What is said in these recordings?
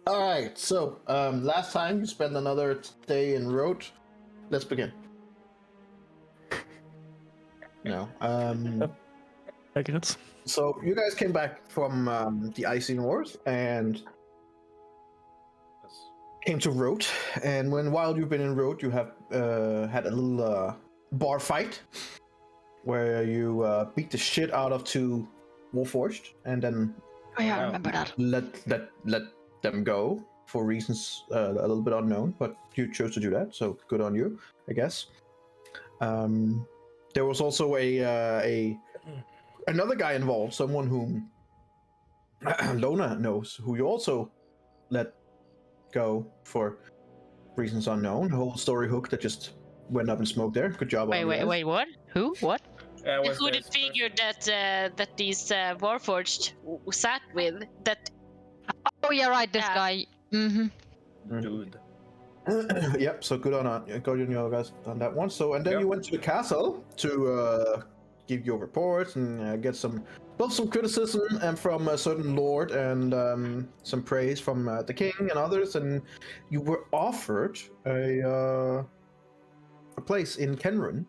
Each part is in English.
All right. So last time you spent another day in road. Let's begin. No. I guess. So you guys came back from the icy north and came to Road. And while you've been in Road, you have had a little bar fight where you beat the shit out of two Warforged, and then Oh yeah, I remember that. let them go for reasons a little bit unknown, but you chose to do that, so good on you, I guess. There was also another guy involved, someone whom Lona knows, who you also let go for reasons unknown. The whole story hook that just went up in smoke there. Good job. Wait, what? Who? What? Who did figure that these Warforged sat with that? Oh yeah, right. This guy. Mm-hmm. Dude. Yep. So good on you guys on that one. So and then you went to the castle to give your reports and get some criticism and from a certain lord and some praise from the king and others, and you were offered a place in Kenrun,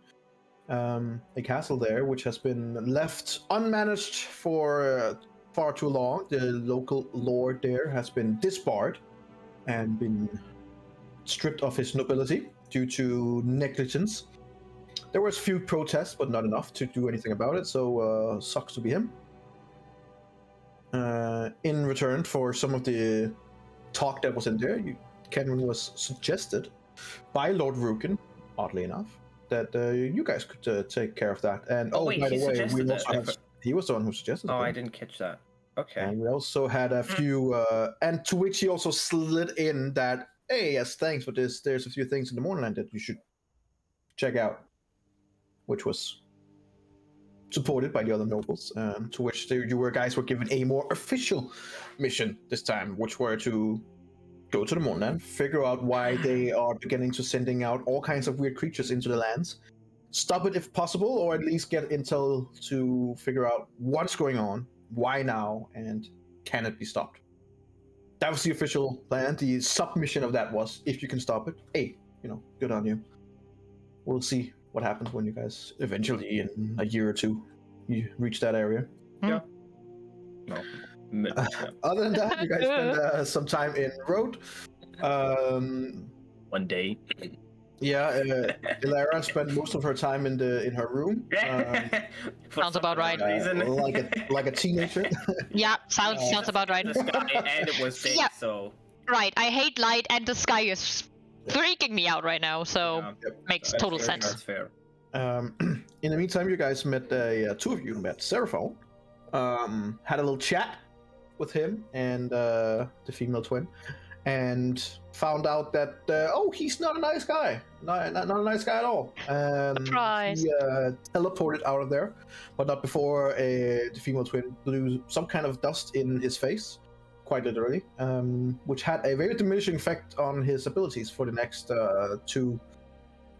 a castle there which has been left unmanaged for far too long. The local lord there has been disbarred and been stripped of his nobility due to negligence. There was few protests, but not enough to do anything about it, so sucks to be him. In return for some of the talk that was in there, Kenrun was suggested by Lord Rukin, oddly enough, that you guys could take care of that. And wait, by the way, he was the one who suggested it. I didn't catch that. Okay. And we also had a few, and to which he also slid in that, hey, as thanks for this, there's a few things in the Morningland that you should check out, which was supported by the other nobles, to which you guys were given a more official mission this time, which were to go to the Morningland, figure out why they are beginning to sending out all kinds of weird creatures into the lands, stop it if possible, or at least get intel to figure out what's going on, why now, and can it be stopped. That was the official plan. The submission of that was, if you can stop it, hey, good on you. We'll see what happens when you guys eventually, in a year or two, you reach that area. Yeah. No. Other than that, you guys spend some time in Road. 1 day. Yeah, Ilara spent most of her time in her room. Sounds about right. Like a teenager. Yeah, sounds about right. The sky, and it was big, so. Right, I hate light, and the sky is freaking me out right now, so makes total sense. That's fair. In the meantime, you guys met two of you met Seraphon, had a little chat with him and the female twin, and found out that he's not a nice guy, not a nice guy at all. Surprise! He teleported out of there, but not before the female twin blew some kind of dust in his face, quite literally, which had a very diminishing effect on his abilities for the next a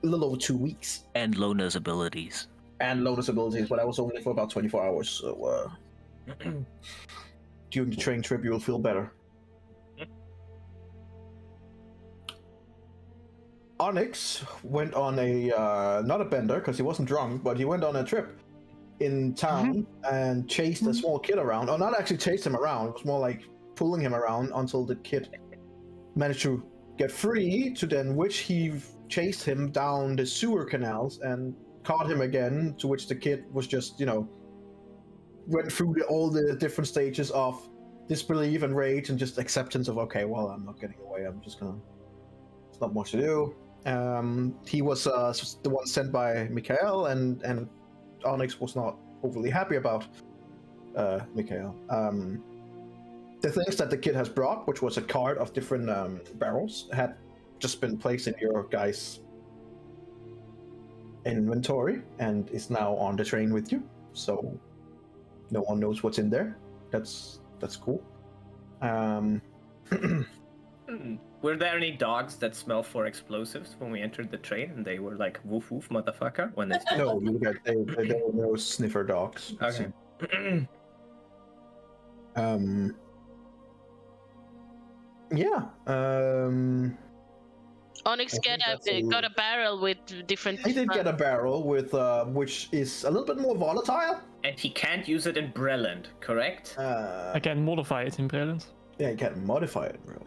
little over 2 weeks. And Lona's abilities. But I was only for about 24 hours, so during the train trip you will feel better. Onyx went on a, not a bender, because he wasn't drunk, but he went on a trip in town and chased a small kid around. Or not actually chased him around, it was more like pulling him around until the kid managed to get free, to then which he chased him down the sewer canals and caught him again, to which the kid was just, went through all the different stages of disbelief and rage and just acceptance of, okay, well, I'm not getting away, I'm just gonna, there's not much to do. He was the one sent by Mikhail, and Onyx was not overly happy about Mikhail. The things that the kid has brought, which was a cart of different barrels, had just been placed in your guys' inventory and is now on the train with you. So no one knows what's in there. That's cool. Were there any dogs that smell for explosives when we entered the train, and they were like woof woof motherfucker when they? No, there were no sniffer dogs. Okay. Yeah. Onyx I think that's a- got a barrel with different. He did get a barrel with which is a little bit more volatile. And he can't use it in Breland, correct? I can modify it in Brilliant. Yeah, you can't modify it. Really.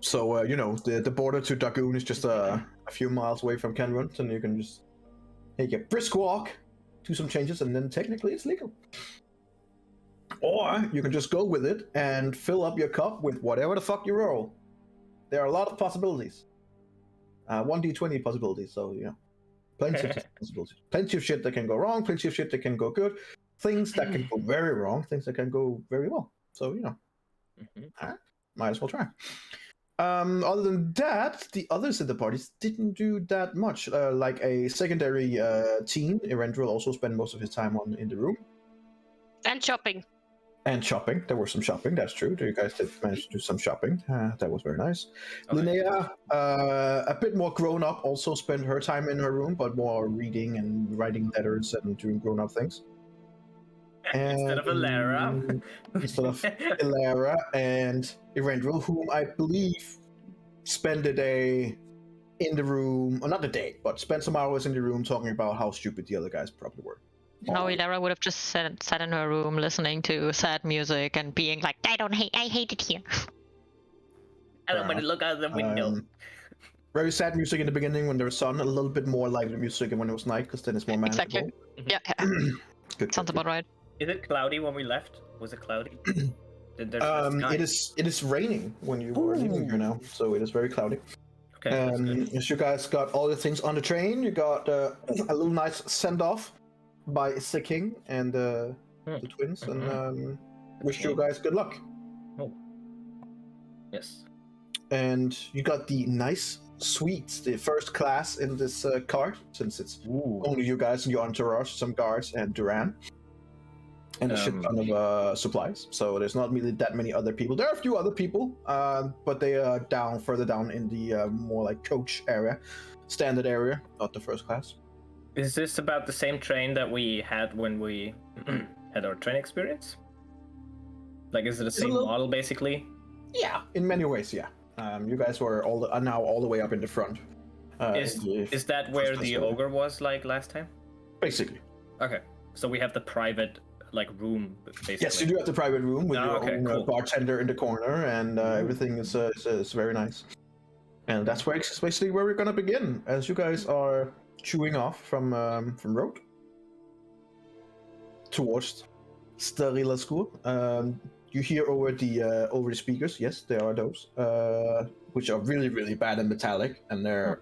So you know, the border to Dagoon is just a few miles away from Kenrunt, and you can just take a brisk walk, do some changes, and then technically it's legal. Or you can just go with it and fill up your cup with whatever the fuck you roll. There are a lot of possibilities. 1d20 possibilities, so you know, plenty of possibilities. Plenty of shit that can go wrong, plenty of shit that can go good, things that can go very wrong, things that can go very well. So you know, might as well try. Other than that, the others in the parties didn't do that much. Like a secondary teen, Erendril also spent most of his time in the room. And shopping. And shopping. There was some shopping, that's true. You guys did manage to do some shopping. That was very nice. Okay. Linnea, a bit more grown up, also spent her time in her room, but more reading and writing letters and doing grown up things. And, instead of Elara. Instead of Elara and Erendril, whom I believe spent a day in the room, or not a day, but spent some hours in the room talking about how stupid the other guys probably were. No, Elara would have just sat in her room listening to sad music and being like, I hate it here. I don't want to look out the window. Very sad music in the beginning when there was sun, a little bit more lively music when it was night, because then it's more manageable. Exactly. Yeah. Good. Sounds about right. Is it cloudy when we left? Was it cloudy? It is raining when you are leaving here now, so it is very cloudy. Okay. As you guys got all the things on the train, you got a little nice send off by King and the twins, and wish you guys good luck. Oh. Yes. And you got the nice suites, the first class in this car, since it's only you guys and your entourage, some guards, and Duran. And a shit ton of supplies. So there's not really that many other people. There are a few other people, but they are further down in the more like coach area, standard area, not the first class. Is this about the same train that we had when we had our train experience? Like, is it the same model, basically? Yeah, in many ways, yeah. You guys are now all the way up in the front. Is that where the ogre was, like, last time? Basically. Okay, so we have the private, like, room, basically. Yes, you do have the private room with your own bartender in the corner, and everything is very nice. And that's basically where we're gonna begin, as you guys are chewing off from road towards Starila School. You hear over the speakers, yes, there are those, which are really, really bad and metallic, and they're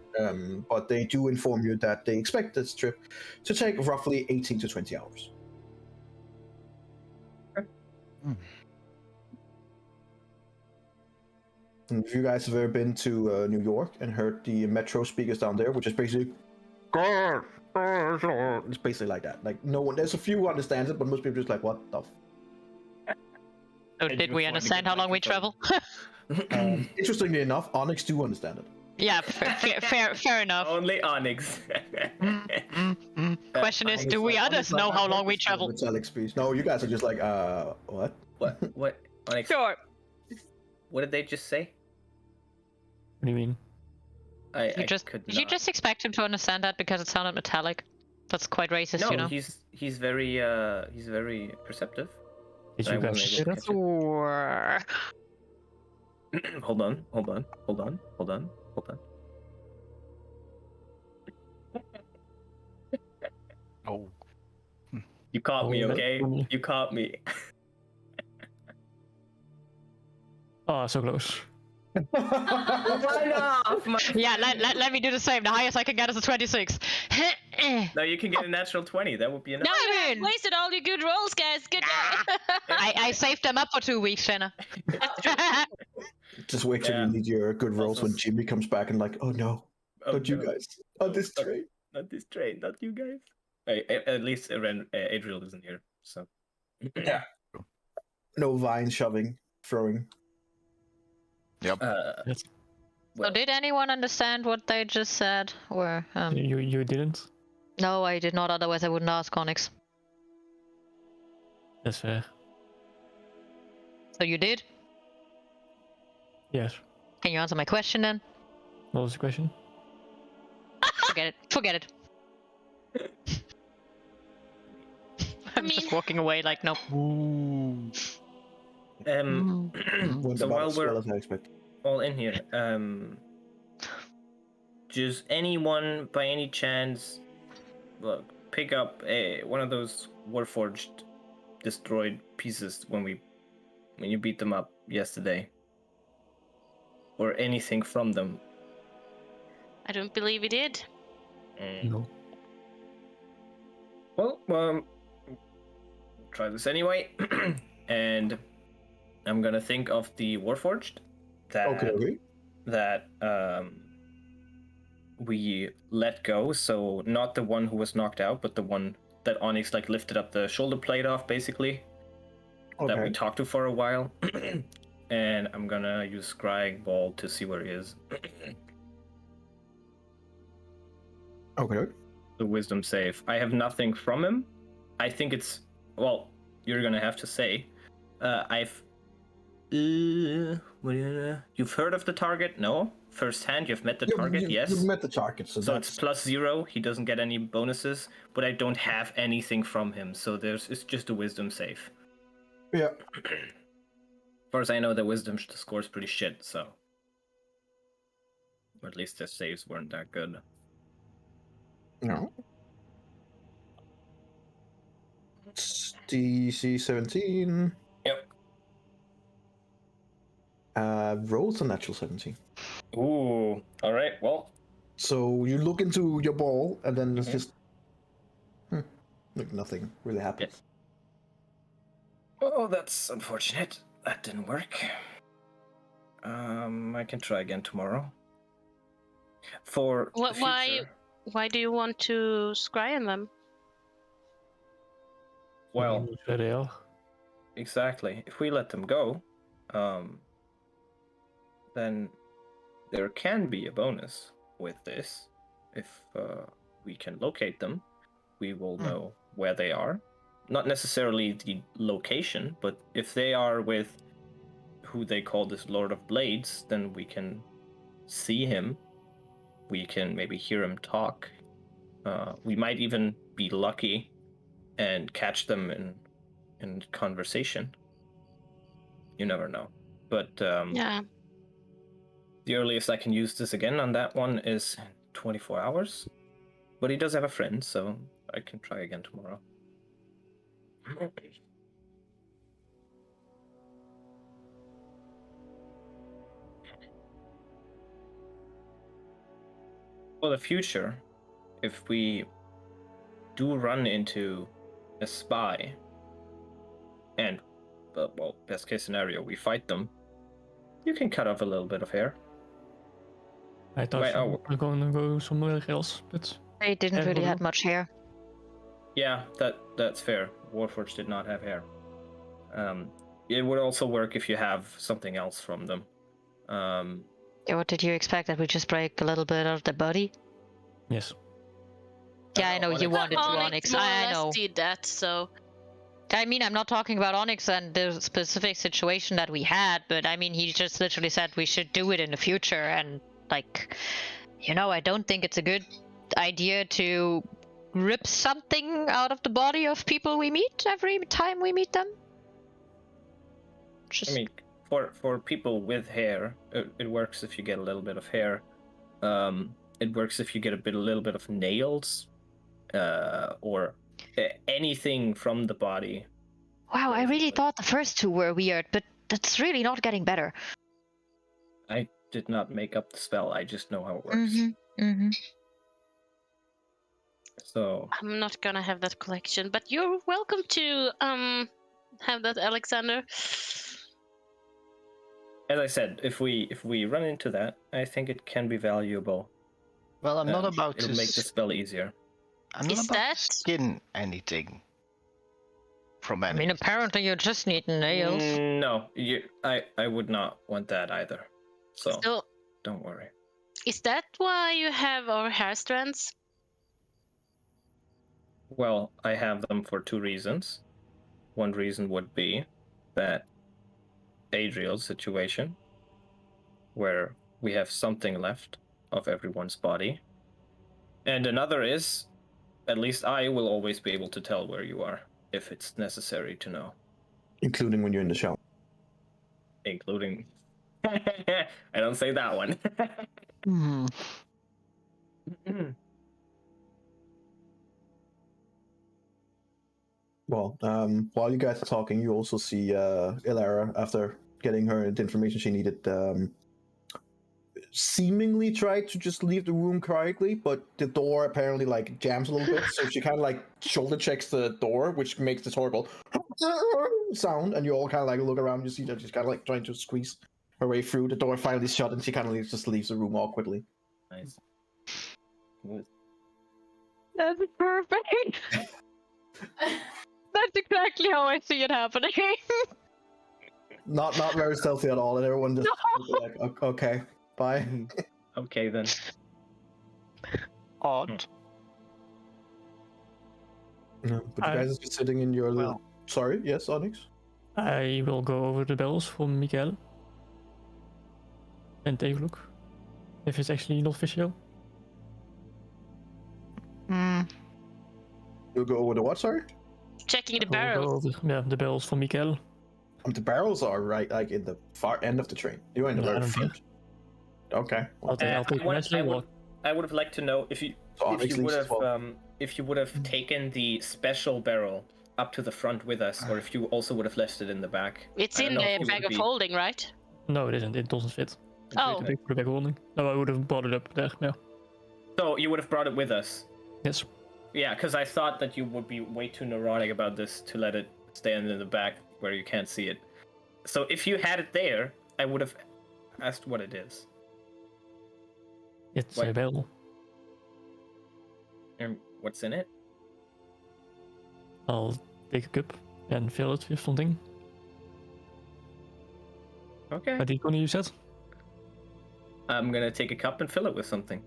but they do inform you that they expect this trip to take roughly 18 to 20 hours. And if you guys have ever been to New York and heard the metro speakers down there, which is basically it's basically like that. Like no one, there's a few who understands it, but most people just like, what the So did we understand how long we travel? Interestingly enough, Onyx do understand it. Yeah, fair enough. Only Onyx. Question is, do we others know how long we travel? Metallic speech. No, you guys are just like, what? What? Onyx? Sure. What did they just say? What do you mean? You just expect him to understand that because it sounded metallic. That's quite racist, no, you know. he's very perceptive. Did you guys say that? Sure. Hold on. Oh. You caught me, okay? You caught me. Oh, so close. Yeah, let me do the same. The highest I can get is a 26. No, you can get a natural 20. That would be enough. No, you wasted all your good rolls, guys. Good job. I saved them up for 2 weeks, Jenna. Just wait till you need your good rolls when Jimmy comes back and like, oh no, not you guys. On this train. Not this train, not you guys. At least Adriel isn't here, so. Yeah. No vine shoving, throwing. Yep. Yes. So did anyone understand what they just said? Or You didn't? No, I did not, otherwise I wouldn't ask Onyx. That's fair. So you did? Yes. Can you answer my question then? What was the question? Forget it. Forget it. I'm mean- just walking away like, nope. Um, Went so about while as we're well as I expected. all in here, does anyone by any chance pick up one of those Warforged destroyed pieces when you beat them up yesterday? Or anything from them? I don't believe he did. No. Well, try this anyway. And I'm gonna think of the Warforged Okay. that we let go. So not the one who was knocked out, but the one that Onyx like lifted up the shoulder plate off, basically. That we Okay. talked to for a while. And I'm gonna use Scrying Ball to see where he is. Okay. The wisdom save. I have nothing from him. I think it's, well, you're gonna have to say. You've heard of the target? No. First hand, you've met the target? Yes. You've met the target, so So that's it's +0. He doesn't get any bonuses, but I don't have anything from him. So it's just a wisdom save. yeah. As far as I know, the wisdom score's pretty shit. So, or at least the saves weren't that good. No. It's DC 17. Yep. Rolls a natural 17. Ooh. All right. Well. So you look into your ball, and then it's Mhm. just like nothing really happens. Oh, that's unfortunate. That didn't work. I can try again tomorrow. For the future. Why do you want to scry on them? Well, Where they are. exactly. If we let them go, then there can be a bonus with this. If we can locate them, we will know where they are. Not necessarily the location, but if they are with who they call this Lord of Blades, then we can see him. We can maybe hear him talk. We might even be lucky and catch them in conversation. You never know. But Yeah. the earliest I can use this again on that one is 24 hours. But he does have a friend, so I can try again tomorrow. For the future, if we do run into a spy, and, well, best case scenario, we fight them, you can cut off a little bit of hair. I thought Wait, we were going to go somewhere else, but They didn't Yeah, really well, have much hair. Yeah, that's fair. Warforged did not have hair. It would also work if you have something else from them. Yeah, what did you expect? That we just break a little bit of the body? yes. Yeah, I know you Onyx- wanted to Onyx. more or I less know. did that, so I mean, I'm not talking about Onyx and the specific situation that we had, but I mean, he just literally said we should do it in the future. And, like, I don't think it's a good idea to rip something out of the body of people we meet every time we meet them. Just... I mean, for people with hair, it works if you get a little bit of hair. It works if you get a little bit of nails, or anything from the body. Wow, I really basically. thought the first two were weird, but that's really not getting better. I did not make up the spell. I just know how it works. Mm-hmm. So I'm not gonna have that collection. But you're welcome to have that, Alexander. as I said, if we run into that, I think it can be valuable. Well, I'm not about It'll to. make the spell easier. I'm not Is about that- to skin anything from I enemies. mean, apparently you just need nails. No, I would not want that either. So So don't worry. is that why you have our hair strands? Well, I have them for two reasons. One reason would be that Adriel's situation, where we have something left of everyone's body. And another is, at least I will always be able to tell where you are, if it's necessary to know. Including when you're in the shower. Including... I don't say that one. Well, while you guys are talking, you also see Ilara, after getting her the information she needed, seemingly tried to just leave the room quietly, but the door apparently like jams a little bit, so she kind of like shoulder checks the door, which makes this horrible sound, and you all kind of like look around, you see that she's kind of like trying to squeeze her way through. The door finally shut, and she kind of just leaves the room awkwardly. Nice. Good. That's perfect. That's exactly how I see it happening. Not very stealthy at all, and everyone just like, okay, bye. Okay then. Odd. No, but you guys are just sitting in your little... Well. Sorry, yes, Onyx? I will go over the barrels from Mikael and take a look if it's actually not visual. You'll go over the what, sorry? Checking the I will go barrels. over, yeah, the barrels from Mikael. The barrels are right, like in the far end of the train. You're in the No, I very don't front. Okay. I'll take I would- nicely I would- walk. I would have liked to know if you So Onyx leaves as well. if you would have taken the special barrel up to the front with us, or if you also would have left it in the back. It's I don't in know if the you would bag of be- holding, right? No, it isn't. It doesn't fit. Oh. Too big for the back holding. No, I would have brought it up there. Yeah. So you would have brought it with us. Yes. Yeah, because I thought that you would be way too neurotic about this to let it stand in the back where you can't see it. So if you had it there, I would have asked what it is. It's What? a barrel. And what's in it? I'll take a cup and fill it with something. Okay. Are you gonna use that? I'm gonna take a cup and fill it with something.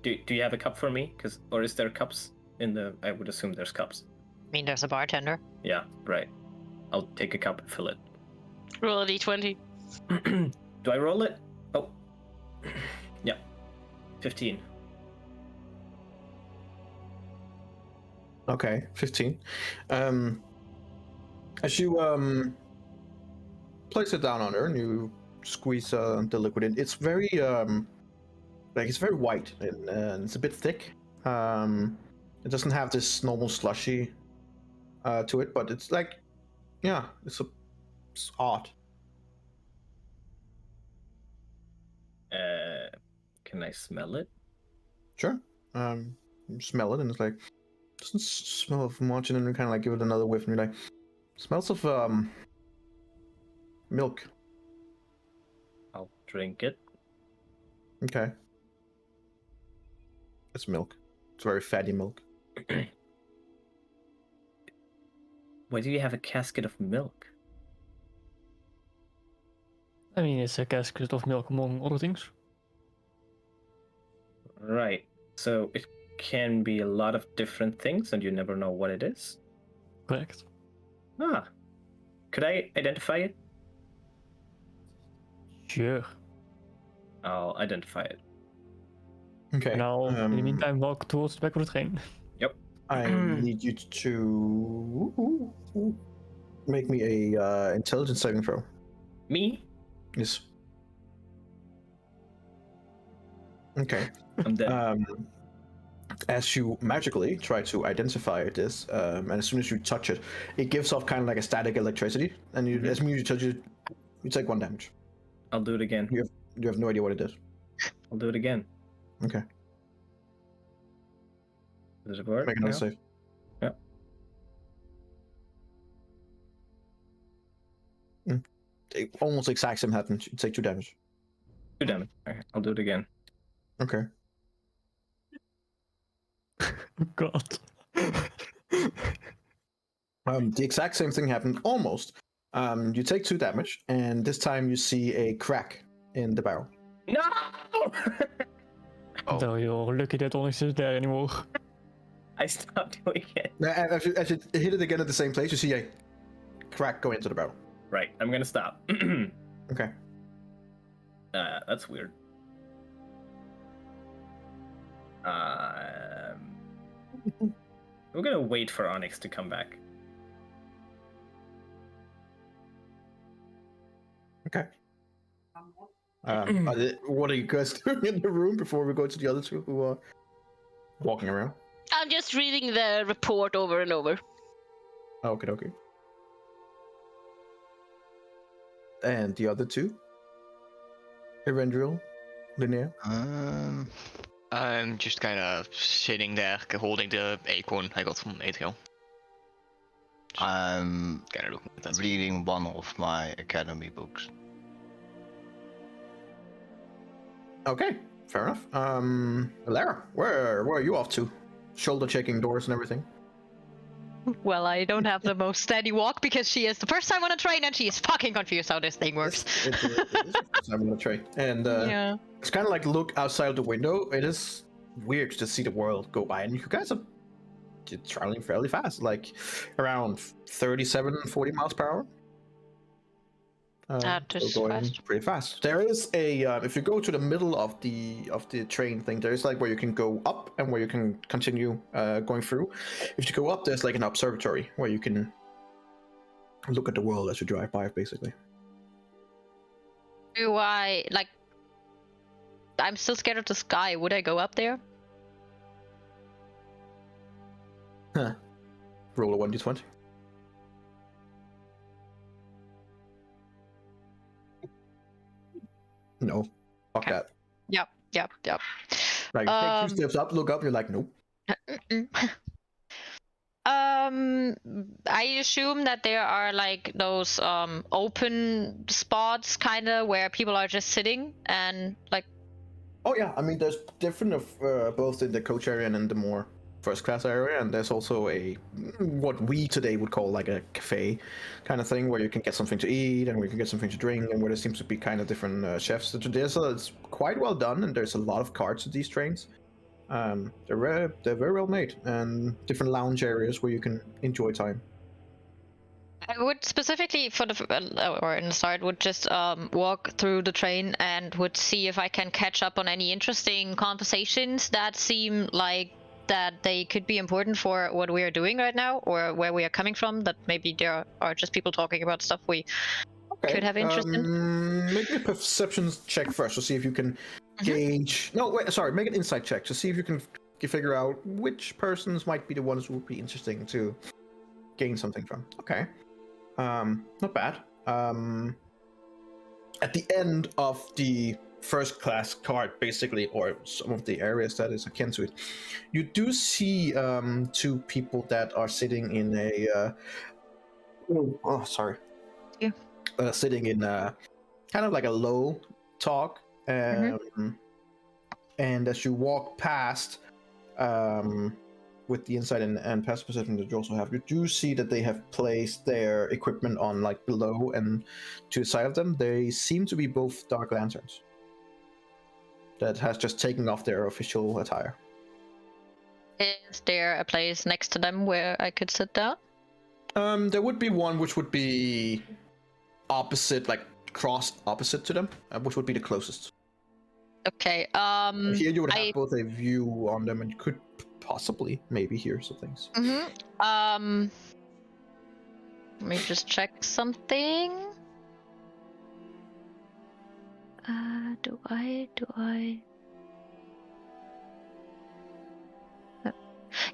Do you have a cup for me? Or is there cups in the... I would assume there's cups. I mean, there's a bartender. Yeah, right. I'll take a cup and fill it. Roll a d20. Do I roll it? Oh. Yeah. 15. Okay, 15. As you place it down on her and you squeeze the liquid in, it's very like it's very white and it's a bit thick. It doesn't have this normal slushy to it, but it's like, yeah, it's odd. Can I smell it? Sure. You smell it and it's like, doesn't smell of much, and then you kind of like give it another whiff and you're like, smells of milk. I'll drink it. Okay. It's milk. It's very fatty milk. Why do you have a casket of milk? I mean, it's a casket of milk among other things. Right. So it can be a lot of different things and you never know what it is? Correct. Ah. Could I identify it? Sure. I'll identify it. Okay. And I'll, in the meantime, walk towards the back of the train. I need you to make me a intelligence saving throw. Me? Yes. Okay. I'm dead. As you magically try to identify this, and as soon as you touch it, it gives off kind of like a static electricity, and you, as soon as you touch it, you take 1 damage. I'll do it again. You have no idea what it is. I'll do it again. Okay. Does it work? Make another now? save. Almost the exact same happened. You take 2 damage. 2 damage. Okay, I'll do it again. Okay. God. The exact same thing happened, almost. You take 2 damage, and this time you see a crack in the barrel. No! Oh. So you're lucky that Onyx isn't there anymore. I stopped doing it. Now, as you hit it again at the same place, you see a crack go into the barrel. Right, I'm gonna stop. Okay. That's weird. We're gonna wait for Onyx to come back. Okay. What are you guys doing in the room before we go to the other two who are walking around? I'm just reading the report over and over. Okay. And the other two? Erendril, Linnea? I'm just kind of sitting there, holding the acorn I got from Adriel. I'm Kind of looking at that. reading one of my academy books. Okay, fair enough. Lara, where are you off to? Shoulder checking doors and everything. Well, I don't have the most steady walk because she is the first time on a train and she is fucking confused how this thing works. It is the first time on a train. And Yeah. it's kind of like look outside of the window. It is weird to see the world go by, and you guys are traveling fairly fast, like around 37, 40 miles per hour. That is going fast. pretty fast. There is a if you go to the middle of the train thing, there is like where you can go up and where you can continue going through. If you go up, there's like an observatory where you can look at the world as you drive by, basically. Do I like? I'm still scared of the sky. Would I go up there? Huh. Roll a 1d20. No. Fuck Okay. that. Yep. Like, take 2 steps up, look up, you're like, nope. I assume that there are like those open spots kind of where people are just sitting and like. Oh yeah, I mean, there's different of both in the coach area and in the more first class area, and there's also a what we today would call like a cafe kind of thing where you can get something to eat and where you can get something to drink, and where there seems to be kind of different chefs. It's quite well done, and there's a lot of carts to these trains. They're very well made, and different lounge areas where you can enjoy time. I would specifically for the or in the start would just walk through the train and would see if I can catch up on any interesting conversations that seem like that they could be important for what we are doing right now or where we are coming from. That maybe there are just people talking about stuff we could have interest in. Make me a perception check first to see if you can gauge. No, wait, sorry. Make an insight check to see if you can figure out which persons might be the ones who would be interesting to gain something from. Okay. Not bad. At the end of the first class card, basically, or some of the areas that is akin to it, you do see 2 people that are sitting in a sitting in kind of like a low talk, and as you walk past with the insight and passive perception that you also have, you do see that they have placed their equipment on like below, and to the side of them they seem to be both dark lanterns that has just taken off their official attire. Is there a place next to them where I could sit down? There would be one which would be opposite, like cross opposite to them, which would be the closest. Okay. Here you would have both a view on them, and you could possibly maybe hear some things. Let me just check something. Do I?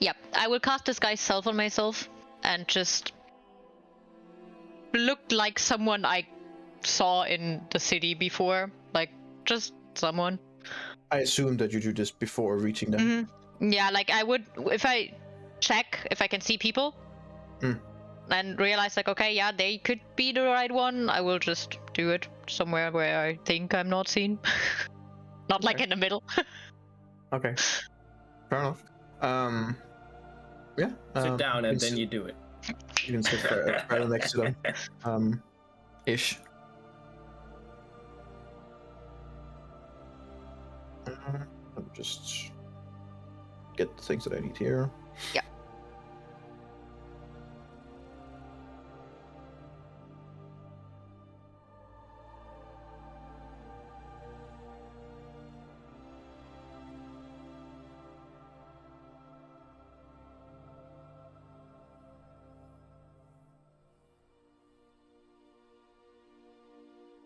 Yep, I will cast Disguise Self on myself and just look like someone I saw in the city before, like just someone. I assume that you do this before reaching them. Yeah, like I would if I check if I can see people and realize like, okay, yeah, they could be the right one, I will just do it somewhere where I think I'm not seen. Not like in the middle. Okay, fair enough. Yeah. Sit down and then you do it. You can sit right next to them. Ish. Let me just get the things that I need here. Yeah.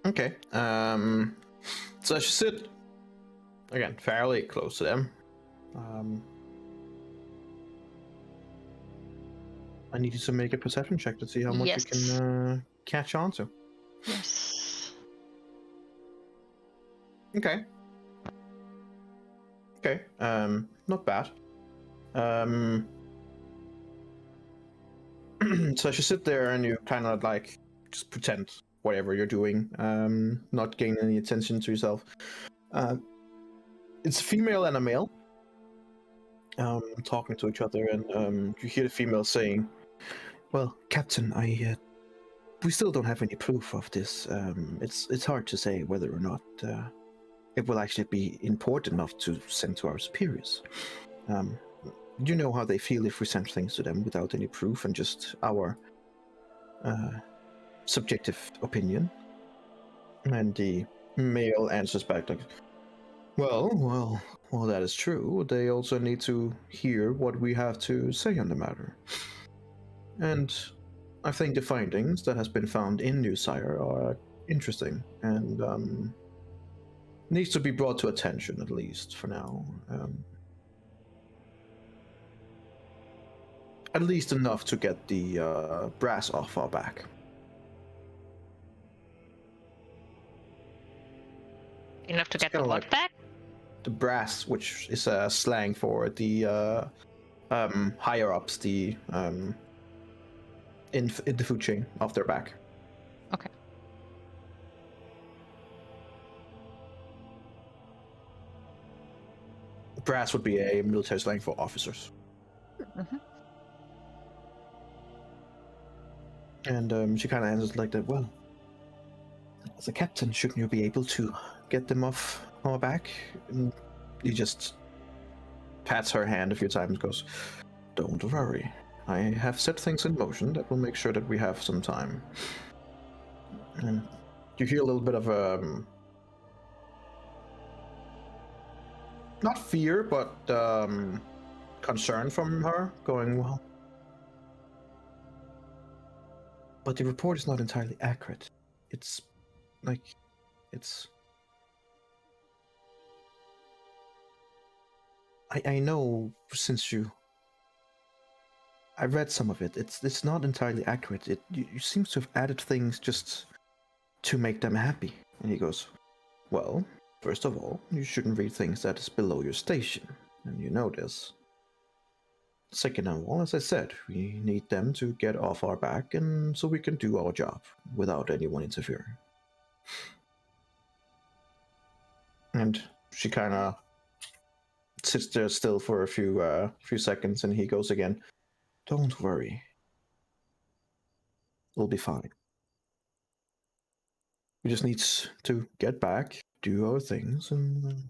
Okay. So as you sit again, fairly close to them. I need you to make a perception check to see how much you Yes. can catch on to. Yes. Okay. Okay. Not bad. So as you sit there and you kind of like just pretend whatever you're doing, not gaining any attention to yourself. It's a female and a male talking to each other, and you hear the female saying, "Well, Captain, we still don't have any proof of this. It's hard to say whether or not it will actually be important enough to send to our superiors. You know how they feel if we send things to them without any proof and just our subjective opinion." And the male answers back like, well, that is true. They also need to hear what we have to say on the matter. And I think the findings that has been found in New Sire are interesting and needs to be brought to attention, at least for now. At least enough to get the brass off our back. Enough to It's get the kinda what like- back? The brass, which is a slang for the higher ups, the in the food chain, off their back. Okay. Brass would be a military slang for officers. Mm-hmm. And she kind of answers like that. Well, as a captain, shouldn't you be able to get them off our back? And he just pats her hand a few times and goes, "Don't worry. I have set things in motion that will make sure that we have some time." And you hear a little bit of not fear, but concern from her, going, "Well, but the report is not entirely accurate. It's like, it's... I know since I read some of it. It's not entirely accurate. You seem to have added things just to make them happy." And he goes, "Well, first of all, you shouldn't read things that is below your station, and you know this. Second of all, as I said, we need them to get off our back, and so we can do our job without anyone interfering." And she kind of sits there still for a few seconds, and he goes again, "Don't worry. We'll be fine. We just need to get back, do our things, and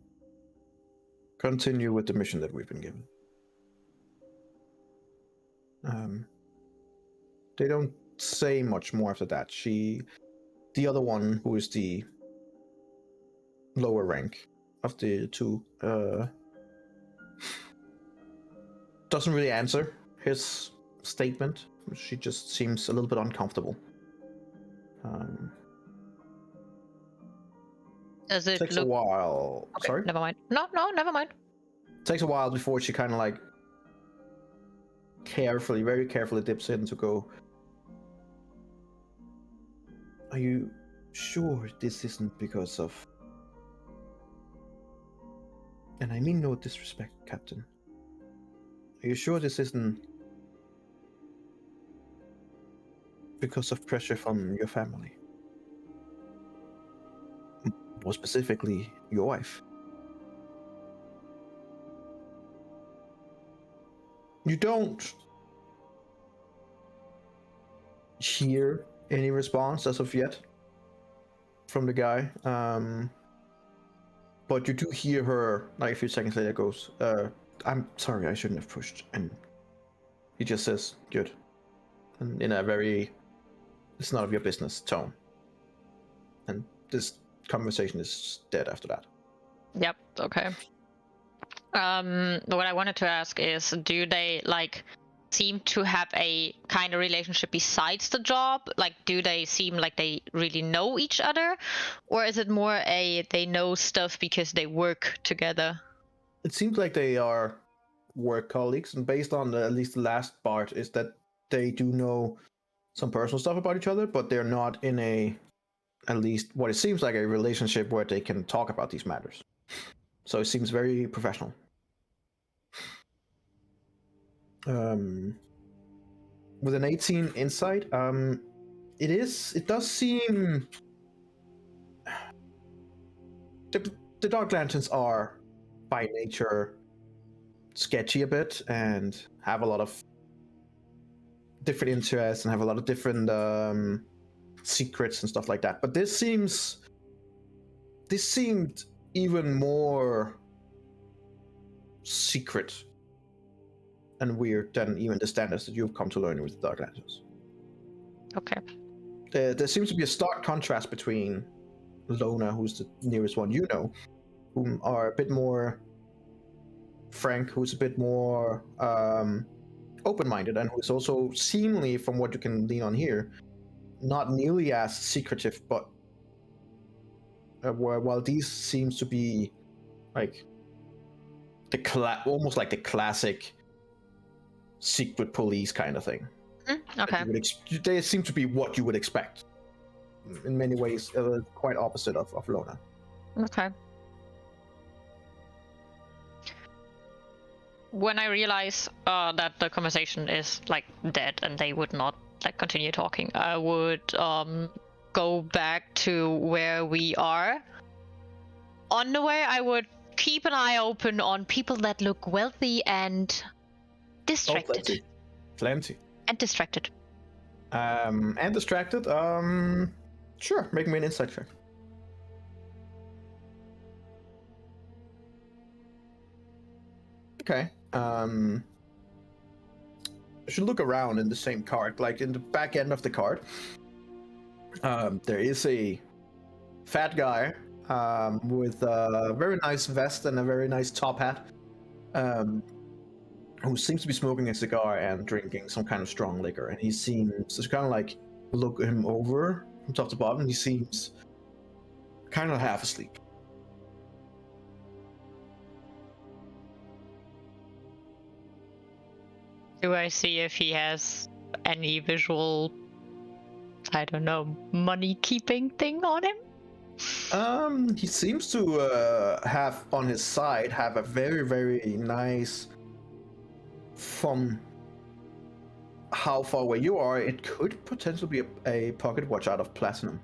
continue with the mission that we've been given." They don't say much more after that. The other one, who is the lower rank of the two, doesn't really answer his statement. She just seems a little bit uncomfortable. Does it Takes look... a while. Okay, Sorry? never mind. No, never mind. Takes a while before she kind of like very carefully dips in to go, "Are you sure this isn't because of..." And I mean no disrespect, Captain. "Are you sure this isn't because of pressure from your family? More specifically, your wife?" You don't hear any response as of yet from the guy, but you do hear her like a few seconds later goes, "I'm sorry, I shouldn't have pushed." And he just says, "Good," and in a very "it's none of your business" tone. And this conversation is dead after that. Yep, okay. What I wanted to ask is, do they, like, seem to have a kind of relationship besides the job? Like, do they seem like they really know each other, or is it more they know stuff because they work together? It seems like they are work colleagues, and based on at least the last part, is that they do know some personal stuff about each other, but they're not in at least what it seems like, a relationship where they can talk about these matters. So it seems very professional. With an 18 insight, it does seem the Dark Lanterns are by nature sketchy a bit and have a lot of different interests and have a lot of different secrets and stuff like that. But this seemed even more secret and weird than even the standards that you've come to learn with the Dark Lanterns. Okay. There seems to be a stark contrast between Lona, who's the nearest one you know, whom are a bit more frank, who's a bit more open-minded, and who's also seemingly, from what you can lean on here, not nearly as secretive, but while these seems to be like almost like the classic secret police kind of thing. Okay. They seem to be what you would expect. In many ways, quite opposite of Lona. Okay. When I realize that the conversation is like dead and they would not like continue talking, I would go back to where we are. On the way, I would keep an eye open on people that look wealthy and distracted. Plenty. And distracted. And distracted. Sure. Make me an insight check. Okay. You should look around in the same cart, like in the back end of the cart. There is a fat guy with a very nice vest and a very nice top hat, who seems to be smoking a cigar and drinking some kind of strong liquor. And he seems to kind of like look him over from top to bottom. He seems kind of half asleep. Do I see if he has any visual, I don't know, money keeping thing on him? He seems to have on his side have a very, very nice, from how far away you are, it could potentially be a pocket watch out of platinum.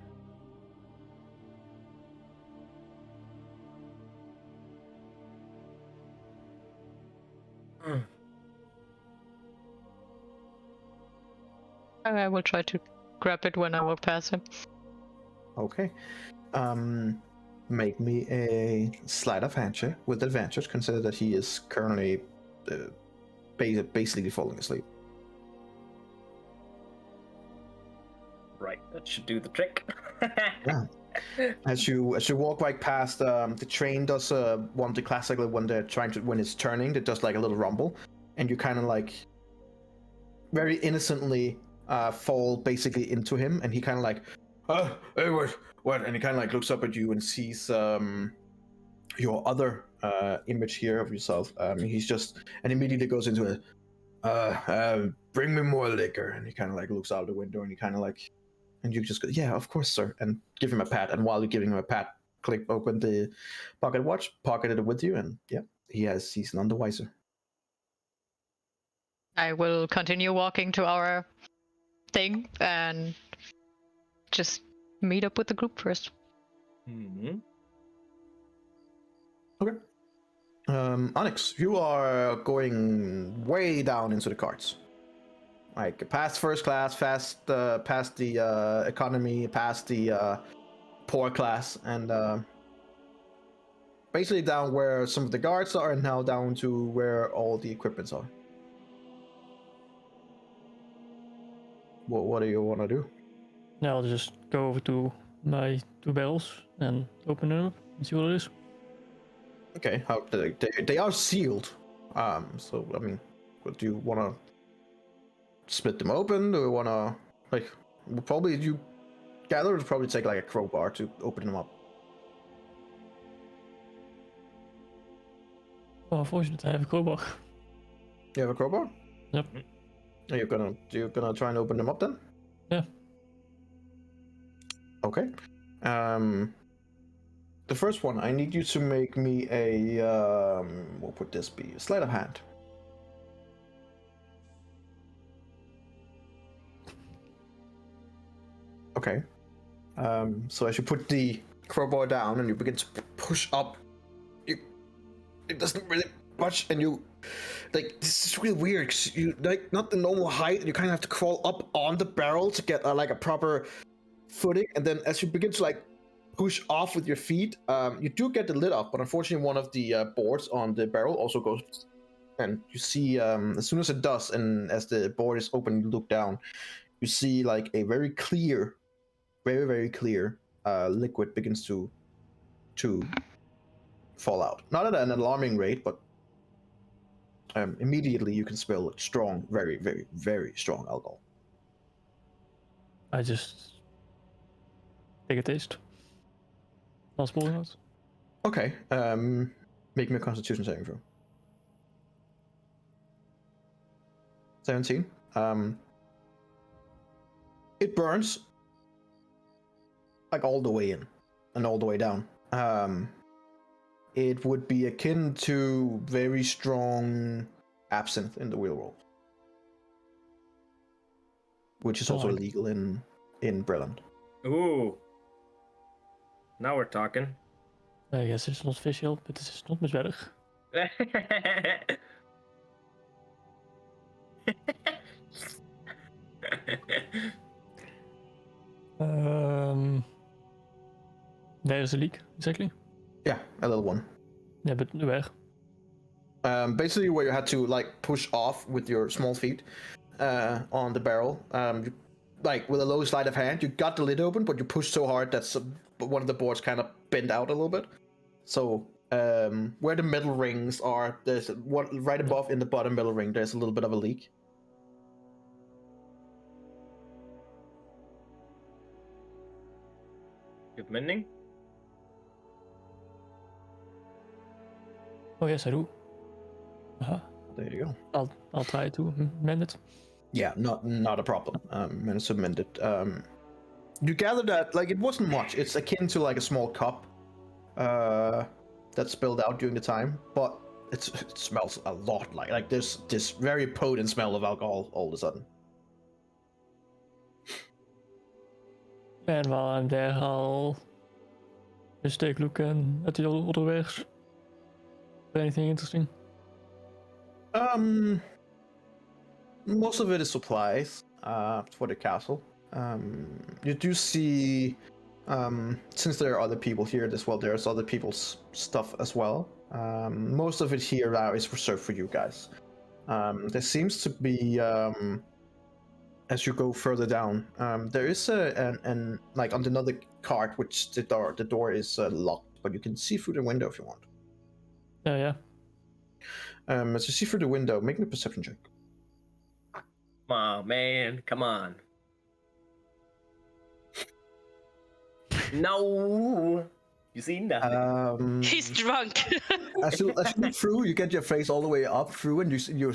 I will try to grab it when I walk past him. Okay. Make me a sleight of hand check with advantage. Consider that he is currently basically falling asleep. Right, that should do the trick. Yeah. As you walk right past, the train does one the classically when it's turning, it does like a little rumble, and you kind of like very innocently fall basically into him, and he kind of like, hey, what? And he kind of like looks up at you and sees your other image here of yourself. He's just, and immediately goes into it. Bring me more liquor. And he kind of like looks out the window, and he kind of like, and you just go, yeah, of course, sir, and give him a pat. And while you're giving him a pat, open the pocket watch, pocket it with you, and yeah, he's none the wiser. I will continue walking to our thing and just meet up with the group first. Mm-hmm. Okay. Onyx, you are going way down into the carts. Like past first class, past the economy, past the poor class, and basically down where some of the guards are, and now down to where all the equipments are. What do you want to do? Yeah, I'll just go over to my 2 barrels and open them up and see what it is. Okay, how they are sealed. So I mean, what do you want to split them open? Do we want to like? Probably you gather would probably take like a crowbar to open them up. Oh, unfortunately, I have a crowbar. You have a crowbar? Yep. Are you gonna try and open them up then? Yeah. Okay. The first one, I need you to make me a what would this be? A sleight of hand. Okay. So as you put the crowbar down and you begin to push up, it doesn't really much, and you like this is really weird. 'Cause you like not the normal height, and you kind of have to crawl up on the barrel to get like a proper footing, and then as you begin to like push off with your feet, you do get the lid off, but unfortunately one of the boards on the barrel also goes, and you see as soon as it does, and as the board is open, you look down, you see like a very clear, very clear liquid begins to fall out. Not at an alarming rate, but immediately you can smell strong, very strong alcohol. I just take a taste. Not spoiling it. Okay, make me a Constitution saving throw. 17. It burns like all the way in and all the way down. It would be akin to very strong absinthe in the real world, which is also illegal in Breland. Ooh. Now we're talking. I guess it's not official, but this is not much better. There's a leak, exactly. Yeah, a little one. Yeah, but where? Basically where you had to like push off with your small feet on the barrel. You, like with a low sleight of hand, you got the lid open, but you pushed so hard that one of the boards kind of bent out a little bit. So where the metal rings are, there's one right above in the bottom metal ring. There's a little bit of a leak. You have mending? Oh yes, I do. There you go. I'll try to mend it. Yeah, not a problem. Managed to mend it. You gather that like it wasn't much. It's akin to like a small cup that spilled out during the time, but it smells a lot like there's this very potent smell of alcohol all of a sudden. And while I'm there, I'll just take a look at the other wares. Anything interesting? Most of it is supplies for the castle. You do see, since there are other people here as well, there's other people's stuff as well. Most of it here now is reserved for you guys. There seems to be, as you go further down, there is an like on another cart, which the door is locked, but you can see through the window if you want. Yeah. As you see through the window, make me a perception check. Come on, man. Come on. No. You see nothing. He's drunk. As you look through, you get your face all the way up through, and your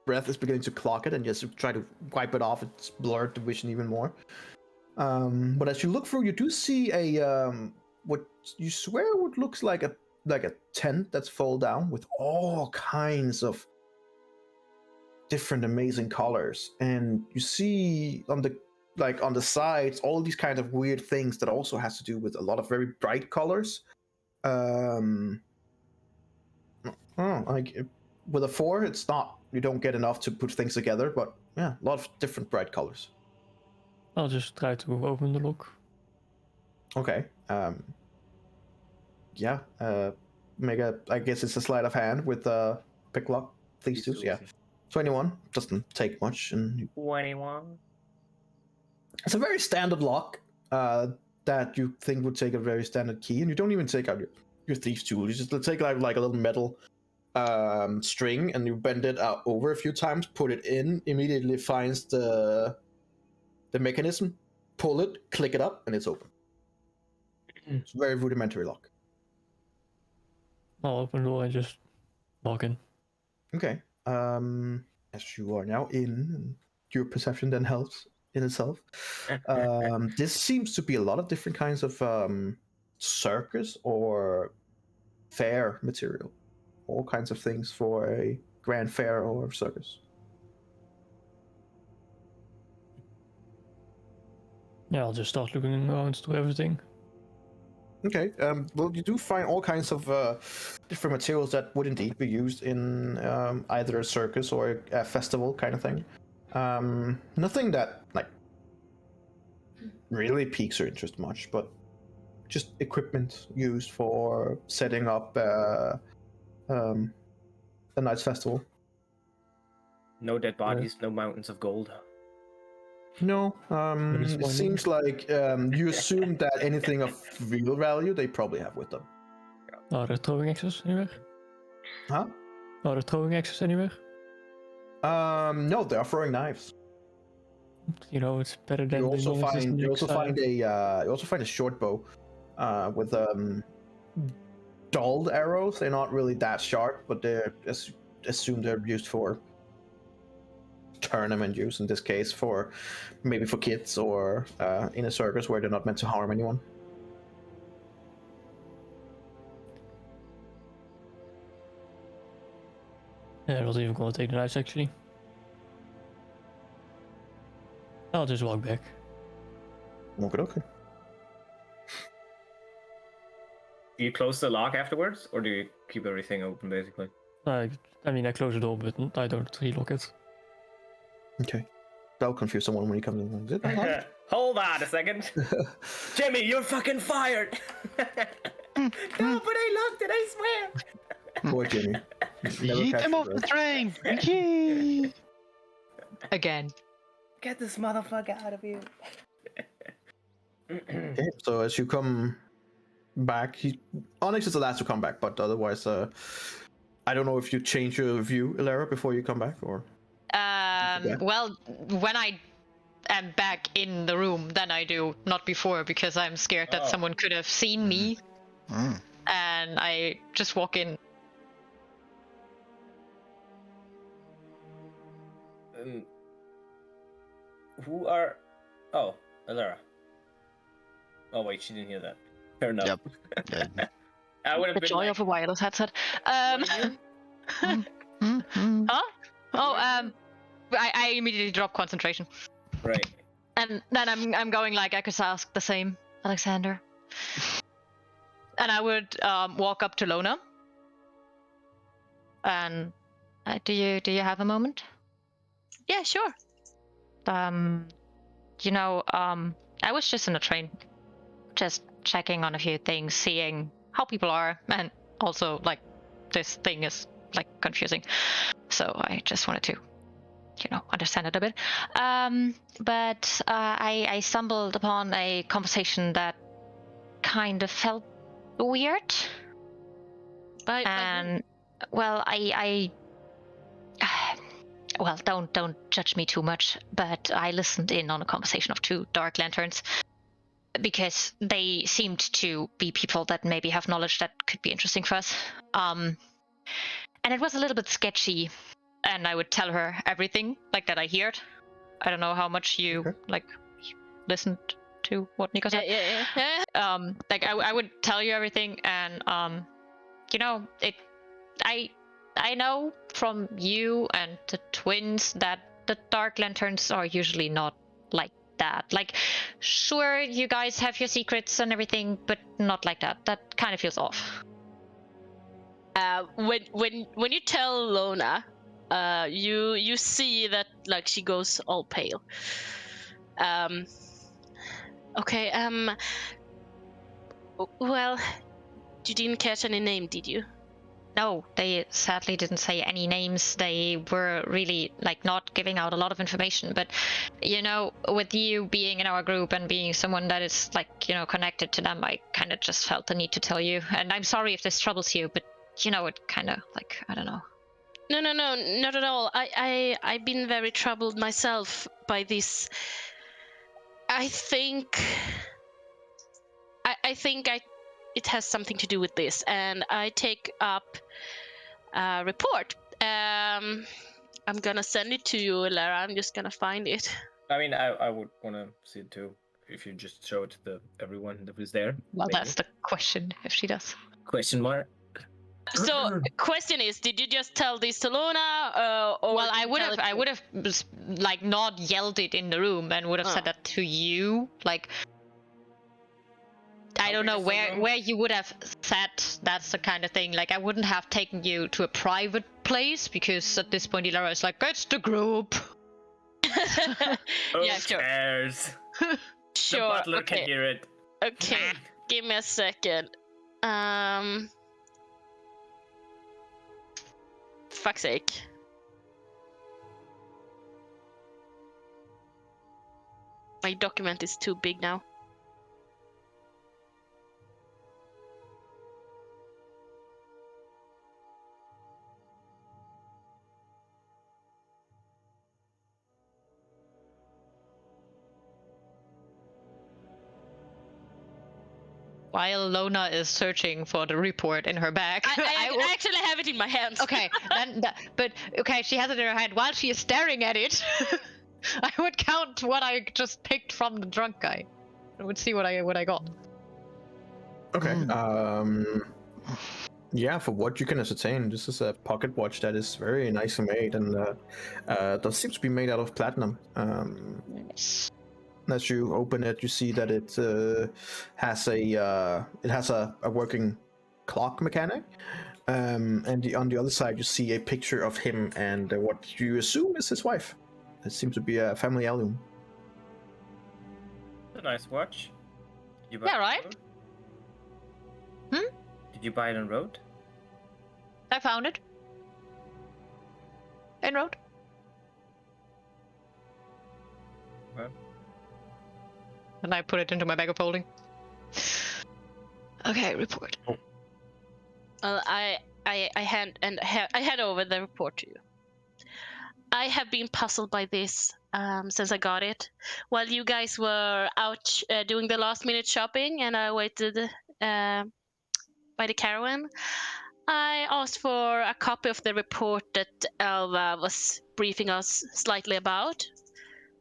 breath is beginning to clog it, and just try to wipe it off. It's blurred the vision even more. But as you look through, you do see a what you swear what looks like a tent that's fold down with all kinds of different amazing colors, and you see on the sides all these kind of weird things that also has to do with a lot of very bright colors. Like with a 4, it's not, you don't get enough to put things together, but yeah, a lot of different bright colors. I'll just try to open the lock. Okay. Yeah. I guess it's a sleight of hand with pick lock. These two. Yeah. 21 doesn't take much, and 21. it's a very standard lock that you think would take a very standard key, and you don't even take out your thieves tool. You just take like a little metal string and you bend it out over a few times, put it in, immediately finds the mechanism, pull it, click it up, and it's open. It's a very rudimentary lock. I'll open the door and just walk in. Okay. As you are now in, your perception then helps in itself. This seems to be a lot of different kinds of circus or fair material. All kinds of things for a grand fair or circus. Yeah, I'll just start looking around to everything. Okay. Well, you do find all kinds of different materials that would indeed be used in either a circus or a festival kind of thing. Nothing that like really piques your interest much, but just equipment used for setting up a night's festival. No dead bodies, no mountains of gold. No, it seems like you assume that anything of real value they probably have with them. Are there throwing axes anywhere? Huh? Are there throwing axes anywhere? No, they are throwing knives. You know, it's better than You the also find non-existent you also find a short bow with dulled arrows. They're not really that sharp, but they're assumed they're used for tournament use. In this case, for maybe for kids or in a circus where they're not meant to harm anyone. Yeah, I was even gonna take the knives actually. I'll just walk back. Okay. Do you close the lock afterwards, or do you keep everything open, basically? I mean, I close the door, but I don't relock it. Okay. That'll confuse someone when he comes in. Is it unlocked? Hold on a second. Jimmy, you're fucking fired! No, but I locked it, I swear! Poor Jimmy. Yeet him off the train! Yee! Again. Get this motherfucker out of here. Okay, so as you come back, Onyx is the last to come back, but otherwise, I don't know if you change your view, Ilara, before you come back, or... Well, when I am back in the room, then I do, not before, because I'm scared that someone could have seen me, and I just walk in. Who are... Oh, Ilara. Oh wait, she didn't hear that. Fair enough. Yep. Yeah. I would have The been joy like, of a wireless headset. Huh? Oh, I immediately drop concentration. right. And then I'm going like, I could ask the same, Alexander. And I would walk up to Lona. And do you have a moment? Yeah, sure. You know, I was just in a train, just checking on a few things, seeing how people are, and also like this thing is like confusing. So I just wanted to, you know, understand it a bit. But I stumbled upon a conversation that kind of felt weird. And well, well, don't judge me too much, but I listened in on a conversation of two Dark Lanterns because they seemed to be people that maybe have knowledge that could be interesting for us. And it was a little bit sketchy, and I would tell her everything like that I heard. I don't know how much you like listened to what Nico said. Yeah. Like I would tell you everything, and you know, I know from you and the twins that the Dark Lanterns are usually not like that. Like, sure, you guys have your secrets and everything, but not like that. That kind of feels off. When you tell Lona, you see that like she goes all pale. Okay. Well, you didn't catch any name, did you? No, they sadly didn't say any names. They were really like not giving out a lot of information. But you know, with you being in our group and being someone that is like, you know, connected to them, I kind of just felt the need to tell you. And I'm sorry if this troubles you, but you know, it kind of like, I don't know. No, not at all. I've been very troubled myself by this. I think it has something to do with this, and I take up a report. I'm gonna send it to you, Lara. I'm just gonna find it. I mean, I would want to see it too. If you just show it to everyone that was there. Well, maybe. that's the question, if she does. Question mark. So, question is, did you just tell this to Luna, or Well, did I you would tell have, it I to- would have, like, not yelled it in the room and would have said Oh. that to you. Like, I How don't big know is the room? where you would have said that's the kind of thing. Like, I wouldn't have taken you to a private place because at this point, Ilara is like, it's the group. Who Yeah, sure. cares? The Sure. butler Okay. can hear it. Okay. Give me a second. Fuck's sake. My document is too big now. While Lona is searching for the report in her bag. I actually have it in my hands. Okay, but okay, she has it in her hand. While she is staring at it, I would count what I just picked from the drunk guy. I would see what I got. Okay. Yeah, for what you can ascertain, this is a pocket watch that is very nicely made, and does seems to be made out of platinum. As you open it, you see that it has a working clock mechanic, and on the other side you see a picture of him and what you assume is his wife. It seems to be a family heirloom. A nice watch. Did you buy Yeah, it on right? road? Hmm? Did you buy it on road? I found it. En road. Okay. And I put it into my bag of holding. Okay, report. I hand over the report to you. I have been puzzled by this since I got it. While you guys were out doing the last minute shopping and I waited by the caravan, I asked for a copy of the report that Elva was briefing us slightly about.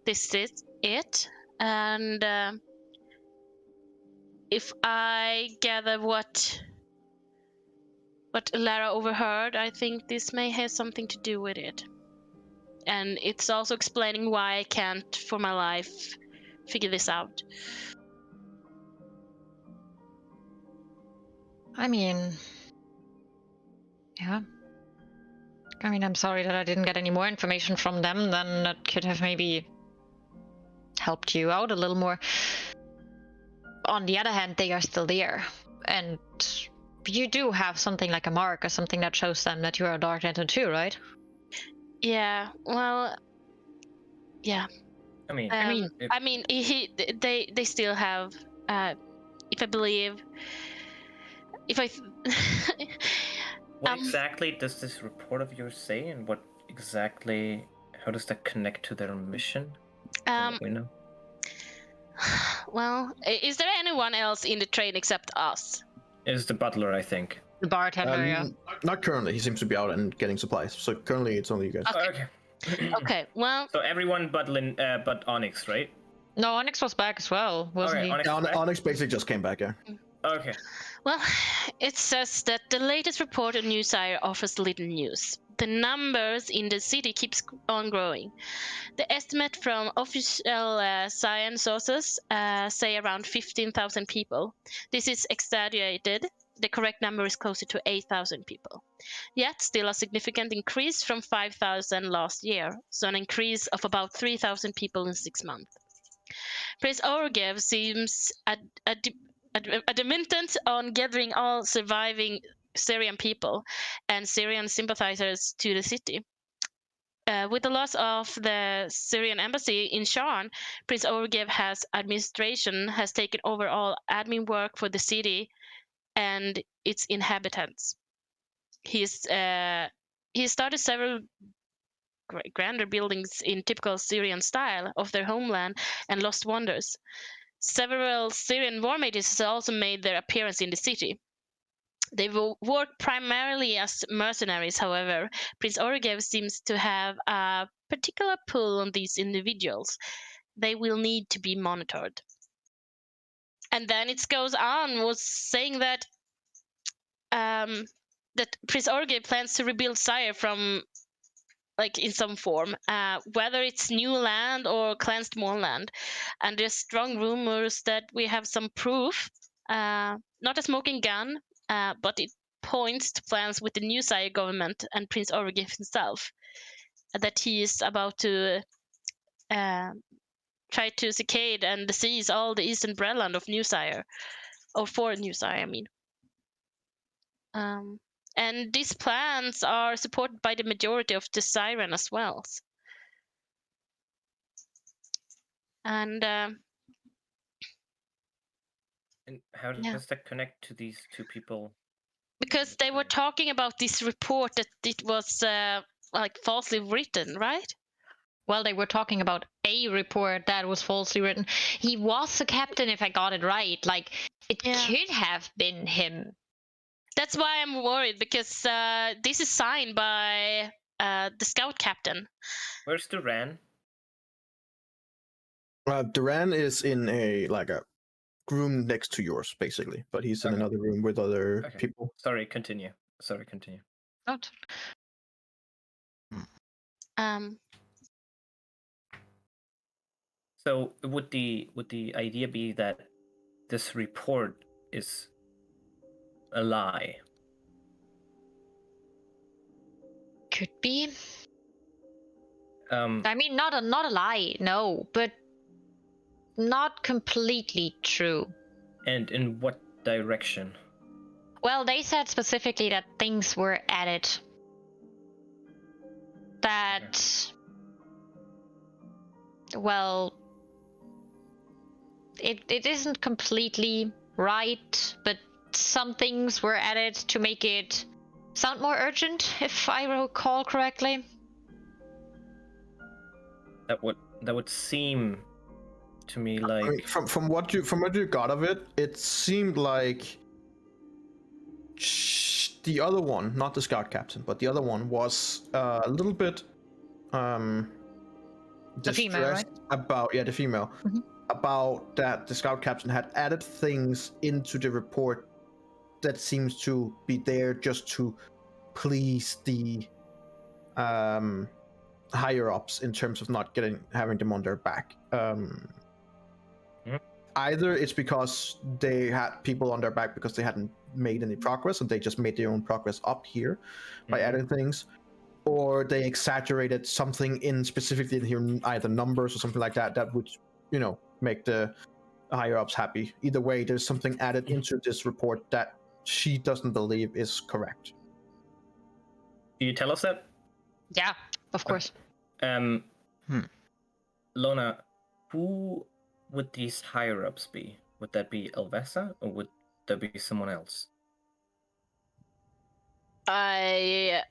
This is it. And if I gather what Lara overheard, I think this may have something to do with it. And it's also explaining why I can't, for my life, figure this out. I mean, yeah. I mean, I'm sorry that I didn't get any more information from them. Then that could have maybe helped you out a little more. On the other hand, they are still there. And you do have something like a mark or something that shows them that you are a Dark Lantern too, right? Yeah, well, yeah. I mean, They still have, if I believe, if I... what exactly does this report of yours say, and what exactly, how does that connect to their mission? From what we know. Well, is there anyone else in the train except us? It's the butler, I think. The bartender, yeah. Not currently. He seems to be out and getting supplies. So currently, it's only you guys. Okay. Okay, well... So everyone but Onyx, right? No, Onyx was back as well, wasn't Okay, he? Onyx Yeah, was back? Onyx basically just came back. Yeah. Okay. Well, it says that the latest report on Newsire offers little news. The numbers in the city keeps on growing. The estimate from official science sources say around 15,000 people. This is exaggerated. The correct number is closer to 8,000 people. Yet, still a significant increase from 5,000 last year, so an increase of about 3,000 people in 6 months. Prince Orgev seems adamant on gathering all surviving Syrian people and Syrian sympathizers to the city. With the loss of the Syrian embassy in Sharn, Prince Orgev's administration has taken over all admin work for the city and its inhabitants. he started several grander buildings in typical Syrian style of their homeland and lost wonders. Several Syrian war mages also made their appearance in the city. They work primarily as mercenaries, however. Prince Orugev seems to have a particular pull on these individuals. They will need to be monitored. And then it goes on, was saying that that Prince Orugev plans to rebuild Sire from, like, in some form, whether it's new land or cleansed moorland. And there's strong rumors that we have some proof, not a smoking gun, but it points to plans with the new Sire government and Prince Orugev himself, that he is about to try to secade and seize all the eastern breadland of New Sire, or for New Sire, I mean. And these plans are supported by the majority of the Siren as well. And how does that connect to these two people? Because they were talking about this report that it was like falsely written, right? Well, they were talking about a report that was falsely written. He was a captain, if I got it right. Like, it could have been him. That's why I'm worried, because this is signed by the scout captain. Where's Duran? Duran is in a room next to yours, basically, but he's in another room with other people. Sorry, continue. Not. So would the idea be that this report is a lie? Could be. I mean, not a lie, no, but not completely true. And in what direction? Well, they said specifically that things were added. That, well, it isn't completely right, but some things were added to make it sound more urgent, if I recall correctly. That would seem to me like, I mean, from what you got of it, it seemed like the other one, not the scout captain, but the other one was a little bit distressed female, right? about the female. Mm-hmm. About that the scout captain had added things into the report that seems to be there just to please the higher ups in terms of not having them on their back. Either it's because they had people on their back because they hadn't made any progress and they just made their own progress up here by adding things, or they exaggerated something in specifically here, either numbers or something like that would, make the higher ups happy. Either way, there's something added into this report that she doesn't believe is correct. Do you tell us that? Yeah, of course. Lona, who would these higher ups be? Would that be Elvesa, or would there be someone else? I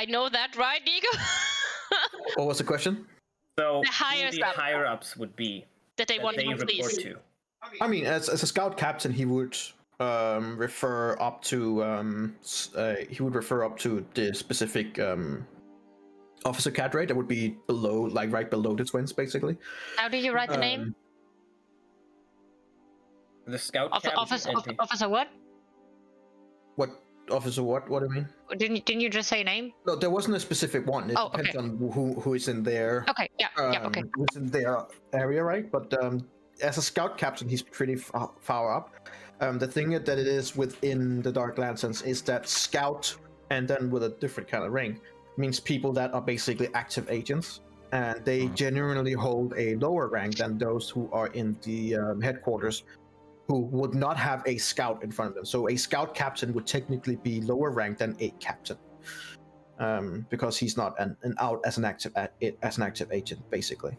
know that, right, Diego? What was the question? So The higher ups would be that they want to report please. to. I mean, as a scout captain, he would refer up to the specific officer cadre that would be below, like right below the twins, basically. How do you write the name? The scout captain. Officer what? What officer? What? What do you mean? Didn't you just say name? No, there wasn't a specific one. It depends on who is in there. Okay, okay. Who's in their area, right? But as a scout captain, he's pretty far up. The thing that it is within the Dark Lanterns is that scout, and then with a different kind of rank, means people that are basically active agents, and they generally hold a lower rank than those who are in the headquarters, who would not have a scout in front of them. So a scout captain would technically be lower ranked than a captain, because he's not an out as an active agent, basically.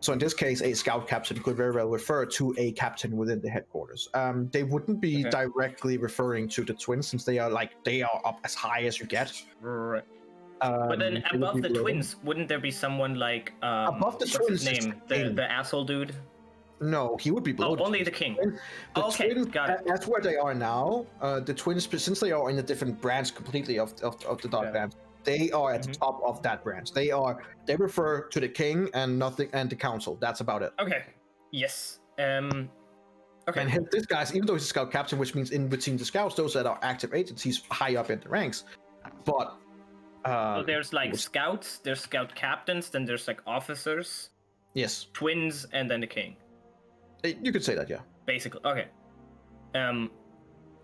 So in this case, a scout captain could very well refer to a captain within the headquarters. They wouldn't be Okay. directly referring to the twins, since they are up as high as you get. Right. But then They would above be the below them. twins, wouldn't there be someone like Above the what's twins his is name? the king. The asshole dude? No, he would be below. Oh, only the king. The Okay, twins, got it. that's where they are now. The twins, since they are in a different branch completely of the Dark Yeah. Band, they are at the Mhm. top of that branch. They refer to the king and the council. That's about it. Okay. Yes. Okay. And this guy's, even though he's a scout captain, which means in between the scouts, those that are active agents, he's high up in the ranks. But So there's like scouts, there's scout captains, then there's like officers, yes, twins, and then the king. you could say that, yeah. Basically. Okay.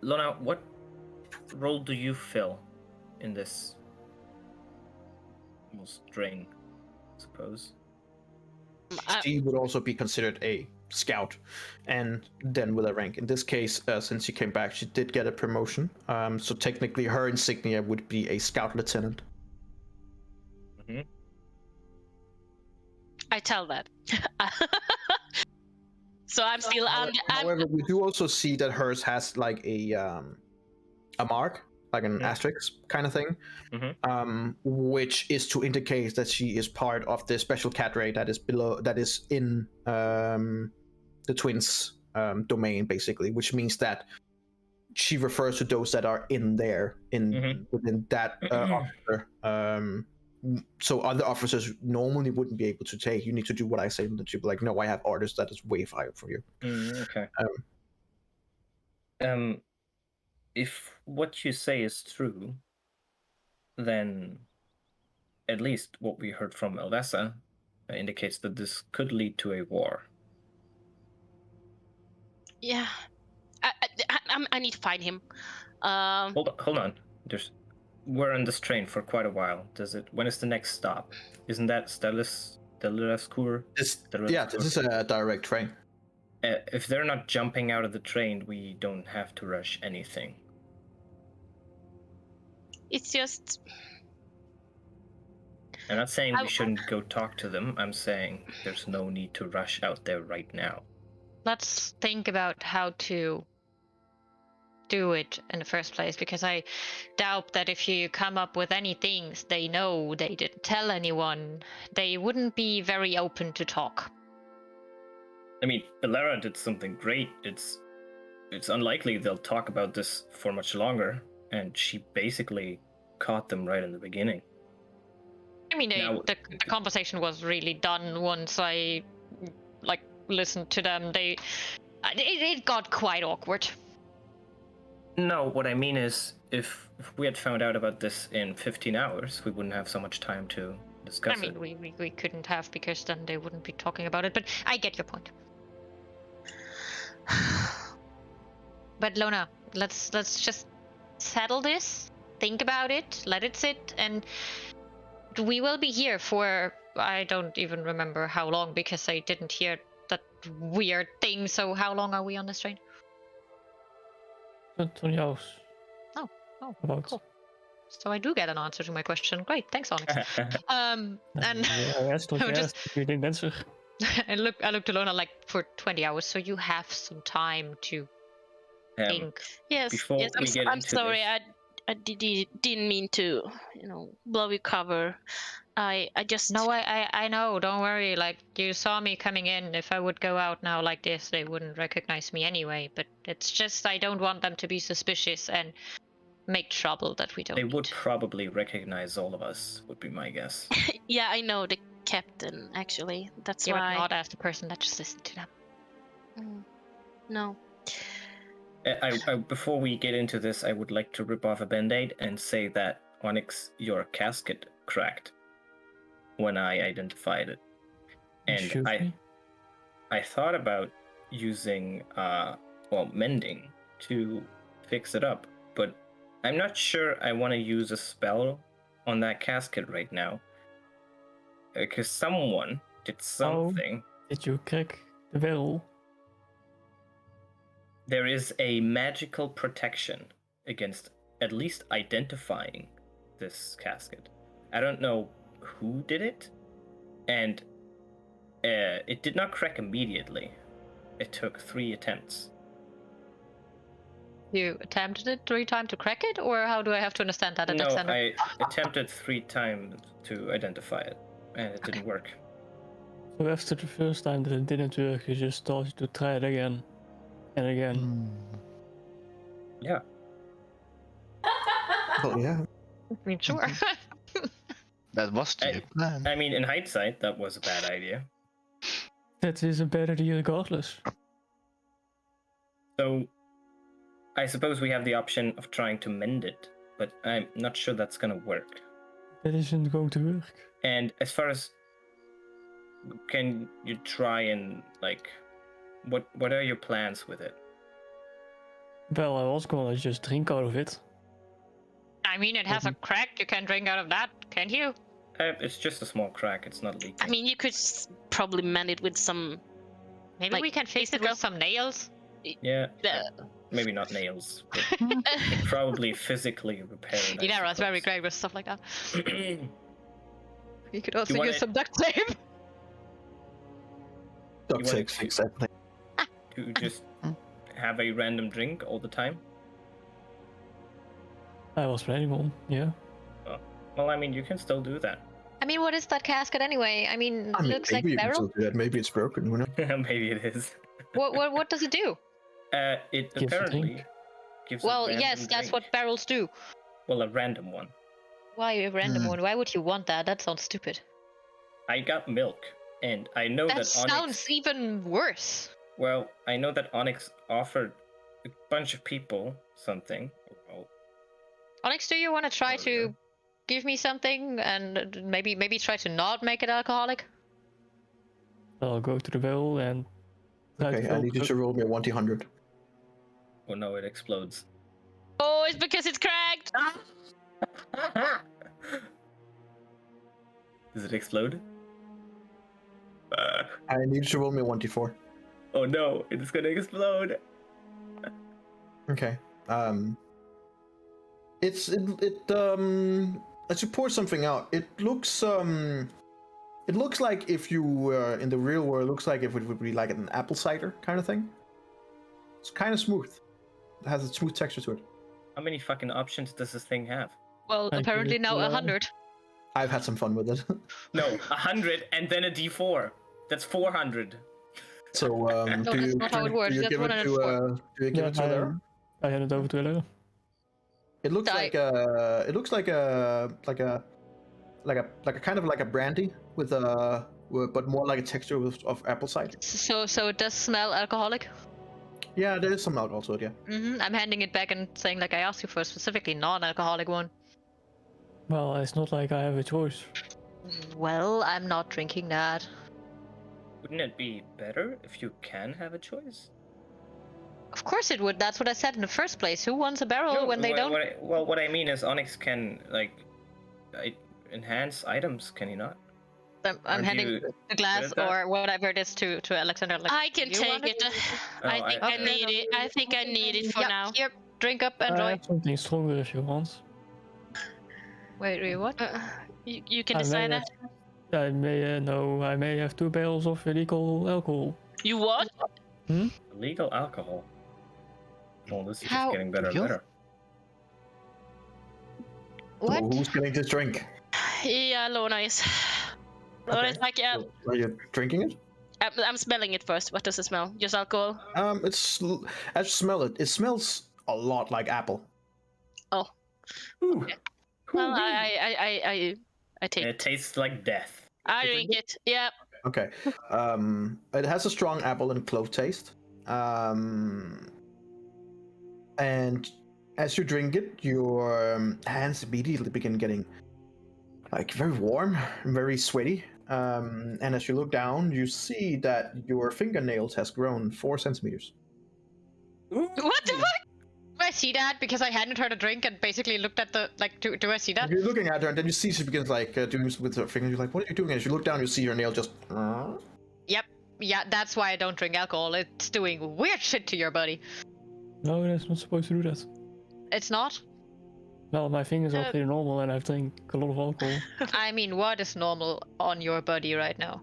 Lona, what role do you fill in this almost drain, I suppose? She would also be considered a scout, and then with a rank. In this case, since she came back, she did get a promotion. So technically, her insignia would be a scout lieutenant. Mm-hmm. I tell that. So I'm still I'm However, we do also see that hers has like a mark, like an asterisk kind of thing, which is to indicate that she is part of the special cadre that is in the twins domain, basically, which means that she refers to those that are in there within that officer. So other officers normally wouldn't be able to take. You need to do what I say, and she'd be like, "No, I have orders that is way higher for you." Okay. If what you say is true, then at least what we heard from Eldessa indicates that this could lead to a war. yeah. I need to find him. Hold on. We're on this train for quite a while. When is the next stop? Isn't that Stellaraskur? This is a direct train. If they're not jumping out of the train, we don't have to rush anything. It's just I'm not saying we shouldn't go talk to them. I'm saying there's no need to rush out there right now. Let's think about how to do it in the first place, because I doubt that if you come up with any things they know they didn't tell anyone, they wouldn't be very open to talk. I mean, Elara did something great. It's unlikely they'll talk about this for much longer, and she basically caught them right in the beginning. I mean, the conversation was really done once I listened to them. It got quite awkward. No, what I mean is, if we had found out about this in 15 hours, we wouldn't have so much time to discuss it. I mean, we couldn't have, because then they wouldn't be talking about it, but I get your point. But Lona, let's just settle this, think about it, let it sit, and we will be here for, I don't even remember how long, because I didn't hear that weird thing. So how long are we on this train? 20 hours. Oh, About. cool. So I do get an answer to my question. Great, thanks, Onyx. And You didn't answer. I look to Lona like for 20 hours, so you have some time to think. Yes. Before Yes. we get I'm into sorry. this- I didn't mean to, blow your cover. I just. No, I know. Don't worry. Like, you saw me coming in. If I would go out now like this, they wouldn't recognize me anyway. But it's just I don't want them to be suspicious and make trouble that we don't. They would need. probably recognize all of us, would be my guess. Yeah, I know the captain. Actually, that's You would why. not ask the person that just listened to them. No. Before we get into this, I would like to rip off a band-aid and say that, Onyx, your casket cracked when I identified it. And I thought about using, mending to fix it up, but I'm not sure I want to use a spell on that casket right now. Because someone did something. Did you crack the barrel? There is a magical protection against at least identifying this casket. I don't know who did it, and it did not crack immediately. It took 3 attempts. You attempted it 3 times to crack it, or how do I have to understand that, No, Alexander? I attempted 3 times to identify it, and it didn't work. So after the first time that it didn't work, you just started to try it again and again. Yeah. Well, yeah. I mean, sure. That was the plan. I mean, in hindsight, that was a bad idea. That is a bad idea regardless. So, I suppose we have the option of trying to mend it, but I'm not sure that's gonna work. That isn't going to work. And as far as, can you try and like, what are your plans with it? Well, I was gonna just drink out of it. I mean, it has a crack. You can drink out of that, can't you? It's just a small crack. It's not leaking. I mean, you could probably mend it with some. Maybe Like, we can fix it with some nails. Yeah. Maybe not nails. But probably physically repair it. Yeah, that's very great with stuff like that. You could also use some duct tape. Duct wanna tape fix everything. To just have a random drink all the time. I was planning on, yeah. Well, I mean, you can still do that. I mean, what is that casket anyway? I mean, it looks like maybe you can barrel. still do that. Maybe it's broken. Who knows? Maybe it is. What does it do? It Gives a apparently drink. gives. a Well, random yes, that's drink. what barrels do. Well, a random one. Why a random one? Why would you want that? That sounds stupid. I got milk, and I know That that sounds Onyx. even worse. Well, I know that Onyx offered a bunch of people something. Well, Onyx, do you want to try Earlier. to give me something and maybe try to not make it alcoholic? I'll go to the barrel and try Okay, to I fill need you it to up. roll me a 1d100. oh no, it explodes. Oh, it's because it's cracked. Does it explode? I need you to roll me a 1d4. Oh no, it's gonna explode. Okay. As you pour something out, it looks like if you were in the real world, it looks like if it would be like an apple cider kind of thing. It's kind of smooth. It has a smooth texture to it. How many fucking options does this thing have? Well, I apparently did, now 100. I've had some fun with it. No, 100 and then a D4. That's 400. So No, do that's you not how it works. do you That's give it to 104. do you give it to Eberron? I hand it over to Eberron. It looks like a kind of like a brandy with but more like a texture of apple cider. So it does smell alcoholic. Yeah, there is some alcohol to it. Yeah. I'm handing it back and saying like I asked you for a specifically non-alcoholic one. Well, it's not like I have a choice. Well, I'm not drinking that. Wouldn't it be better if you can have a choice? Of course it would. That's what I said in the first place. Who wants a barrel No, when they don't? What I mean is Onyx can enhance items, can he not? I'm Or handing do the glass with that? or whatever it is to Alexander. Like, I can you take want it. I think I- I need it. I think I need it for Yeah, now. here, drink up, I enjoy. have something stronger if you want. Wait, what? You can I may decide that. I may have 2 barrels of illegal alcohol. You what? Illegal alcohol. Well, this is How- just getting better and better. What? So who's getting this drink? Yeah, Lorna is. Lorna is like, yeah. So are you drinking it? I'm smelling it first. What does it smell? Just alcohol? As you smell it, it smells a lot like apple. Oh. Ooh. Well, I take And it. it tastes like death. I drink it. Yeah. Okay. It has a strong apple and clove taste. And as you drink it, your hands immediately begin getting like very warm, very sweaty. And as you look down, you see that your fingernails has grown 4 centimeters. What the fuck? Do I see that? Because I hadn't heard a drink and basically looked at the like. Do I see that? You're looking at her, and then you see she begins like doing this with her fingers. You're like, "What are you doing?" And as you look down, you see her nail just. Yep. Yeah, that's why I don't drink alcohol. It's doing weird shit to your body. No, that's not supposed to do that. It's not. Well, my fingers are pretty normal and I drink a lot of alcohol. I mean, what is normal on your body right now?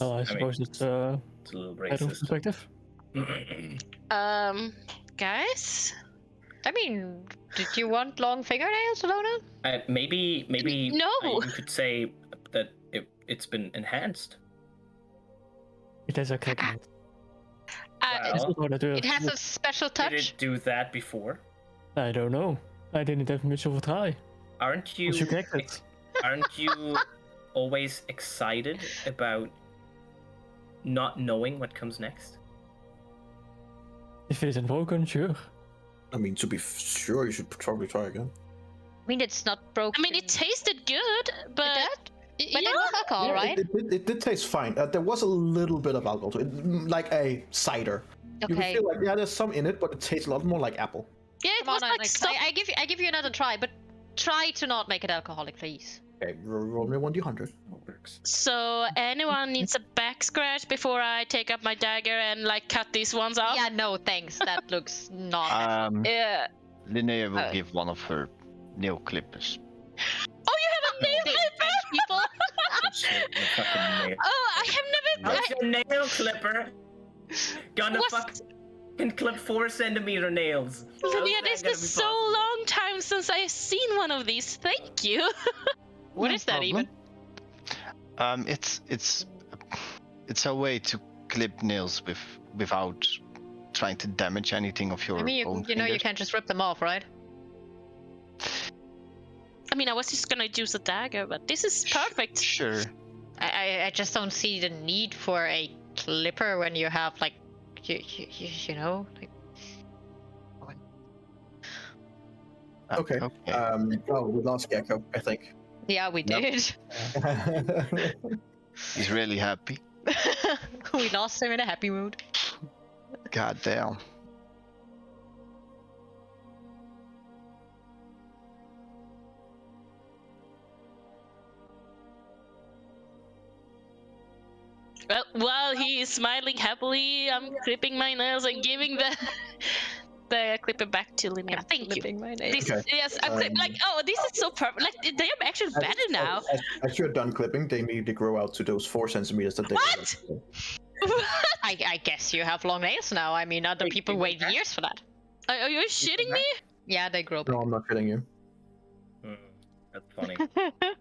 Well, I suppose it's it's a little better racist. perspective. Guys? I mean, did you want long fingernails, Alona? Maybe No. you could say that it's been enhanced. It is okay. Well, It has a special did touch. it do that before? I don't know. I didn't have much of a try. Aren't you? Was you connected? Aren't you always excited about not knowing what comes next? If it isn't broken, sure. I mean, to be sure, you should probably try again. I mean, it's not broken. I mean, it tasted good, but But yeah. it was alcohol, right? It did taste fine. There was a little bit of alcohol to it, like a cider. You could Okay. feel like, yeah, there's some in it, but it tastes a lot more like apple. Yeah, it Come was on, like Alex. stuff. I give you another try, but try to not make it alcoholic, please. Okay, roll me 1d100. So anyone needs a back scratch before I take up my dagger and like cut these ones off? Yeah, no, thanks. That looks not. Yeah. Linnea will give one of her nail clippers. Oh, you have a nail clipper? People. Oh, I have never. How's your nail clipper? Gonna What's- fucking clip 4 centimeter nails. How's Lydia, that this gonna is be so possible? long time since I've seen one of these. Thank you. What is that even? It's a way to clip nails without trying to damage anything of your I mean, own you know, you fingers. can't just rip them off, right? I mean, I was just gonna use a dagger, but this is perfect. Sure. I just don't see the need for a clipper when you have like, you know, like. Okay. Oh, we lost Gecko, I think. Yeah, we Yep. did. He's really happy. We lost him in a happy mood. God damn. Well, while he is smiling happily, I'm clipping my nails and giving the clipper back to Linnea. Thank you. Clipping my nails. This, Okay. yes, I'm like, oh, this is so perfect. Like, they are actually better now. As you're done clipping, they immediately grow out to those 4 centimeters that they. What? I guess you have long nails now. I mean, other Wait, people you wait have- years for that. Are you shitting me? Yeah, they grow back. No, I'm not kidding you. That's funny.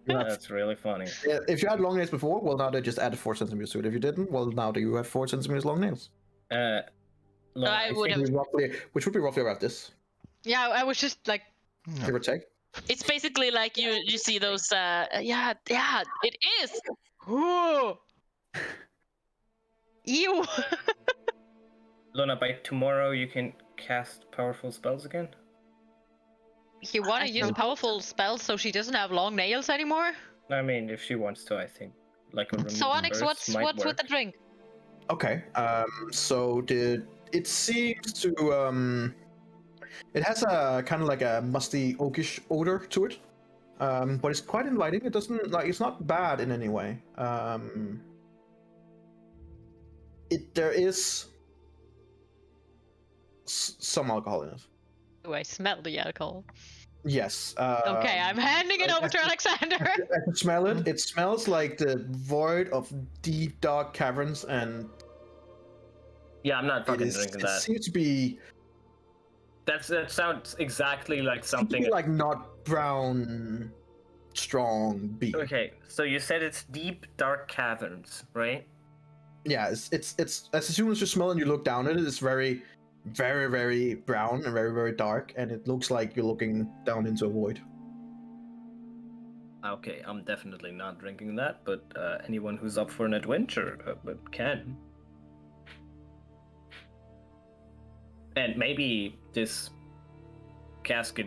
That's really funny. Yeah, if you had long nails before, well, now they just added 4 centimeters to it. If you didn't, well, now you have 4 centimeters long nails. I Lorna, would have. Which would be roughly about this, Yeah, I was just like, give or take. It's basically like you see those. Yeah, it is. ooh, ew. Luna, by tomorrow you can cast powerful spells again? You want I to use don't- powerful spells so she doesn't have long nails anymore? I mean, if she wants to, I think. Like a So Onyx, what's with the drink? Okay. So it seems to it has a kind of like a musty oakish odor to it. But it's quite inviting. It doesn't like it's not bad in any way. There is some alcohol in it. Do I smell the alcohol? Yes. Okay, I'm handing it over to Alexander. I can smell it. It smells like the void of deep dark caverns, and Yeah, I'm not it fucking is. drinking It that. seems to be That sounds exactly like something. like not brown, strong beer. Okay, so you said it's deep, dark caverns, right? Yeah, it's as soon as you smell and you look down at it, it's very, very, very brown and very, very dark, and it looks like you're looking down into a void. Okay, I'm definitely not drinking that, but anyone who's up for an adventure can. And maybe this casket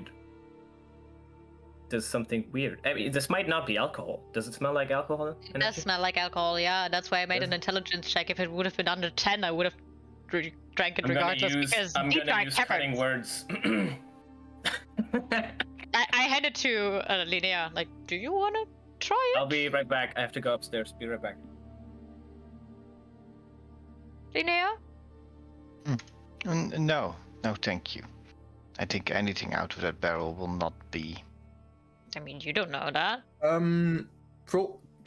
does something weird. I mean, this might not be alcohol. Does it smell like alcohol? It does smell like alcohol, yeah. That's why I made an intelligence check. If it would have been under 10, I would have drank it regardless because I'm deep gonna dark use caverns. cutting words. I handed to Linnea, like, do you want to try it? I'll be right back. I have to go upstairs. Be right back. Linnea? No, thank you. I think anything out of that barrel will not be. I mean, you don't know that.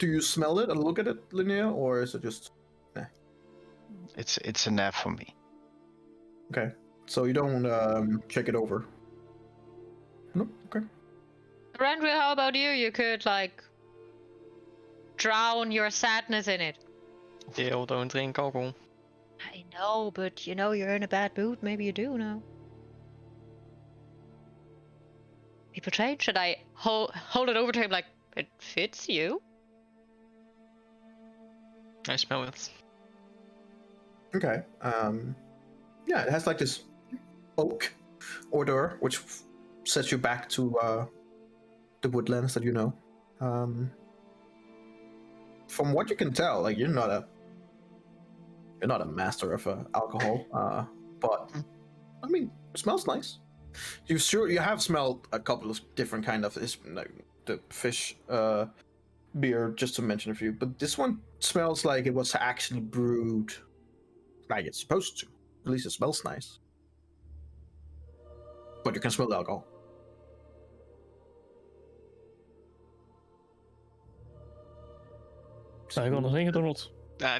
do you smell it and look at it, Linnea, or is it just It's a nap for me. okay? So you don't check it over. No, okay. Randall, how about you? You could like drown your sadness in it. Dale, don't drink alcohol. I know, but you know you're in a bad mood. Maybe you do now. People change. Should I hold it over to him like it fits you? I smell it. Okay. Yeah, it has like this oak odor, which sets you back to the woodlands that you know. From what you can tell, like you're not a master of alcohol, but I mean, it smells nice. You have smelled a couple of different kind of like the fish beer, just to mention a few, but this one smells like it was actually brewed like it's supposed to. At least it smells nice. But you can smell the alcohol. Zijn we gonna drinken or not?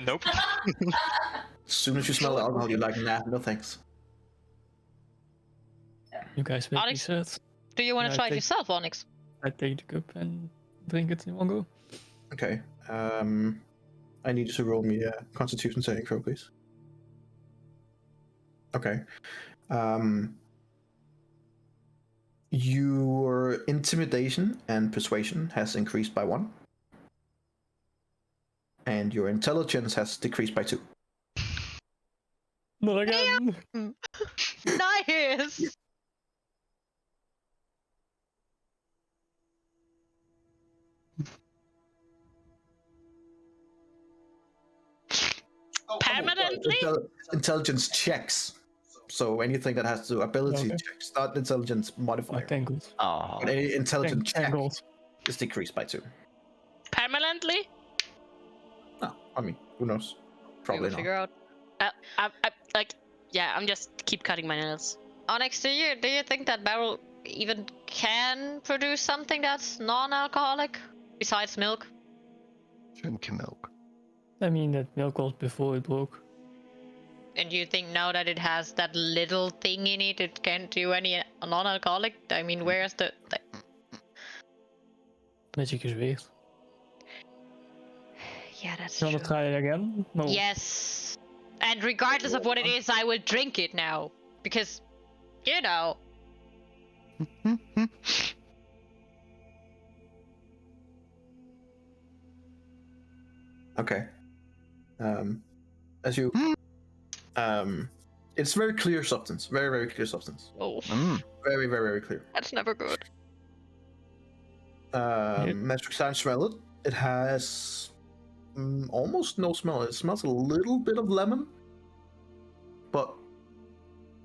Nope. As soon as you smell the alcohol, you're like, nah, no thanks. You guys make me Alex? sad. Do you want to Yeah, try it take- yourself, Onyx? I take the cup and drink it in one go. Okay. I need you to roll me a Constitution saving throw, please. Okay. Your intimidation and persuasion has increased by 1. And your intelligence has decreased by 2. Not again! Nice! Permanently? Intelligence checks. So anything that has to ability Okay. checks, not intelligence modifier. Thank God. Oh, But any intelligence Thank check God. is decreased by 2. Permanently? No, I mean, who knows? We Probably will not. figure out. I'm just keep cutting my nails. Onyx, do you think that barrel even can produce something that's non-alcoholic besides milk? drinking milk. I mean, that milk was before it broke. And do you think now that it has that little thing in it, it can't do any non-alcoholic? I mean, where's the Magic is weird. yeah, that's You wanna true. try it again? No. Yes. And regardless of what it is, I will drink it now. Because, you know. Okay. As you, it's very clear substance. Very, very clear substance. Oh, Very, very, very clear. that's never good. Magic Sign smell it. It has almost no smell. It smells a little bit of lemon, but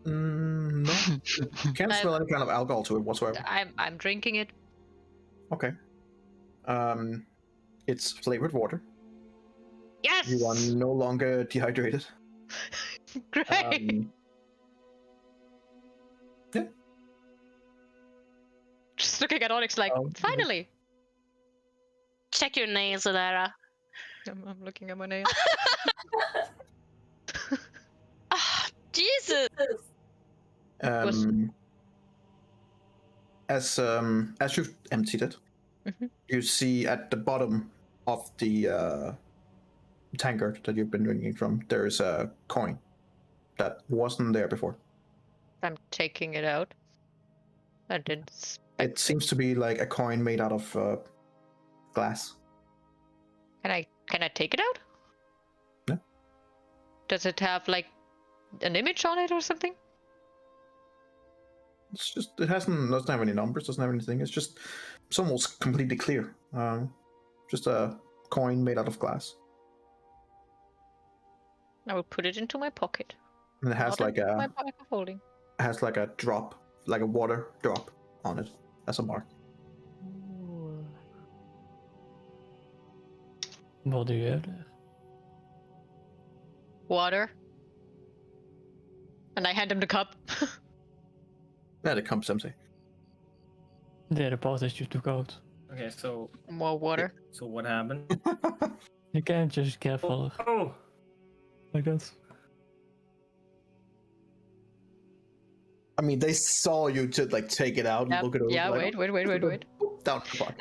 no, you can't smell any kind of alcohol to it whatsoever. I'm drinking it. Okay. It's flavored water. Yes! You are no longer dehydrated. Great! Yeah. Just looking at Onyx like, finally! Check your nails, Alara. I'm looking at my nails. Ah, Jesus! As you've emptied it, you see at the bottom of the tankard that you've been drinking from, there is a coin that wasn't there before. I'm taking it out. I didn't. It seems to be like a coin made out of glass. Can I take it out? Yeah. Does it have like an image on it or something? It's just doesn't have any numbers, doesn't have anything. It's just it's almost completely clear. Just a coin made out of glass. I will put it into my pocket. And it has Not like into my a pocket of holding. drop, like a water drop on it as a mark. What do you have there? Water. And I hand him the cup. Yeah, the cup's empty. There, the part that you took out. Okay, so More water. so what happened? You can't just careful Oh, like that. I mean, they saw you to like take it out and look it over. Yeah, like, wait. Down the pocket.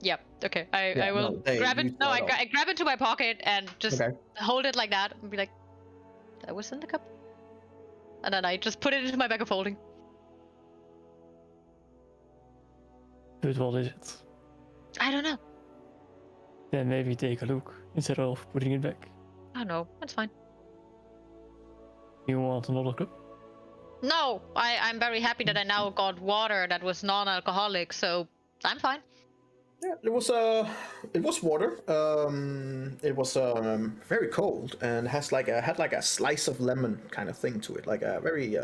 Yep. Okay. I Yeah, will no, they- grab you it. No, saw I, it all. I grab into my pocket and just Okay. hold it like that and be like, "That was in the cup." And then I just put it into my bag of holding. But what is it? I don't know. Then maybe take a look instead of putting it back. I don't know. That's fine. You want another cup? No, I'm very happy that I now got water that was non-alcoholic, so I'm fine. Yeah, it was water. It was very cold and had like a slice of lemon kind of thing to it, like a very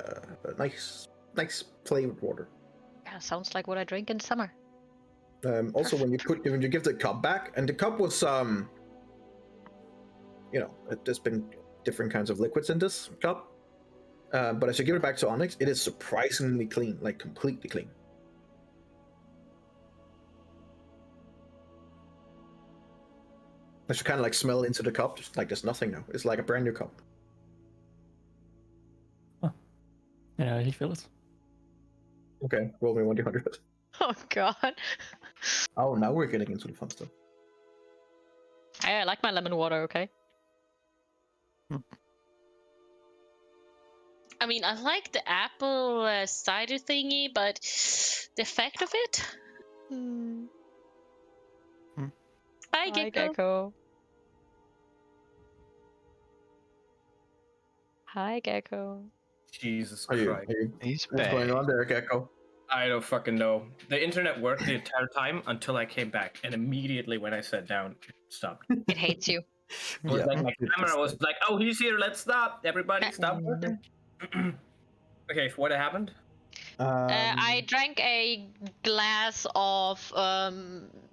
nice flavored water. Yeah, sounds like what I drink in summer. Also, when you give the cup back, and the cup was there's been different kinds of liquids in this cup, but as you give it back to Onyx, it is surprisingly clean, like completely clean. As you kind of like smell into the cup, just like there's nothing now. It's like a brand new cup. Yeah, you feel it. Okay, roll me 1d100. Oh god. Oh, now we're getting into the fun stuff. I like my lemon water. Okay. I mean, I like the apple cider thingy, but the effect of it. Hi, Gecko. Hi, Gecko. Jesus Are you, Christ. He's what's going back. on there, Gecko? I don't fucking know. The internet worked the entire time until I came back, and immediately when I sat down, it stopped. It hates you. It was like my it camera just- was like, "Oh, he's here. Let's stop. Everybody, stop working." Okay, so what happened? I drank a glass of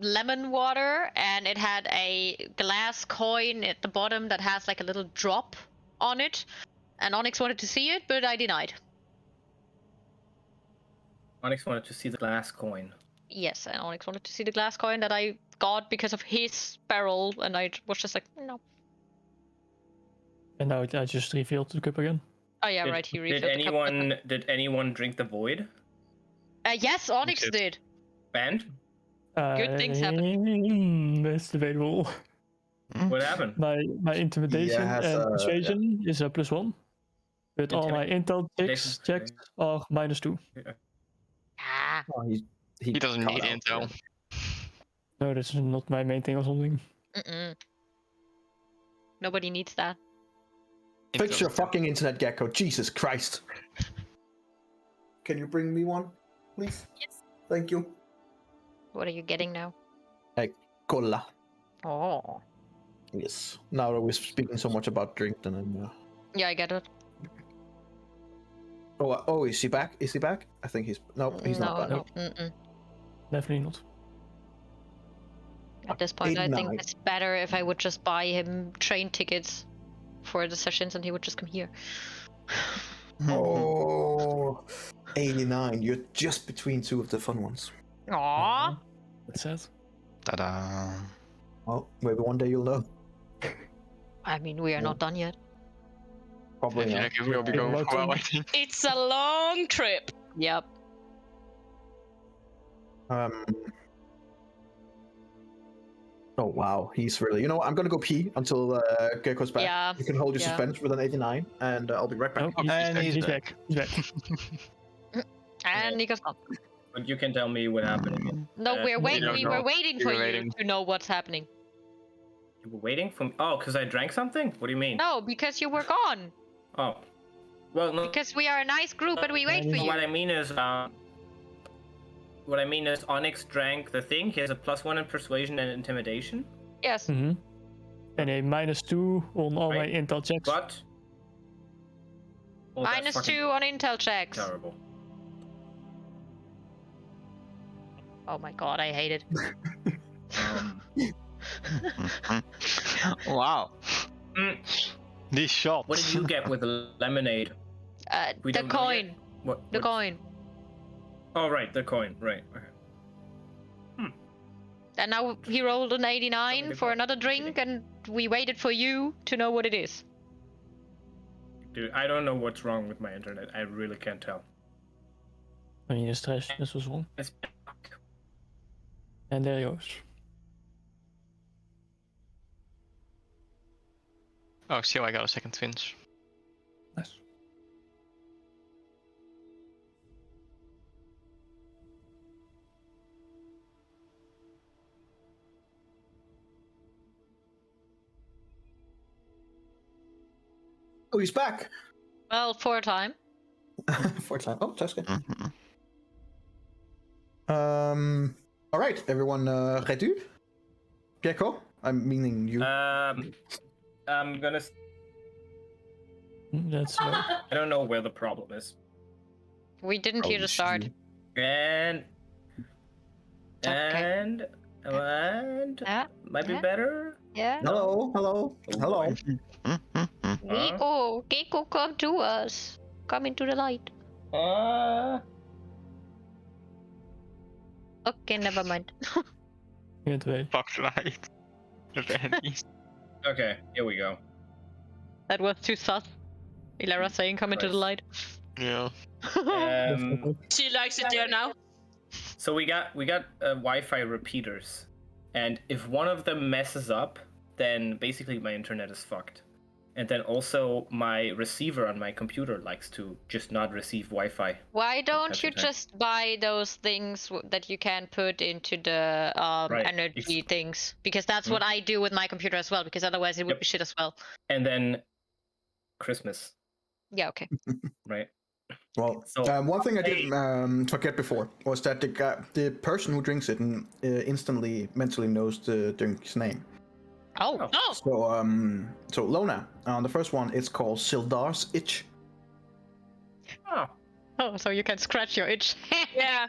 lemon water, and it had a glass coin at the bottom that has like a little drop on it. And Onyx wanted to see it, but I denied. Onyx wanted to see the glass coin. Yes, and Onyx wanted to see the glass coin that I got because of his barrel, and I was just like, no. And now I just refilled the cup again. Oh yeah, right. He refilled Did the cup. anyone drink the void? Yes, Onyx did. did. Band? Good things happen. It's debatable. What happened? My intimidation has and a- persuasion is a +1. But all my intel checks are -2. Ah, Oh, He doesn't cut need out, intel. yeah. No, that's not my main thing or something. nobody needs that. Fix your fucking internet, Gecko. Jesus Christ. Can you bring me one, please? Yes. Thank you. What are you getting now? Cola. Oh. Yes. Now that we're speaking so much about drink, then I'm. Yeah, I get it. Oh, is he back? Is he back? I think he's. No, he's not back. No. Mm-mm. Definitely not. At this point, I think 89. it's better if I would just buy him train tickets for the sessions and he would just come here. Oh, 89. You're just between two of the fun ones. Aww. That's sad. Ta-da. Well, maybe one day you'll know. I mean, we are not done yet. Probably I feel not. like we'll be going for a while, I think. It's a long trip. Yep. Oh wow, he's really. You know what? I'm gonna go pee until Gecko's back. Yeah. You can hold your Yeah. suspense with an 89, and I'll be right back. Oh, And he's he's back. He's back. And Nico's gone. But you can tell me what happened again. No, Uh, we're we waiting. don't We know. were waiting We for were you waiting. to know what's happening. You were waiting for me? Oh, because I drank something? What do you mean? No, because you were gone. Oh. Well, no. Because we are a nice group and we wait for What you. I mean is, Onyx drank the thing. He has a +1 in persuasion and intimidation. Yes. And a -2 on all my Right. intel checks. But oh, that's Minus fucking 2 on intel checks. Terrible. Oh my god, I hate it. Wow. Mm, These shots. what did you get with the lemonade? We The don't know yet? coin. What? The what- coin. Oh, right, the coin. Right. Okay. And now he rolled an 89 for another drink, and we waited for you to know what it is. Dude, I don't know what's wrong with my internet. I really can't tell. Je stress, net zoals zon. It's En there he goes. Oh, see, I got a second twins. Nice. Oh, he's back. Well, for a time. For a time. Oh, that's good. Mhm. All right, everyone. Redu? Gecko? I'm meaning you. I'm gonna. That's I don't know where the problem is. We didn't hear the start. And Okay. and Yeah. might be Yeah. better. Yeah. Hello, hello, hello. Gecko, Gecko, come to us. Come into the light. Okay, never mind. Hier 2. Fuck right. Okay, here we go. That was too sus. Ilara saying, come into the light. Yeah. She likes it there now. So we got Wi-Fi repeaters, and if one of them messes up, then basically my internet is fucked. And then also my receiver on my computer likes to just not receive Wi-Fi. Why don't That's you the time. just buy those things that you can put into the Right. energy things? Because that's what I do with my computer as well, because otherwise it would Yep. be shit as well. And then Christmas, Yeah, okay. right? Well, So- one thing I didn't forget before was that the person who drinks it instantly mentally knows the drink's name. Oh. Oh, So Lona, on the first one, it's called Sildar's Itch. Oh, Oh, so you can scratch your itch. yeah.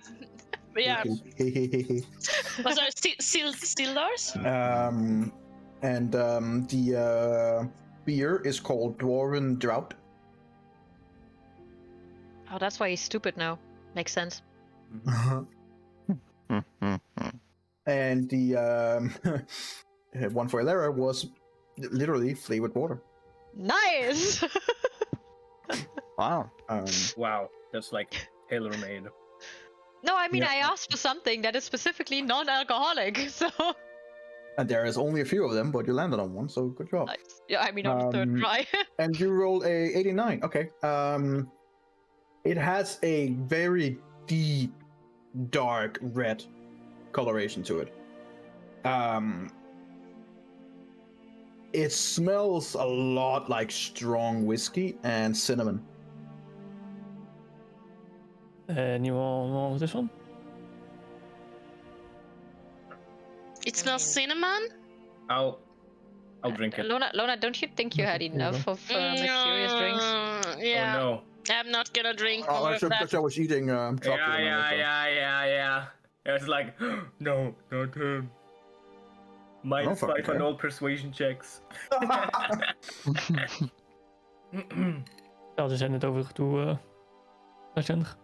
Yeah. Was there still doors? And the beer is called Dwarven Drought. Oh, that's why he's stupid now. Makes sense. And the one for Elara was literally flavored water. Nice! Wow. wow, that's like tailor-made. No, I mean, Yeah. I asked for something that is specifically non-alcoholic, so... And there is only a few of them, but you landed on one, so good job. Nice. Yeah, I mean, on the third try. And you rolled a 89. Okay. It has a very deep, dark red coloration to it. It smells a lot like strong whiskey and cinnamon. Anyone with this one? It smells cinnamon. I'll drink it. Lona, don't you think you had Okay, there you enough of mysterious drinks? Yeah. Oh no. I'm not gonna drink Oh, more that's of that. because I was eating chocolate. Yeah. It's like, no, not him. Minus fucking 5 on care. all persuasion checks. Ja, ze zijn het over toe. Recent.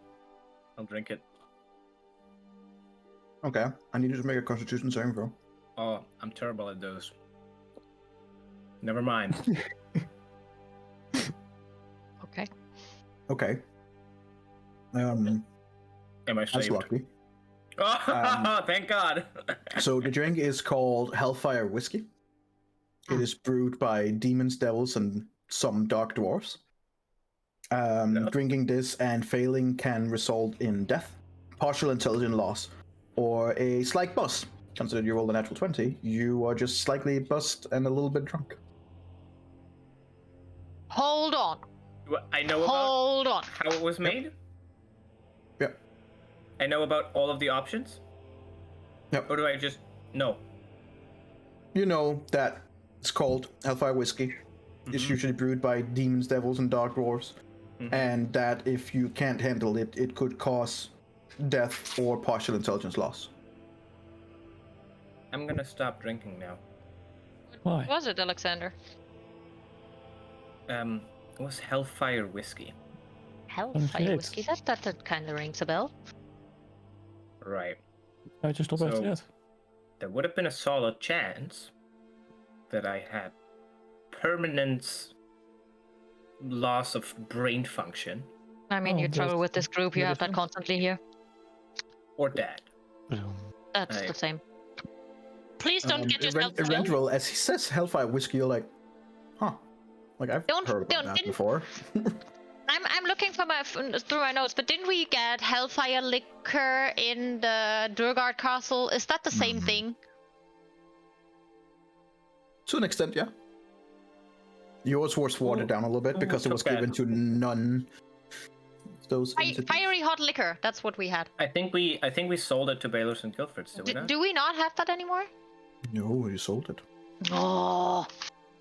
I'll drink it. Okay, I need you to make a Constitution saving throw. Oh, I'm terrible at those. Never mind. Okay. Okay. Am I That's saved? lucky. Oh, thank God. So the drink is called Hellfire Whiskey. It is brewed by demons, devils, and some dark dwarfs. Drinking this and failing can result in death, partial intelligence loss, or a slight bust. Consider you rolled a natural 20, you are just slightly buzzed and a little bit drunk. Hold on. I know about Hold on. how it was made. Yep. I know about all of the options. Yep. Or do I just know? You know that it's called Hellfire Whiskey. It's usually brewed by demons, devils, and dark dwarfs. And that if you can't handle it, it could cause death or partial intelligence loss. I'm gonna stop drinking now. Why? What was it, Alexander? It was Hellfire Whiskey. Hellfire Great. whiskey? That kind of rings a bell. Right. Uit je stop heeft Zo. gezet. there would have been a solid chance that I had permanent loss of brain function I mean, Oh, you travel that's with this group, you have that medicine. constantly here. or dead. That's I- the same. Please don't get yourself killed. Eventual, as he says Hellfire Whiskey, you're like, huh. Like, I've heard about that didn't- before. I'm looking for through my notes, but didn't we get Hellfire liquor in the Durgard Castle? Is that the same thing? To an extent, yeah. Yours was watered down a little bit because it was took that? given to none. Those entities. Fiery hot liquor. That's what we had. I think we sold it to Baylor's and Guildford's, did we not? Do we not have that anymore? No, you sold it. Oh.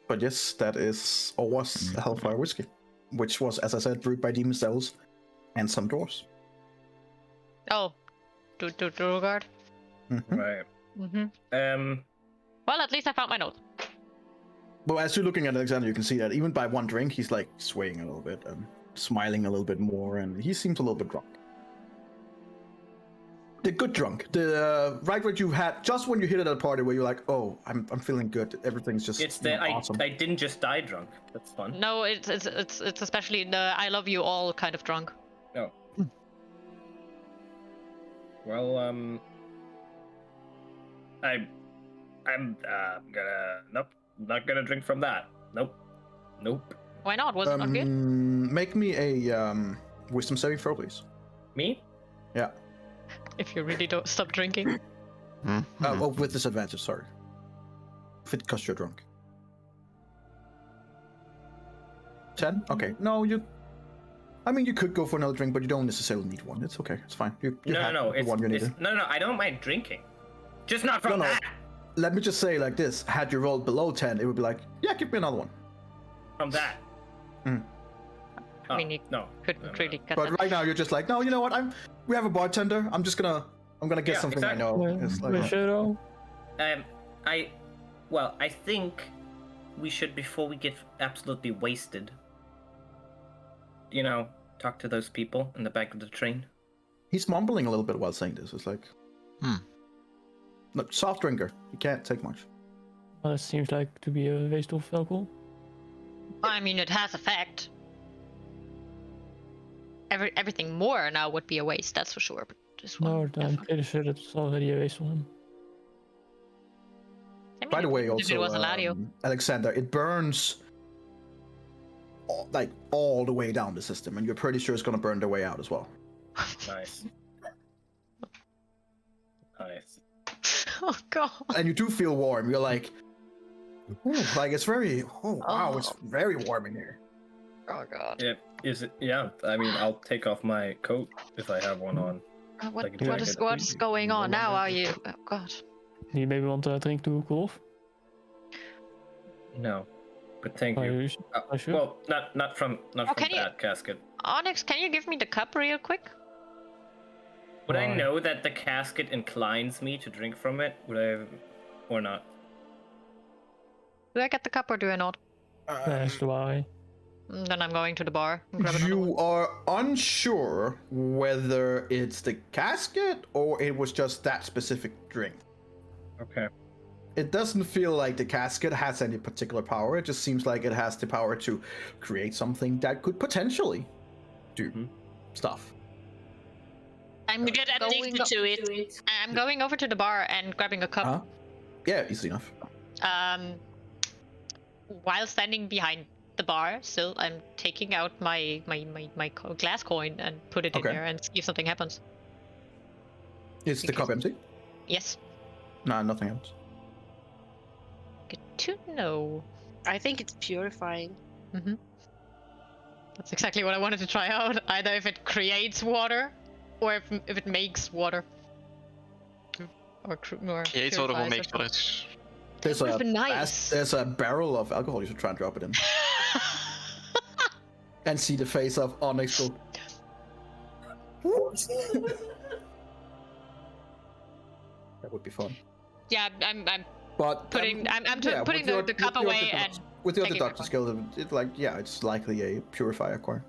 But yes, that is or was a Hellfire Whiskey, which was, as I said, brewed by demon cells and some dwarves. Oh. Durgard. Right. Mm-hmm. Well, at least I found my notes. But as you're looking at Alexander, you can see that even by one drink, he's like swaying a little bit and smiling a little bit more, and he seems a little bit drunk. The good drunk, the right what you had just when you hit it at a party where you're like, oh, I'm feeling good, everything's just It's that awesome. I didn't just die drunk. That's fun. No, it's especially the I love you all kind of drunk. Oh. Well, I'm gonna not gonna drink from that. Nope. Why not? Was it not good? Make me a wisdom saving throw, please. Me? Yeah. If you really don't stop drinking. Oh, with disadvantage, sorry. If it because you're drunk. 10? Okay. No, I mean, you could go for another drink, but you don't necessarily need one. It's okay. It's fine. You had No. the one you needed. No. I don't mind drinking. Just not from No. that. Let me just say like this. Had you rolled below 10, it would be like, yeah, give me another one. From that. I mean, you no. couldn't really get But that. right now, you're just like, no, you know what? We have a bartender. I'm gonna get Yeah, something exactly. I know. It's like, Shadow. I think we should, before we get absolutely wasted, talk to those people in the back of the train. He's mumbling a little bit while saying this. It's like, look, soft drinker. You can't take much. Well, it seems like to be a waste of alcohol. I mean, it has effect. Everything more now would be a waste, that's for sure. But this one, No, I'm definitely. pretty sure that's already a waste for him. I mean, By the way, if also, it was Eladio. Alexander, it burns all the way down the system, and you're pretty sure it's gonna burn the way out as well. Nice. Nice. Oh god. And you do feel warm. You're like, ooh, like it's very. Oh wow, it's very warm in here. Oh god. Yeah. Is it? Yeah. I mean, I'll take off my coat if I have one on. What Like a jacket. is going on now? Are you? Oh god. Do you maybe want a drink to cool off? No, but thank Are you. you sure? Well, not from can you- that casket. Onyx, can you give me the cup real quick? Would I Why? know that the casket inclines me to drink from it? Would I, or not? Do I get the cup or do I not? That's why. Then I'm going to the bar and grab another one. You are unsure whether it's the casket or it was just that specific drink. Okay. It doesn't feel like the casket has any particular power. It just seems like it has the power to create something that could potentially do stuff. I'm You get addicted to it. I'm going over to the bar and grabbing a cup. Huh? Yeah, easy enough. While standing behind the bar, still, I'm taking out my glass coin and put it in Okay. there and see if something happens. Is the cup empty? Yes. No, nothing else. Good to know. I think it's purifying. That's exactly what I wanted to try out. Either if it creates water, or if it makes water. Or Creates water will purifies make or sure it's. There's would've been nice. there's a barrel of alcohol. You should try and drop it in. And see the face of Onyx go. That would be fun. Yeah, I'm But putting yeah, putting with your- the cup with your away deduct- and with your taking my deductive skill, it's likely a purifier core.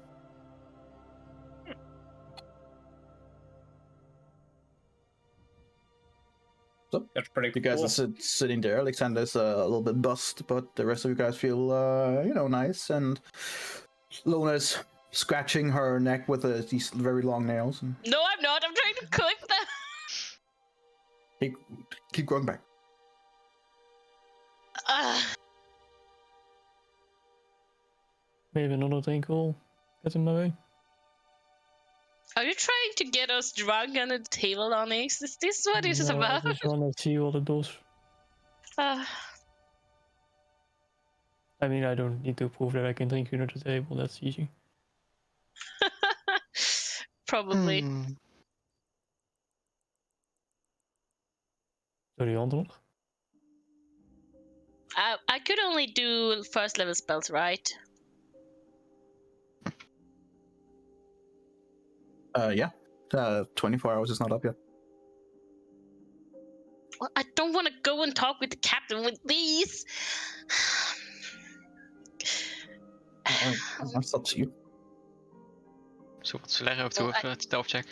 That's pretty You guys cool. are sitting there. Alexander's a little bit buzzed, but the rest of you guys feel, nice. And Lona's scratching her neck with these very long nails. And No, I'm not. I'm trying to clip them. keep going back. Maybe another drink will get in my way. Are you trying to get us drunk on the table, Onyx? Is this what this is No, about? I just want to see what it does. Uh, I mean, I don't need to prove that I can drink under the table. That's easy. Probably. Sorry, antwoord. I could only do first level spells, right? Yeah. 24 hours is not up yet. Well, I don't want to go and talk with the captain with these. That's up to you. So what's Solera up to Well, with a stealth check?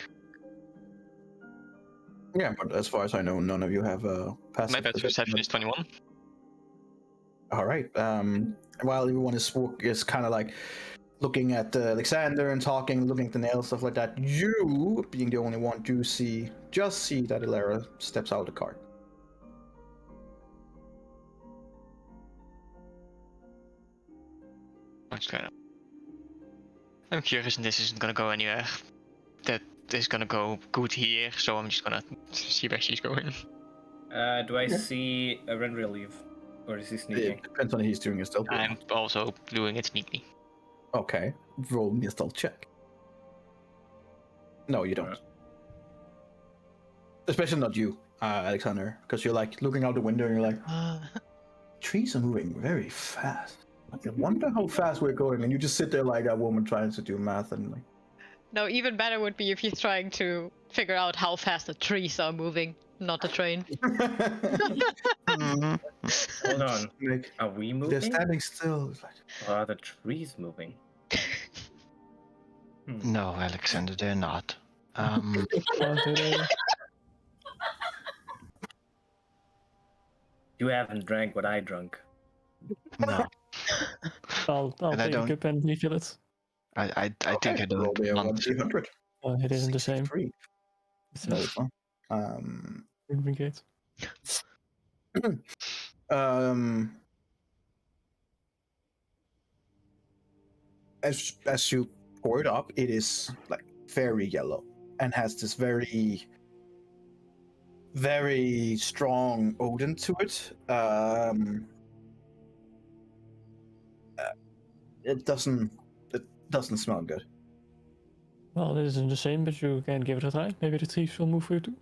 Yeah, but as far as I know, none of you have passive. My best perception is 21. All right. While everyone is kind of like looking at Alexander and talking, looking at the nails, stuff like that, you, being the only one, do see that Ilera steps out of the cart. I'm curious, and this isn't gonna go anywhere. That is gonna go good here, so I'm just gonna see where she's going. Do I see a Renriel leave? Or is he sneaking? It depends on if he's doing a stealth. I'm also doing it sneakily. Okay. Roll me a stealth check. No, you don't. Especially not you, Alexander, because you're like looking out the window and you're like, trees are moving very fast. I wonder how fast we're going, and you just sit there like a woman trying to do math and like. No, even better would be if he's trying to figure out how fast the trees are moving, not the train. Hold on. Like, Are we they're moving? standing still. It's like, Or are the trees moving? No, Alexander, they're not. You haven't drank what I drank. No. I'll And I take a don't- cup and refill it. I think I roll don't me a want to. 1d100. It isn't the same. 63. It's No, it's not. Duplicate. As you pour it up, it is like very yellow and has this very, very strong odor to it. It doesn't smell good. Well, it isn't the same, but you can give it a try. Maybe the trees will move for you too.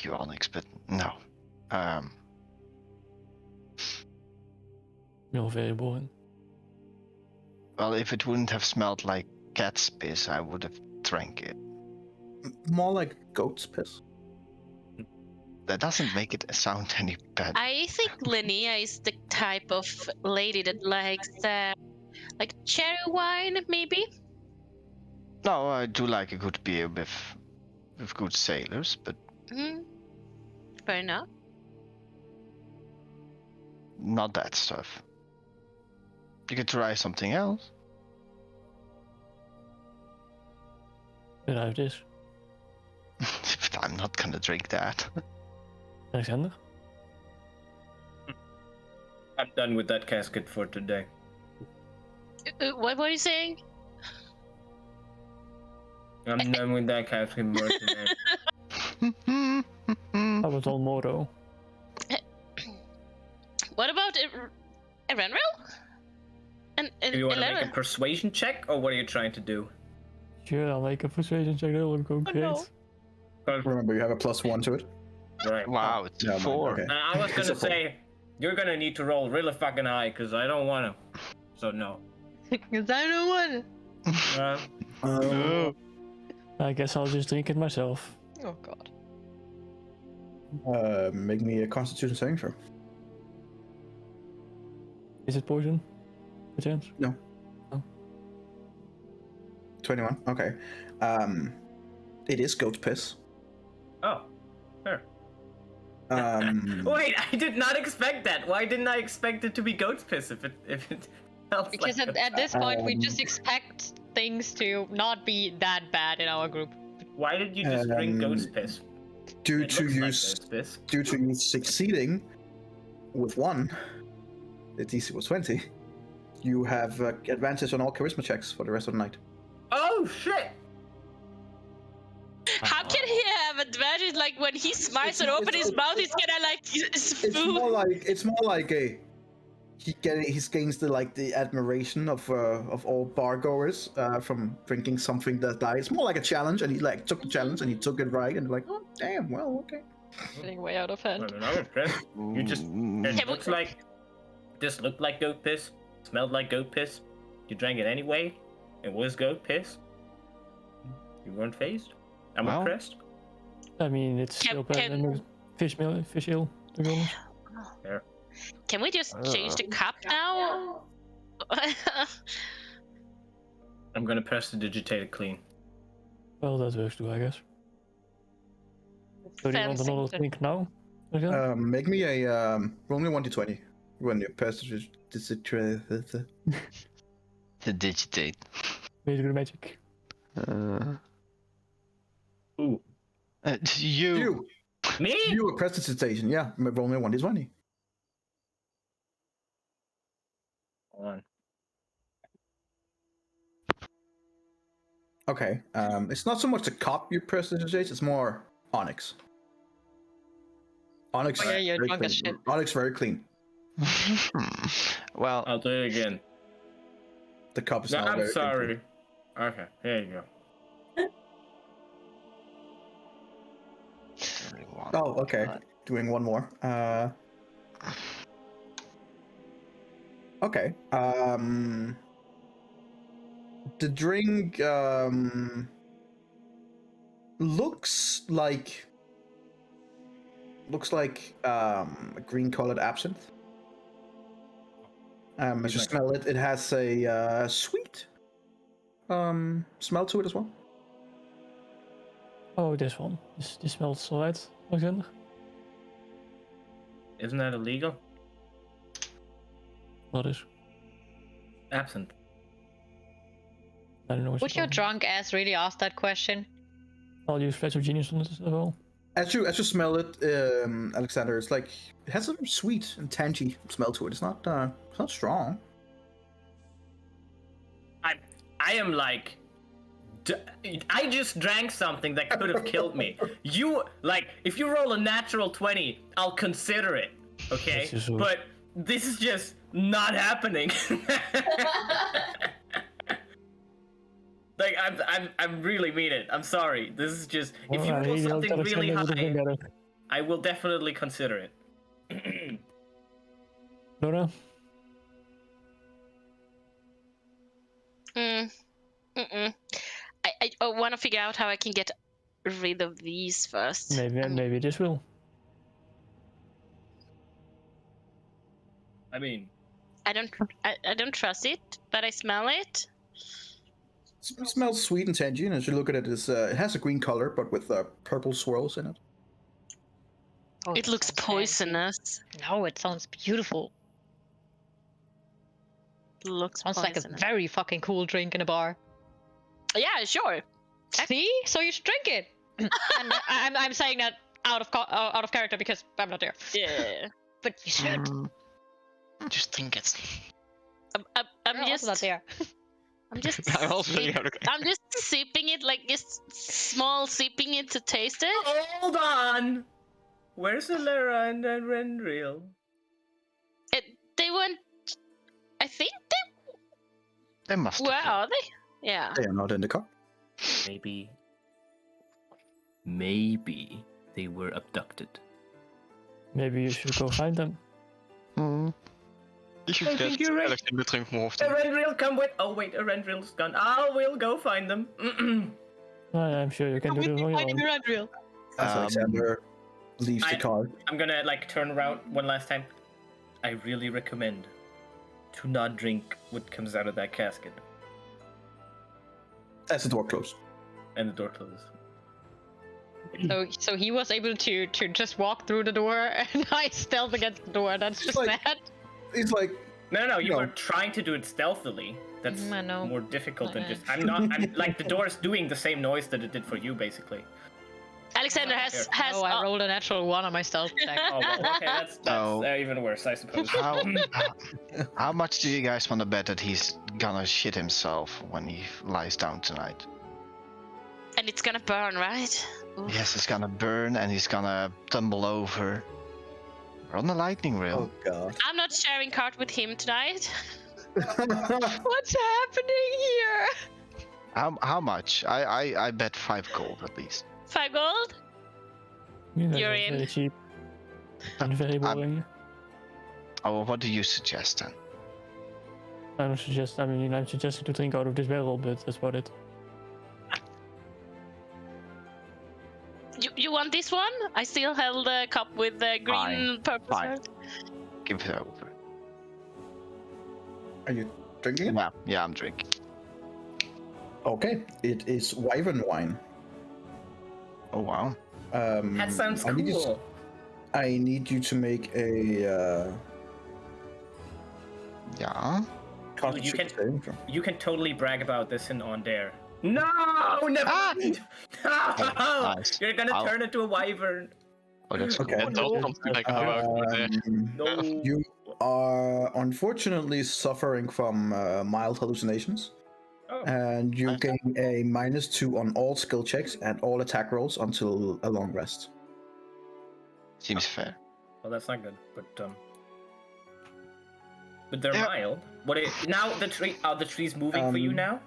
You Onyx, but no. You're very boring. Well, if it wouldn't have smelled like cat's piss, I would have drank it. More like goat's piss. That doesn't make it sound any better. I think Linnea is the type of lady that likes like cherry wine, maybe. No, I do like a good beer with good sailors, but Fair enough. not that stuff. You could try something else. Then I have this. But I'm not gonna drink that. Alexander? I'm done with that casket for today. What were you saying? I'm done with that casket for today. That was all Moro. What about Erenril? And Do you want to make a Eleven? persuasion check, or what are you trying to do? Sure, I'll make a persuasion check. That will go great. no. Remember, you have a +1 to it. Right. Wow, it's Never a mind, 4. okay. I was It's gonna a four. say, you're gonna need to roll really fucking high, because I don't wanna. So no. Because I don't want it. Uh, I guess I'll just drink it myself. Oh god. Make me a Constitution saving throw. Is it poison? A chance? 21. Okay. It is goat piss. oh. Fair. Um, Wait, I did not expect that. Why didn't I expect it to be goat's piss if it smells Because like at this point, we just Um, expect things to not be that bad in our group. Why did you just drink goat's piss? due It to looks you like goat's piss. due to you succeeding with 1, the DC was 20. You have advantage on all charisma checks for the rest of the night. Oh shit! How can he have advantage? Like when he smiles and opens his mouth, he's gonna like It's more like a he gains the admiration of all bar goers from drinking something that died. It's more like a challenge, and he like took the challenge and he took it right, and like, oh damn, well, okay. Getting way out of hand. I'm impressed. You just it looks like this looked like goat piss, smelled like goat piss. You drank it anyway. It was goat piss. You weren't phased. I'm Well. impressed. I mean, it's still better than the fish ale, to be honest. There. Can we just change the cup now? I'm gonna press the digitated clean. Well, that works too, I guess. So do you want Fancy. another drink now? Again? Make me a roll me 1d20 when you pass the The digitate. Way to do the magic. Ooh. You. Me? You were prestidigitation, yeah. Roll me 1d20. Hold on. Okay. It's not so much the cop you prestidigitate, it's more Onyx. Onyx. Oh, yeah, you're very drunk as clean. shit. Onyx very clean. Well, I'll do it again. The cup is No, not I'm very clean. sorry. Okay, here you go. Oh, okay. Doing one more. Okay. The drink looks like a green colored absinthe. As you smell it, it has a sweet smell to it as well. Oh, this one. This smells alright, Alexander. Isn't that illegal? What is? Absent. I don't know what Would your drunk ass really ask that question? I'll use Flash of Genius on it as well. As you smell it, Alexander, it's like it has a sweet and tangy smell to it. It's not strong. I am like, I just drank something that could have killed me. You like, if you roll a natural 20, I'll consider it. Okay, but this is just not happening. Like I really mean it. I'm sorry. This is just if you roll something really high, I will definitely consider it. Laura? I want to figure out how I can get rid of these first. Maybe this will. I mean, I don't trust it, but I smell it. It smells sweet and tangy, and as you look at it, it has a green color, but with purple swirls in it. Oh, It that looks sounds poisonous. fancy. No, it sounds beautiful. Looks Sounds like a poisonous. very fucking cool drink in a bar. Yeah, sure. See? So you should drink it. And I'm saying that out of character because I'm not there. Yeah. But you should. Just drink it. I'm You're just also not there. I'm just I'm also sip- out of I'm just sipping it, like just small sipping it to taste it. hold on. Where's Alera and Rendril? They weren't. I think they must. where are they? Yeah. They are not in the car. Maybe they were abducted. Maybe you should go find them. You should I think get you're right. Alexander drink more often. Rendril, come with. Oh wait, Rendril's gone. I will go find them. I'm sure you can do this on your own. As Alexander leaves the car. I'm gonna like turn around one last time. I really recommend to not drink what comes out of that casket. As the door closed. And the door closes. So he was able to just walk through the door, and I stealth against the door. That's just like- sad. He's like, No, you No. were trying to do it stealthily. That's I know. more difficult than Okay. just. I'm like the door's doing the same noise that it did for you, basically. Alexander has Oh, I rolled a natural 1 on my stealth check. Oh well, okay, that's Oh. even worse, I suppose. How much do you guys want to bet that he's gonna shit himself when he lies down tonight? and it's gonna burn, right? Oof. Yes, it's gonna burn and he's gonna tumble over. We're on the lightning rail. oh god. I'm not sharing card with him tonight. What's happening here? How much? I bet 5 gold at least. 5 gold. Yeah, You're that's in. very cheap. And very boring. Oh, what do you suggest then? I'm suggesting to drink out of this barrel, but that's about it. You want this one? I still held a cup with the green purple. Fine. heart. Give it over. Are you drinking it? Yeah, I'm drinking. Okay, it is wyvern wine. Oh wow. That sounds I need you to- cool. I need you to make a Yeah. constitution saving throw. You can totally brag about this in on dare. No, never. mind. Nice. You're gonna I'll- turn into a wyvern. Oh, that's Okay. cool. That does something like No. You are unfortunately suffering from mild hallucinations, Oh. and you gain a -2 on all skill checks and all attack rolls until a long rest. Seems fair. Well, that's not good, but they're Yeah. mild. Now the tree? Are the trees moving for you now?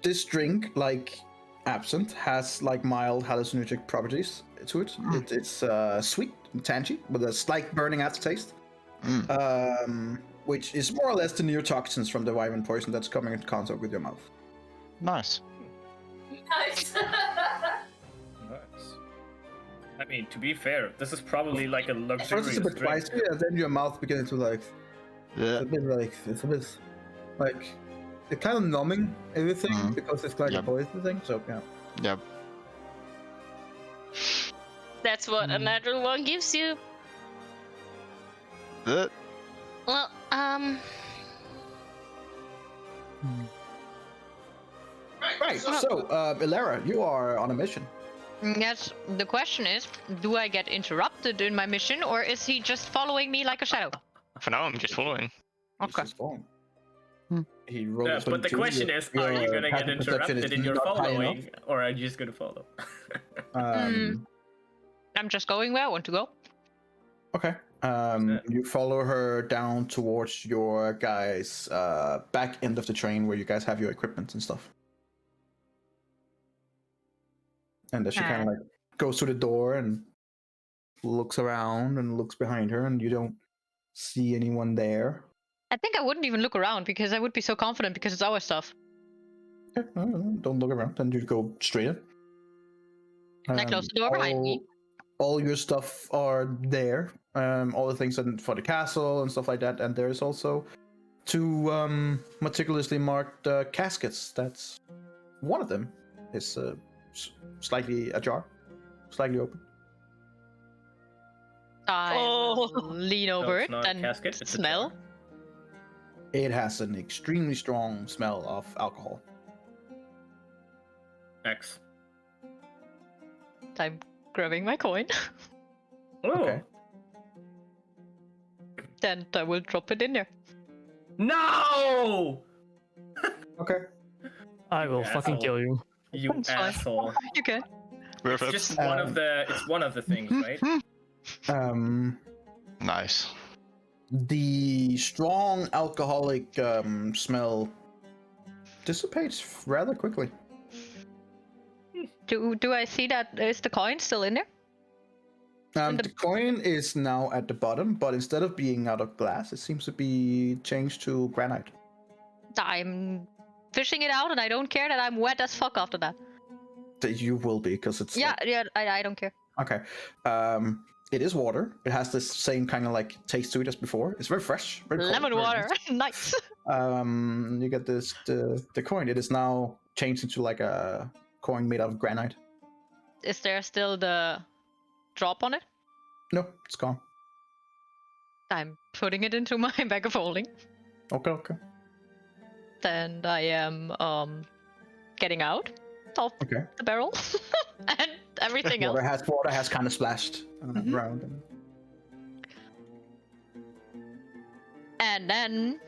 This drink, like absinthe, has like mild hallucinogenic properties to it. It's sweet and tangy with a slight burning aftertaste, which is more or less the neurotoxins from the wyvern poison that's coming into contact with your mouth. Nice. Nice. Nice. I mean, to be fair, this is probably like a First luxurious it's a bit drink. spicy, and then your mouth begins to like Yeah. it's a bit like it's kind of numbing everything because it's like Yep. a poison thing. So yeah. Yep. That's what a natural one gives you. Uh, Well, Right. So, Ilera, you are on a mission. Yes, the question is, do I get interrupted in my mission, or is he just following me like a shadow? For now, I'm just following. He's Okay. just following. He rolled Yeah, a but the 22. question is, are you gonna get passive perception interrupted is in your not high following, or are you just gonna follow? enough. I'm just going where I want to go. Okay. You follow her down towards your guys' back end of the train where you guys have your equipment and stuff. And then she kind of like goes to the door and looks around and looks behind her, and you don't see anyone there. I think I wouldn't even look around because I would be so confident because it's our stuff. Okay, don't look around. Then you go straight in. And I close the door behind me. All your stuff are there. All the things for the castle and stuff like that. And there's also 2 meticulously marked caskets. That's one of them is slightly ajar, slightly open. I lean over it's it not a and casket, it's a smell. jar. It has an extremely strong smell of alcohol. X. I'm grabbing my coin. Oh. Okay. Then I will drop it in there. No! Okay. I will fucking Asshole. kill you. You It's fine. asshole. You can. It's just one of the. It's one of the things, right? nice. The strong alcoholic smell dissipates rather quickly. Do I see that? Is the coin still in there? The coin is now at the bottom, but instead of being out of glass, it seems to be changed to granite. I'm fishing it out, and I don't care that I'm wet as fuck after that. That you will be, because it's Yeah, I don't care. okay. It is water. It has the same kind of like taste to it as before. It's very fresh. Very cold, Lemon very water, nice. nice. You get this the coin. It is now changed into like a coin made out of granite. Is there still the drop on it? No, it's gone. I'm putting it into my bag of holding. Okay. And I am getting out of Okay. the barrel and everything else. Water has kind of splashed around. And then,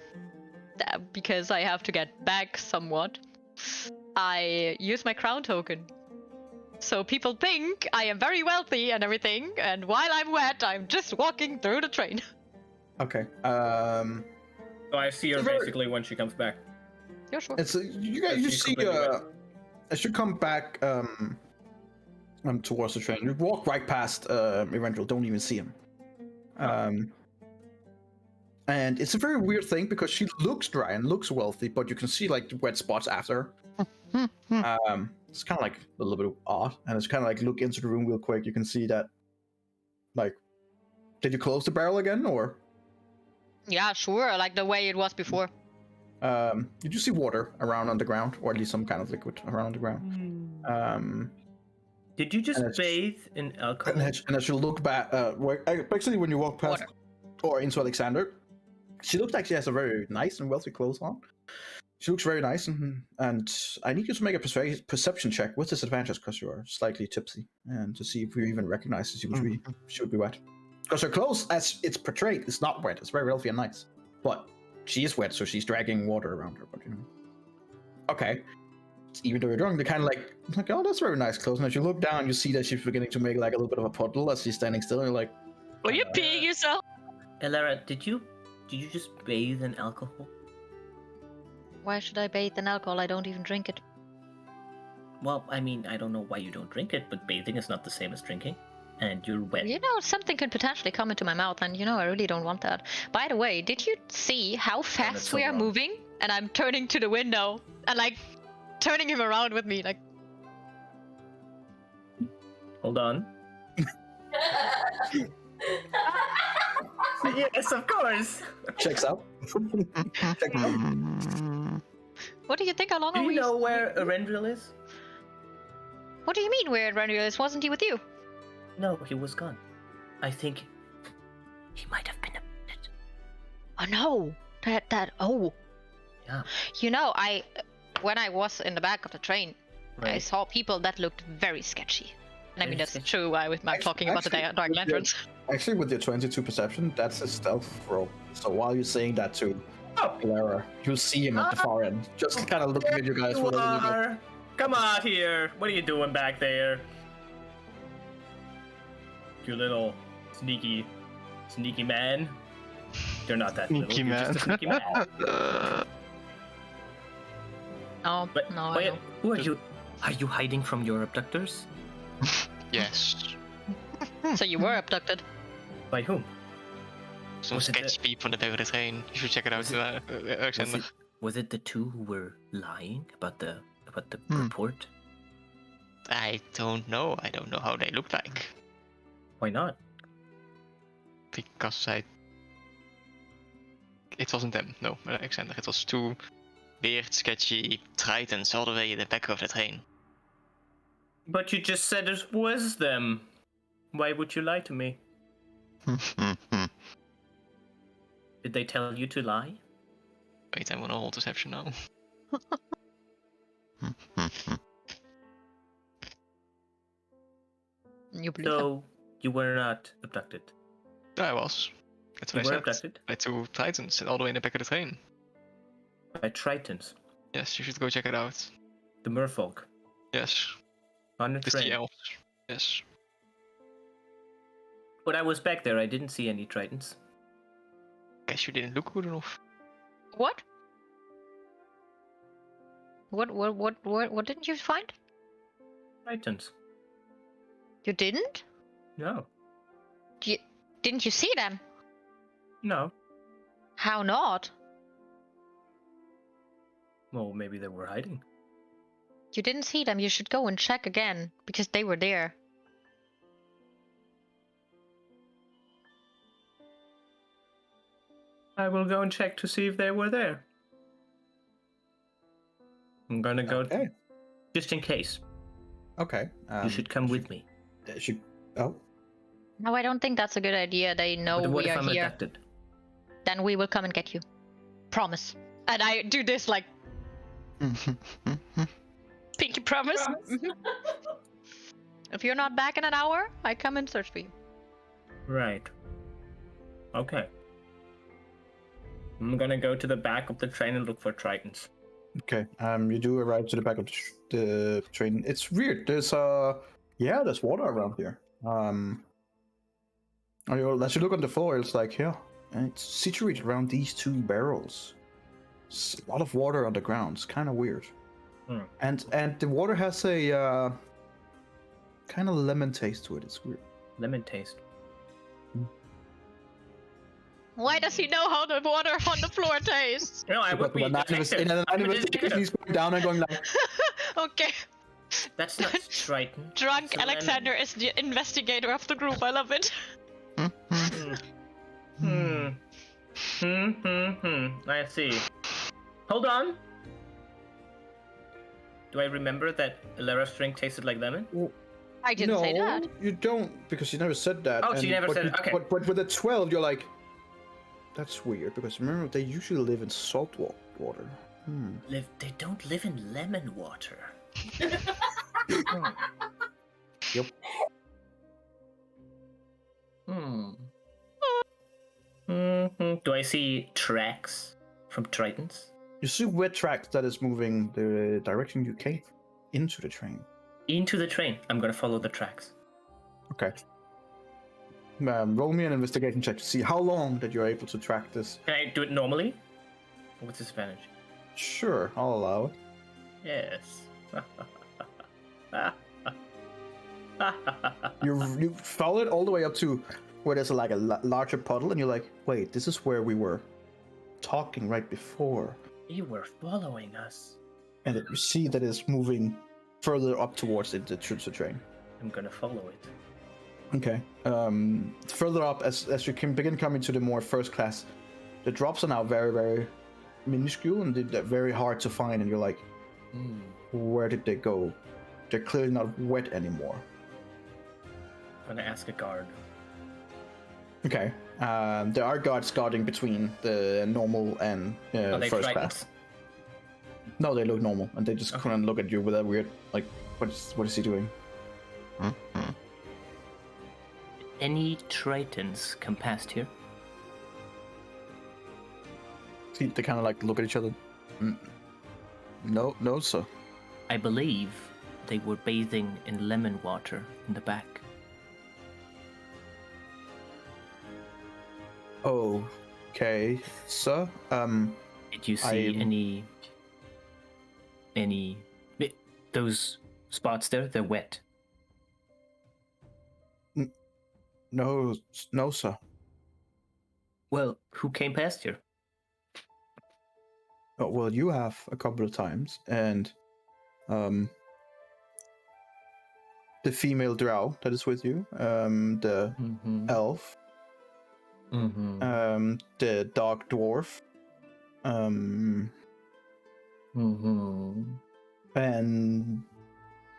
because I have to get back somewhat, I use my crown token. So people think I am very wealthy and everything, and while I'm wet, I'm just walking through the train. Okay. So I see her Very- basically when she comes back. Yeah, sure. It's you guys. Is You she see, completely wet? as you come back towards the train, you walk right past Eventual. Don't even see him. And it's a very weird thing because she looks dry and looks wealthy, but you can see like the wet spots after her. It's kind of like a little bit odd, and it's kind of like look into the room real quick. You can see that, like, did you close the barrel again, or? Yeah, sure, like the way it was before. You do see water around on the ground, or at least some kind of liquid around the ground. Did you just and it's- bathe in alcohol? And as you look back, actually, when you walk past or into Alexander, she looks like she has a very nice and wealthy clothes on. She looks very nice, and I need you to make a perception check with disadvantage because you are slightly tipsy, and to see if you even recognize that she would be wet. Because her clothes, as it's portrayed, is not wet. It's very wealthy and nice, but she is wet, so she's dragging water around her. But okay. Even though you're drunk, they're kind of like, oh, that's very nice clothes. And as you look down, you see that she's beginning to make like a little bit of a puddle as she's standing still. And you're like, Are you peeing yourself? Elara, did you just bathe in alcohol? Why should I bathe in alcohol? I don't even drink it. Well, I mean, I don't know why you don't drink it, but bathing is not the same as drinking, and you're wet. You know, something could potentially come into my mouth, and I really don't want that. By the way, did you see how that's fast so we are wrong. moving? And I'm turning to the window and like turning him around with me, like. Hold on. Yes, of course. checks out. Checks out. What do you think? How long Do are you we? know where Arendril is? What do you mean where Randall is? Wasn't he with you? No, he was gone. I think he might have been abducted. Oh no! Oh. Yeah. When I was in the back of the train, I Right. saw people that looked very sketchy. And I mean, Very that's sketchy. true. I'm talking about the Dark Lanterns. Actually, with your 22 perception, that's a stealth roll. So while you're saying that to Lara, you'll see him at the far end, just kind of looking at you guys. You For a little bit. are. Come out here. What are you doing back there? You little sneaky man. You're not that Sneaky little. You're just a sneaky man. No, But no, I wait, know. who are you? Are you hiding from your abductors? Yes. So you were abducted. By whom? Some Was it the- sketch people on the back of the train. You should check it out, Was it- Alexander. Was it the two who were lying about the Hmm. report? I don't know. I don't know how they look like. Why not? Because it wasn't them, no, Alexander. It was two weird, sketchy tritons all the way in the back of the train. But you just said it was them. Why would you lie to me? Did they tell you to lie? Wait, I'm on a whole deception now. You believe them. So you were not abducted. I was. That's You what were I said. abducted By two tritons all the way in the back of the train. by Tritons, Yes, you should go check it out. the merfolk, Yes. on a It's train. the elves. Yes. When I was back there, I didn't see any Tritons. Guess you didn't look good enough. What? What didn't you find? Tritons. You didn't? No. Didn't you see them? No. How not? Well, maybe they were hiding. You didn't see them. You should go and check again because they were there. I will go and check to see if they were there. I'm gonna go Okay. just in case. Okay. You should come with me. Should. Oh. No, I don't think that's a good idea. They know But what we if are I'm here. abducted? Then we will come and get you. Promise. And I do this like, Pinky promise. if you're not back in an hour, I come and search for you. Right. Okay. I'm gonna go to the back of the train and look for Tritons. Okay. You do arrive to the back of the train. It's weird. There's there's water around here. As you look on the floor, it's like and it's situated around these two barrels. It's a lot of water on the ground. It's kind of weird. And the water has a kind of lemon taste to it. It's weird. Lemon taste. Why does he know how the water on the floor tastes? No, I would be a detective. I'm a detective. He's going down and going like. Okay. That's not Triton. Drunk It's a Alexander is the investigator of the group. I love it. I see. Hold on. Do I remember that Alara's drink tasted like lemon? I didn't say that. You don't, because you never said that. Oh, so you never but said it. Okay. But with the 12, you're like, that's weird, because remember, they usually live in salt water. They don't live in lemon water. Yep. Do I see tracks from Tritons? You see wet tracks that is moving the direction you came into the train. Into the train. I'm gonna follow the tracks. Okay. Roll me an investigation check to see how long that you're able to track this. Can I do it normally? What's disadvantage? Sure, I'll allow it. Yes. You follow it all the way up to where there's like a larger puddle, and you're like, wait, this is where we were talking right before. You were following us. And you see that it's moving further up towards the train. I'm gonna follow it. Okay. Further up, as you can begin coming to the more first class, the drops are now very, very minuscule, and they're very hard to find, and you're like, where did they go? They're clearly not wet anymore. I'm gonna ask a guard. Okay. There are guards guarding between the normal and first class. No, they look normal, and they just kind of look at you with that weird, like, what is he doing? Any Tritons come past here? See, they kind of like look at each other. No, sir. I believe they were bathing in lemon water in the back. Okay, sir. Did you see any those spots there? They're wet. No, sir. Well, who came past here? Oh, well, you have a couple of times, and the female drow that is with you, the elf, the dark dwarf, and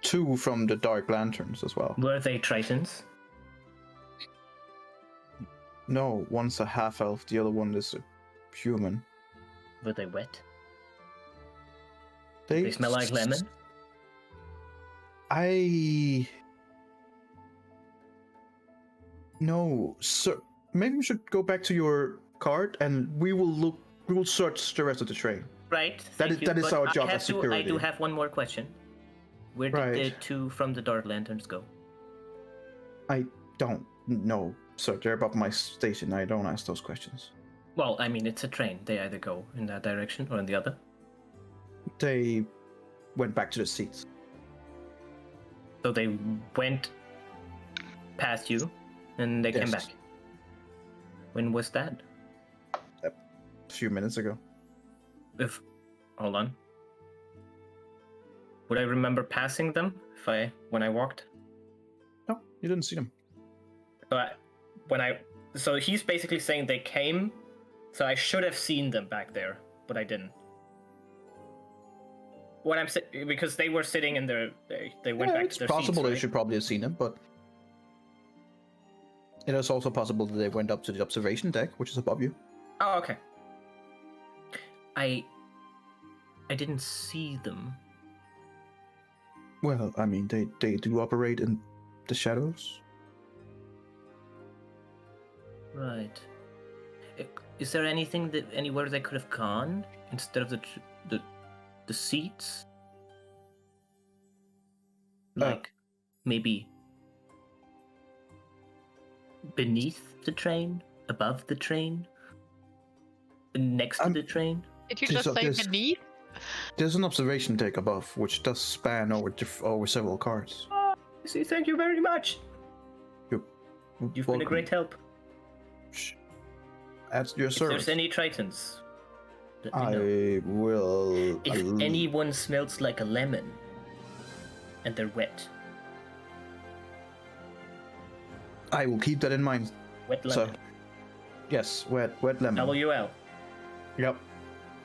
two from the Dark Lanterns as well. Were they Tritons? No, one's a half elf, the other one is a human. Were they wet? They smell like lemon? No, sir. Maybe we should go back to your card, and we will search the rest of the train. Right. That is our job as security. I do have one more question. Where did the two from the Dark Lanterns go? I don't know, sir. They're above my station. I don't ask those questions. Well, I mean, it's a train. They either go in that direction or in the other. They went back to the seats. So they went past you, and they came back. When was that? A few minutes ago. Hold on. Would I remember passing them when I walked? No, you didn't see them. So he's basically saying they came, so I should have seen them back there, but I didn't. what I'm saying, because they were sitting in their, they went back it's to their possible seats, they right? should probably have seen him, but it is also possible that they went up to the observation deck, which is above you. Oh, okay. I didn't see them. Well, I mean, they do operate in the shadows. Right. Is there anything that anywhere they could have gone instead of the seats? Like maybe beneath the train, above the train, next to the train? Did you There's just a- say there's- beneath? There's an observation deck above, which does span over several cars. See, thank you very much. You've been a Welcome. great help. At your If service. there's any Tritons, let me know. I will. If anyone smells like a lemon and they're wet, I will keep that in mind. wet So, lemon. yes, wet lemon. WL. Yep.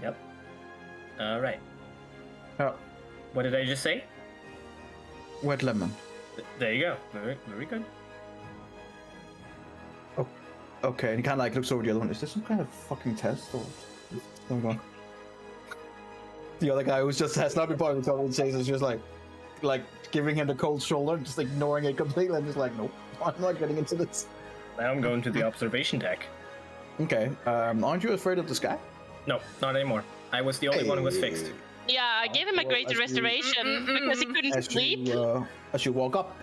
Yep. All right. Yeah, What did I just say? wet lemon. There you go. Very, very good. Okay, and he kind of like looks over the other one. Is this some kind of fucking test or what's going on? The other guy who's just has not been part of the conversation is just like giving him the cold shoulder, just ignoring it completely, and just like, nope, I'm not getting into this. Now I'm going to the observation deck. Okay, aren't you afraid of the sky? No, not anymore. I was the only one who was fixed. Yeah, I gave him a Well, great as you- restoration because he couldn't sleep. As you walk up,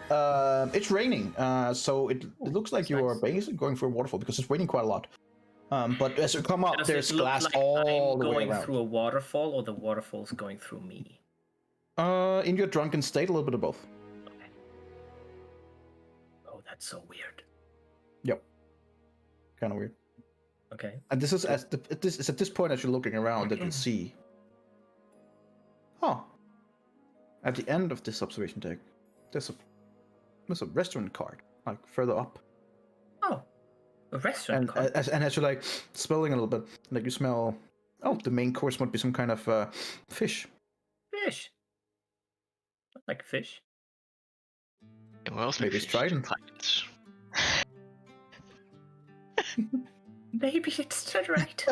it's raining, so it looks like you are basically going through a waterfall because it's raining quite a lot. But as you come up, Does there's it look glass like all I'm the way going around. through a waterfall, or the waterfall's going through me? In your drunken state, a little bit of both. Okay. Oh, that's so weird. Yep. Kind of weird. Okay. And this is at this point as you're looking around that you see. Oh. At the end of this observation deck, there's a restaurant card, like further up. Oh, a restaurant And card. as you're like smelling a little bit, like you smell. Oh, the main course might be some kind of fish. Fish. Like fish. Who else Maybe makes it's trident. tridents? Maybe it's right.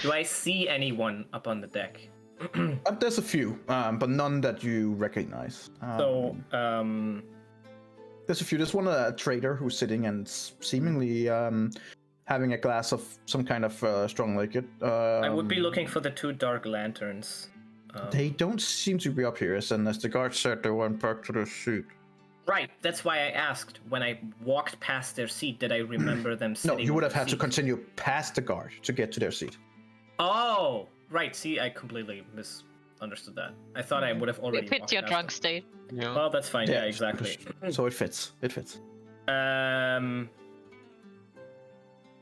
Do I see anyone up on the deck? There's a few, but none that you recognize. There's a few. There's one trader who's sitting and seemingly having a glass of some kind of strong liquid. I would be looking for the two dark lanterns. They don't seem to be up here, and as the guard said, they went back to their seat. Right, that's why I asked. When I walked past their seat, did I remember them No, sitting? you would on have the had to seat? continue past the guard to get to their seat. Oh, right. See, I completely misunderstood that. I thought I would have We already. fit walked your past drunk them. state. Yeah. Well, that's fine. Yeah, exactly. So it fits. It fits. I'm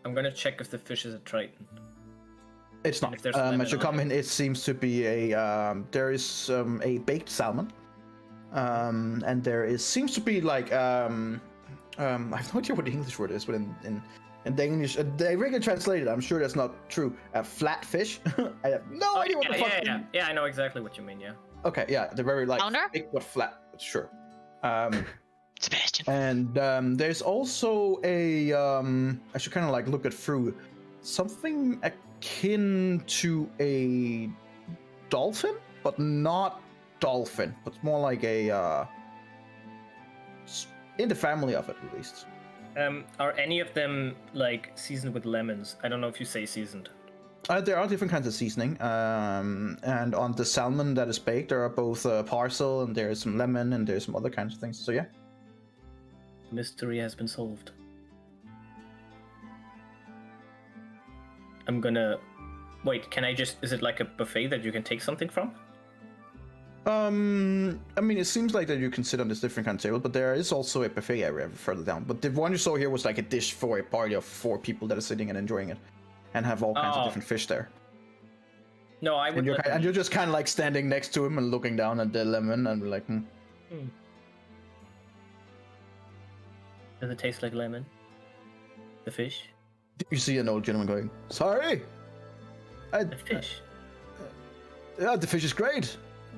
gonna check if the fish is a Triton. It's not. if there's lemon As you on come it. in, it seems to be there is a baked salmon, and there seems to be like I have no idea what the English word is, but in Danish, they regularly translated. I'm sure that's not true. A flat fish. I have no idea what the fuck. Yeah, I know exactly what you mean. Yeah. Okay, yeah, they're very like Pounder? big but flat. Sure. Sebastian. And there's also a I should kind of like look it through something akin to a dolphin, but not dolphin, but more like a in the family of it at least. Are any of them like seasoned with lemons? I don't know if you say seasoned. There are different kinds of seasoning, and on the salmon that is baked, there are both parsley and there's some lemon and there's some other kinds of things. So yeah. Mystery has been solved. I'm gonna wait. Can I just? Is it like a buffet that you can take something from? I mean, it seems like that you can sit on this different kind of table, but there is also a buffet area further down. But the one you saw here was like a dish for a party of 4 people that are sitting and enjoying it, and have all kinds of different fish there. No, I would. And you're just kind of like standing next to him and looking down at the lemon and like, Does it taste like lemon? The fish? You see an old gentleman going, "Sorry, The fish? Yeah, the fish is great.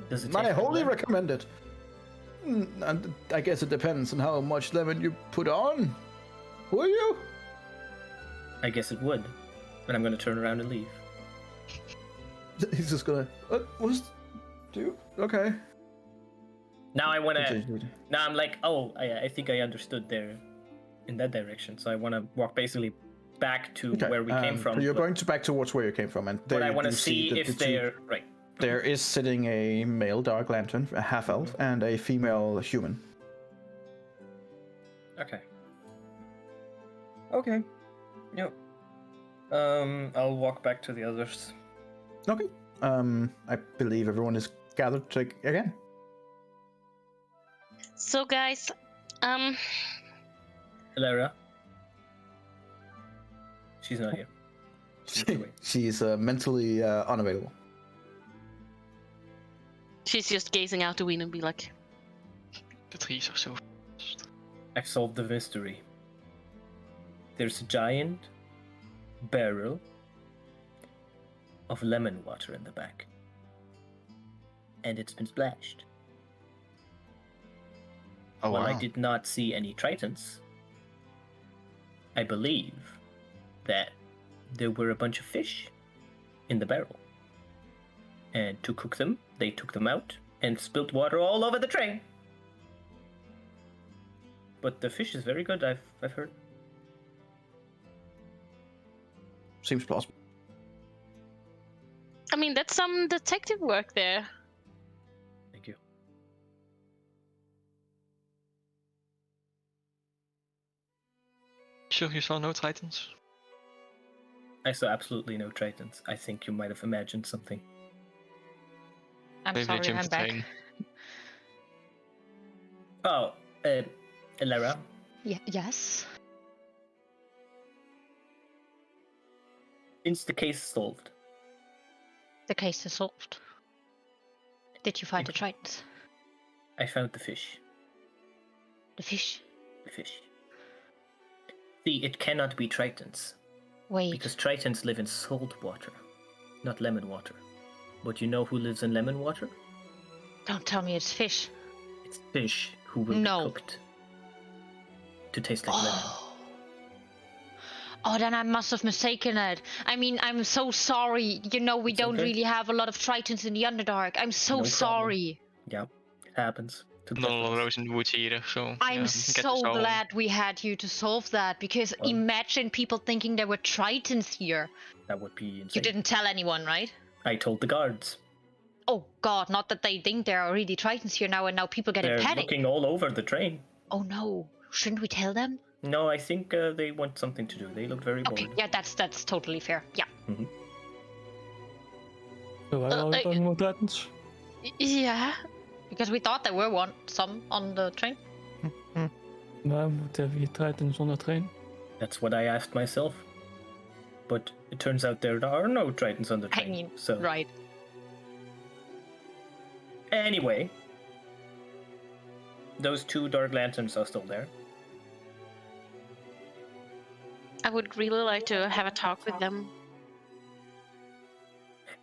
Does it I taste wholly like recommend it. And I guess it depends on how much lemon you put on. Will you? I guess it would. But I'm gonna turn around and leave. He's just gonna. What's. Dude? Okay. Now I wanna. Now I'm like, oh, I think I understood there, in that direction. So I wanna walk basically back to where we came from. So you're going back towards where you came from, and But I want to you see the if two- they're right. There is sitting a male dark lantern, a half elf, and a female human. Okay. Okay. Yep. I'll walk back to the others. Okay. I believe everyone is gathered again. So guys, Lara. She's not here. She's mentally unavailable. she's just gazing out the window and be like, The trees are so. I've solved the mystery. There's a giant barrel of lemon water in the back. And it's been splashed. Oh, While I wow. did not see any tritons, I believe that there were a bunch of fish in the barrel. And to cook them, they took them out and spilt water all over the train. But the fish is very good, I've heard. Seems plausible. I mean, that's some detective work there. Thank you. Sure, you saw no tritons? I saw absolutely no tritons. I think you might have imagined something. I'm Maybe sorry, jumped I'm the back. train. Oh, Lara, Yes. is the case solved? The case is solved. Did you find the tritons? I found the fish. The fish? The fish. See, it cannot be tritons. Wait. Because tritons live in salt water, not lemon water. But you know who lives in lemon water? Don't tell me it's fish. It's fish who will No. be cooked to taste like lemon. Oh, then I must have mistaken it. I mean, I'm so sorry. You know, we It's don't okay. really have a lot of tritons in the Underdark. I'm so No problem. sorry. Yeah, it happens. Took Not that a lot of for us. those in the woods either, so. I'm yeah, so glad we had you to solve that, because Well- imagine people thinking there were tritons here. That would be insane. You didn't tell anyone, right? I told the guards. Oh god, not that they think there are really tritons here now, and now people get They're in panic. looking all over the train. Oh no, shouldn't we tell them? No, I think they want something to do. They look very bored. Okay, yeah, that's totally fair. Yeah. So why are we talking about titans? Yeah. Because we thought there were some on the train. Waarom moeten we titans on the train? That's what I asked myself. But it turns out there are no tritons on the I train. mean, so right. anyway, those two dark lanterns are still there. I would really like to have a talk with them.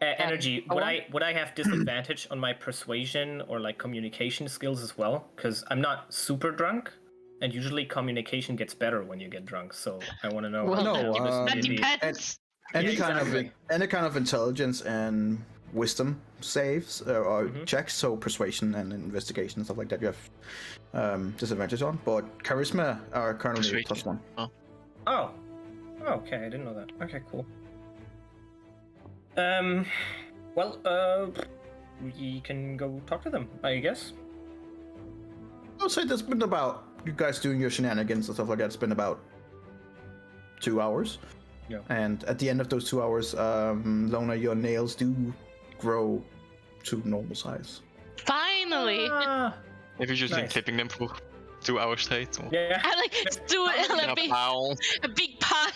Energy. go Would I have disadvantage on my persuasion or like communication skills as well? Because I'm not super drunk, and usually communication gets better when you get drunk. So I want to know. Well, no, give us that maybe- depends. Any Yeah, exactly. any kind of intelligence and wisdom saves or checks, so persuasion and investigation and stuff like that, you have disadvantage on. But charisma are currently Persuasion. +1. Oh, okay. I didn't know that. Okay, cool. We can go talk to them, I guess. I'll say there's been about you guys doing your shenanigans and stuff like that. It's been about 2 hours. Yeah. And at the end of those 2 hours, Lona, your nails do grow to normal size. Finally! Maybe you've just been Nice. clipping them for 2 hours straight. Or... Yeah. I like do Yeah, a big, pal. a big pile.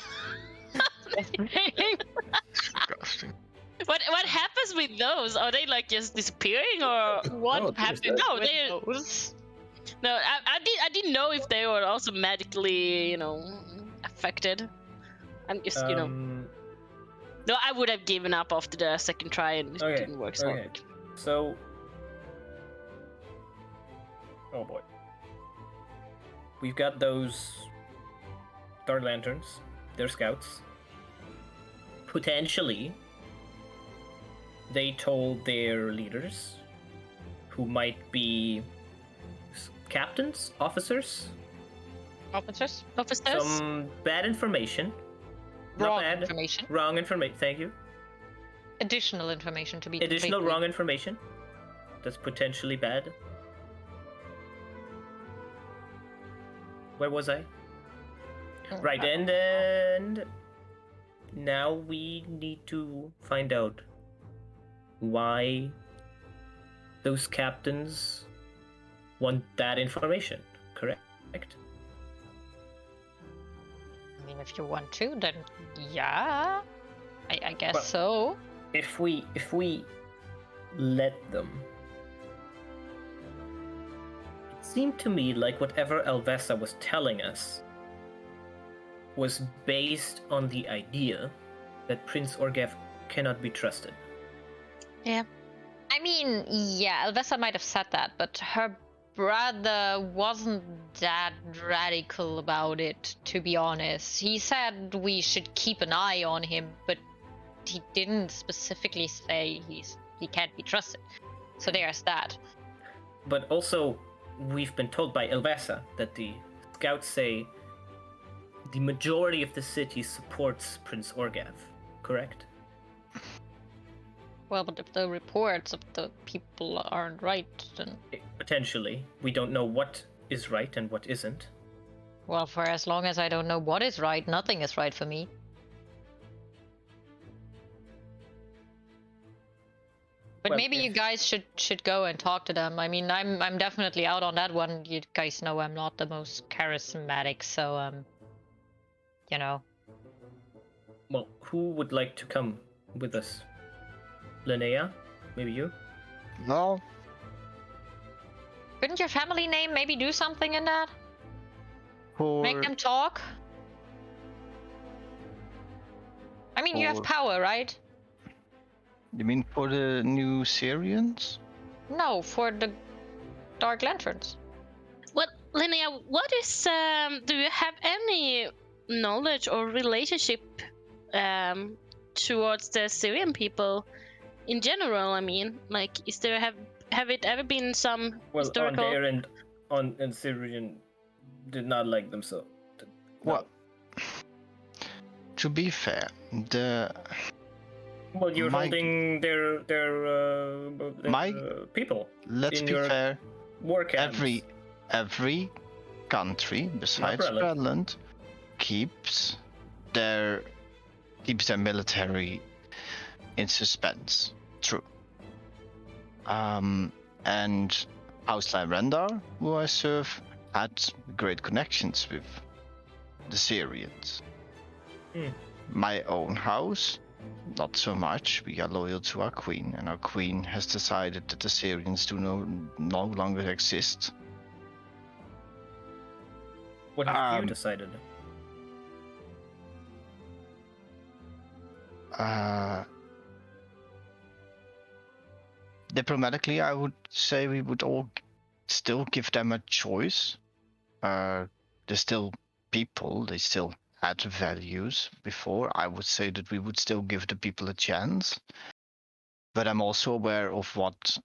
Disgusting. What happens with those? Are they like just disappearing, or what Oh, happens? they're No, With they. those? No, I didn't know if they were also medically, affected. I'm just, No, I would have given up after the second try and it Okay, didn't work. So okay. So, oh boy, we've got those Dark Lanterns. They're scouts. Potentially, they told their leaders, who might be captains, officers, Officers? some bad information. Wrong Not bad. information. Wrong information. Thank you. Additional information to be Additional completely- wrong information. That's potentially bad. Where was I? Right, and now we need to find out why those captains want that information, correct? I mean, if you want to, then yeah. I guess Well- so. If we let them, it seemed to me like whatever Elvesa was telling us was based on the idea that Prince Orgev cannot be trusted. I mean, yeah, Elvesa might have said that, but her brother wasn't that radical about it, to be honest. He said we should keep an eye on him, but he didn't specifically say he can't be trusted. So there's that. But also, we've been told by Elvesa that the scouts say the majority of the city supports Prince Orgev, correct? Well, but if the reports of the people aren't right, then Potentially. We don't know what is right and what isn't. well, for as long as I don't know what is right, nothing is right for me. But Well, maybe you if- guys should go and talk to them. I mean, I'm definitely out on that one. You guys know I'm not the most charismatic, so you know. Well, who would like to come with us? Linnea? Maybe you? No, Couldn't your family name maybe do something in that? for Make them talk? I mean, you have Or- power, right? you mean for the new Syrians? No, for the Dark Lanterns. What, Linnea? What is? Do you have any knowledge or relationship towards the Syrian people in general? I mean, like, is there have it ever been some Well, historical? on their end, and Syrian did not like them so. No. Well, to be fair, Well, you're my- holding their My- people let's in be your fair, war camps. every country besides Greenland. Greenland keeps their military in suspense. True. And House Rendar, who I serve, had great connections with the Syrians. Hmm. My own house, not so much. We are loyal to our queen, and our queen has decided that the Syrians do no longer exist. What have you Um, decided? Diplomatically, I would say we would all still give them a choice. They're still people, they still had values before. I would say that we would still give the people a chance. But I'm also aware of what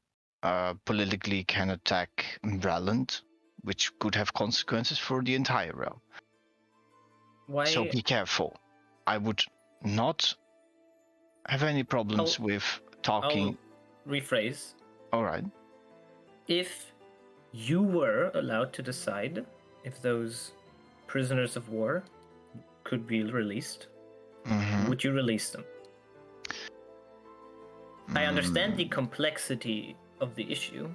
politically can attack Breland, which could have consequences for the entire realm. Why? So be careful. I would not have any problems with talking. I'll rephrase. All right. If you were allowed to decide if those prisoners of war could be released, Mhm. would you release them? I understand the Mm, complexity of the issue,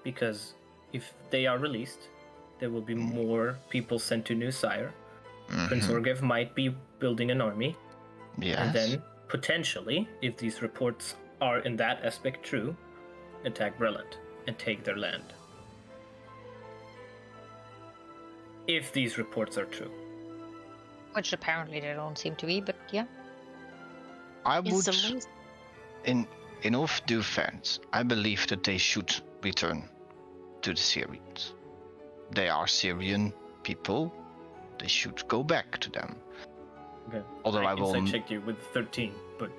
because if they are released, there will be more people sent to New Sire. Prince mhm. Orgev might be building an army, Yes. and then potentially, if these reports are in that aspect true, attack Breland and take their land. If these reports are true. Which apparently they don't seem to be, but yeah. I in would, some ways. in all defense, I believe that they should return to the Syrians. They are Syrian people. They should go back to them. Okay. Although I will. Insight checked you with 13, but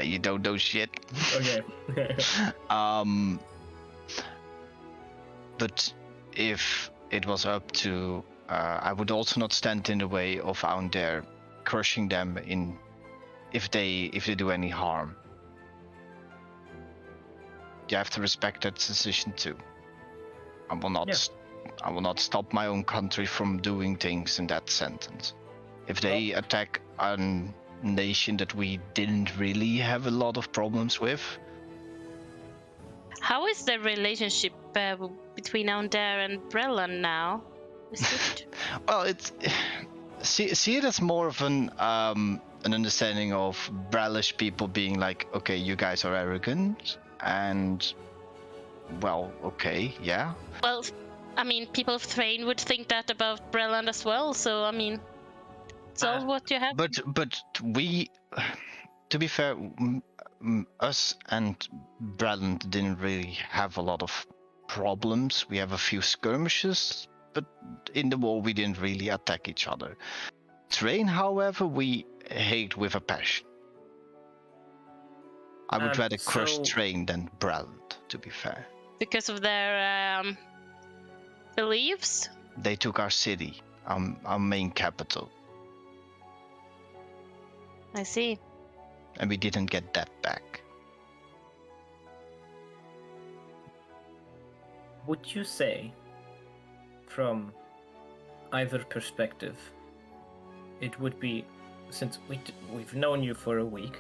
You don't know shit. okay. But if it was up to, I would also not stand in the way of Aundair crushing them in, if they do any harm. You have to respect that decision too. I will not. Yeah. I will not stop my own country from doing things in that sentence. If they attack a nation that we didn't really have a lot of problems with, How is the relationship between Aundair and Brelan now? Is it? well, it's see it as more of an understanding of Bralish people being like, okay, you guys are arrogant, and well, okay, yeah. Well, I mean, people of Thrain would think that about Breland as well. So I mean, it's all what you have. But we, to be fair, us and Breland didn't really have a lot of problems. We have a few skirmishes, but in the war we didn't really attack each other. Thrain, however, we hate with a passion. I would rather crush Thrain than Breland, to be fair. Because of their beliefs? They took our city, our main capital. I see. And we didn't get that back. Would you say, from either perspective, it would be, since we've known you for a week,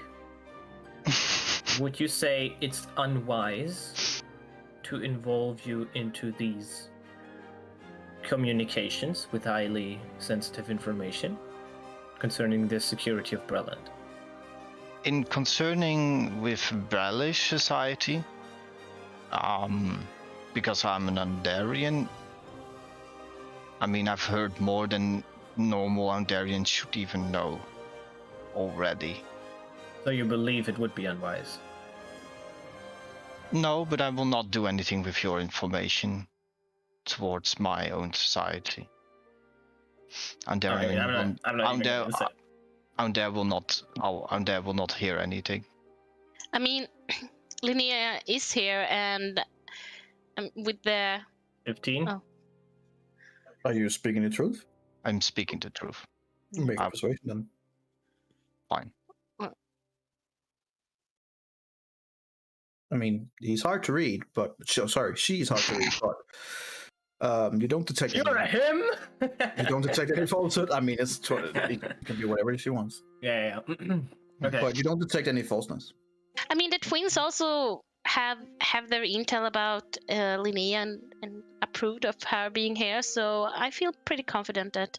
would you say it's unwise to involve you into these communications with highly sensitive information concerning the security of Breland? In concerning with Bralish society, because I'm an Undarian, I mean, I've heard more than normal Undarians should even know already. So you believe it would be unwise? No, but I will not do anything with your information towards my own society. Undarian Undare will not hear anything. I mean, Linnea is here, and with the 15. Oh. Are you speaking the truth? I'm speaking the truth. Make a persuasion then. Fine. I mean, he's hard to read, but sorry, she's hard to read, but you don't detect. You're a him. You don't detect any falsehood. I mean, it can be whatever she wants. Yeah. Okay. But you don't detect any falseness. I mean, the twins also have their intel about Linnea and approved of her being here, so I feel pretty confident that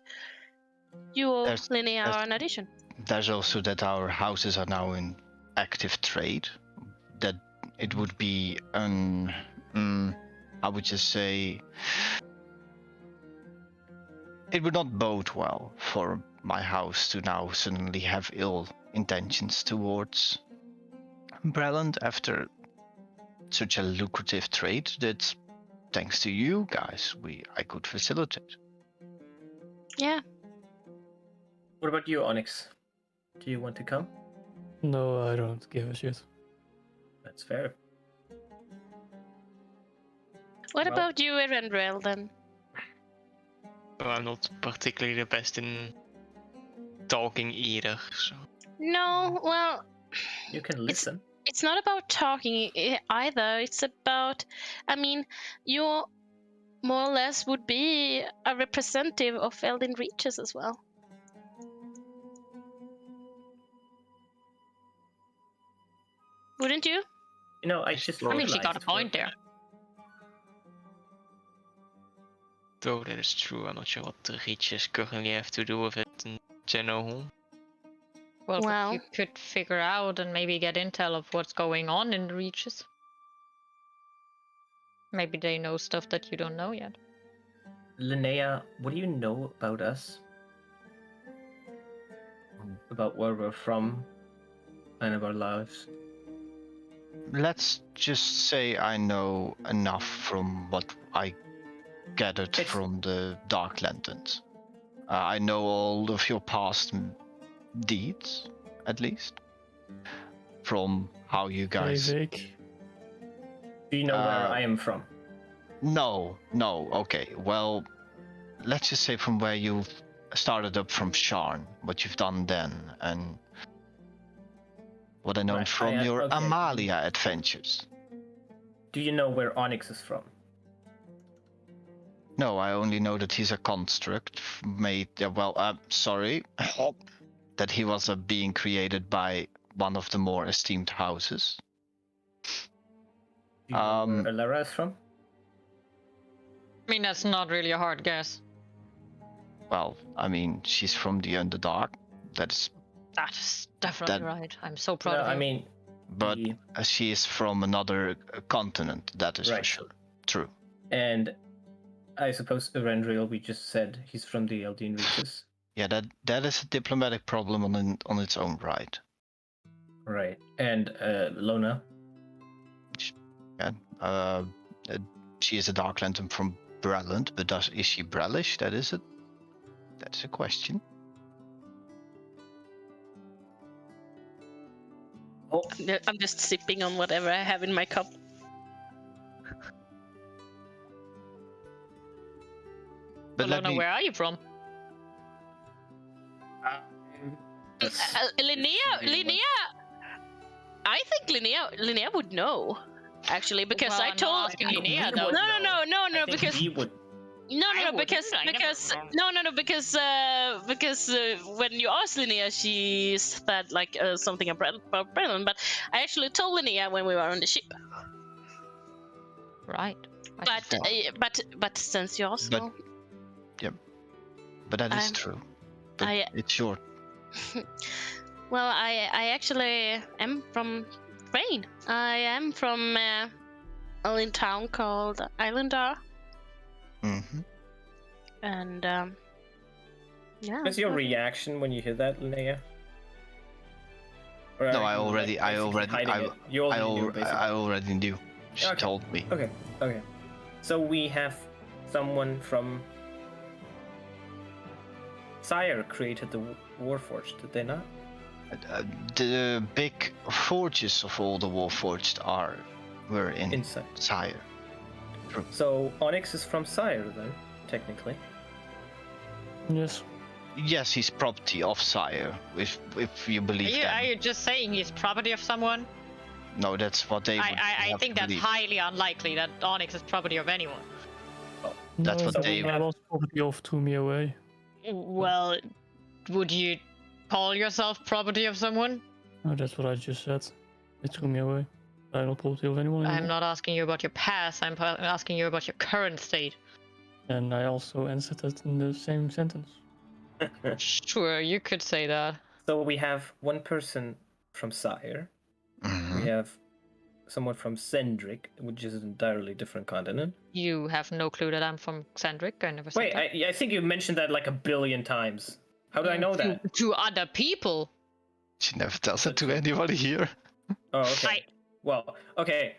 you, Linnea, are an addition. There's also that our houses are now in active trade. That it would be I would just say it would not bode well for my house to now suddenly have ill intentions towards Breland after such a lucrative trade that, thanks to you guys, I could facilitate. Yeah. What about you, Onyx? Do you want to come? No, I don't give a shit. That's fair. What about you, Erendrel, then? Well, I'm not particularly the best in talking either, so... No, well... You can listen. It's not about talking either. It's about... I mean, you more or less would be a representative of Elden Reaches as well. Wouldn't you? You know, I just I mean, she got a point there. Though that is true, I'm not sure what the Reaches currently have to do with it in general. Well, Well. you could figure out and maybe get intel of what's going on in the Reaches. Maybe they know stuff that you don't know yet. Linnea, what do you know about us? about where we're from and of our lives. Let's just say I know enough from what I gathered It's- from the Dark Lanterns. I know all of your past deeds, at least, from how you Very guys. vague. Do you know where I am from? No. Okay, well, let's just say from where you started up from Sharn, what you've done then, and what I know Right, from your okay. Amalia adventures. Do you know where Onyx is from? No, I only know that he's a construct made. Sorry, that he was a being created by one of the more esteemed houses. Do you know where Elara is from? I mean, that's not really a hard guess. Well, I mean, she's from the Underdark. That's. That is definitely That- right. I'm so proud No, of you. I mean, But she is from another continent. That is for Right. sure. True. and I suppose Erendriel, we just said he's from the Eldeen Reaches. Yeah, that is a diplomatic problem on its own right. Right. And Lona. Yeah. She is a Dark Lantern from Breland, but is she Brellish? That's a question. Oh, I'm just sipping on whatever I have in my cup. But let Alona, me. where are you from? Linnea. I think Linnea would know, actually, because Well, I I'm not told. asking I Linnea, would though. No, I think because he would. No, I wouldn't, because I never- because when you asked Linnea, she said like something about Brennan, but I actually told Linnea when we were on the ship. Right. But since you also, But that is I'm- true. But I- it's your. well, I actually am from Rain. I am from a little town called Islandar, Mm-hmm. and yeah. What's your reaction when you hear that, Linnea? Or No, are I you, already- I basically already- hiding I- it? You already knew, basically. I already knew. She Okay. told me. Okay. So we have someone from Sire created the Warforged, did they not? The big forges of all the Warforged were in Inside. Sire. So Onyx is from Sire then, technically. Yes. Yes, he's property of Sire, if you Are believe you, them. are you just saying he's property of someone? No, that's what they would I have think to that's believe. highly unlikely that Onyx is property of anyone. That's No, what but they- I was property of to me away. Well, would you call yourself property of someone? Oh, that's what I just said. They threw me away. I'm not property of anyone anymore. I'm not asking you about your past, I'm asking you about your current state. And I also answered that in the same sentence. Sure, you could say that. So we have one person from Sire. Mhm. We have someone from Sendrik, which is an entirely different continent. You have no clue that I'm from Xandric. I never said Wait, that. I think you mentioned that like a billion times. How do I know that? To other people. She never tells it to anybody here. Oh, okay. Well, okay.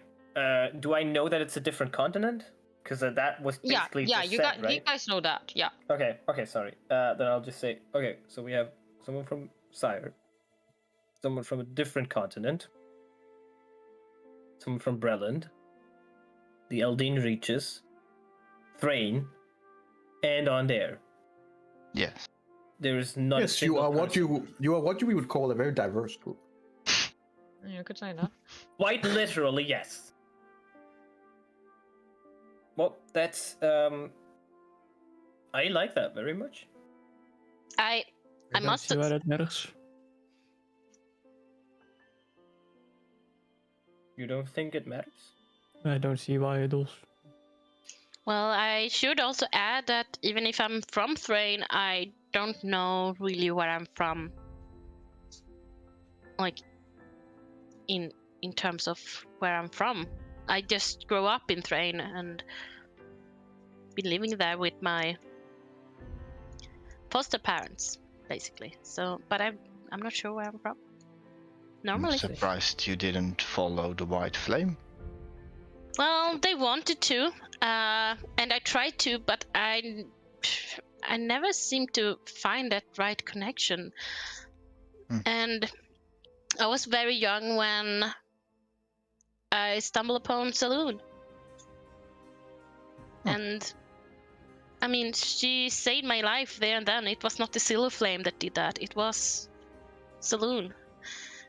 Do I know that it's a different continent? Because that was Yeah, basically yeah, just you said, right? guys know that. Yeah. Okay, sorry. Then I'll just say, okay, so we have someone from Sire, someone from a different continent, someone from Breland, the Eldeen Reaches, Thrain, and on there. Yes. There is not a Yes, you single are what person. you are what we would call a very diverse group. You could say that. Quite literally, yes. Well, that's I like that very much. I don't must see why that matters. You don't think it matters? I don't see why it does. Well, I should also add that even if I'm from Thrain, I don't know really where I'm from. Like, in terms of where I'm from. I just grew up in Thrain and been living there with my foster parents, basically. So, but I've I'm not sure where I'm from. I'm Normally. surprised you didn't follow the white flame. Well, they wanted to, and I tried to, but I never seemed to find that right connection. And I was very young when I stumbled upon Saloon. And I mean, she saved my life there and then. It was not the Silver Flame that did that. It was Saloon.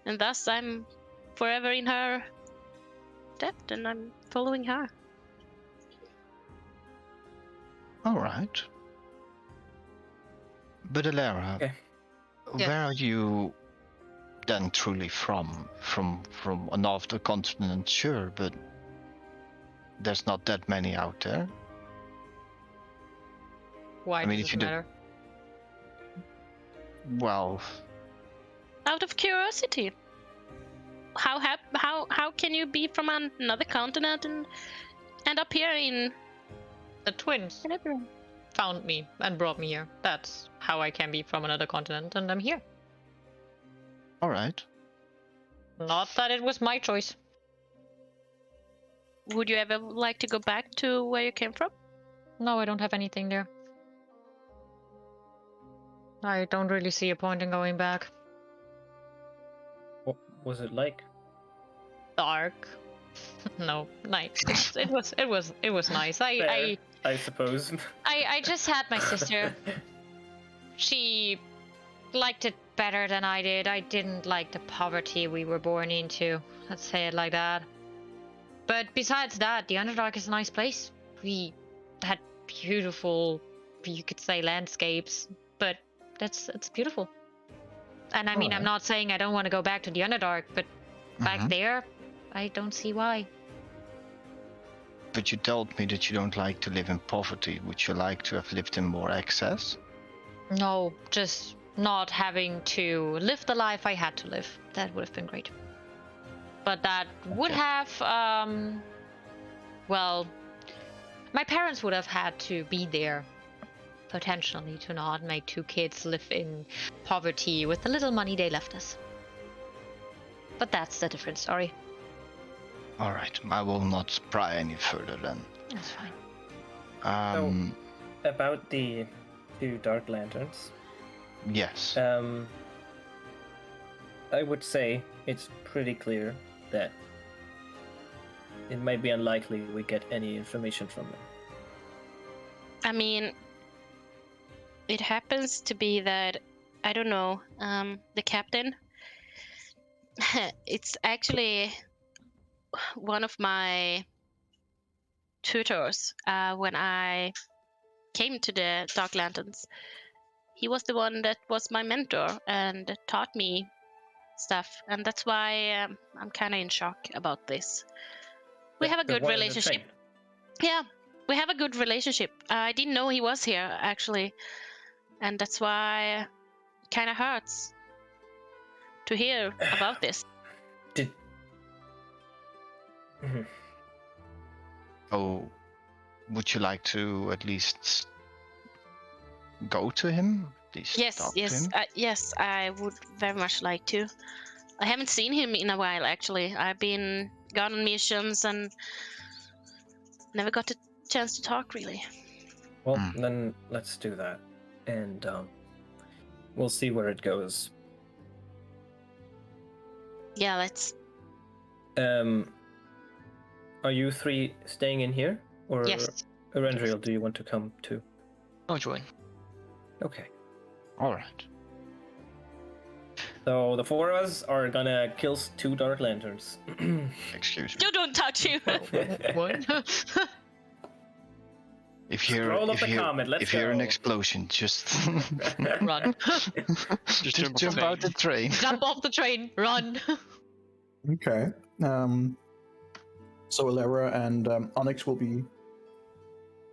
And thus I'm forever in her debt, and I'm following her. All right. But Alara, Okay. Yeah. where are you then truly from? From another continent, sure, but there's not that many out there. Why I mean, does if it you matter? Well, Out of curiosity, how can you be from another continent and end up here in The twins Eberron? found me and brought me here. That's how I can be from another continent, and I'm here. all right. Not that it was my choice. Would you ever like to go back to where you came from? No, I don't have anything there. I don't really see a point in going back. What was it like? Dark. No, nice. It was nice. Fair, I suppose. I just had my sister. She liked it better than I did. I didn't like the poverty we were born into. Let's say it like that. But besides that, the Underdark is a nice place. We had beautiful, you could say, landscapes, but it's beautiful. And I mean, I'm not saying I don't want to go back to the Underdark, but back there, I don't see why. But you told me that you don't like to live in poverty. Would you like to have lived in more excess? No, just not having to live the life I had to live. That would have been great. But that would have, well, my parents would have had to be there, potentially, to not make two kids live in poverty with the little money they left us. But that's a different story. All right, I will not pry any further then. That's fine. About the two Dark Lanterns. Yes. I would say it's pretty clear that it might be unlikely we get any information from them. I mean, it happens to be that, I don't know, the captain, it's actually one of my tutors when I came to the Dark Lanterns. He was the one that was my mentor and taught me stuff, and that's why I'm kind of in shock about this. We have a good relationship. Yeah, we have a good relationship. I didn't know he was here, actually, and that's why it kind of hurts to hear about this. Oh, would you like to at least go to him? Please talk to him? Yes, I would very much like to. I haven't seen him in a while, actually. I've been gone on missions and never got a chance to talk, really. Well, then let's do that, and we'll see where it goes. Yeah, let's. Are you three staying in here, or Yes. Erendriel, do you want to come too? I'll join. Okay. All right. So the four of us are gonna kill two Dark Lanterns. Excuse me. You don't touch you. What? If you're Scroll up the comment, let's if you're an go. explosion, just Run. just jump out the train. Jump off the train. Run. Okay. So Alara and Onyx will be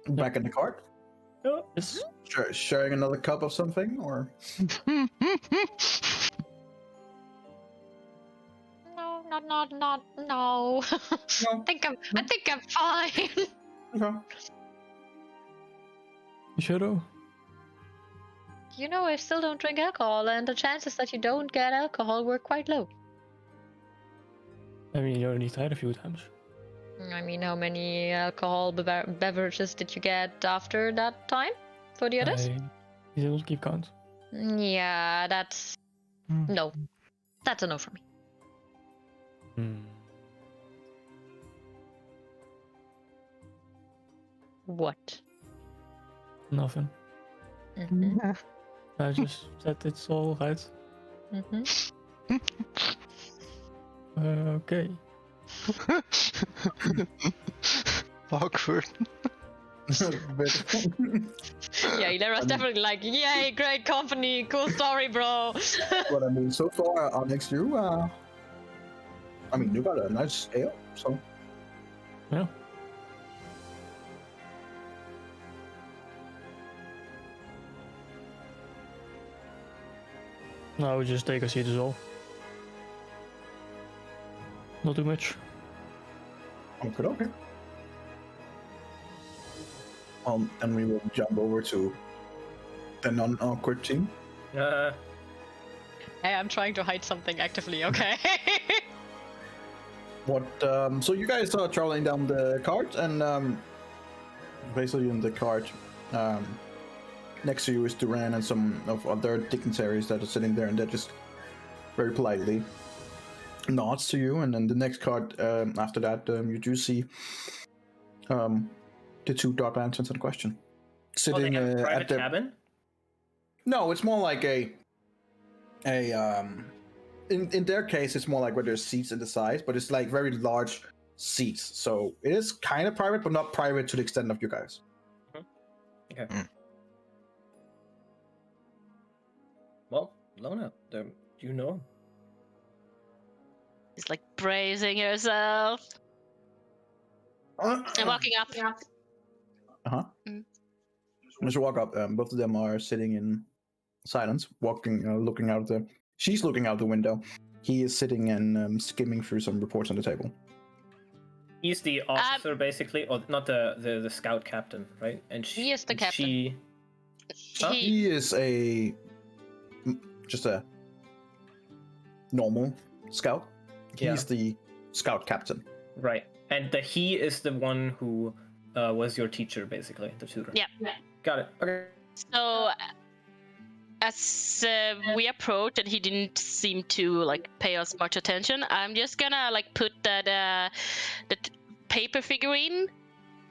back in the cart, Yes. sharing another cup of something, or No. I think I'm fine. okay. Shadow. I still don't drink alcohol, and the chances that you don't get alcohol were quite low. I mean, you only tried a few times. I mean, how many alcohol beverages did you get after that time for the others? You didn't keep count. Yeah, that's... No. That's a no for me. What? Nothing. Mm-hmm. I just said it's all right. Mm-hmm. Okay. Awkward. Yeah, there was definitely like, yay, great company, cool story, bro. But I mean, so far, Onyx, you got a nice ale, so. Yeah. No, I would just take a seat as well. Not too much. Okay. And we will jump over to the non-awkward team. Hey, I'm trying to hide something actively, okay? So you guys are traveling down the cart, and basically in the cart, next to you is Duran and some of other dignitaries that are sitting there, and they're just very politely nods to you. And then the next cart after that, you do see the two Dark Lanterns in question sitting they have a private at the cabin? No, it's more like in their case, it's more like where there's seats in the sides, but it's like very large seats. So it is kind of private, but not private to the extent of you guys. Okay. Well, Lona, you know. He's like bracing herself and walking up. As you walk up, both of them are sitting in silence, looking out she's looking out the window. He is sitting and skimming through some reports on the table. He's the officer, basically, or not the scout captain, right? And He is the captain. He is just a normal scout. He's the scout captain. Right. And he is the one who was your teacher, basically, the tutor. Yeah. Got it. Okay. So, as we approached and he didn't seem to like pay us much attention, I'm just gonna like put that paper figurine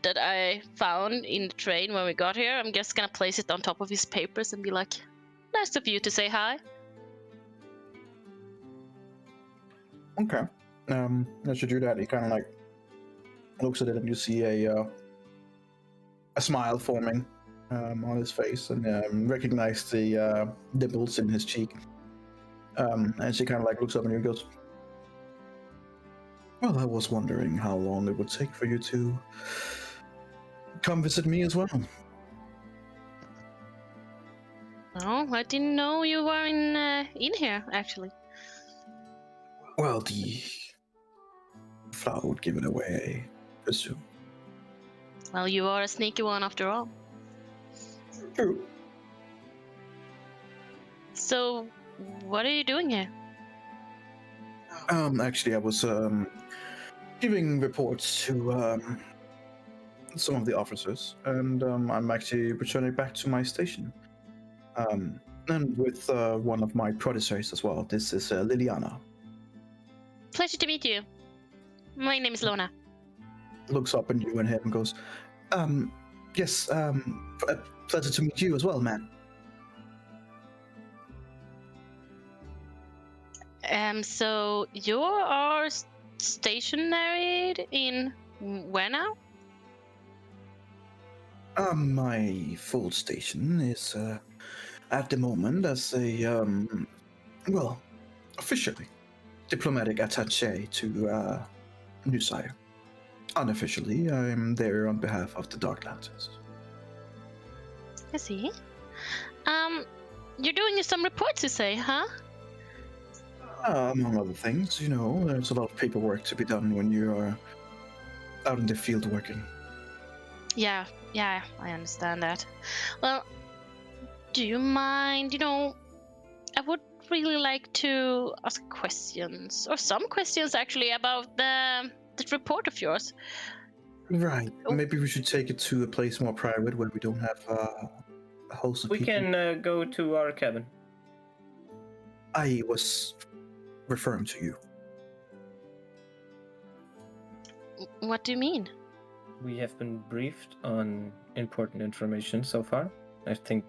that I found in the train when we got here. I'm just gonna place it on top of his papers and be like, "Nice of you to say hi." Okay. As you do that, he kind of like looks at it, and you see a smile forming on his face, and recognize the dimples in his cheek. And she kind of like looks up and he goes, "Well, I was wondering how long it would take for you to come visit me as well." Oh, I didn't know you were in here actually. Well, the flower would give it away, I presume. Well, you are a sneaky one after all. True. So, what are you doing here? Actually, I was giving reports to some of the officers, and I'm actually returning back to my station. And with one of my proteges as well. This is Liliana. Pleasure to meet you. My name is Lona. Looks up at you and him and goes, yes, pleasure to meet you as well, man. So you are stationary in where now? My full station is at the moment as a officially diplomatic attaché to New Sire. Unofficially, I'm there on behalf of the Dark Lanterns. I see. You're doing some reports, you say, huh? Among other things, there's a lot of paperwork to be done when you are out in the field working. Yeah, I understand that. Well, do you mind? I would really like to ask questions, or some questions actually, about that report of yours. Right. Oh. Maybe we should take it to a place more private where we don't have a host of We people. can go to our cabin. I was referring to you. What do you mean? We have been briefed on important information so far. I think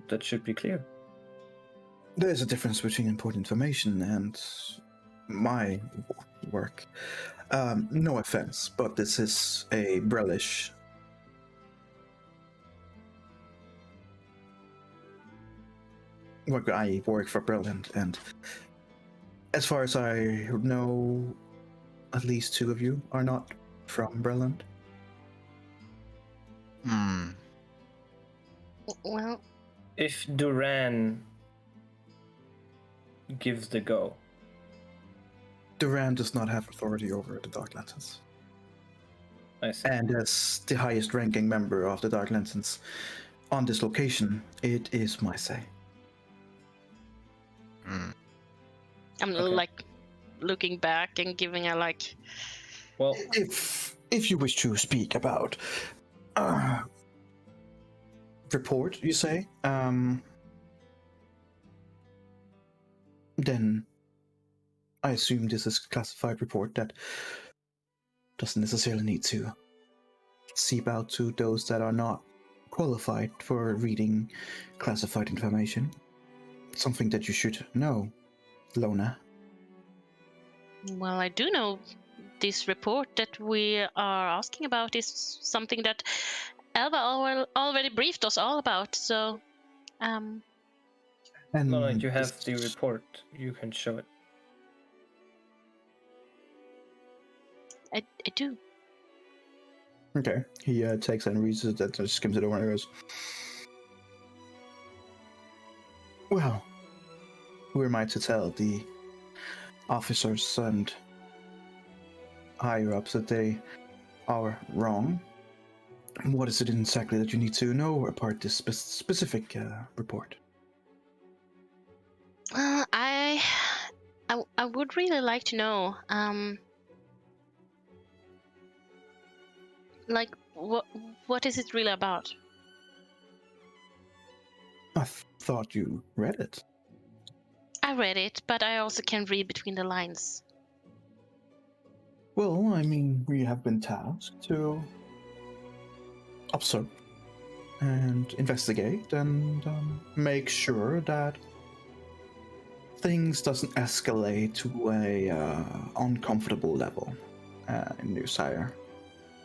that should be clear. There's a difference between important information and my work. No offense, but this is a Brellish. Look, I work for Brilliant, and as far as I know, at least 2 of you are not from Brilliant. Well, If Duran gives the go, Duran does not have authority over the Dark Lanterns. I see. And as the highest ranking member of the Dark Lanterns on this location, it is my say. I'm Okay. like looking back and giving a like. Well, If you wish to speak about report, you say, then I assume this is a classified report that doesn't necessarily need to seep out to those that are not qualified for reading classified information. Something that you should know, Lona. Well, I do know this report that we are asking about is something that Elva already briefed us all about. So, And no, you have the report. You can show it. I do. Okay, he takes and reads it and skims it over and goes, well, who am I to tell the officers and higher ups that they are wrong? What is it exactly that you need to know apart this specific report? I would really like to know, like what is it really about? I thought you read it. I read it, but I also can read between the lines. Well, I mean, we have been tasked to observe and investigate and make sure that things doesn't escalate to a uncomfortable level in New Sire.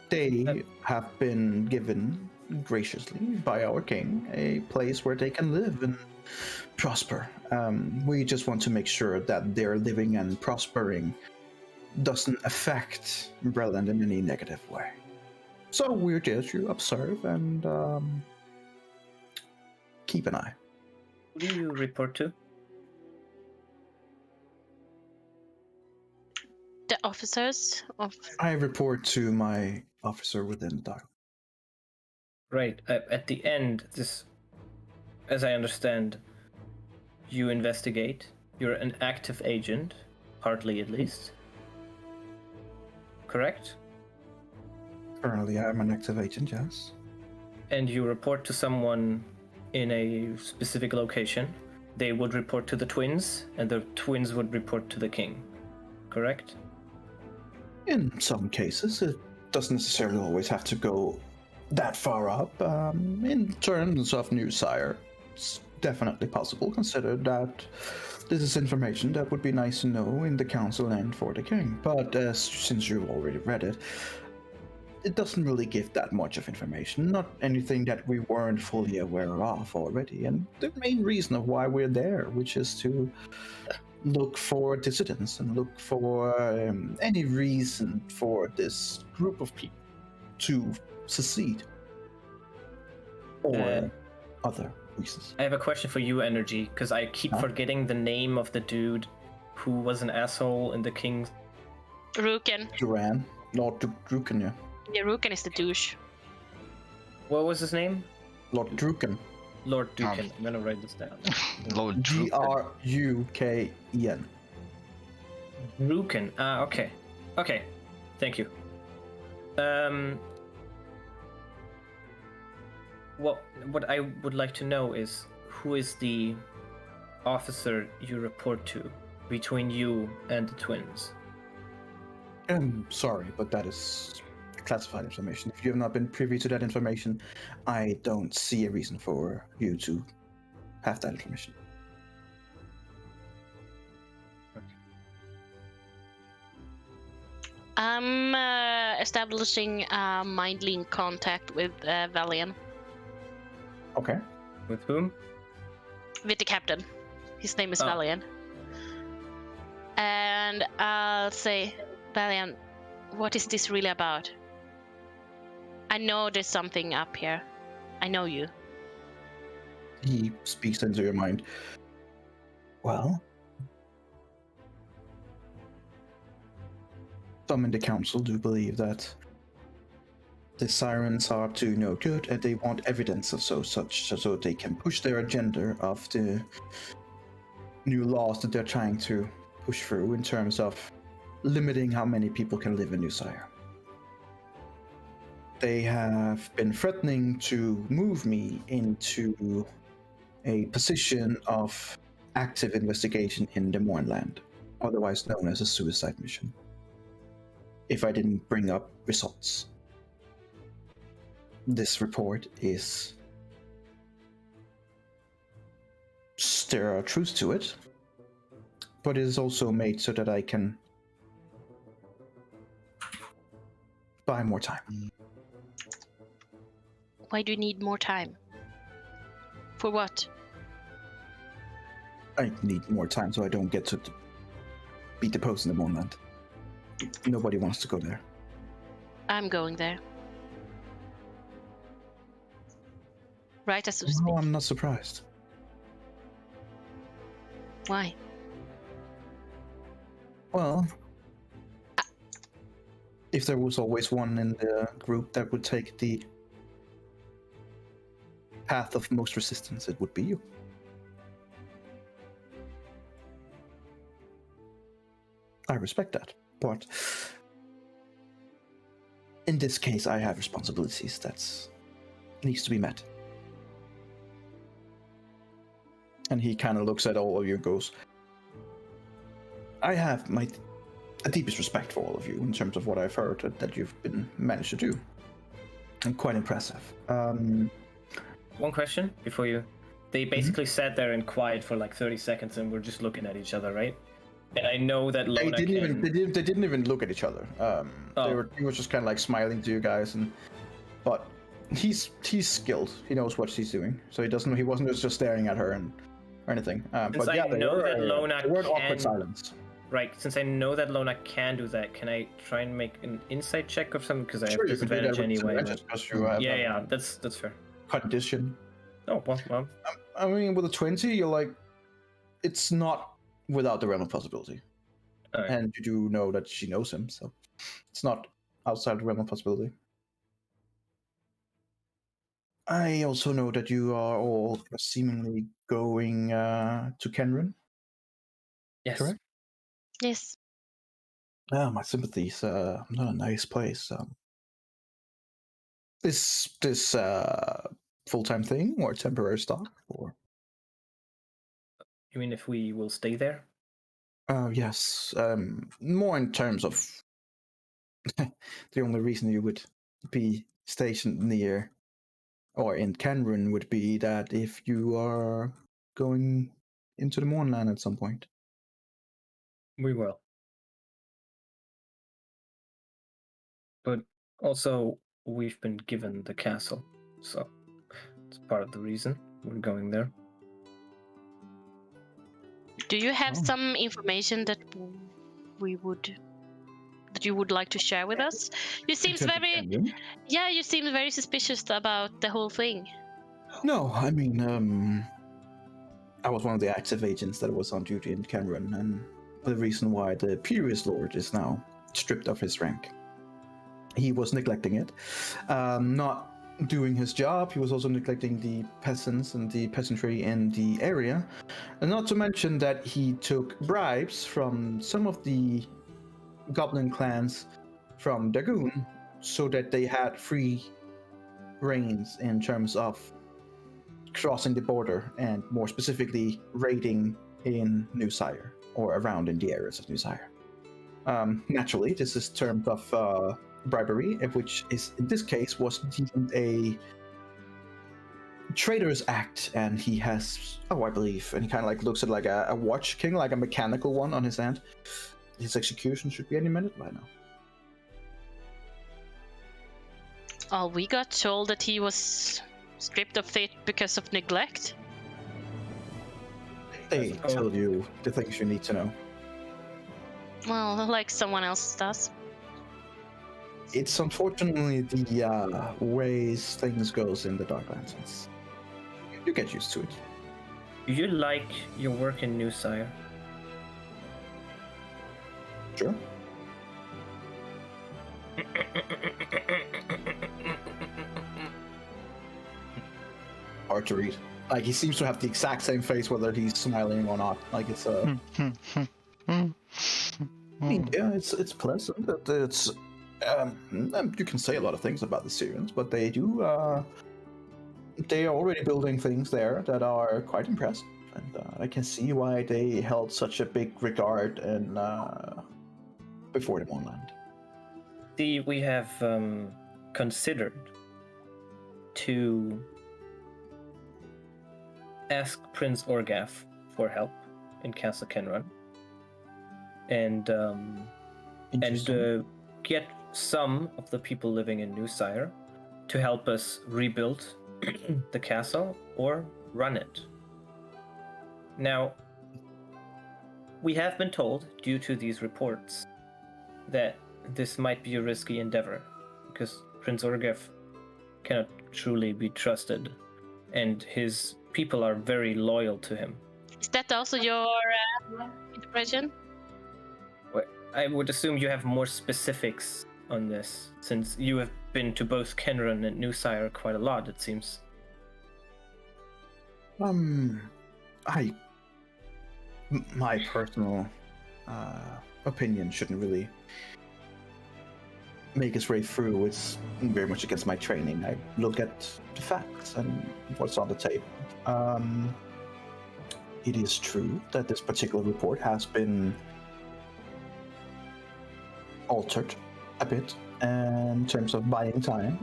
They have been given graciously by our king a place where they can live and prosper. We just want to make sure that their living and prospering doesn't affect Breland in any negative way. So we're just to observe and keep an eye. Who do you report to? The officers of. I report to my officer within the Dark. Right. At the end, this, as I understand, you investigate. You're an active agent, partly at least. Correct? Currently, I'm an active agent, yes. And you report to someone in a specific location. They would report to the twins, and the twins would report to the king. Correct? In some cases, it doesn't necessarily always have to go that far up. In terms of New Sire, it's definitely possible, considered that this is information that would be nice to know in the council and for the king. But since you've already read it, it doesn't really give that much of information, not anything that we weren't fully aware of already. And the main reason of why we're there, which is to look for dissidents and look for any reason for this group of people to secede or other reasons. I have a question for you, Energy, because I keep forgetting the name of the dude who was an asshole in the King's... Ruken. Duran, Lord Druken, yeah. Yeah, Ruken is the douche. What was his name? Lord Druken. Lord Duken. I'm gonna write this down. Lord Druken. Druken. Druken. Okay. Okay. Thank you. What I would like to know is who is the officer you report to between you and the twins? I'm sorry, but that is classified information. If you have not been privy to that information, I don't see a reason for you to have that information. I'm establishing a mind link contact with Valian, Okay. With whom? with the captain. His name is Oh. Valian. And I'll say, Valian, what is this really about? I know there's something up here. I know you. He speaks into your mind. Well, some in the council do believe that the sirens are up to no good, and they want evidence of such so they can push their agenda of the new laws that they're trying to push through in terms of limiting how many people can live in New Sire. They have been threatening to move me into a position of active investigation in the Mournland, otherwise known as a suicide mission, if I didn't bring up results. This report is... there are truths to it, but it is also made so that I can buy more time. Why do you need more time? For what? I need more time so I don't get to be deposed in the Mournland. Nobody wants to go there. I'm going there. Right as we No, speak. I'm not surprised. Why? Well, if there was always one in the group that would take the path of most resistance, it would be you. I respect that, but in this case, I have responsibilities that needs to be met. And he kind of looks at all of you and goes, I have the deepest respect for all of you in terms of what I've heard that you've been managed to do. And quite impressive. One question before you. They basically sat there and quiet for like 30 seconds and were just looking at each other, right? And I know that Lona They didn't even look at each other. He was just kind of like smiling to you guys, but he's skilled. He knows what she's doing, so he wasn't just staring at her or anything. Since But yeah, I know that Lona they were in awkward can... silence. Right, since I know that Lona can do that, can I try and make an insight check of something? Because I have disadvantage anyway. Yeah, that's fair. Condition. Oh, well. I mean, with a 20, you're like, it's not without the realm of possibility. Right. And you do know that she knows him, so it's not outside the realm of possibility. I also know that you are all seemingly going to Kenrin. Yes. Correct? Yes. My sympathies. Not a nice place. This full-time thing or temporary stop or? You mean if we will stay there? Yes. More in terms of the only reason you would be stationed near or in Kenrin would be that if you are going into the Mournland at some point. We will. But also, we've been given the castle, so it's part of the reason we're going there. Do you have some information that you would like to share with us? You seem you seem very suspicious about the whole thing. No, I mean, I was one of the active agents that was on duty in Cameron, and the reason why the previous lord is now stripped of his rank. He was neglecting it, not doing his job. He was also neglecting the peasants and the peasantry in the area. And not to mention that he took bribes from some of the goblin clans from Dagoon so that they had free reins in terms of crossing the border and more specifically raiding in New Sire or around in the areas of New Sire. Naturally, this is termed of bribery, which is in this case was deemed a traitor's act, and he has, I believe, and he kind of like looks at like a watch king, like a mechanical one on his hand. His execution should be any minute by now. Oh, we got told that he was stripped of faith because of neglect. They tell you the things you need to know. Well, like someone else does. It's unfortunately the ways things goes in the Darklands. You get used to it. Do you like your work in New Sire? Sure. Hard to read. Like, he seems to have the exact same face whether he's smiling or not. Like, it's I mean, yeah, it's pleasant. It's you can say a lot of things about the Syrians, but they do they are already building things there that are quite impressive, and I can see why they held such a big regard and before the Moonland. See, we have considered to ask Prince Orgaf for help in Castle Kenran, and get some of the people living in New Sire to help us rebuild the castle or run it. Now, we have been told, due to these reports, that this might be a risky endeavor, because Prince Orgaf cannot truly be trusted, and his people are very loyal to him. Is that also your interpretation? I would assume you have more specifics on this, since you have been to both Kenran and New Sire quite a lot, it seems. My personal opinion shouldn't really make its way through. It's very much against my training. I look at the facts and what's on the table. It is true that this particular report has been altered a bit in terms of buying time.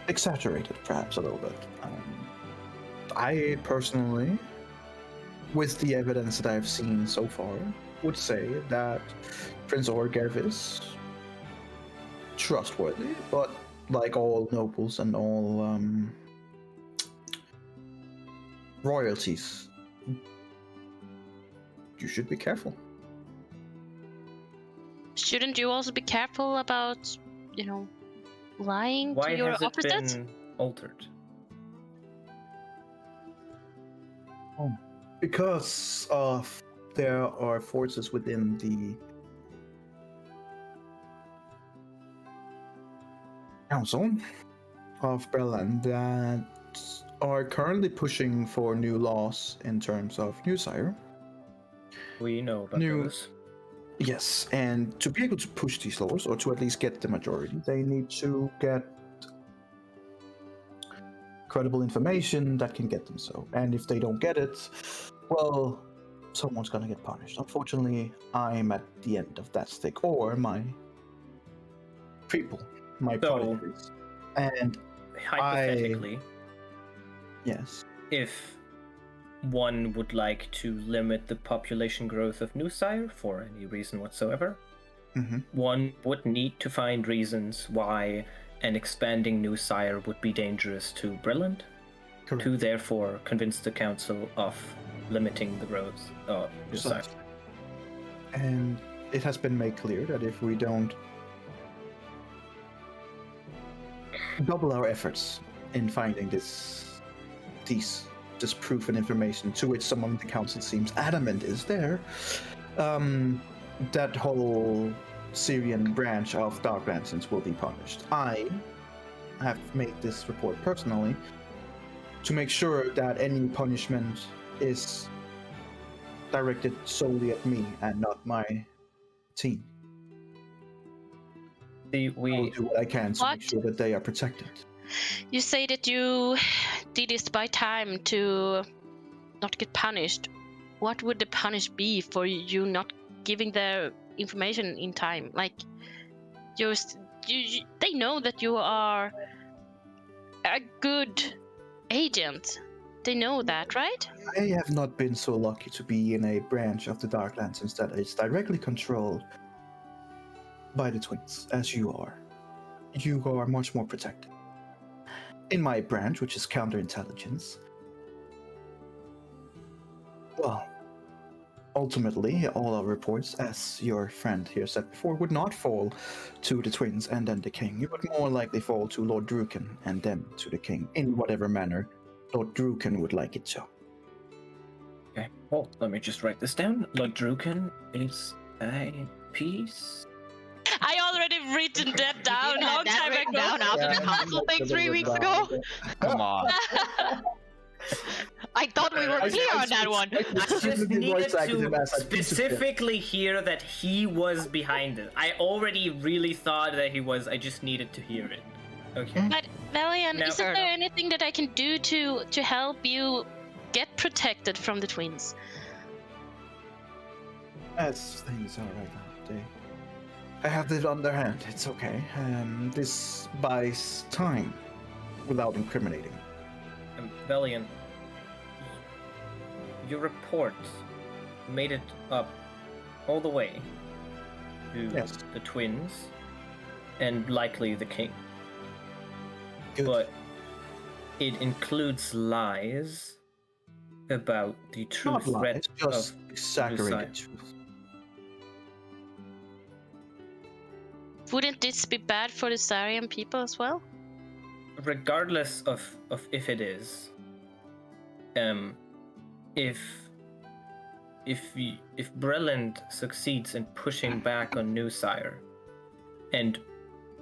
Exaggerated, perhaps a little bit. I personally, with the evidence that I've seen so far, would say that Prince Orgaf is trustworthy, but like all nobles and all royalties, you should be careful. Shouldn't you also be careful about, lying to your officers? Why has it been altered? Because of there are forces within the Council of Berlin that are currently pushing for new laws in terms of New Sire. We know about those. Yes, and to be able to push these laws, or to at least get the majority, they need to get credible information that can get them so. And if they don't get it, well, someone's gonna get punished. Unfortunately, I'm at the end of that stick, or my people, my prodigies. And hypothetically, yes, if one would like to limit the population growth of New Sire for any reason whatsoever, one would need to find reasons why an expanding New Sire would be dangerous to Brilland, to therefore convince the council of limiting the growth of New Sire. And it has been made clear that if we don't double our efforts in finding this proof and information, to which someone in the council seems adamant is there, that whole Syrian branch of Dark Lanterns will be punished. I have made this report personally to make sure that any punishment is directed solely at me and not my team. See, I will do what I can to What? make sure that they are protected. You say that you did this by time to not get punished. What would the punish be for you not giving the information in time? Like, they know that you are a good agent. They know that, right? I have not been so lucky to be in a branch of the Dark Lanterns that is directly controlled by the twins, as you are. You are much more protected. In my branch, which is counterintelligence, well, ultimately, all our reports, as your friend here said before, would not fall to the twins and then the king. It would more likely fall to Lord Druken and then to the king, in whatever manner Lord Druken would like it to. Okay, well, let me just write this down. Lord Druken is a piece. I already written that down You long had that time written ago. down after the castle thing 3 weeks ago. Come on. I thought we were clear on that one. I just needed to specifically hear that he was behind it. I already really thought that he was. I just needed to hear it. Okay. But Valian, Now- isn't there anything that I can do to help you get protected from the twins? As things are right now, I have it on their hand. It's okay. This buys time without incriminating. Valiant, your report made it up all the way to Yes. the twins and likely the king. Good. But it includes lies about the true Not threat lies, just of exaggerated suicide. truth. Wouldn't this be bad for the Sarian people as well? Regardless of if it is, if Breland succeeds in pushing back on Newsire, and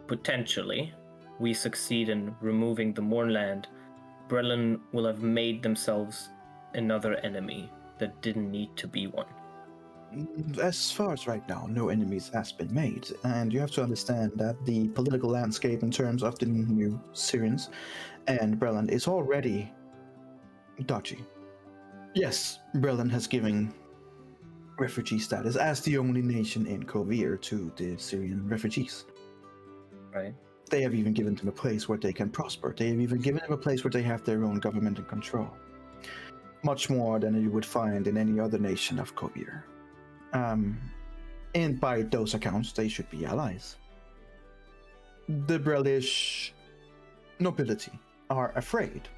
potentially we succeed in removing the Mournland, Breland will have made themselves another enemy that didn't need to be one. As far as right now, no enemies has been made, and you have to understand that the political landscape in terms of the new Syrians and Breland is already dodgy. Yes, Breland has given refugee status as the only nation in Kovir to the Syrian refugees. Right. They have even given them a place where they can prosper. They have even given them a place where they have their own government and control. Much more than you would find in any other nation of Kovir. And by those accounts, they should be allies. The Brelish nobility are afraid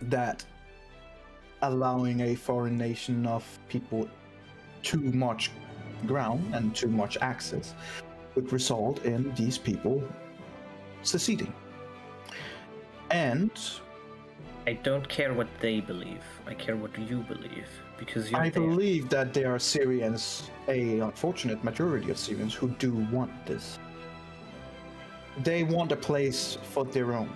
that allowing a foreign nation of people too much ground and too much access would result in these people seceding. And I don't care what they believe. I care what you believe, because you're I there. believe that there are Syrians, a unfortunate majority of Syrians, who do want this. They want a place for their own,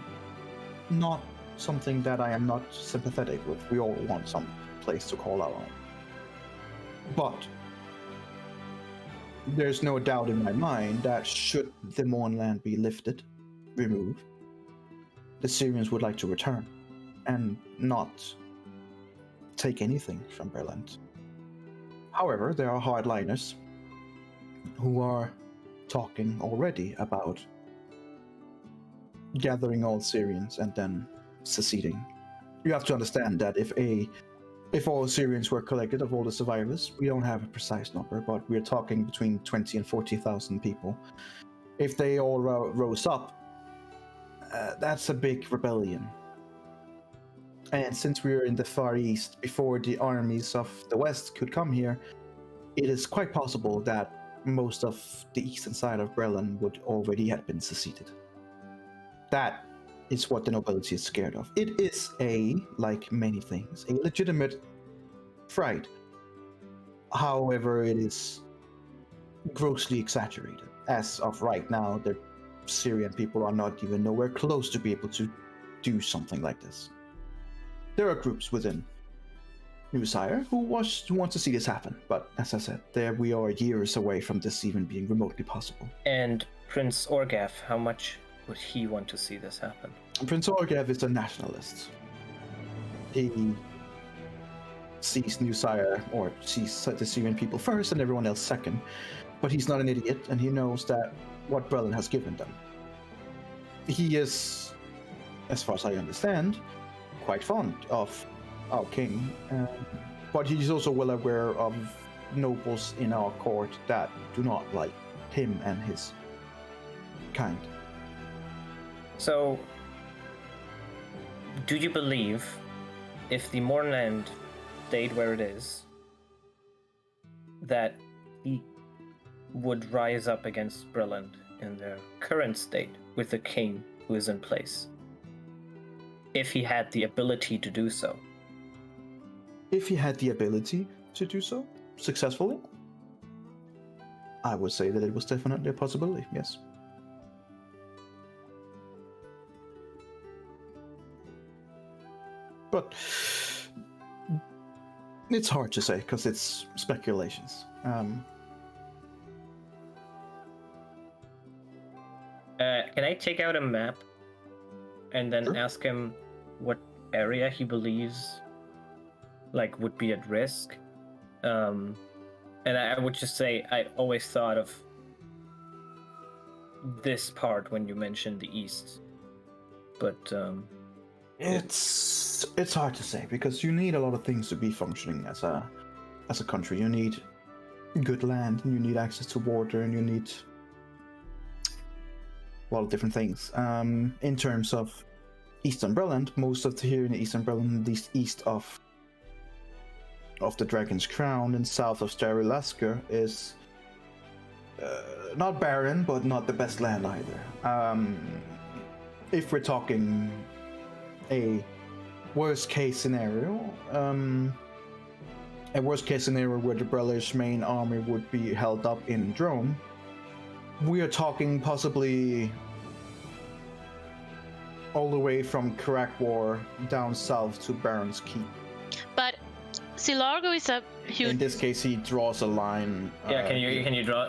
not something that I am not sympathetic with. We all want some place to call our own. But there's no doubt in my mind that should the Mournland be removed, the Syrians would like to return and not take anything from Breland. However, there are hardliners who are talking already about gathering all Syrians and then seceding. You have to understand that if all Syrians were collected of all the survivors, we don't have a precise number, but we're talking between 20 and 40,000 people. If they all rose up, that's a big rebellion. And since we're in the Far East, before the armies of the West could come here, it is quite possible that most of the eastern side of Breland would already have been seceded. That is what the nobility is scared of. It is like many things, a legitimate fright. However, it is grossly exaggerated. As of right now, the Syrian people are not even nowhere close to be able to do something like this. There are groups within New Sire who want to see this happen, but as I said, there we are years away from this even being remotely possible. And Prince Orgav, how much would he want to see this happen? Prince Orgav is a nationalist. He sees New Sire, or sees the Syrian people first and everyone else second, but he's not an idiot, and he knows that what Brelin has given them. He is, as far as I understand, quite fond of our king, but he's also well aware of nobles in our court that do not like him and his kind. So, do you believe if the Mornland stayed where it is, that he would rise up against Breland in their current state with the king who is in place, if he had the ability to do so? If he had the ability to do so successfully, I would say that it was definitely a possibility, yes. But it's hard to say because it's speculations. Can I take out a map and then Sure. ask him what area he believes would be at risk? And I would just say I always thought of this part when you mentioned the east, but it's hard to say because you need a lot of things to be functioning as a country. You need good land, and you need access to water, and you need a lot of different things. In terms of Eastern Breland, most of here in Eastern Breland, at least east of the Dragon's Crown and south of Starilasker, is not barren, but not the best land either. If we're talking a worst case scenario where the Brellish main army would be held up in Drome, we are talking possibly all the way from Karakwar down south to Baron's Keep. But Silargo is a huge. In this case, he draws a line. yeah, can you draw?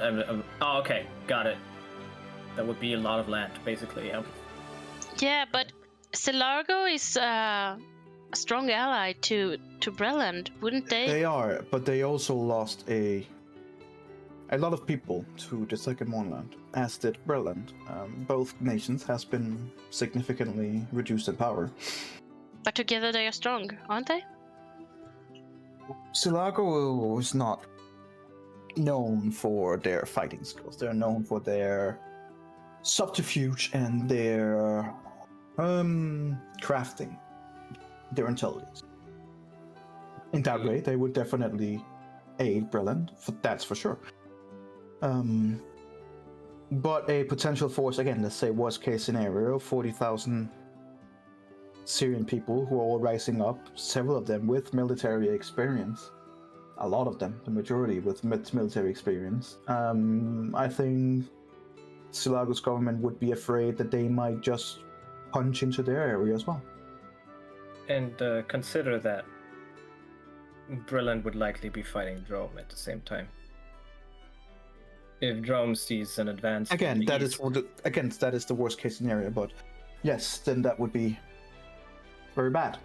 Oh, okay, got it. That would be a lot of land, basically. Yeah. Yeah, but Silargo is a strong ally to Breland, wouldn't they? They are, but they also lost a lot of people to the Second Mournland, as did Breland. Both nations has been significantly reduced in power. But together they are strong, aren't they? Silago is not known for their fighting skills. They're known for their subterfuge and their crafting, their intelligence. In that way, they would definitely aid Breland, that's for sure. But a potential force, again, let's say worst case scenario, 40,000 Syrian people who are all rising up, several of them with military experience, a lot of them, the majority with military experience. I think Silago's government would be afraid that they might just punch into their area as well. And consider that Breland would likely be fighting Drome at the same time. If Drome sees an advance, Again, that is the worst case scenario. But yes, then that would be very bad.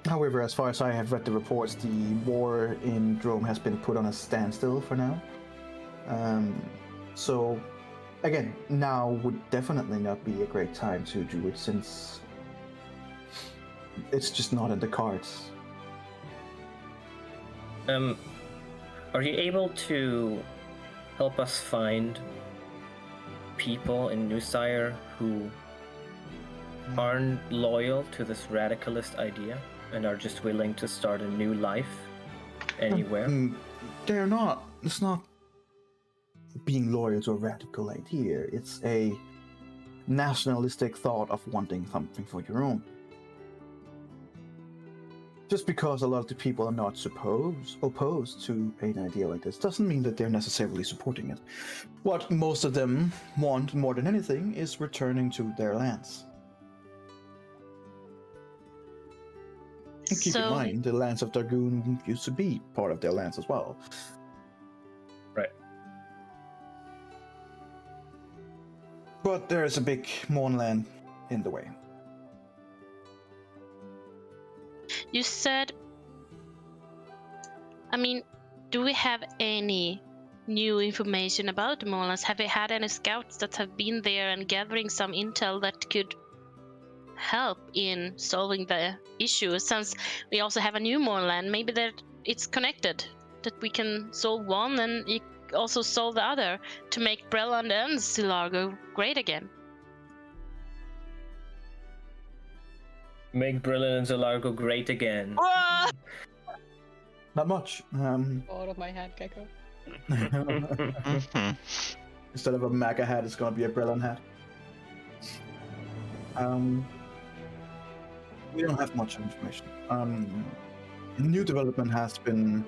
However, as far as I have read the reports, the war in Drome has been put on a standstill for now. So, again, now would definitely not be a great time to do it, since it's just not in the cards. Are you able to help us find people in New Sire who aren't loyal to this radicalist idea and are just willing to start a new life anywhere? They're not. It's not being loyal to a radical idea. It's a nationalistic thought of wanting something for your own. just because a lot of the people are not opposed to an idea like this doesn't mean that they're necessarily supporting it. What most of them want more than anything is returning to their lands. And keep in mind, the lands of Dargoon used to be part of their lands as well. Right. But there is a big Mournland in the way. You said, I mean, do we have any new information about the Mournlands? Have we had any scouts that have been there and gathering some intel that could help in solving the issue? Since we also have a new Mournland, maybe that it's connected, that we can solve one and also solve the other to make Breland and Zilargo great again. Make Brilliant and Zilargo great again. Not much. Out of my head, Gecko. Instead of a MAGA hat, it's gonna be a Brellan hat. We don't have much information. New development has been...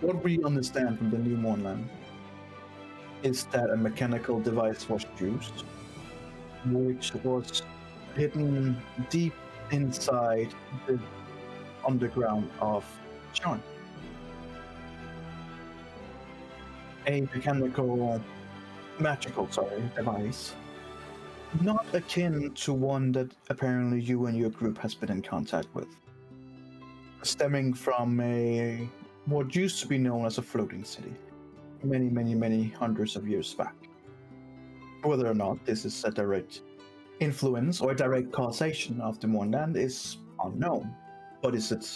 What we understand from the new Mournland is that a mechanical device was used, which was hidden deep inside the underground of Charn. A magical device, not akin to one that apparently you and your group has been in contact with, stemming from what used to be known as a floating city, many hundreds of years back. Whether or not this is a direct influence or a direct causation of the Mournland is unknown, but is it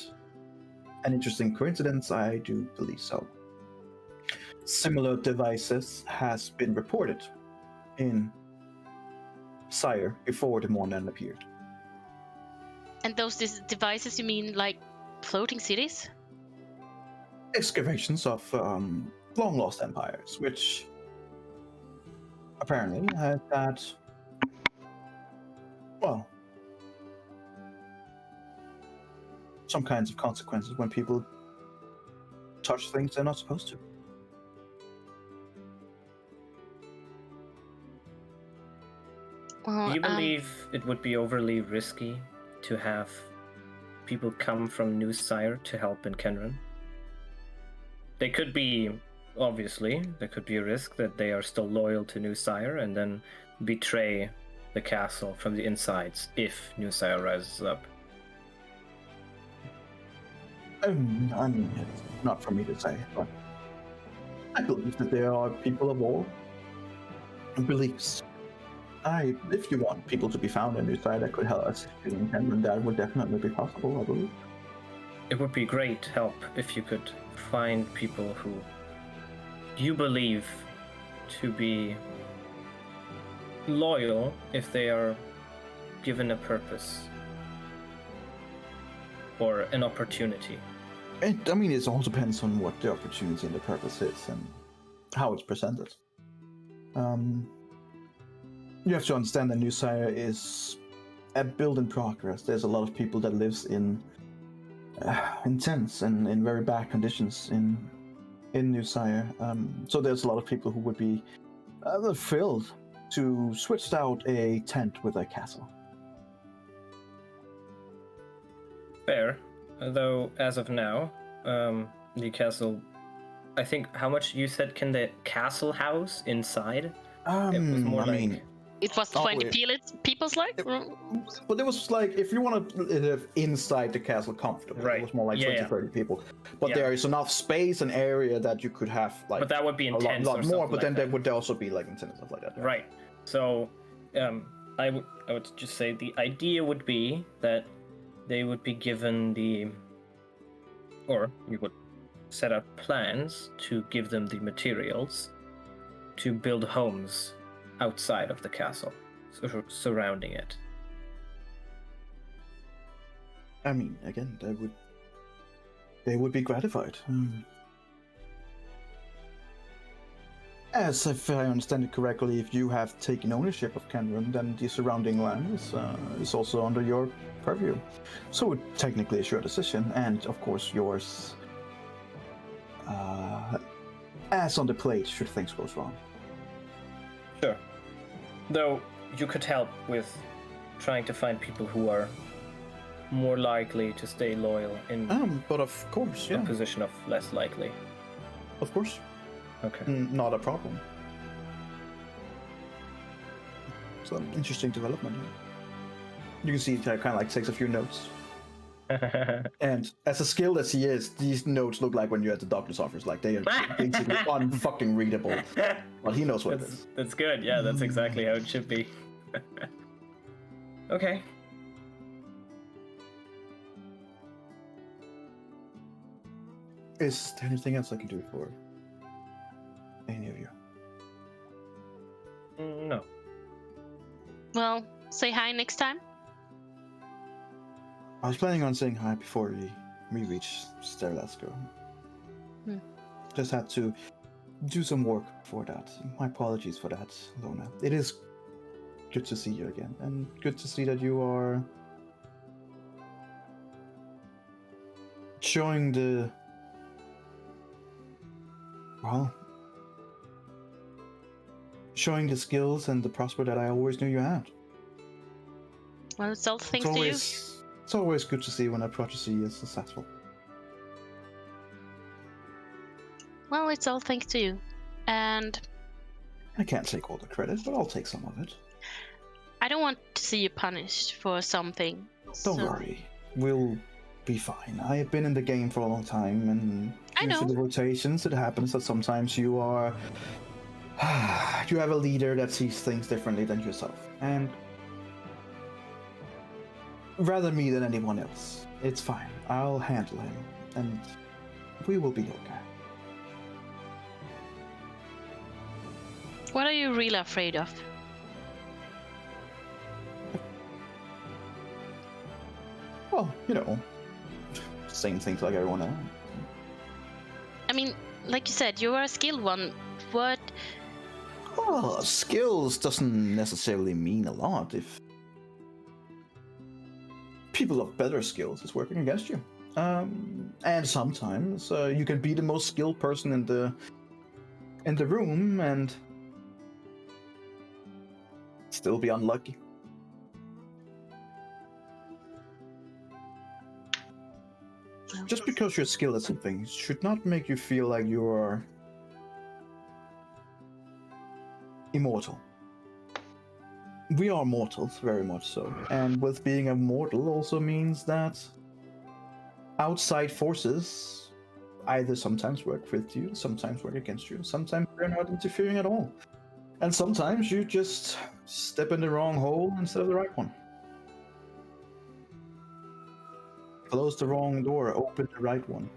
an interesting coincidence? I do believe so. Similar devices has been reported in Sire before the Mournland appeared. And those devices, you mean like floating cities? Excavations of long lost empires, which apparently has had, well, some kinds of consequences when people touch things they're not supposed to. Do you believe it would be overly risky to have people come from New Sire to help in Kenran? They could be, obviously, there could be a risk that they are still loyal to New Sire and then betray the castle from the insides if New Sire rises up. I mean, it's not for me to say, but I believe that there are people of all beliefs. If you want people to be found in New Sire that could help us in Kenran, that would definitely be possible, I believe. It would be great help if you could find people who you believe to be loyal if they are given a purpose or an opportunity. I mean, it all depends on what the opportunity and the purpose is and how it's presented. You have to understand that New Sire is a build in progress. There's a lot of people that lives in tents and in very bad conditions in New Sire. So there's a lot of people who would be thrilled to switch out a tent with a castle. Fair. Though, as of now, the castle... I think, how much you said can the castle house inside? It was more it was 20 people's like? But it was like, if you want to live inside the castle comfortably, it was more like 20-30 people. But there is enough space and area that you could have like but that would be intense a lot more, but like then that. there would also be like intense stuff like that. Yeah. Right. So, I would just say the idea would be that they would be given or you would set up plans to give them the materials to build homes outside of the castle, surrounding it. I mean, again, they would be gratified. As if I understand it correctly, if you have taken ownership of Kenron, then the surrounding lands is also under your purview. So it technically is your decision, and of course yours as on the plate should things go wrong. Sure. Though you could help with trying to find people who are more likely to stay loyal in But of course, a yeah. position of less likely. Of course. Okay. Not a problem. It's an interesting development. You can see he kind of like takes a few notes. And as a skilled as he is, these notes look like when you're at the doctor's office. Like they are basically unfucking readable. But he knows what it is. That's good. Yeah, that's exactly how it should be. Okay. Is there anything else I can do for any of you? No. Well, say hi next time. I was planning on saying hi before we reach Sterlasko. Just had to do some work for that. My apologies for that, Lona. It is good to see you again, and good to see that you are showing the skills and the prosper that I always knew you had. Well, it's all thanks to you. It's always good to see when a prodigy is successful. Well, it's all thanks to you. And I can't take all the credit, but I'll take some of it. I don't want to see you punished for something. Don't worry. We'll be fine. I have been in the game for a long time, and I due to know. the rotations, it happens that sometimes you are... you have a leader that sees things differently than yourself. And rather me than anyone else. It's fine. I'll handle him, and we will be okay. What are you really afraid of? Well, saying things like everyone else. I mean, like you said, you are a skilled one. What? Well, skills doesn't necessarily mean a lot if people of better skills is working against you. And sometimes you can be the most skilled person in the room and still be unlucky. Just because you're skilled at something should not make you feel like you are immortal. We are mortals, very much so. And with being a mortal also means that outside forces either sometimes work with you, sometimes work against you, sometimes they're not interfering at all. And sometimes you just step in the wrong hole instead of the right one. Close the wrong door, open the right one.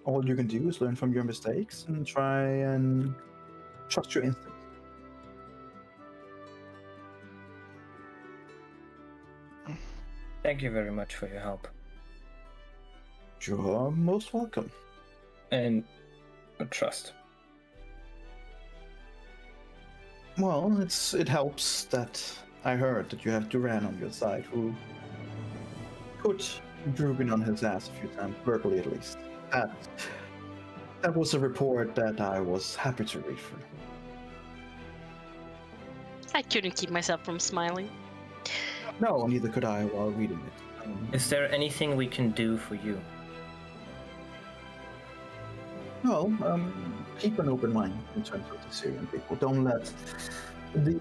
All you can do is learn from your mistakes and try and trust your instincts. Thank you very much for your help. You're most welcome. And trust. Well, it helps that I heard that you have Duran on your side, who put Drugin on his ass a few times, verbally at least. That was a report that I was happy to read through. I couldn't keep myself from smiling. No, neither could I while reading it. Is there anything we can do for you? Well, keep an open mind in terms of the Syrian people. Don't let the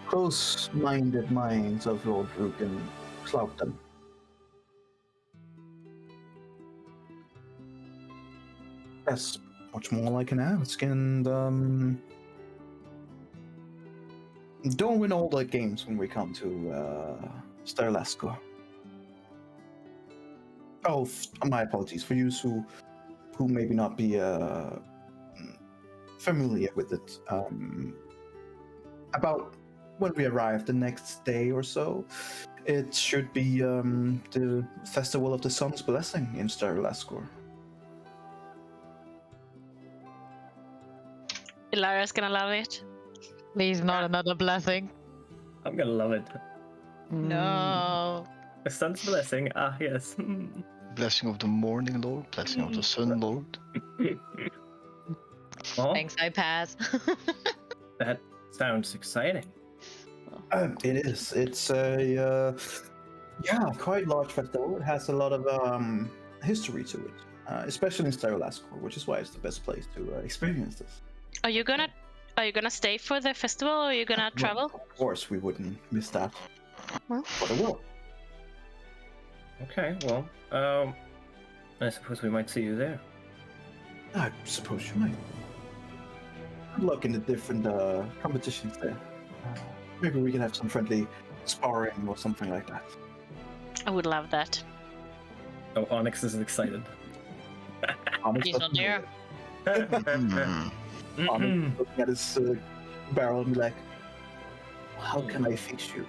close-minded minds of Lord Drugin cloud them. That's much more I can ask, and don't win all the games when we come to Sterlasko. Oh, my apologies for you who maybe not be familiar with it. About when we arrive the next day or so, it should be the Festival of the Sun's Blessing in Sterlasko. Ilara's gonna love it. Please, not another blessing. I'm gonna love it. No. The sun's blessing. Ah, yes. Blessing of the morning lord, blessing of the sun lord. Well, Thanks, I pass. that sounds exciting. It is. It's a quite large festival. It has a lot of history to it, especially in Stereolascore, which is why it's the best place to experience this. Are you gonna stay for the festival, or are you gonna travel? Of course, we wouldn't miss that. Well. But I will. Okay, well, I suppose we might see you there. I suppose you might. Good luck in the different competitions there. Maybe we can have some friendly sparring or something like that. I would love that. Oh, Onyx is excited. Onyx He's not there. Onyx looking at his barrel and be like, how can I fix you?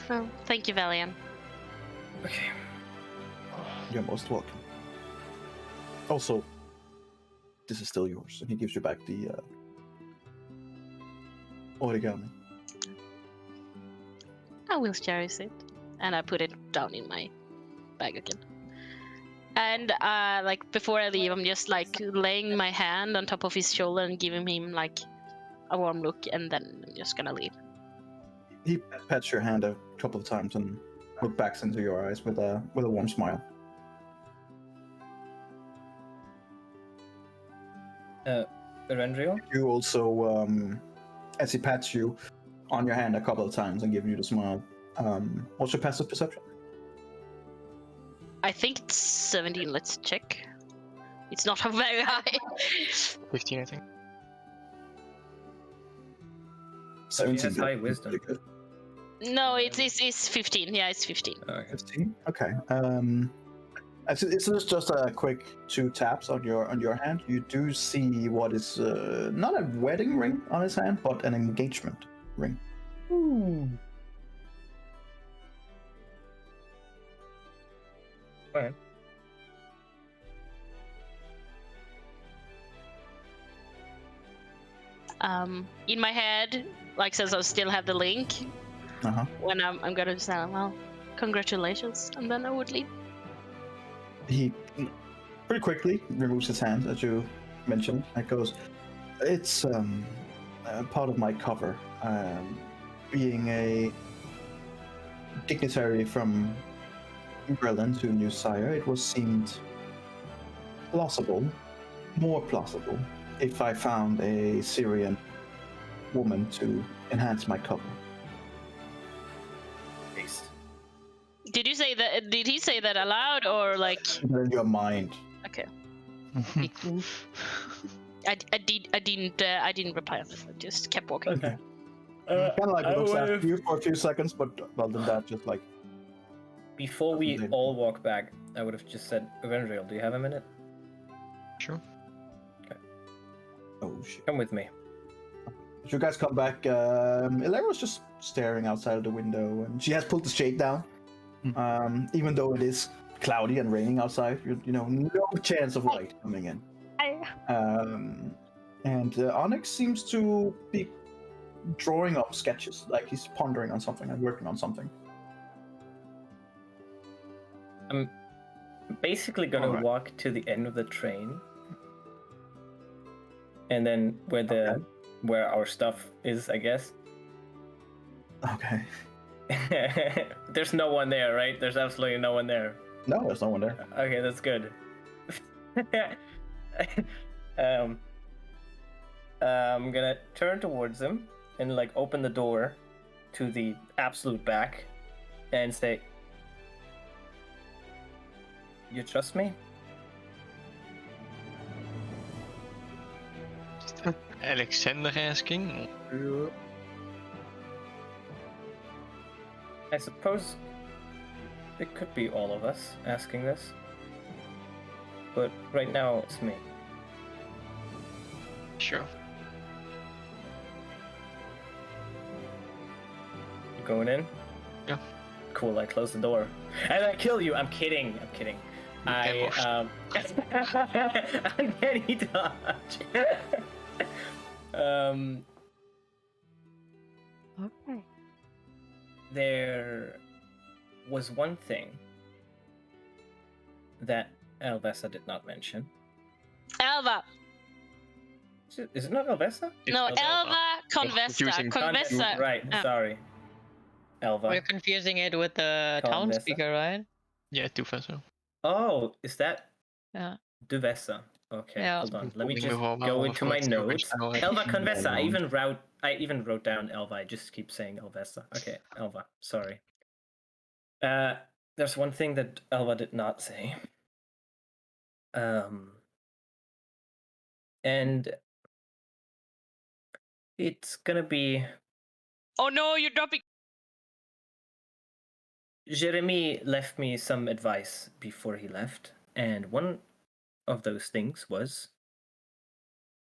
Well, thank you, Valian. Okay. You're most welcome. Also, this is still yours, and he gives you back the origami. I will cherish it, and I put it down in my bag again. And like before I leave, I'm just like laying my hand on top of his shoulder and giving him like a warm look, and then I'm just gonna leave. He pats your hand a couple of times and looks back into your eyes with a warm smile. Erendrio? You also, as he pats you on your hand a couple of times and gives you the smile, what's your passive perception? I think it's 17. Let's check. It's not very high. 15, I think. 17. has high wisdom. Pretty good. No, it's 15. Yeah, it's 15. Okay. 15. Okay. It's just a quick 2 taps on your hand. You do see what is not a wedding ring on his hand, but an engagement ring. Alright. In my head, like since I still have the link, when I'm gonna say, well, congratulations, and then I would leave. He pretty quickly removes his hand, as you mentioned, and goes, it's part of my cover. Being a dignitary from Berlin to New Sire, it was seemed plausible, more plausible, if I found a Syrian woman to enhance my cover. Did you say that? Did he say that aloud or like? In your mind. Okay. I didn't reply on this. I just kept walking. Okay. Kind of like looks would've- after you for a few seconds, but other than that, just like. Before we all walk back, I would have just said, Erendrio, do you have a minute? Sure. Oh shit. Come with me. As you guys come back, Ilara's just staring outside of the window, and she has pulled the shade down. Even though it is cloudy and raining outside, you know, no chance of light coming in. And Onyx seems to be drawing up sketches, like he's pondering on something and working on something. I'm basically gonna Alright. walk to the end of the train, and then where our stuff is, I guess. Okay. There's no one there, right? There's absolutely no one there. No, there's no one there. Okay, that's good. I'm gonna turn towards him and like open the door to the absolute back and say, "You trust me?" Alexander asking. I suppose it could be all of us asking this, but right now it's me. Sure. You going in? Yeah. Cool, I close the door. And I kill you! I'm kidding. Uncanny dodge. Okay. There was one thing that Elvesa did not mention. Elva. Is it not Elvesa? No, It's Elva confusing. Convesta. Right, Oh. sorry. Elva. We're confusing it with the Call town Vesa. speaker, right? Yeah, Tuvesa. Oh, is that Yeah. Duvesa? Okay, Yeah. hold on. Let me Moving just over go well, into of my course, notes. original, Elva Convesa. I Eberron. even wrote down Elva. I just keep saying Elvesa. Okay, Elva. Sorry. There's one thing that Elva did not say. And it's gonna be Oh no, you're dropping. Jeremy left me some advice before he left, and one of those things was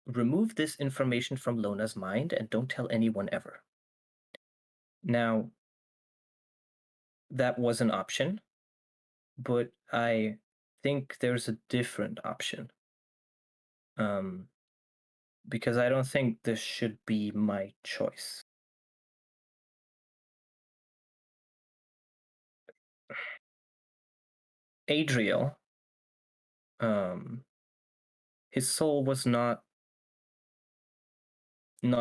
remove this information from Lona's mind and don't tell anyone ever. Now, that was an option, but I think there's a different option. Because I don't think this should be my choice. Adriel, his soul was not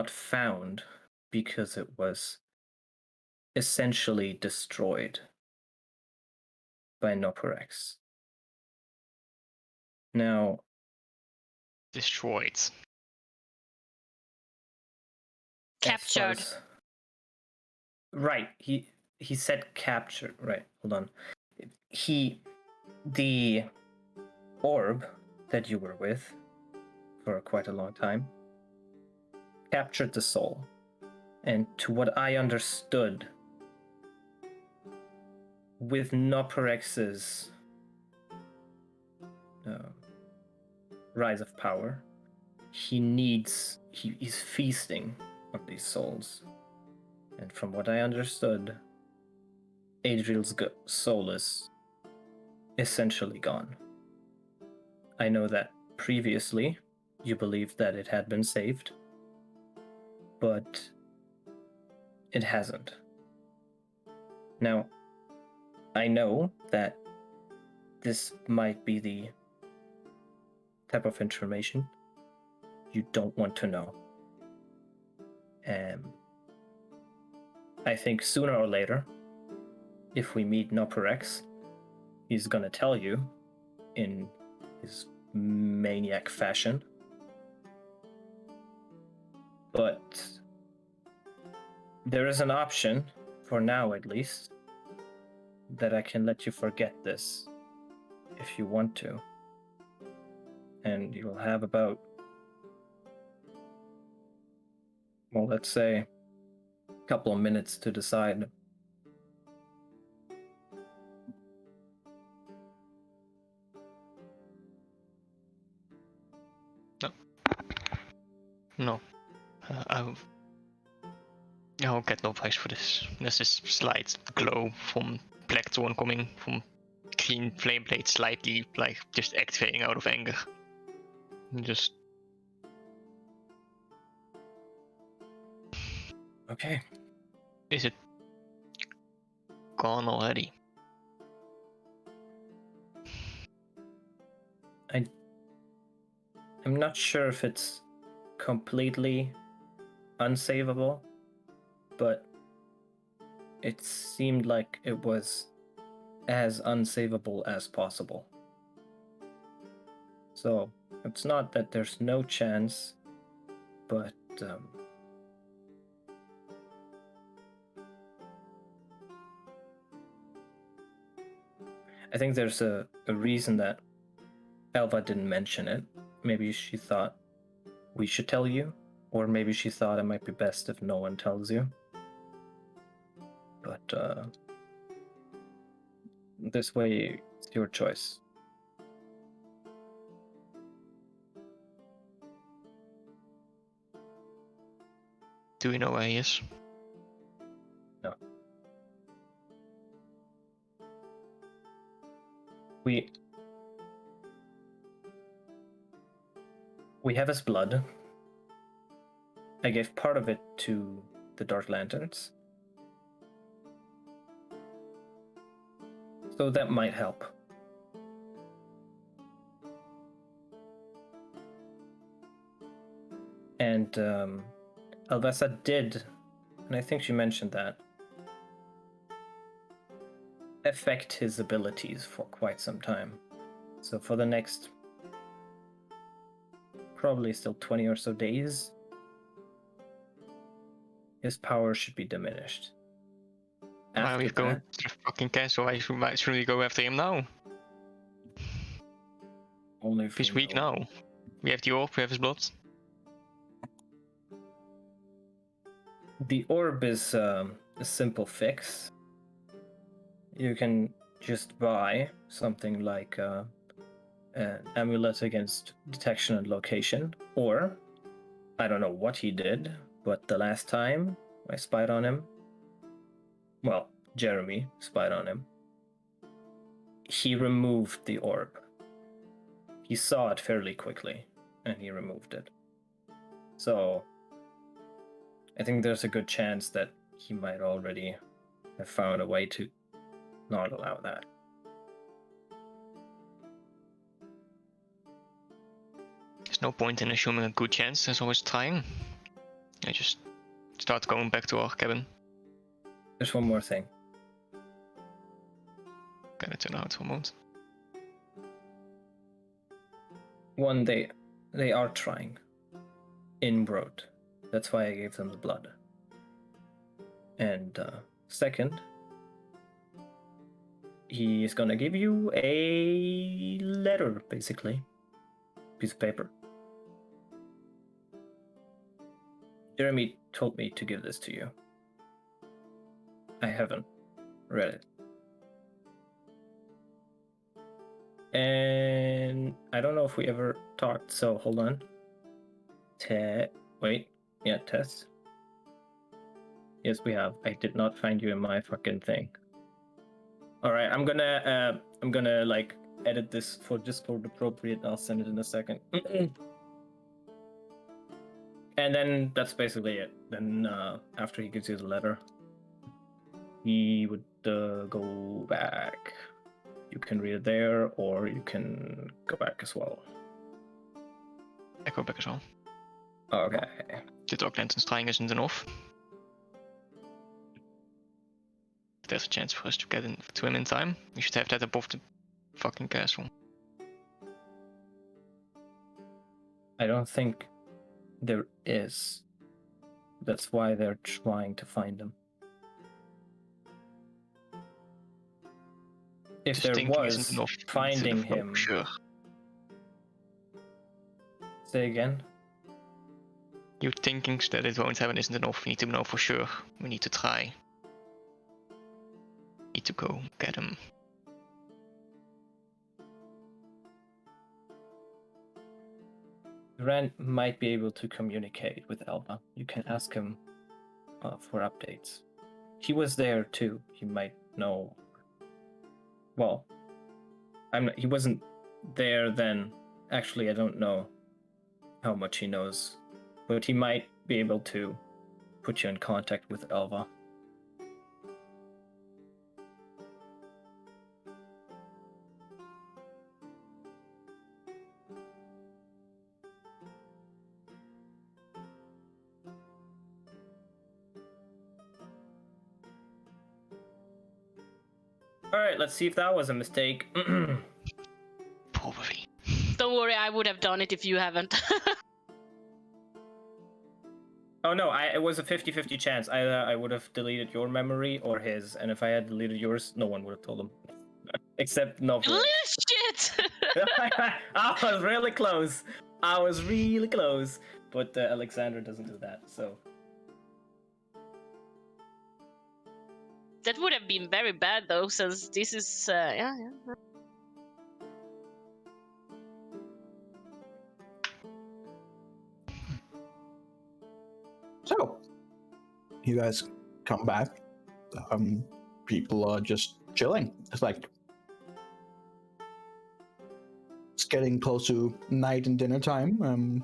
found because it was essentially destroyed by Noporex. Now, Destroyed. Captured. Right, he said captured. Right, hold on. The orb that you were with for quite a long time captured the soul, and to what I understood, with Noporex's rise of power, he's feasting on these souls. And from what I understood, Adriel's soul is essentially gone. I know that previously you believed that it had been saved, but it hasn't. Now, I know that this might be the type of information you don't want to know. I think sooner or later, if we meet Noporex, he's gonna tell you in his maniac fashion. But there is an option, for now at least, that I can let you forget this if you want to. And you'll have about, well, let's say, a couple of minutes to decide. No. I'll get no price for this. There's this slight glow from Blackthorn coming from clean flame blade, slightly like just activating out of anger. Just Okay. is it gone already? I'm not sure if it's completely unsavable, but it seemed like it was as unsavable as possible. So it's not that there's no chance, but I think there's a reason that Elva didn't mention it. Maybe she thought we should tell you, or maybe she thought it might be best if no one tells you. But this way, it's your choice. Do we know where he is? No. We have his blood. I gave part of it to the Dark Lanterns. So that might help. And Alvesa did, and I think she mentioned that, affect his abilities for quite some time. So for the next probably still 20 or so days, his power should be diminished. Why are we going to the fucking castle? Why should we go after him now? Only if He's we weak know. now. We have the orb, we have his blood. The orb is a simple fix. You can just buy something like an amulet against detection and location, or I don't know what he did, but the last time I spied on him, well, Jeremy spied on him, he removed the orb. He saw it fairly quickly, and he removed it. So I think there's a good chance that he might already have found a way to not allow that. There's no point in assuming a good chance, there's always trying. I just start going back to our cabin. There's one more thing. Can I turn out for a moment? One, they are trying. Inbred. That's why I gave them the blood. And second, he is gonna give you a letter, basically. Piece of paper. Jeremy told me to give this to you. I haven't read it. And I don't know if we ever talked, so hold on. Test. Yes, we have. I did not find you in my fucking thing. Alright, I'm gonna like edit this for Discord appropriate. I'll send it in a second. And then that's basically it. Then after he gives you the letter, he would go back. You can read it there, or you can go back as well. I go back as well. Okay. The Dark Lantern's trying isn't enough. If there's a chance for us to get to him in time, we should have that above the fucking castle. I don't think there is. That's why they're trying to find him. If Just there thinking was, isn't enough. finding No, him. sure. Say again? You thinking that it won't happen isn't enough. We need to know for sure. We need to try. Need to go get him. Rand might be able to communicate with Elva. You can ask him for updates. He was there too. He might know. Well, he wasn't there then. Actually, I don't know how much he knows, but he might be able to put you in contact with Elva. Alright, let's see if that was a mistake. Probably. Don't worry, I would have done it if you haven't. Oh no, it was a 50-50 chance. Either I would have deleted your memory or his, and if I had deleted yours, no one would have told him. Except no. Shit! I was really close. But Alexander doesn't do that, so. That would have been very bad though, since this is yeah. So, you guys come back. People are just chilling. It's like it's getting close to night and dinner time.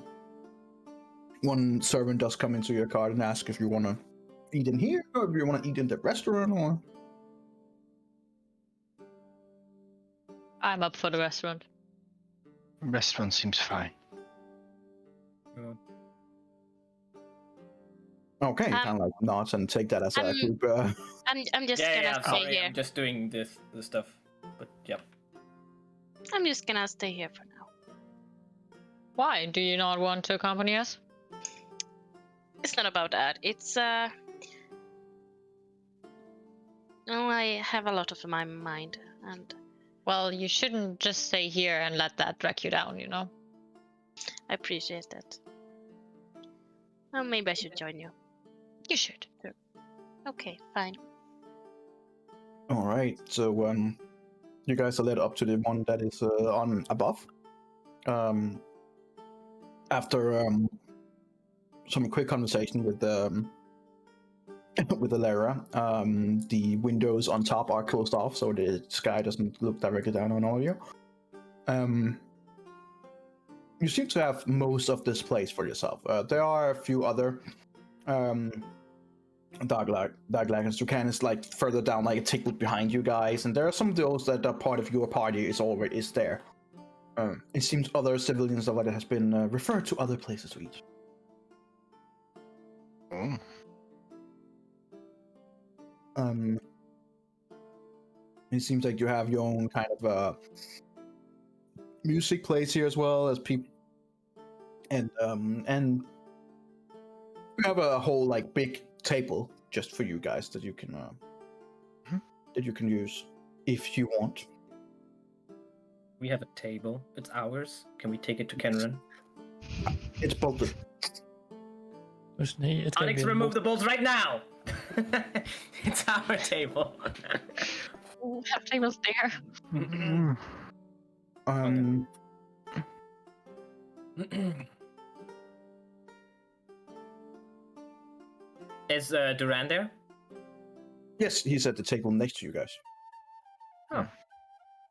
one servant does come into your cart and ask if you want to eat in here or if you want to eat in the restaurant or. I'm up for the restaurant. Restaurant seems fine. Okay, kind of like nods and take that as a group. I'm just gonna stay sorry, here. I'm just doing the stuff. But yep. I'm just gonna stay here for now. Why? Do you not want to accompany us? It's not about that. It's I have a lot of my mind, and Well, you shouldn't just stay here and let that drag you down, you know? I appreciate that. Well, maybe I should join you. You should. Okay, fine. All right, so you guys are led up to the one that is on above. After some quick conversation with with Alara, the windows on top are closed off, so the sky doesn't look directly down on all of you. You seem to have most of this place for yourself. There are a few other dark lanterns you can is like further down, like a tick behind you guys, and there are some of those that are part of your party is there. It seems other civilians of it has been referred to other places to eat. Oh. It seems like you have your own kind of music plays here as well as people, and you have a whole like big table just for you guys that you can use if you want. We have a table. It's ours. Can we take it to Kenran? It's bolted. Dus nee, het kan Onyx, weer remove the bolts right now! It's our table. We have tables there. Is Duran there? Yes, he's at the table next to you guys. Oh.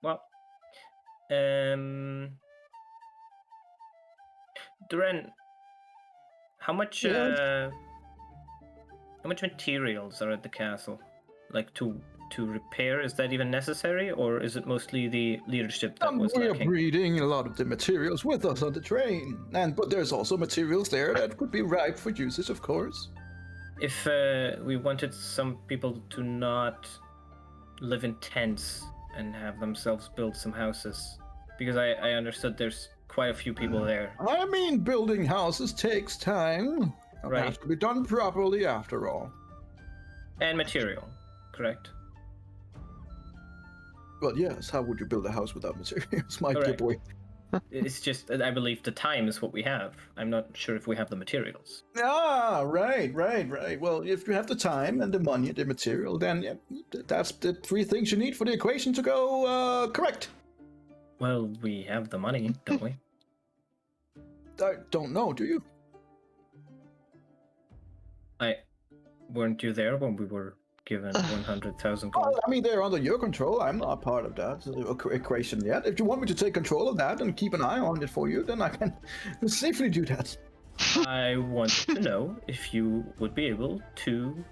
Well. Duran, how much materials are at the castle? Like to repair, is that even necessary, or is it mostly the leadership that was we lacking? are bringing a lot of the materials with us on the train, but there's also materials there that could be ripe for usage, of course. If we wanted some people to not live in tents and have themselves build some houses, because I understood there's quite a few people there. I mean, building houses takes time. It Right. has to be done properly after all. And material, correct? Well, yes, how would you build a house without materials, my dear Correct. boy? It's just that I believe the time is what we have. I'm not sure if we have the materials. Ah, right. Well, if you have the time and the money and the material, then yeah, that's the three things you need for the equation to go correct. Well, we have the money, don't we? I don't know, do you? Weren't you there when we were given 100,000 gold? Well, I mean, they're under your control. I'm not part of that equation yet. If you want me to take control of that and keep an eye on it for you, then I can safely do that. I want to know if you would be able to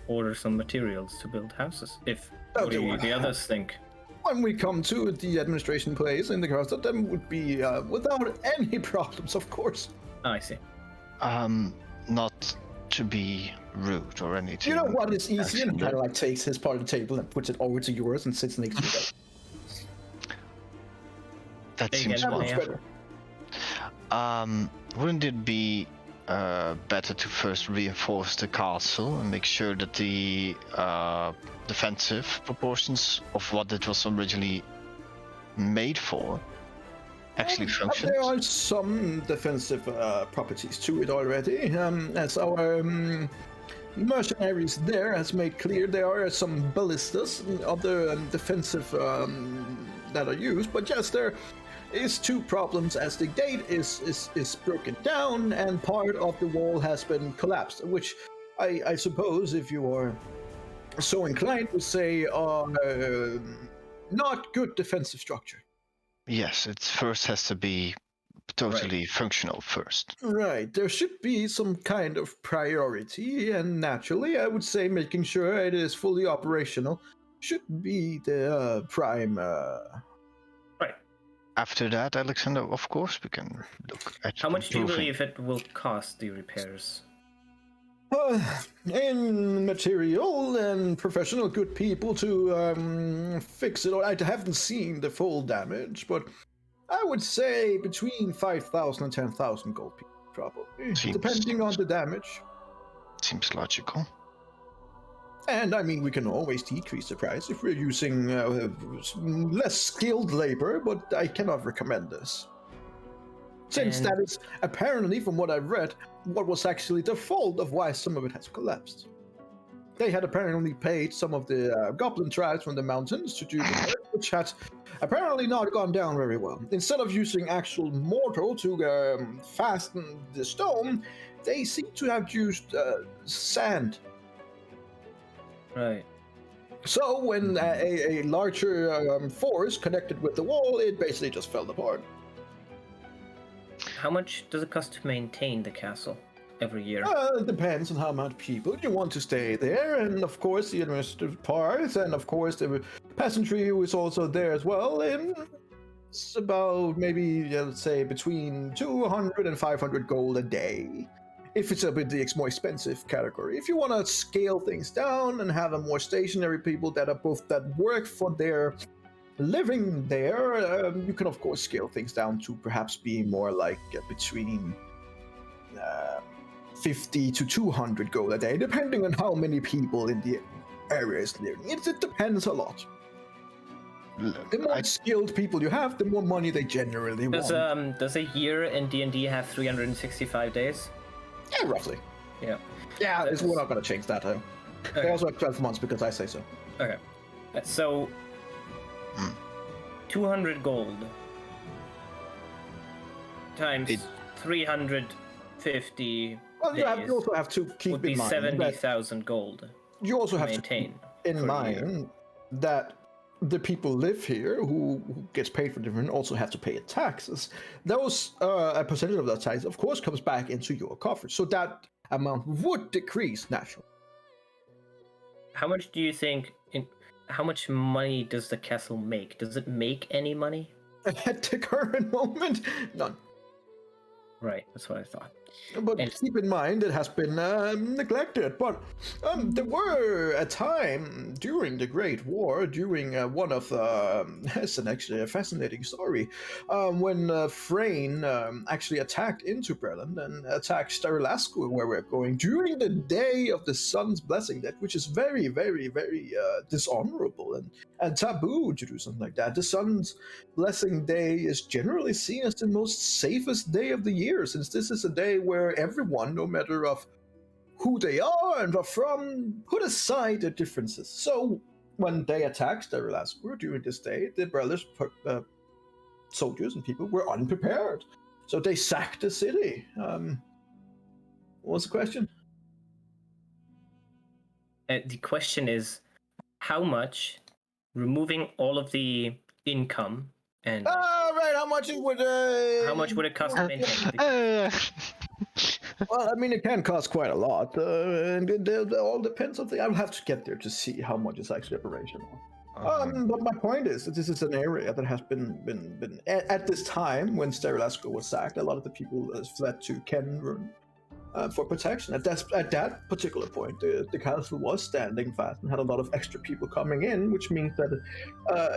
order some materials to build houses. What do the others think? When we come to the administration place in the castle, then would be without any problems, of course. Oh, I see. Not to be rude or anything. You know what is easy, and Actually, kind of like takes his part of the table and puts it over to yours and sits next to you. that There you seems go, That wonderful. much yeah. better. Wouldn't it be better to first reinforce the castle and make sure that the defensive proportions of what it was originally made for actually functions? There are some defensive properties to it already, as our mercenaries there has made clear. There are some ballistas and other defensive that are used, but yes, there is two problems, as the gate is broken down and part of the wall has been collapsed, which I suppose, if you are so inclined, would say are not good defensive structure. Yes, it first has to be totally functional first. Right, there should be some kind of priority, and naturally, I would say making sure it is fully operational should be the prime. Right. After that, Alexander, of course, we can look at How much do you improving. believe it will cost the repairs? In material and professional good people to fix it. I haven't seen the full damage, but I would say between 5,000 and 10,000 gold pieces, probably, depending on the damage. Seems logical. And I mean, we can always decrease the price if we're using less skilled labor, but I cannot recommend this. Since that is apparently, from what I've read, what was actually the fault of why some of it has collapsed. They had apparently paid some of the goblin tribes from the mountains to do the work, which had apparently not gone down very well. Instead of using actual mortar to fasten the stone, they seem to have used sand. Right. So when a larger force connected with the wall, it basically just fell apart. How much does it cost to maintain the castle every year? It depends on how much people you want to stay there, and of course the administrative part, and of course the peasantry who is also there as well. And it's about maybe, let's say, between 200 and 500 gold a day. If it's a bit the more expensive category. If you want to scale things down and have a more stationary people that are both that work for their living there, you can of course scale things down to perhaps be more like between 50 to 200 gold a day, depending on how many people in the area is living. It depends a lot. The more skilled people you have, the more money they generally want. Does a year in D&D have 365 days? Yeah, roughly. Yeah. Yeah, we're not going to change that. Okay. They also have 12 months because I say so. Okay. So, 200 gold times 350 well, days you also have to keep would be in mind 70,000 gold. You also have maintain to keep in mind that the people live here who gets paid for different also have to pay taxes. Those a percentage of that tax, of course, comes back into your coffers, so that amount would decrease naturally. How much do you think? How much money does the castle make? Does it make any money? At the current moment, none. Right, that's what I thought. But keep in mind, it has been neglected. But there were a time during the Great War, during one of it's actually a fascinating story, when Freyne actually attacked into Breland and attacked Starilascu, where we're going, during the day of the Sun's Blessing, that which is very, very, very dishonorable and taboo to do something like that. The Sun's Blessing Day is generally seen as the most safest day of the year, since this is a day where everyone, no matter of who they are and are from, put aside their differences. So when they attacked Starilascu during this day, the brothers, soldiers and people were unprepared. So they sacked the city. What was the question? The question is, how much, removing all of the income and right, how much it would it cost to maintain? Well, I mean, it can cost quite a lot, and it all depends on I'll have to get there to see how much is actually operational. But my point is that this is an area that has been at this time when Starilascu was sacked, a lot of the people fled to Kenrun for protection. At that particular point, the castle was standing fast and had a lot of extra people coming in, which means that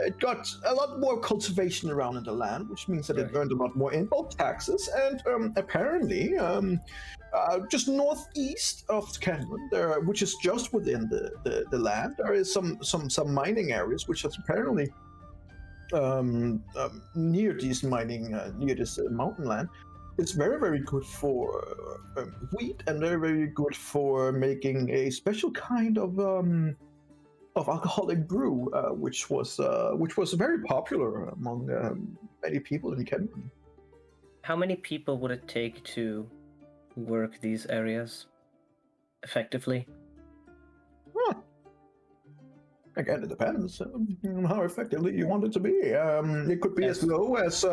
it got a lot more cultivation around in the land, which means that it earned a lot more input taxes. And apparently, just northeast of Kenrun, which is just within the land, there is some mining areas which is apparently near these near this mountain land. It's very, very good for wheat and very, very good for making a special kind of alcoholic brew, which was very popular among many people in Kenrun. How many people would it take to work these areas effectively? Again, it depends on how effectively you want it to be. It could be as low as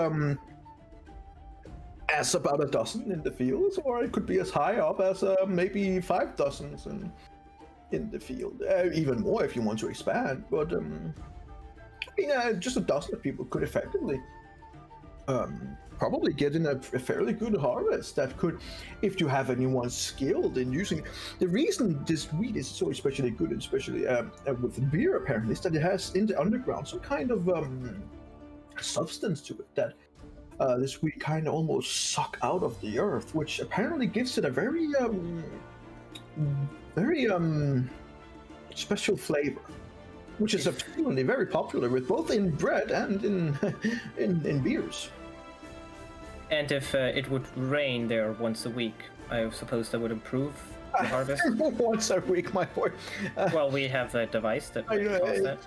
as about a dozen in the fields, or it could be as high up as maybe 5 dozens in the field. Even more if you want to expand. But I mean, just a dozen of people could effectively probably get in a fairly good harvest that could, if you have anyone skilled in using it. The reason this wheat is so especially good, especially with beer apparently, is that it has in the underground some kind of substance to it that this wheat kind of almost suck out of the earth, which apparently gives it a very special flavor, which is apparently very popular with both in bread and in beers. And if it would rain there once a week, I suppose that would improve the harvest. Once a week, my boy. Well, we have a device that does that.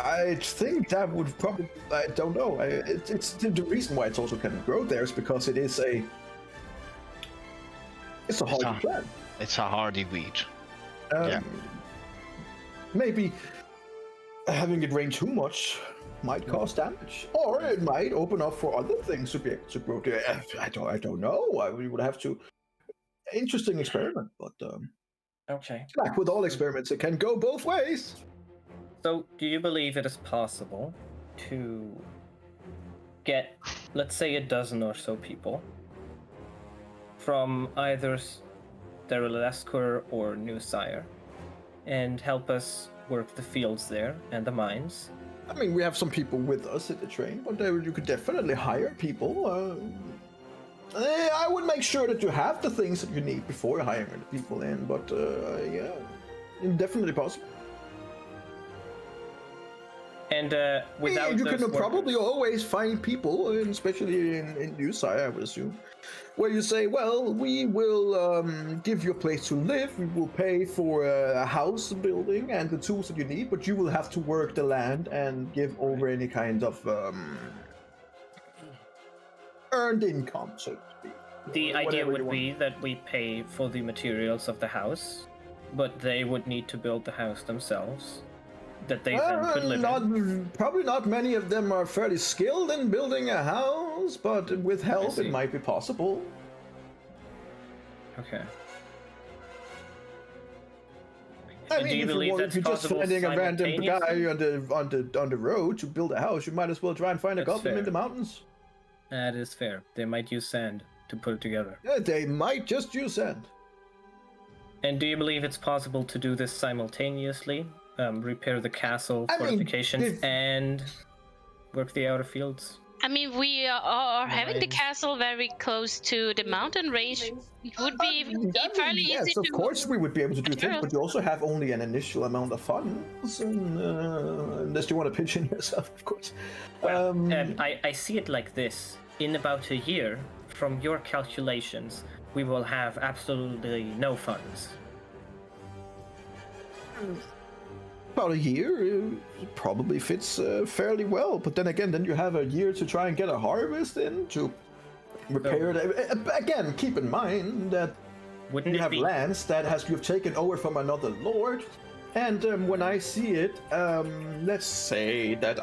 I think that would probably. I don't know. It's the reason why it's also can grow there is because it is a. It's a hardy plant. It's a hardy weed. Yeah. Maybe having it rain too much might cause damage, or it might open up for other things to be able to grow there. I don't know. We would have to. Interesting experiment, but Okay. like with all experiments, it can go both ways. So, do you believe it is possible to get, let's say, a dozen or so people from either Sterilescur or New Sire and help us work the fields there and the mines? I mean, we have some people with us at the train, but you could definitely hire people. I would make sure that you have the things that you need before hiring the people in, but yeah, definitely possible. And without you those can probably workers- always find people, and especially in New Sire, I would assume, where you say, well, we will give you a place to live, we will pay for a house building and the tools that you need, but you will have to work the land and give over any kind of earned income, so to speak. The Or idea whatever you would want. be that we pay for the materials of the house, but they would need to build the house themselves, that they then could live in. Probably not many of them are fairly skilled in building a house, but with help see. it might be possible. Okay. I And mean, do you if believe if you're that's just possible finding a random guy simultaneously? on the road to build a house, you might as well try and find a That's goblin in fair. the mountains. That is fair. They might use sand to put it together. Yeah, they might just use sand. And do you believe it's possible to do this simultaneously? Repair the castle, I mean, fortifications, if- and work the outer fields? I mean, we are The having the mines. castle very close to the mountain range. It would be fairly yes, easy of to. course we would be able to do things, materials. but you also have only an initial amount of funds, and, unless you want to pitch in yourself, of course. Well, I see it like this. In about a year, from your calculations, we will have absolutely no funds. About a year, it probably fits fairly well. But then again, then you have a year to try and get a harvest in to repair it. Again, keep in mind that Wouldn't you it have be lands that you've taken over from another lord, and when I see it, let's say that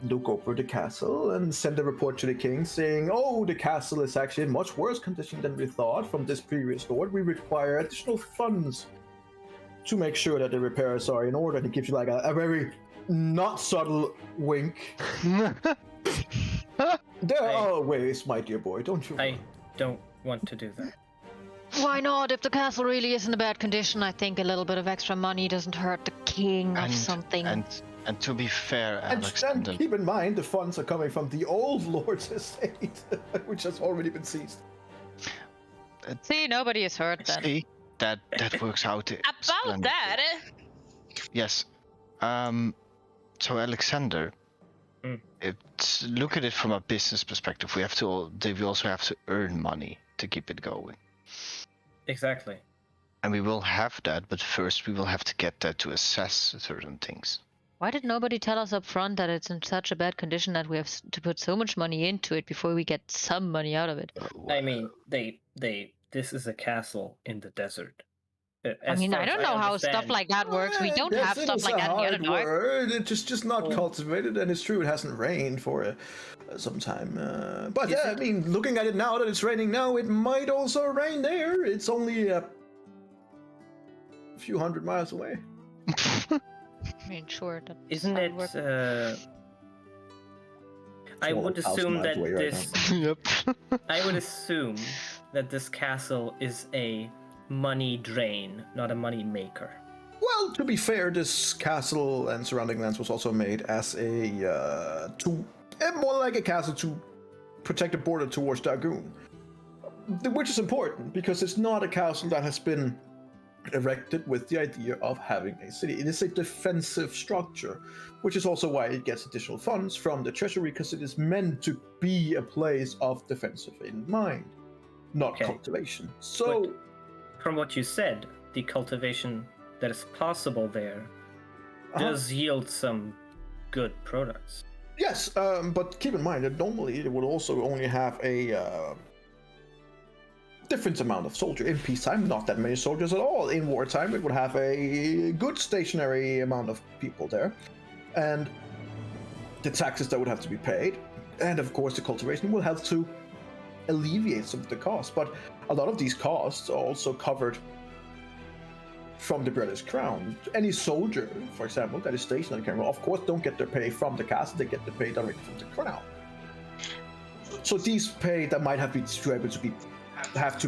look over the castle and send a report to the king saying, oh, the castle is actually in much worse condition than we thought from this previous lord. We require additional funds to make sure that the repairs are in order. And it gives you like a very not subtle wink. There are ways, my dear boy, don't you? I don't want to do that. Why not? If the castle really is in a bad condition, I think a little bit of extra money doesn't hurt the king or something. And to be fair, And Alexander, keep in mind, the funds are coming from the old lord's estate, which has already been seized. See, nobody is hurt then. see, that works out. About splendidly. that, Yes. So Alexander, look at it from a business perspective. We also have to earn money to keep it going. Exactly. And we will have that, but first we will have to get that to assess certain things. Why did nobody tell us up front that it's in such a bad condition that we have to put so much money into it before we get some money out of it? I mean, this is a castle in the desert. I mean, I don't know how stuff like that works. We don't have stuff like that in the other dark. word. It's just not cultivated, and it's true it hasn't rained for some time. But yeah, I mean, looking at it now that it's raining now, it might also rain there. It's only a few hundred miles away. I mean, sure. Isn't it? I would assume that this. Yep. I would assume that this castle is a money drain, not a money maker. Well, to be fair, this castle and surrounding lands was also made as more like a castle to protect the border towards Dagoon, which is important because it's not a castle that has been erected with the idea of having a city. It is a defensive structure, which is also why it gets additional funds from the treasury, because it is meant to be a place of defensive in mind, not cultivation. So, but from what you said, the cultivation that is possible there does yield some good products. Yes, but keep in mind that normally it would also only have a different amount of soldiers. In peacetime, not that many soldiers at all. In wartime, it would have a good stationary amount of people there. And the taxes that would have to be paid, and of course the cultivation will help to alleviate some of the costs. But a lot of these costs are also covered from the British Crown. Any soldier, for example, that is stationed in Cameron, of course, don't get their pay from the castle, they get their pay directly from the Crown. So these pay that might have to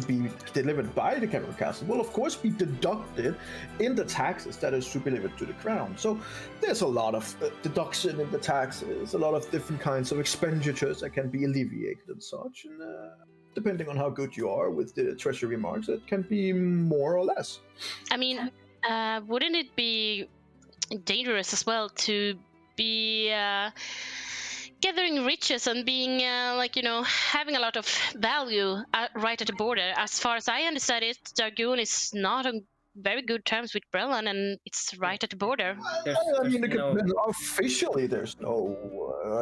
be delivered by the Cameron Castle will of course be deducted in the taxes that is to be delivered to the Crown. So there's a lot of deduction in the taxes, a lot of different kinds of expenditures that can be alleviated and such, and depending on how good you are with the treasury marks, it can be more or less. I mean, wouldn't it be dangerous as well to be gathering riches and being having a lot of value right at the border? As far as I understand it, Dagoon is not on very good terms with Brelan, and it's right at the border. Officially there's no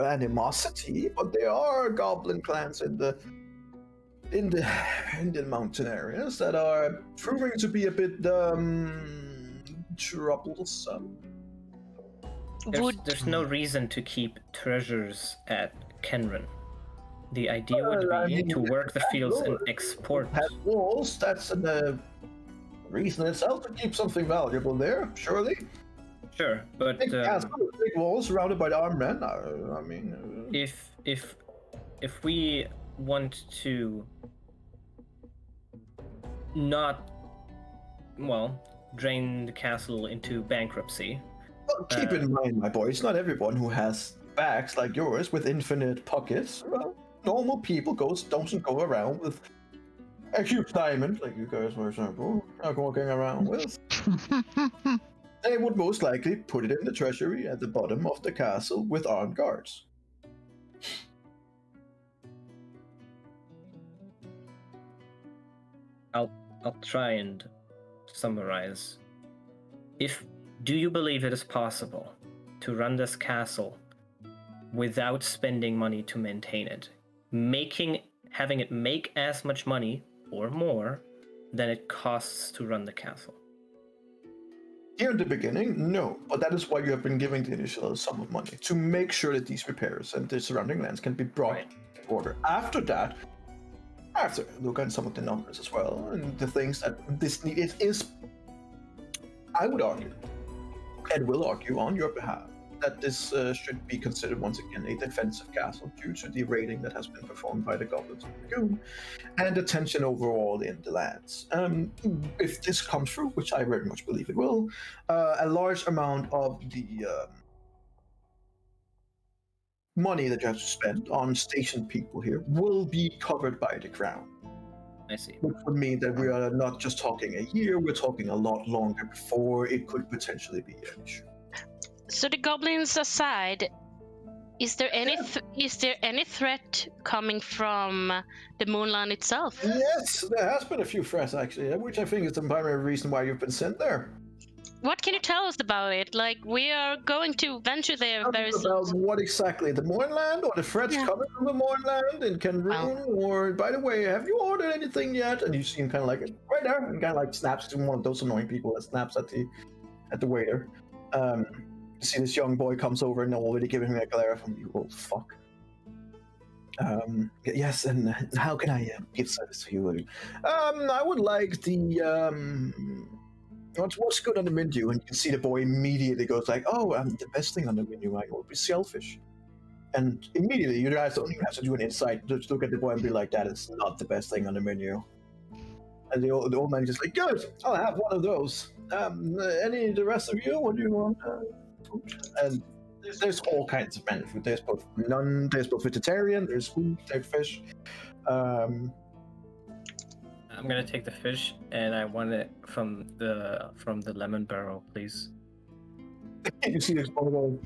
animosity, but there are goblin clans in the mountain areas that are proving to be a bit troublesome. There's no reason to keep treasures at Kenran. The idea would be to work the fields and export. Have walls, that's a reason itself to keep something valuable there, surely. Sure, but big walls surrounded by armed men. I mean, if we want to not drain the castle into bankruptcy. Well, keep in mind, my boy, it's not everyone who has bags like yours with infinite pockets. Well, normal people don't go around with a huge diamond like you guys, for example, are walking around with. They would most likely put it in the treasury at the bottom of the castle with armed guards. I'll try and summarize. Do you believe it is possible to run this castle without spending money to maintain it? Having it make as much money or more than it costs to run the castle? Here in the beginning, no, but that is why you have been giving the initial sum of money, to make sure that these repairs and the surrounding lands can be brought in order. After that, I have to look at some of the numbers as well, and the things that this need is I would argue, and will argue on your behalf, that this should be considered once again a defensive castle due to the raiding that has been performed by the goblins of the Lagoon and the tension overall in the lands. If this comes through, which I very much believe it will, a large amount of the money that you have to spend on stationed people here will be covered by the Crown. I see. Which would mean that we are not just talking a year, we're talking a lot longer before it could potentially be an issue. So the goblins aside, is there any threat coming from the Moonland itself? Yes, there has been a few threats actually, which I think is the primary reason why you've been sent there. what can you tell us about it? Like, we are going to venture there very About soon. what exactly? The Mornland or the threats Yeah. coming from the Mornland in Kenrune? Or, by the way, have you ordered anything yet? And you see him kind of like, right there, and kind of like snaps to one of those annoying people that snaps at the waiter. You see this young boy comes over and already giving him a glare from you. Oh, fuck. Yes, and how can I give service to you? I would like the what's good on the menu, and you can see the boy immediately goes like, "Oh, the best thing on the menu would be shellfish." And immediately, you guys don't even have to do an insight. Just look at the boy and be like, "That is not the best thing on the menu." And the old man is just like, "Good, I'll have one of those." The rest of you, what do you want? And there's all kinds of menu food. There's both there's both vegetarian, there's food, there's fish. I'm gonna take the fish, and I want it from the lemon barrel, please. You see this boy go,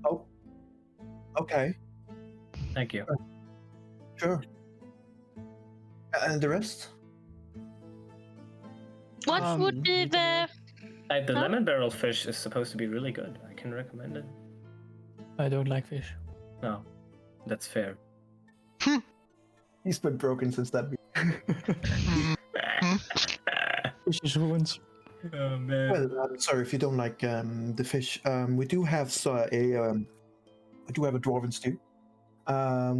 oh, okay, Thank you. sure. And the rest? What would be the... The Huh? lemon barrel fish is supposed to be really good. I can recommend it. I don't like fish. No, that's fair. He's been broken since that. Fish is ruins. Oh man. Well, I'm sorry if you don't like the fish. We do have a dwarven stew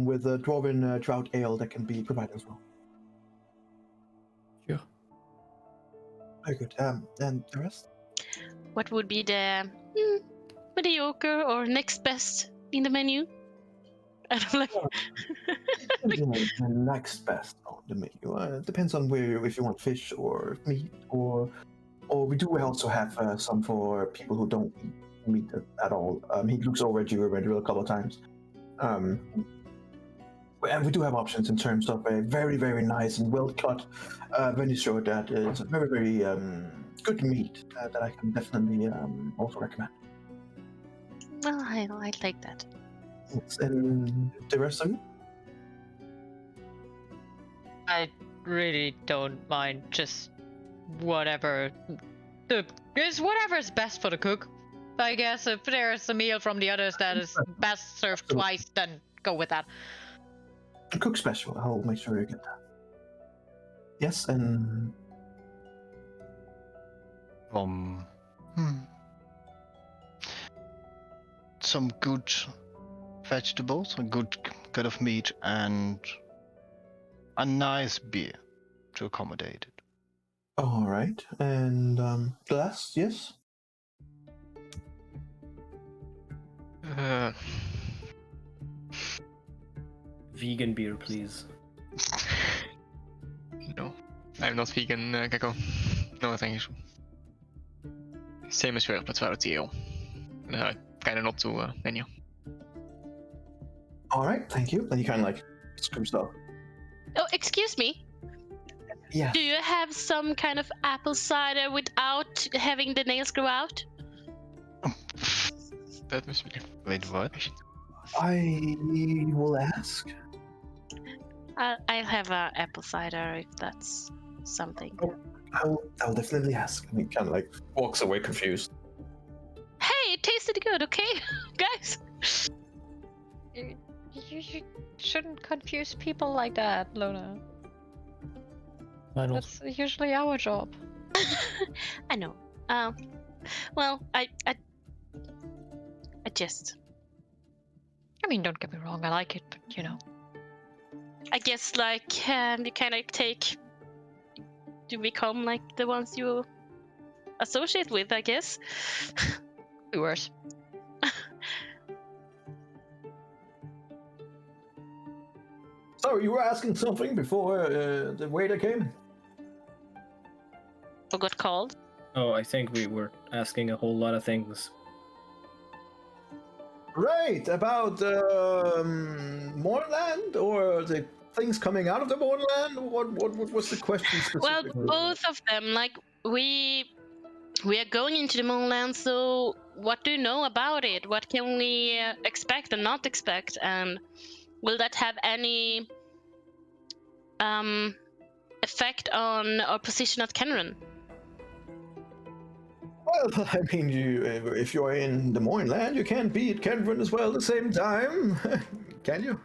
with a dwarven trout ale that can be provided as well. Sure. Very good. And the rest? What would be the mediocre or next best in the menu? I don't like... The next best on the menu. Depends on if you want fish or meat, or we do also have some for people who don't eat meat at all. He looks over at you a couple of times. And we do have options in terms of a very, very nice and well-cut venisure that is very, very good meat that I can definitely also recommend. Well, I like that. Yes, and the rest of you? I really don't mind just whatever. Whatever's best for the cook. I guess if there's a meal from the others that is best served twice, then go with that. A cook special. I'll make sure you get that. Yes, and some good vegetables, a good cut of meat, and a nice beer to accommodate it. all right. And glass, yes. Vegan beer, please. No, I'm not vegan, Gecko. No, thank you. Same as well, but without the ale. Kind of not to menu. All right, thank you. Then you kind of like scoops off. Oh, excuse me. Yeah. Do you have some kind of apple cider without having the nails grow out? That must be. Wait, what? I will ask. I'll have a apple cider if that's something. I'll definitely ask. And he kind of like walks away confused. Hey, it tasted good, okay, guys? You shouldn't confuse people like that, Lona. Why not? That's usually our job. I know. Well, I just... I mean, don't get me wrong, I like it, but you know. I guess, like, you kind of take... to become, like, the ones you associate with, I guess. Be worse. So you were asking something before the waiter came? Forgot called. Oh, I think we were asking a whole lot of things. Right, about Moorland or the things coming out of the Moorland? What's the question Well, specifically? both of them. Like, we are going into the Moonland, so what do you know about it? What can we expect and not expect? And will that have any effect on our position at Kenrune? Well, I mean, if you're in the Mournland, you can't beat Kenron as well at the same time, can you?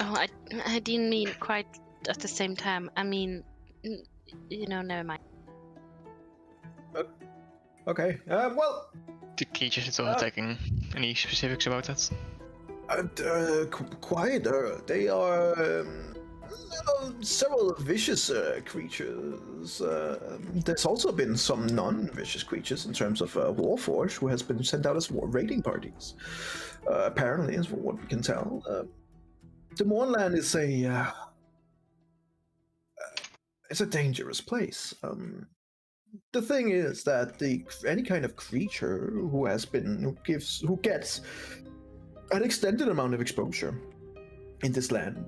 Oh, I didn't mean quite at the same time. I mean, never mind. Okay. Well, The creatures it's all attacking. Any specifics about that? Quite. They are several vicious creatures. There's also been some non-vicious creatures in terms of Warforged, who has been sent out as raiding parties. Apparently, is what we can tell. The Mournland is it's a dangerous place. The thing is that any kind of creature who gets an extended amount of exposure in this land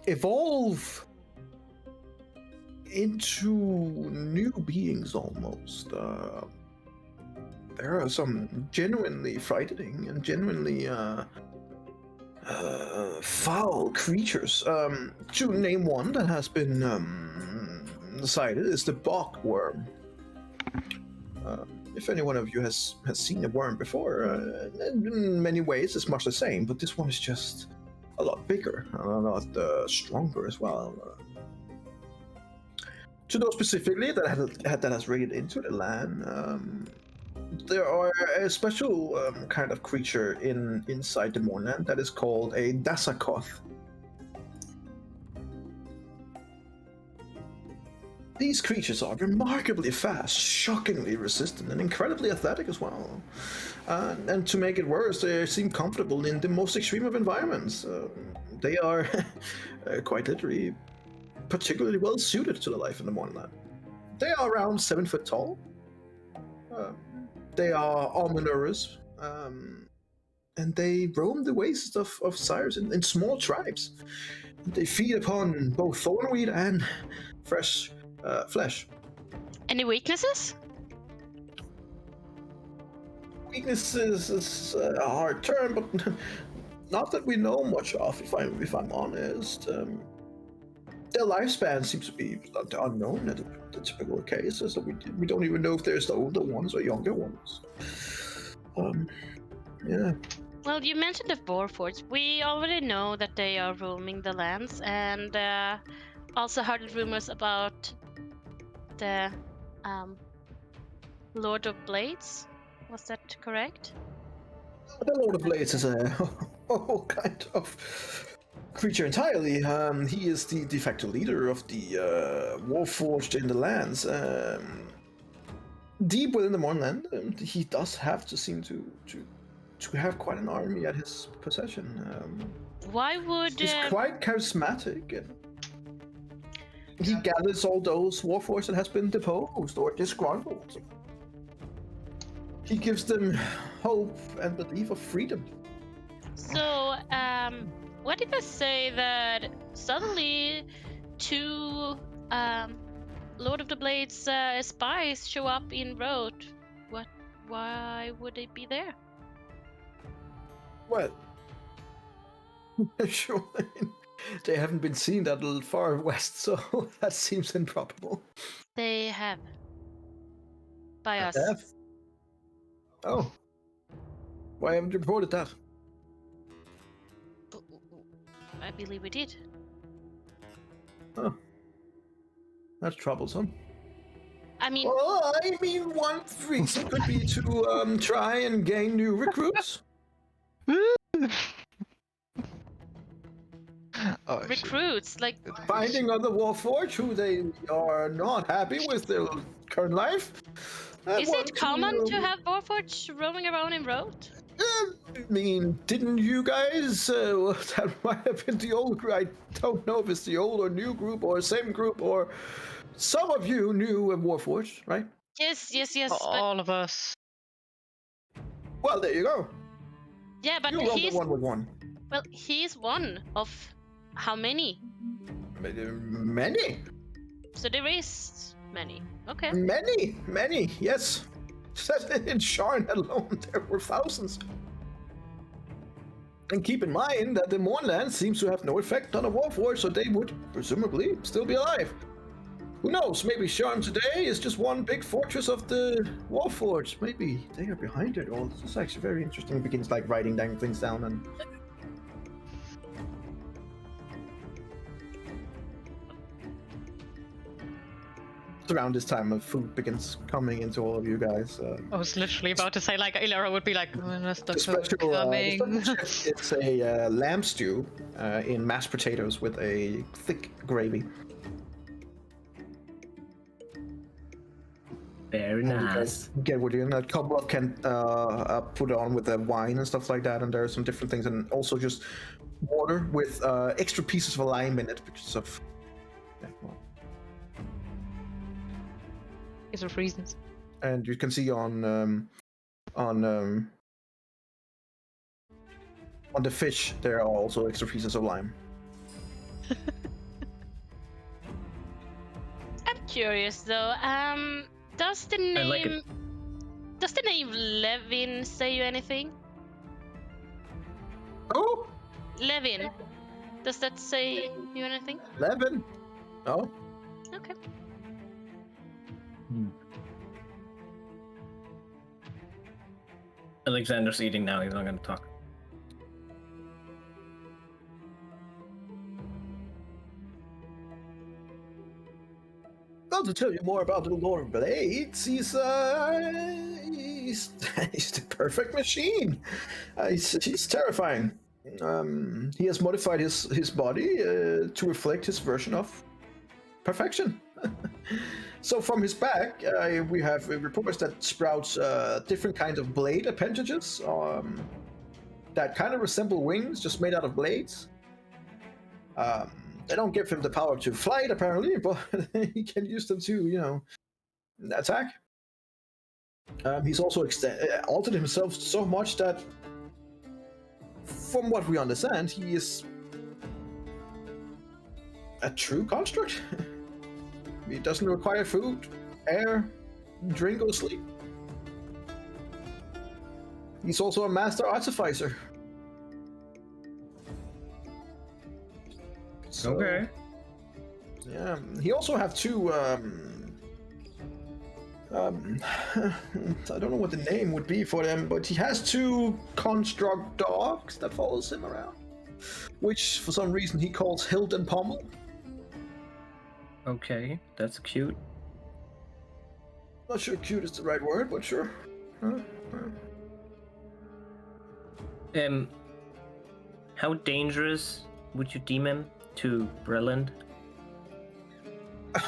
evolve into new beings almost. There are some genuinely frightening and genuinely foul creatures. To name one that has been cited is the bogworm. If any one of you has seen a worm before, in many ways it's much the same, but this one is just a lot bigger, and a lot stronger as well. To know specifically that has raided into the land, there are a special kind of creature inside the Mournland that is called a Dasakoth. These creatures are remarkably fast, shockingly resistant, and incredibly athletic as well. And to make it worse, they seem comfortable in the most extreme of environments. They are quite literally particularly well suited to the life in the Mournland. They are around 7 foot tall. They are omnivorous, and they roam the wastes of Cyrus in small tribes. They feed upon both thornweed and fresh flesh. Any weaknesses? Weaknesses is a hard term, but not that we know much of. If I'm honest, their lifespan seems to be unknown in the typical cases. So we don't even know if there's the older ones or younger ones. Yeah. Well, you mentioned the Warforged. We already know that they are roaming the lands, and also heard rumors about the Lord of Blades. Was that correct? The Lord of Blades is a whole kind of creature entirely. He is the de facto leader of the Warforged in the lands. Deep within the Mournland, he does have to seem to have quite an army at his possession. Why would he's quite charismatic. And he gathers all those Warforged that has been deposed or disgruntled. He gives them hope and belief of freedom. So, what if I say that suddenly two Lord of the Blades spies show up in road? Why would they be there? Well, sure. They haven't been seen that far west, so that seems improbable. They have. By us. Have? Oh. Why haven't you reported that? I believe we did. Oh. That's troublesome. I mean... Well, one reason could be to try and gain new recruits. Recruits, like... Finding other Warforged who they are not happy with their current life. Is it common to have Warforged roaming around in road? Didn't you guys? That might have been the old group. I don't know if it's the old or new group or same group, or some of you knew Warforged, right? Yes. All of us. Well, there you go. Yeah, but he's the one with one. Well, he's one of how many? Many. So there is many. Okay. Many. Yes. In Sharn alone, there were thousands. And keep in mind that the Mournland seems to have no effect on a Warforged, so they would presumably still be alive. Who knows? Maybe Sharn today is just one big fortress of the Warforged. Maybe they are behind it all. This is actually very interesting. He begins like writing things down and. Around this time, food begins coming into all of you guys. I was literally about to say, like, Ilara would be like, when is the The food special, coming? it's a lamb stew in mashed potatoes with a thick gravy. Very nice. Get what you a couple of can put on with the wine and stuff like that, and there are some different things, and also just water with extra pieces of lime in it because of. Yeah, well. Because of reasons. And you can see on the fish there are also extra pieces of lime. I'm curious though. Does the name I like it. does the name Levin say you anything? Oh, Levin. Does that say you anything? Levin. Oh, Okay. Alexander's eating now. He's not going to talk. well, to tell you more about the Lord of Blades, he's the perfect machine. He's terrifying. He has modified his body to reflect his version of perfection. So from his back, we have reports that sprouts different kinds of blade appendages that kind of resemble wings, just made out of blades. They don't give him the power to fly, apparently, but he can use them to, attack. He's also altered himself so much that, from what we understand, he is a true construct. He doesn't require food, air, drink, or sleep. He's also a master artificer. So, Okay. yeah, he also have two. I don't know what the name would be for them, but he has two construct dogs that follows him around, which for some reason he calls Hilt and Pommel. Okay, that's cute. Not sure cute is the right word, but sure. How dangerous would you deem him to Breland?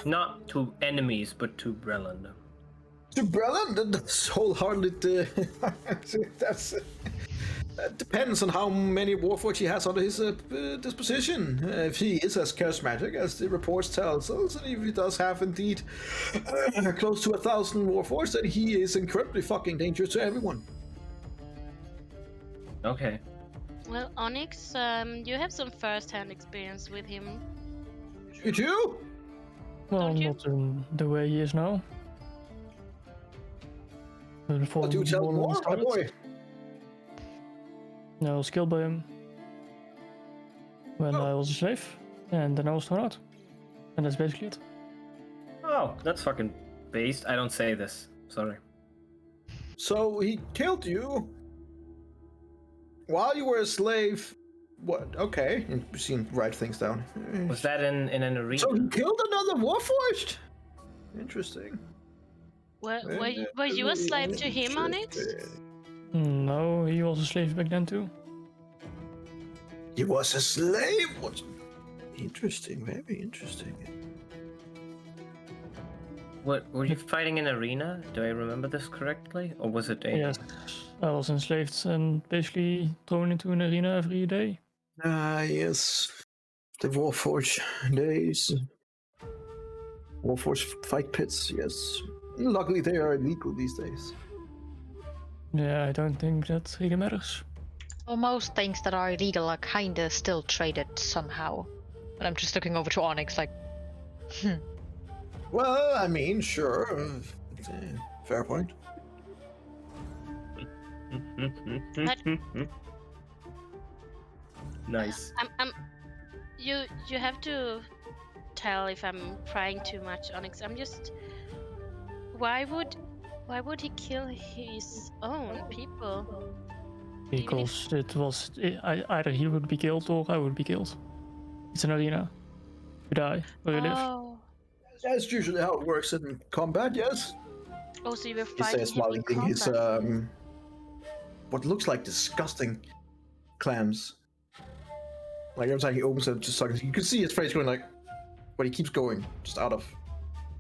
Not to enemies, but to Breland. To Breland, that's wholeheartedly. That depends on how many Warforged he has under his disposition. If he is as charismatic as the reports tells us, and if he does have indeed close to 1,000 Warforged, then he is incredibly fucking dangerous to everyone. Okay. Well, Onyx, you have some first-hand experience with him. You do? Well, Don't you? not in the way he is now. What do you tell me more, my boy? I was killed by him when Oh. I was a slave, and then I was thrown out. And that's basically it. Oh, that's fucking based. I don't say this. Sorry. So he killed you while you were a slave. What? Okay, you seem to write things down. Was that in an arena? So he killed another Warforged? Interesting. Were you a slave to him, Onyx? No, he was a slave back then too. He was a slave? What? Interesting, very interesting. What were you fighting in arena? Do I remember this correctly, or was it a? Yes, I was enslaved and basically thrown into an arena every day. Ah, yes. The Warforged days. Warforged fight pits, yes. Luckily they are illegal these days. Yeah, I don't think that really matters. Well, most things that are illegal are kinda still traded somehow. But I'm just looking over to Onyx like, Well, I mean, sure. Fair point. Nice. You have to tell if I'm prying too much, Onyx. I'm just. Why would he kill his own people? Because it was either he would be killed or I would be killed. It's an arena. You die or you live. Oh. That's usually how it works in combat, yes. Oh, so you were He fighting says him while in eating his combat. what looks like disgusting clams. Like every time he opens it, just like you can see his face going like, but he keeps going just out of.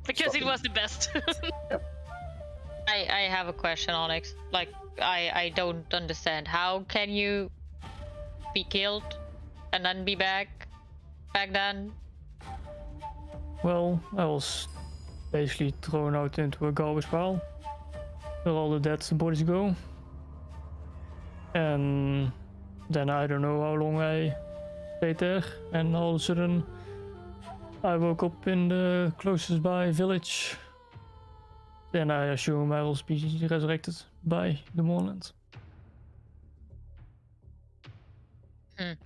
Because it was the best. I have a question, Onyx. Like, I don't understand. How can you be killed and then be back then? Well, I was basically thrown out into a garbage pile where all the dead bodies go. And then I don't know how long I stayed there, and all of a sudden I woke up in the closest by village. Then I assume I will be resurrected by the Moorland.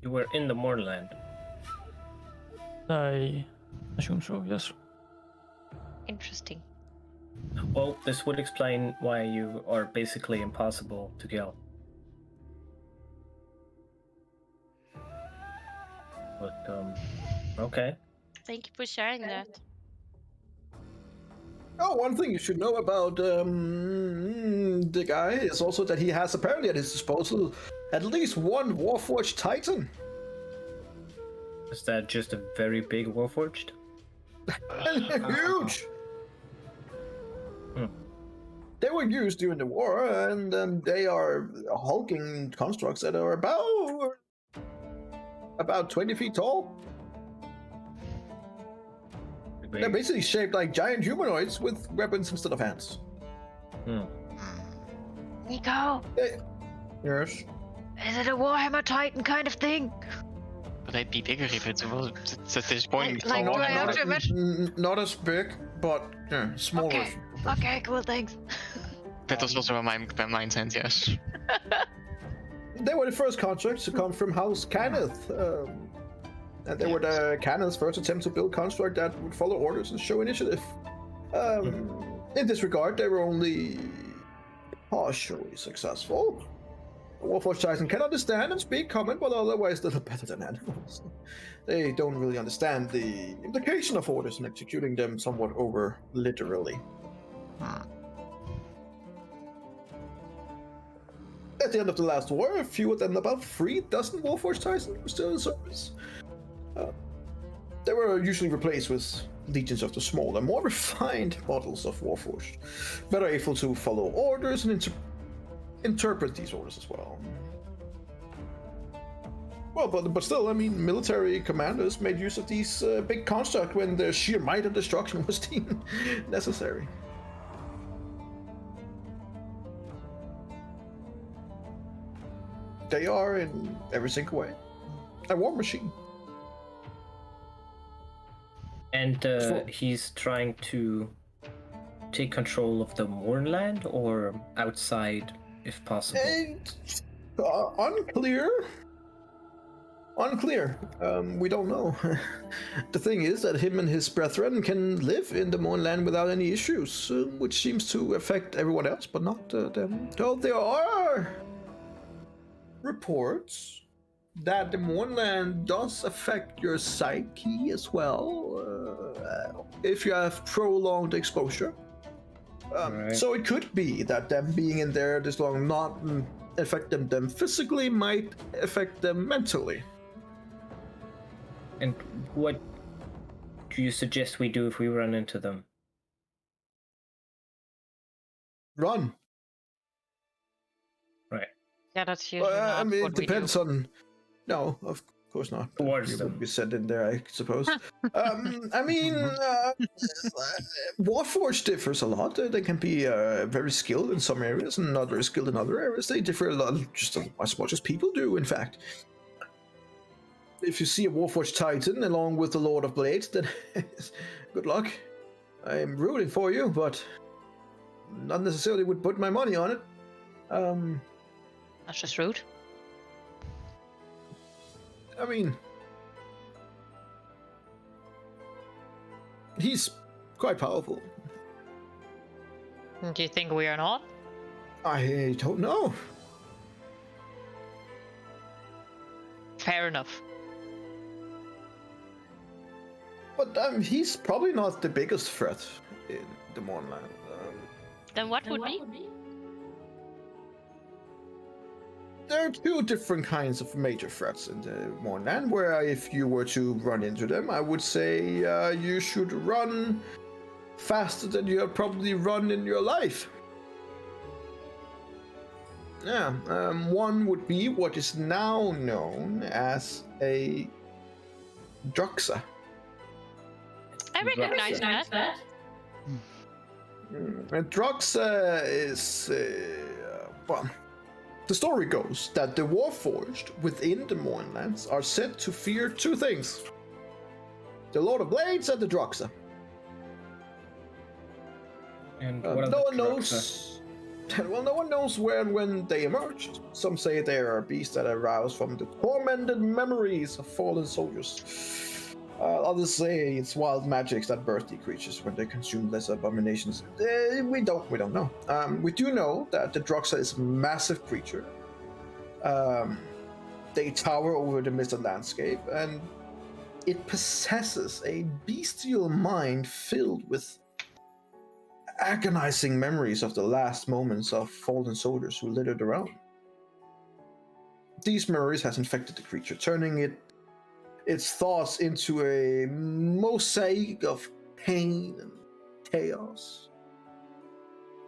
You were in the Moorland. I assume so, yes. Interesting. Well, this would explain why you are basically impossible to kill. But, okay. Thank you for sharing that. Oh, one thing you should know about the guy is also that he has apparently at his disposal at least one Warforged Titan. Is that just a very big Warforged? Huge! They were used during the war, and they are hulking constructs that are about 20 feet tall. They're basically shaped like giant humanoids with weapons instead of hands. Nico, Yes. is it a Warhammer Titan kind of thing? But they'd be bigger if it was at this point. Like, do I have to imagine? Not as big, but smaller. Okay. Okay, cool, thanks. That was also my mindset, yes. They were the first constructs to come from House Kenneth. And they were the Cannon's first attempt to build construct that would follow orders and show initiative. In this regard, they were only partially successful. Warforged Titan can understand and speak common, but otherwise they're better than animals. They don't really understand the implication of orders and executing them somewhat over literally. At the end of the last war, fewer than about 3 dozen Warforged Titans were still in service. They were usually replaced with legions of the smaller, more refined models of Warforged, better able to follow orders and interpret these orders as well. Well, but still, I mean, military commanders made use of these big constructs when their sheer might and destruction was deemed necessary. They are, in every single way, a war machine. And he's trying to take control of the Moorland or outside, if possible? Unclear. We don't know. The thing is that him and his brethren can live in the Moorland without any issues, which seems to affect everyone else, but not them. Though there are reports that the Moorland does affect your psyche as well, if you have prolonged exposure. Right. So it could be that them being in there this long not affect them physically might affect them mentally. And what do you suggest we do if we run into them? Run. Right. Yeah, that's usually not I mean, what it depends on. No, of course not. Towards It them. would be said in there, I suppose. I mean, Warforged differs a lot. They can be very skilled in some areas and not very skilled in other areas. They differ a lot, just as much as people do, in fact. If you see a Warforged Titan along with the Lord of Blades, then good luck. I'm rooting for you, but not necessarily would put my money on it. That's just rude. I mean, He's quite powerful. Do you think we are not? I don't know. Fair enough. But he's probably not the biggest threat in the Mornland. Then what would be? There are two different kinds of major threats in the Mornland, where if you were to run into them, I would say you should run faster than you have probably run in your life. Yeah, one would be what is now known as a Droxa. I recognize that. And Droxa is, well, the story goes that the Warforged within the Mornlands are said to fear two things: the Lord of Blades and the Droxa. And No one knows. Well, no one knows where and when they emerged. Some say they are beasts that arouse from the tormented memories of fallen soldiers. Others say it's wild magics that birth the creatures when they consume lesser abominations. We don't know. We do know that the Droxa is a massive creature. They tower over the misted landscape, and it possesses a bestial mind filled with agonizing memories of the last moments of fallen soldiers who littered around. These memories has infected the creature, turning its thoughts into a mosaic of pain and chaos.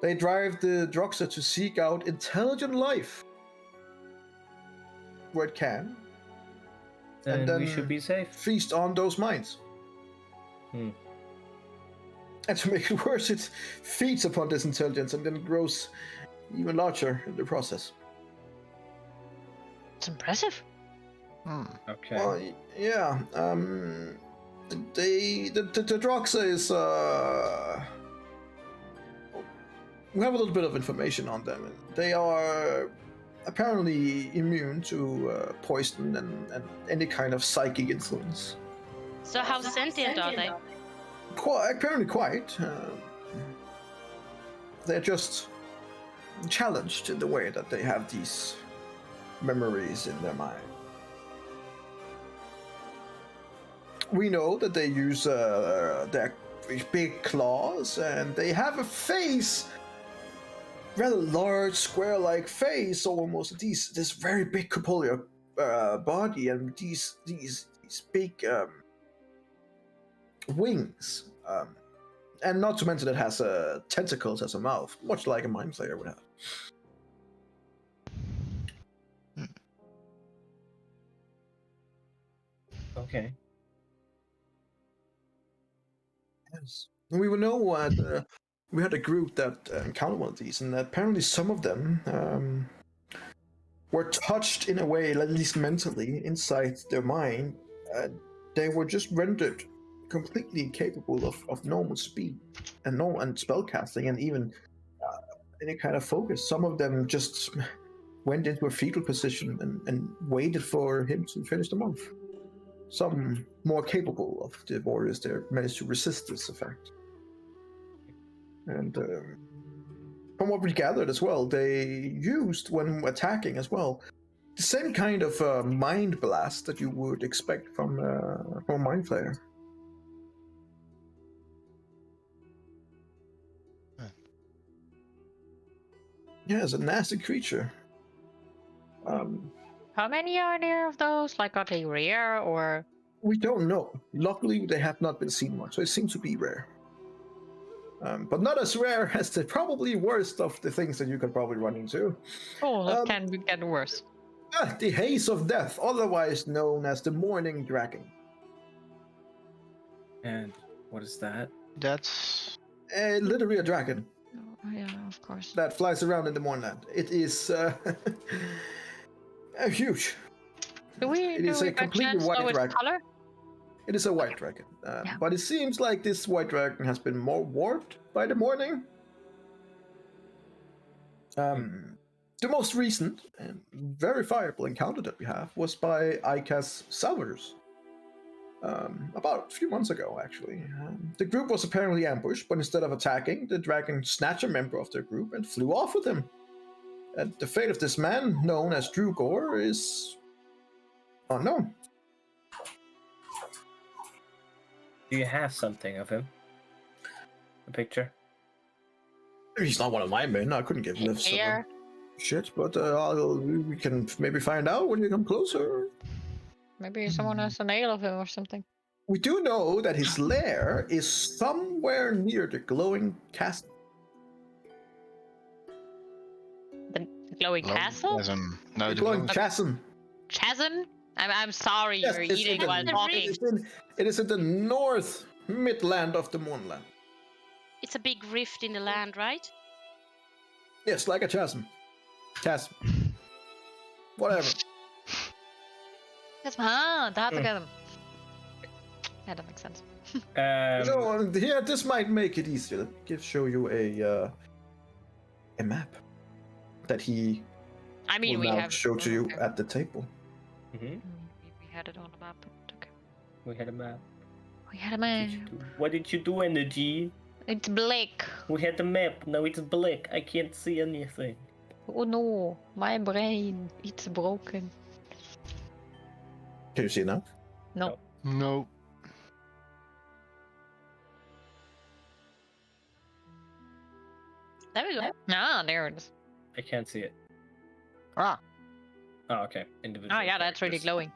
They drive the Droxa to seek out intelligent life where it can, Then and then we should be safe. feast on those minds. And to make it worse, it feeds upon this intelligence and then grows even larger in the process. It's impressive. Okay. Well, yeah. The Droxa is. We have a little bit of information on them. They are apparently immune to poison and any kind of psychic influence. So how sentient are they? Apparently quite. They're just challenged in the way that they have these memories in their mind. We know that they use their big claws, and they have a face, rather large, square-like face, almost this very big corporeal body, and these big wings, and not to mention it has tentacles as a mouth, much like a Mind Flayer would have. Okay. Yes. We will know what we had a group that encountered one of these, and apparently some of them were touched in a way, at least mentally, inside their mind. They were just rendered completely incapable of normal speed and spellcasting and even any kind of focus. Some of them just went into a fetal position and waited for him to finish them off. Some more capable of the warriors there managed to resist this effect. And from what we gathered as well, they used, when attacking as well, the same kind of mind blast that you would expect from a Mind Flayer. Yeah, it's a nasty creature. How many are there of those? Like, are they rare or? We don't know. Luckily, they have not been seen much, so it seems to be rare. But not as rare as the probably worst of the things that you could probably run into. Oh, that can get worse. The Haze of Death, otherwise known as the Morning Dragon. And what is that? That's Literally a dragon Oh, yeah, of course. that flies around in the Mornland. It is huge. It is a completely white dragon. Color? It is a white dragon. Yeah. But it seems like this white dragon has been more warped by the morning. The most recent and verifiable encounter that we have was by Ika's Salvadors. about a few months ago, actually. The group was apparently ambushed, but instead of attacking, the dragon snatched a member of their group and flew off with him. And the fate of this man, known as Drugor, is unknown. Do you have something of him? A picture? He's not one of my men. I couldn't give him this Here. shit, but we can maybe find out when you come closer. Maybe someone has a nail of him or something. We do know that his lair is somewhere near the glowing castle. The glowing castle? No, The the glowing chasm. Chasm? I'm sorry, Yes, you're it's eating in while the- talking. It is in the north midland of the Moonland. It's a big rift in the land, right? Yes, like a chasm. Chasm. Whatever. That's that's a chasm. Yeah, that makes sense. So here, this might make it easier. Show you a map that he I mean, will we now have show to you okay. at the table. Mm-hmm. We had it on the map, but okay. We had a map. We had a map. What did you do, Energy? It's black. We had the map. Now it's black. I can't see anything. Oh no, my brain. It's broken. Can you see it now? No. No. There we go. Ah, there it is. I can't see it. Ah. Oh, okay. Individual. Oh yeah, that's really characters. glowing.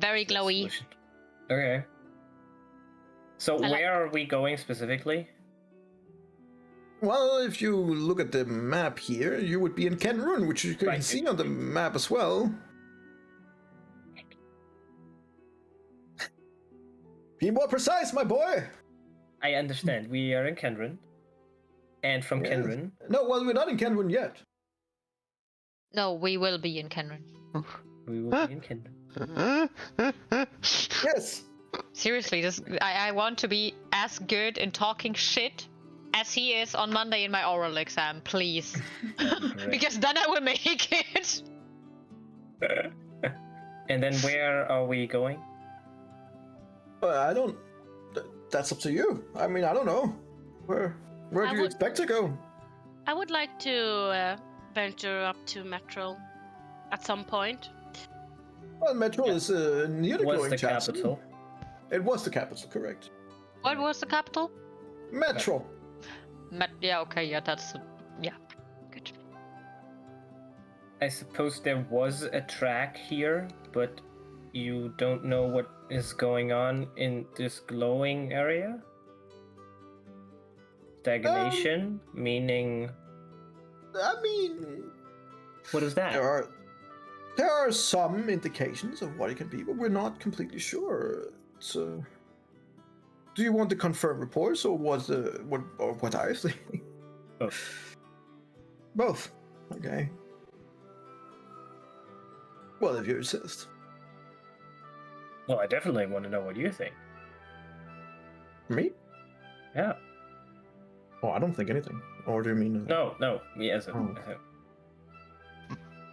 Very glowy. Solution. Okay. So I like- where are we going specifically? Well, if you look at the map here, you would be in Kenrun, which you can Right. see on the map as well. Be more precise, my boy! I understand. We are in Kenrun. And from Yes. Kenrun. No, well, we're not in Kenrun yet. No, we will be in Kenran. We will be in Kenrun. Yes! Seriously, I want to be as good in talking shit as he is on Monday in my oral exam, please. Because then I will make it. And then where are we going? I don't... That's up to you. I mean, I don't know. Where I do you would- expect to go? I would like to venture up to Metro at some point. Well, Metro Yeah. is near the Was glowing the chasm. capital? It was the capital, correct. What was the capital? Metro. Yeah, okay, yeah, that's... yeah, good. I suppose there was a track here, but you don't know what is going on in this glowing area? Stagnation, meaning I mean, what is that? there are some indications of what it can be, but we're not completely sure. So, do you want to confirm reports, or what I think? Both. Both. Okay. Well, if you insist. Well, I definitely want to know what you think. Me? Yeah. Oh, I don't think anything. Or do you mean? No. Yes. Oh.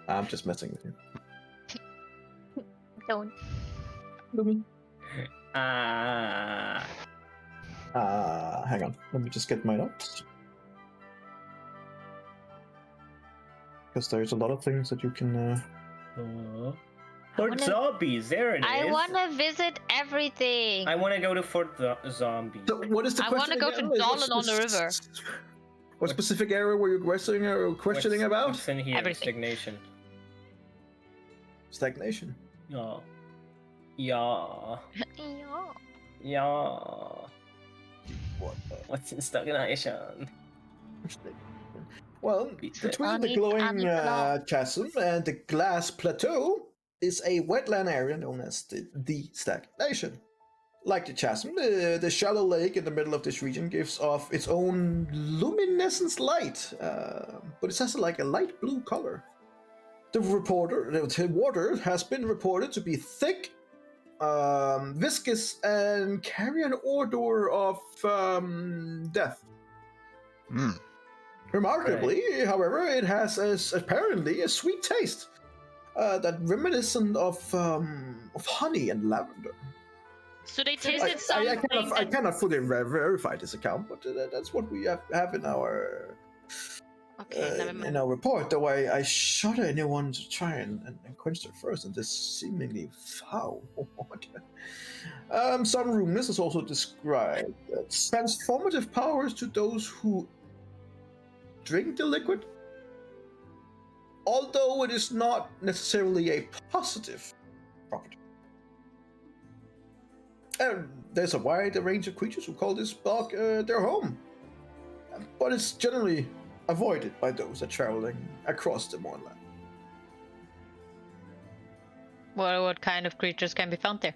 I'm just messing with you. Don't. Hang on. Let me just get my notes. Because there's a lot of things that you can. Fort wanna- Zombies, there it is. I want to visit everything. I want to go to Fort Zombies. So what is the I question? wanna go to again? Dolan on the river. What specific area were you questioning about? What's in here? Everything. Stagnation. Stagnation. Yeah. Yeah. Yeah. What? What's in stagnation? Well, Pizza. between the Anit- glowing Anit- chasm and the glass plateau is a wetland area known as the stagnation. Like the chasm, the shallow lake in the middle of this region gives off its own luminescent light, but it has like a light blue color. The water has been reported to be thick, viscous, and carry an odor of death. Hmm. Remarkably, however, it has apparently a sweet taste that reminiscent of honey and lavender. So they tasted I something. cannot fully verify this account, but that's what we have in our Okay, never mind. in our report. Though I shudder anyone to try and quench their thirst in this seemingly foul water. Some rumors has also described transformative powers to those who drink the liquid, although it is not necessarily a positive property. And there's a wide range of creatures who call this bog their home, but it's generally avoided by those that are traveling across the moorland. What kind of creatures can be found there?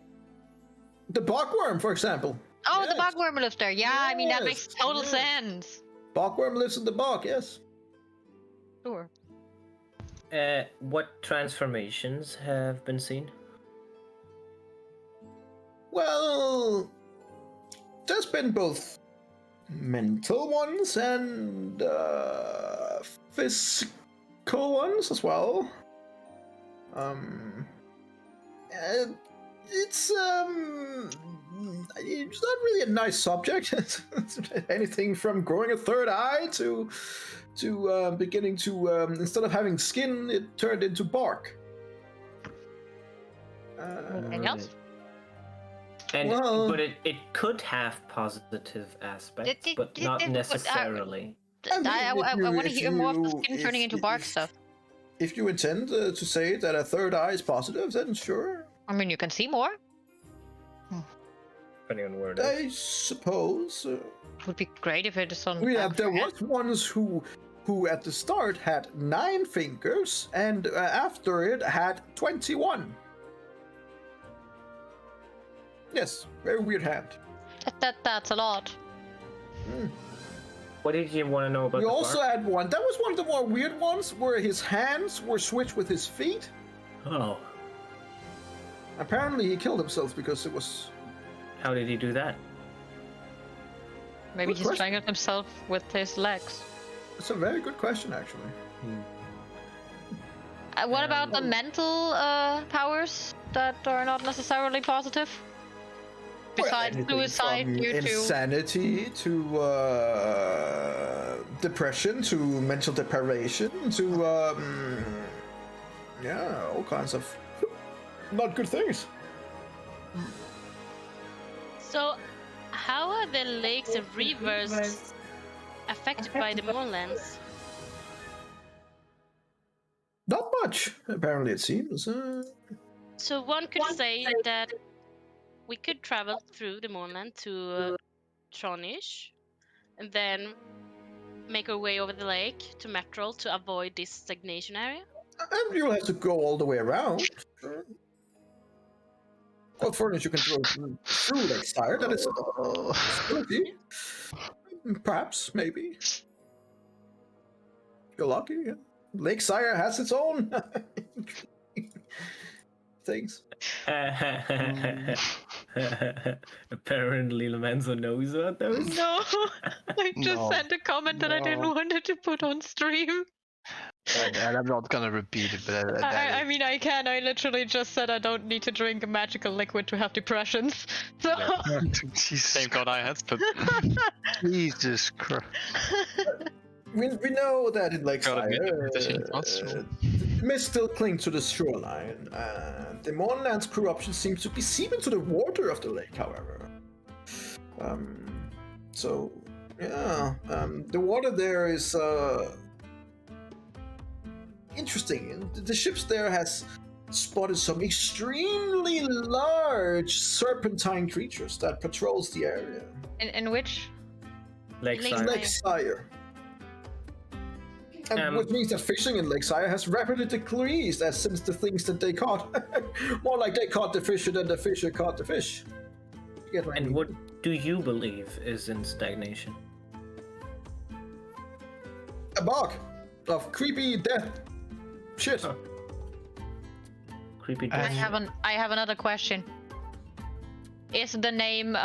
The bogworm, for example. Oh, Yes. the bogworm lives there. Yeah, I mean that makes Yes, total yes. sense. Bogworm lives in the bog, yes. Sure. What transformations have been seen? Well, there's been both mental ones and physical ones as well. It's not really a nice subject. Anything from growing a third eye to beginning to instead of having skin, it turned into bark. Anything else? And Well- but it could have positive aspects, but not necessarily. I want to hear more of the skin turning into bark stuff. If you intend to say that a third eye is positive, then sure. I mean, you can see more. Depending on where it is. I suppose. It would be great if it is on. Yeah, back there of your head. was ones who at the start had 9 fingers, and after it had 21. Yes, very weird hand. That's a lot. What did you want to know about We the also bark? had one. That was one of the more weird ones, where his hands were switched with his feet. Oh, Apparently, he killed himself because it was. how did he do that? Maybe Good he question. strangled himself with his legs. It's a very good question, actually. What about the mental powers that are not necessarily positive? Besides Anything suicide from due to. insanity to depression to mental deprivation to yeah, all kinds of not good things. So, how are the lakes and rivers affected by the moorlands? Not much, apparently. It seems. So one could say that we could travel through the moorland to Tronish, and then make our way over the lake to Metrol to avoid this stagnation area. And you'll have to go all the way around. Sure. What furnace you can throw through Lake Sire? That is a possibility. Perhaps, maybe. If you're lucky. Yeah. Lake Sire has its own things. Apparently, Lorenzo knows about those. No, I just No. sent a comment that I didn't No. want it to put on stream. And I'm not gonna repeat it, but I mean, I can. I literally just said I don't need to drink a magical liquid to have depressions. So. Jesus, Same thought I had, but Jesus Christ. We know that in Lake Gotta admit, Sire, the shit was true. mist still clings to the shoreline. The Moonland's corruption seems to be seeping to the water of the lake, however. So, yeah, the water there is interesting. The ships there has spotted some extremely large serpentine creatures that patrols the area. In which? Lakeside. Lake Sire. And which means that fishing in Lake Sire has rapidly decreased as since the things that they caught. More like they caught the fisher than the fisher caught the fish. You get what I And mean? what do you believe is in stagnation? A bog of creepy death shit. Huh. Creepy I death. have another question. Is the name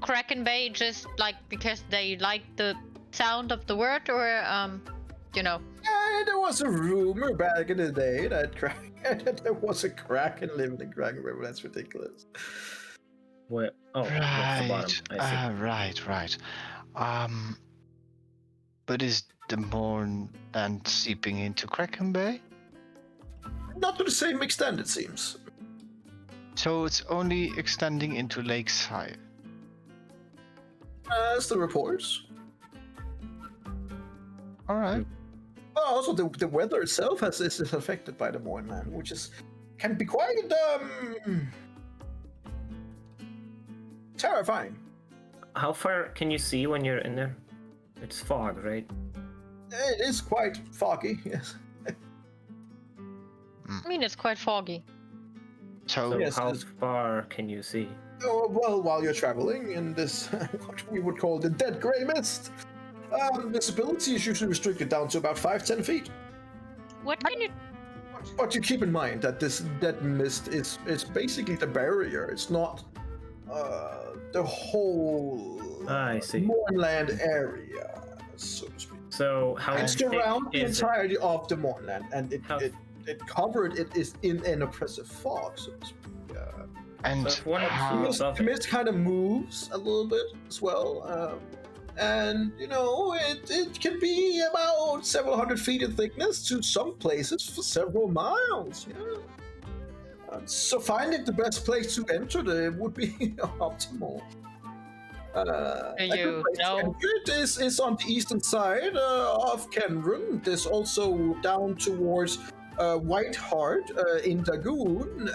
Kraken Bay just like because they like the sound of the word, or you know? There was a rumor back in the day that there was a kraken living in Kraken River. That's ridiculous. Where? Oh, that's the bottom. I see. Right. But is the Moorland seeping into Kraken Bay? Not to the same extent, it seems. So it's only extending into Lakeside. As the reports. All right. Well, also the weather itself is affected by the Moorland, which can be quite terrifying. How far can you see when you're in there? It's fog, right? It is quite foggy, yes. I mean, it's quite foggy. So Yes, how it's- far can you see? Oh, well, while you're traveling in this, what we would call the dead gray mist, visibility is usually restricted down to about 5-10 feet. What can you? But you keep in mind that this dead mist is basically the barrier. It's not the whole I see. Moorland area, so to speak. So how It's thick around the is it? entirety of the Moorland, and How- it is in an oppressive fog, so to speak. And So if one how- moves off, The mist kind of moves a little bit as well, and you know it can be about several hundred feet in thickness to some places for several miles. Yeah. So finding the best place to enter would be optimal. A good You place to know? enter it is on the eastern side of Kenron. There's also down towards White Heart in Dagoon,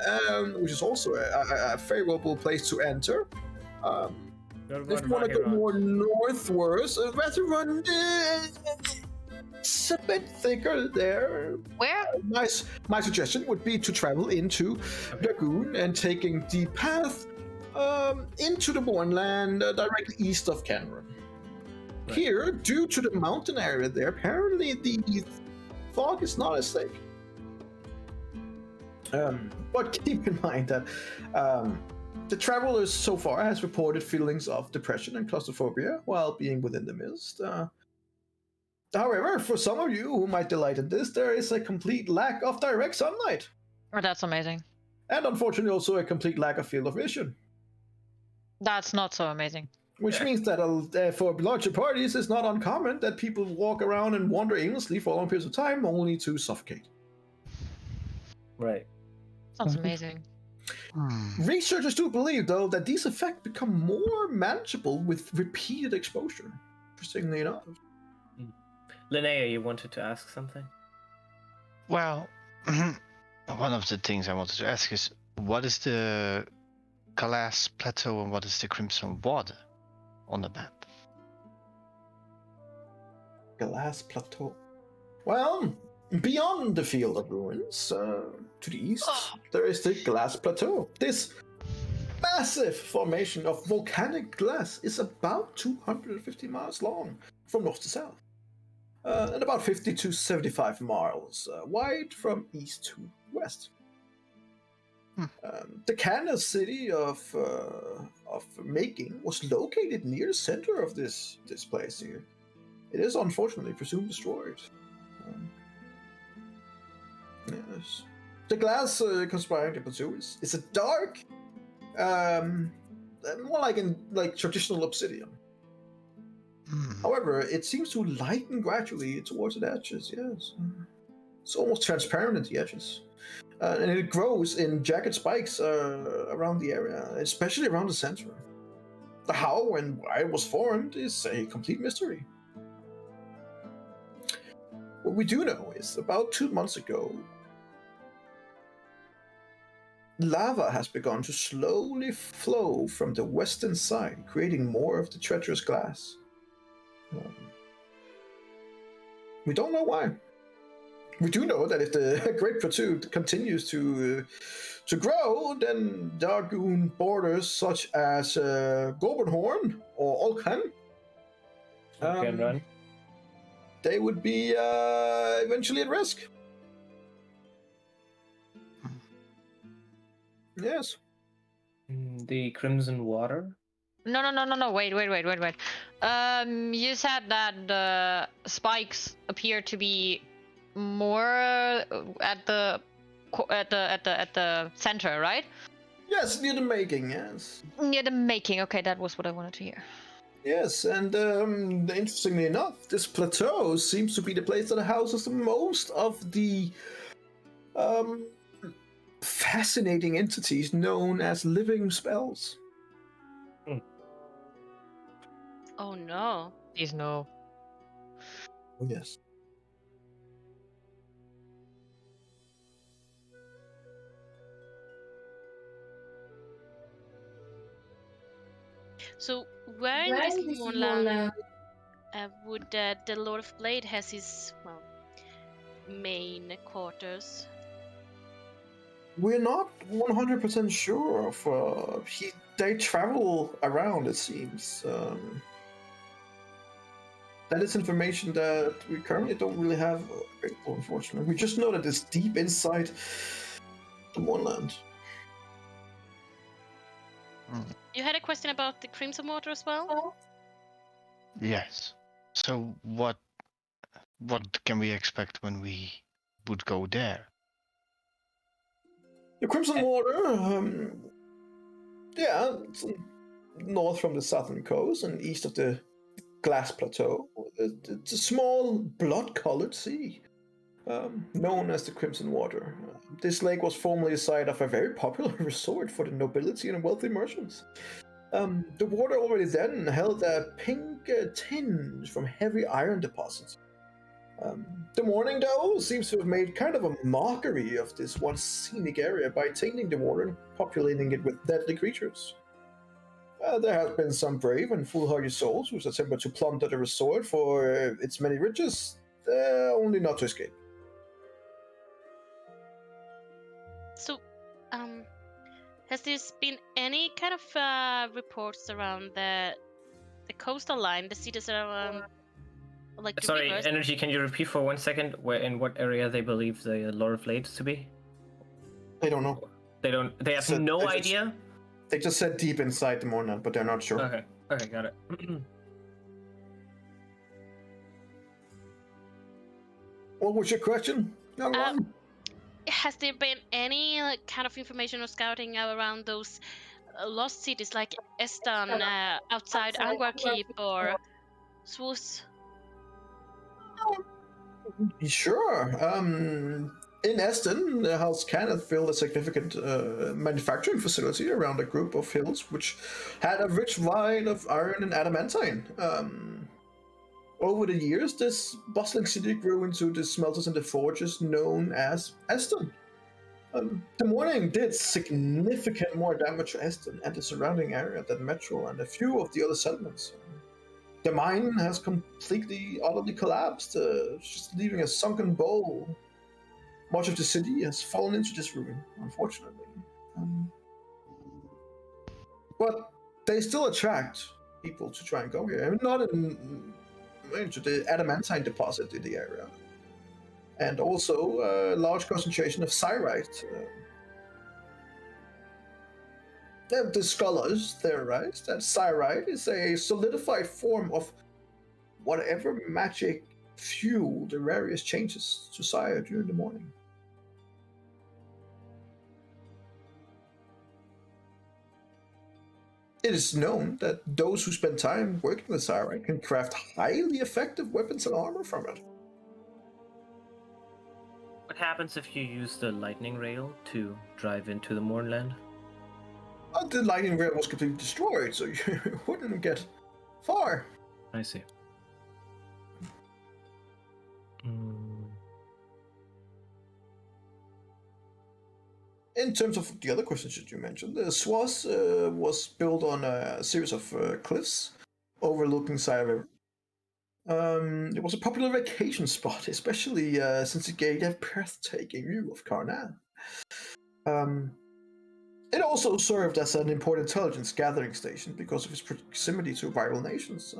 which is also a favorable place to enter. If you want to go more northwards, Veteran it's a bit thicker there. Where? My suggestion would be to travel into Dagoon and taking the path into the Moorland directly east of Kenron. Right. Here, due to the mountain area there, apparently the fog is not as thick. But keep in mind that the travelers so far has reported feelings of depression and claustrophobia while being within the mist. However, for some of you who might delight in this, there is a complete lack of direct sunlight. Oh, that's amazing. And unfortunately also a complete lack of field of vision. That's not so amazing. Which means that for larger parties, it's not uncommon that people walk around and wander aimlessly for long periods of time only to suffocate. Right. Sounds amazing. Researchers do believe, though, that these effects become more manageable with repeated exposure. Interestingly enough. Linnea, you wanted to ask something? Well, one of the things I wanted to ask is, what is the Glass Plateau and what is the Crimson Water on the map? Glass Plateau. Well, beyond the Field of Ruins, to the east, there is the Glass Plateau. This massive formation of volcanic glass is about 250 miles long from north to south, and about 50 to 75 miles wide from east to west. The Canna city of Making was located near the center of this place here. It is unfortunately presumed destroyed. Yes. The glass conspiring plateau is a dark, more like traditional obsidian. However, it seems to lighten gradually towards the edges. Yes, it's almost transparent at the edges, and it grows in jagged spikes around the area, especially around the center. The how and why it was formed is a complete mystery. What we do know is about 2 months ago, lava has begun to slowly flow from the western side, creating more of the treacherous glass. We don't know why. We do know that if the Great Plateau continues to grow, then Dargoon borders such as Gobenhorn or Olkan, they would be eventually at risk. Yes. The Crimson Water? No. Wait. You said that the spikes appear to be more at the center, right? Yes, near the making, yes. Near the making. Okay, that was what I wanted to hear. Yes, and interestingly enough, this plateau seems to be the place that houses most of the fascinating entities known as living spells. Oh no. Please no. Oh, yes. So where in this moonland would the Lord of Blade has his main quarters? We're not 100% sure of. They travel around, it seems. That is information that we currently don't really have available, unfortunately. We just know that it's deep inside the moonland. You had a question about the Crimson Water as well? Yes. So what can we expect when we would go there? The Crimson Water, yeah, it's north from the southern coast and east of the Glass Plateau. It's a small, blood-colored sea, known as the Crimson Water. This lake was formerly a site of a very popular resort for the nobility and wealthy merchants. The water already then held a pink tinge from heavy iron deposits. The morning, though, seems to have made kind of a mockery of this once scenic area by tainting the water and populating it with deadly creatures. There have been some brave and foolhardy souls whose attempted to plunder the resort for its many riches, only not to escape. So, has there been any kind of reports around the coastal line, the cities around, like the Sorry, rivers? Energy, can you repeat for 1 second where in what area they believe the Lord of Blades to be? They don't know. They have no idea? They just said deep inside the moonland, but they're not sure. Okay, got it. What was your question, young one? Has there been any kind of information or scouting around those lost cities like Eston, outside Angwar Keep, or Swus? Sure. In Eston, the house can have built a significant manufacturing facility around a group of hills which had a rich vein of iron and adamantine. Over the years, this bustling city grew into the smelters and the forges known as Eston. The morning did significant more damage to Eston and the surrounding area than Metro and a few of the other settlements. The mine has completely, utterly collapsed, just leaving a sunken bowl. Much of the city has fallen into this ruin, unfortunately. But they still attract people to try and go here. I mean, not into the adamantine deposit in the area. And also a large concentration of cyrite. The scholars theorize that cyrite is a solidified form of whatever magic fueled the various changes to Sire during the morning. It is known that those who spend time working with Cyrite can craft highly effective weapons and armor from it. What happens if you use the lightning rail to drive into the moorland? The lightning rail was completely destroyed, so you wouldn't get far. I see. In terms of the other questions that you mentioned, the Swas was built on a series of cliffs overlooking Sire River. It was a popular vacation spot, especially since it gave a breathtaking view of Karnan. It also served as an important intelligence gathering station because of its proximity to rival nations.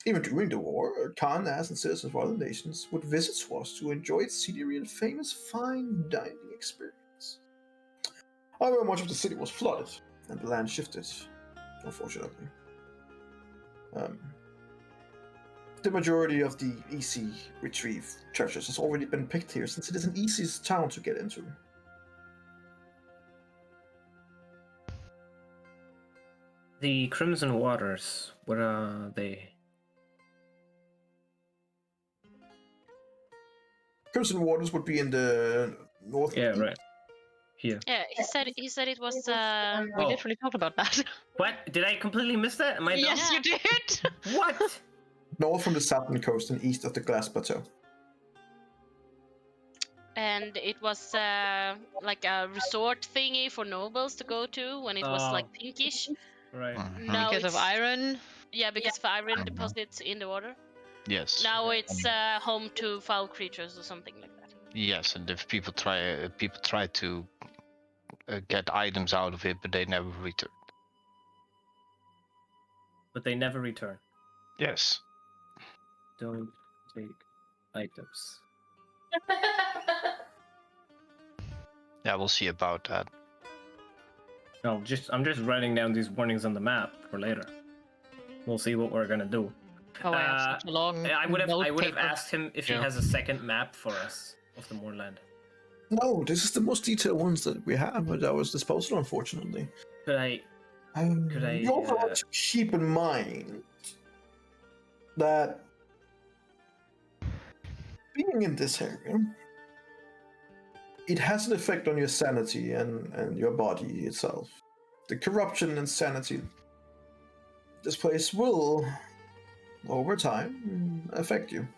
Even during the war, Karnas and citizens of other nations would visit Swas to enjoy its scenery and famous fine dining experience. However, much of the city was flooded, and the land shifted, unfortunately. The majority of the EC retrieve treasures has already been picked here, since it is an easy town to get into. The Crimson Waters, where are they? Crimson Waters would be in the north. Yeah, right. Here. Yeah, he said it was. We literally talked about that. What? Did I completely miss that? Am I dumb? Yes, you did. What? North from the southern coast and east of the Glass Plateau. And it was like a resort thingy for nobles to go to when it was like pinkish. Right. Mhm. Now Because of it's- iron. Yeah, because of iron Mhm. deposits in the water. Yes. Now it's home to foul creatures or something like that. Yes, and if people try to get items out of it, but they never return. But they never return. Yes. Don't take items. Yeah, we'll see about that. No, I'm just writing down these warnings on the map for later. We'll see what we're gonna do. Oh, I have such a long. I would have paper. asked him if he Yeah. has a second map for us of the Moorland. No, this is the most detailed ones that we have at our disposal, unfortunately. Could I? Could I, You also have to keep in mind that being in this area, it has an effect on your sanity and your body itself. The corruption and sanity this place will, over time, affect you.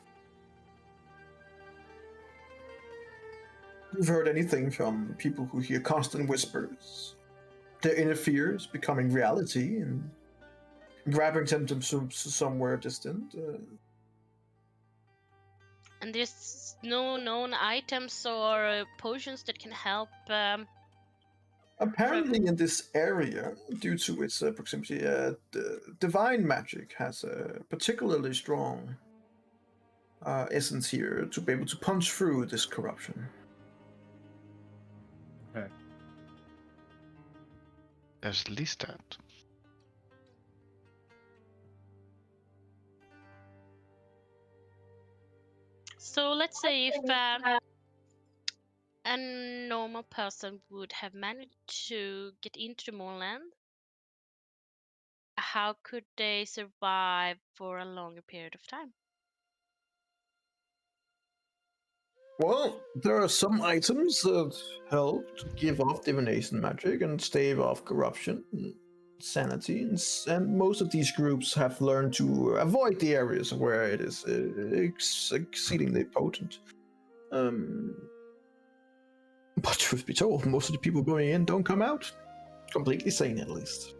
You've heard anything from people who hear constant whispers, their inner fears becoming reality and grabbing them to somewhere distant. And there's no known items or potions that can help. Apparently, in this area, due to its proximity, the divine magic has a particularly strong essence here to be able to punch through this corruption. Okay. There's at least that. So let's say if a normal person would have managed to get into the Moorland, how could they survive for a longer period of time? Well, there are some items that help to give off divination magic and stave off corruption, and sanity, and most of these groups have learned to avoid the areas where it is exceedingly potent. But truth be told, most of the people going in don't come out completely sane, at least.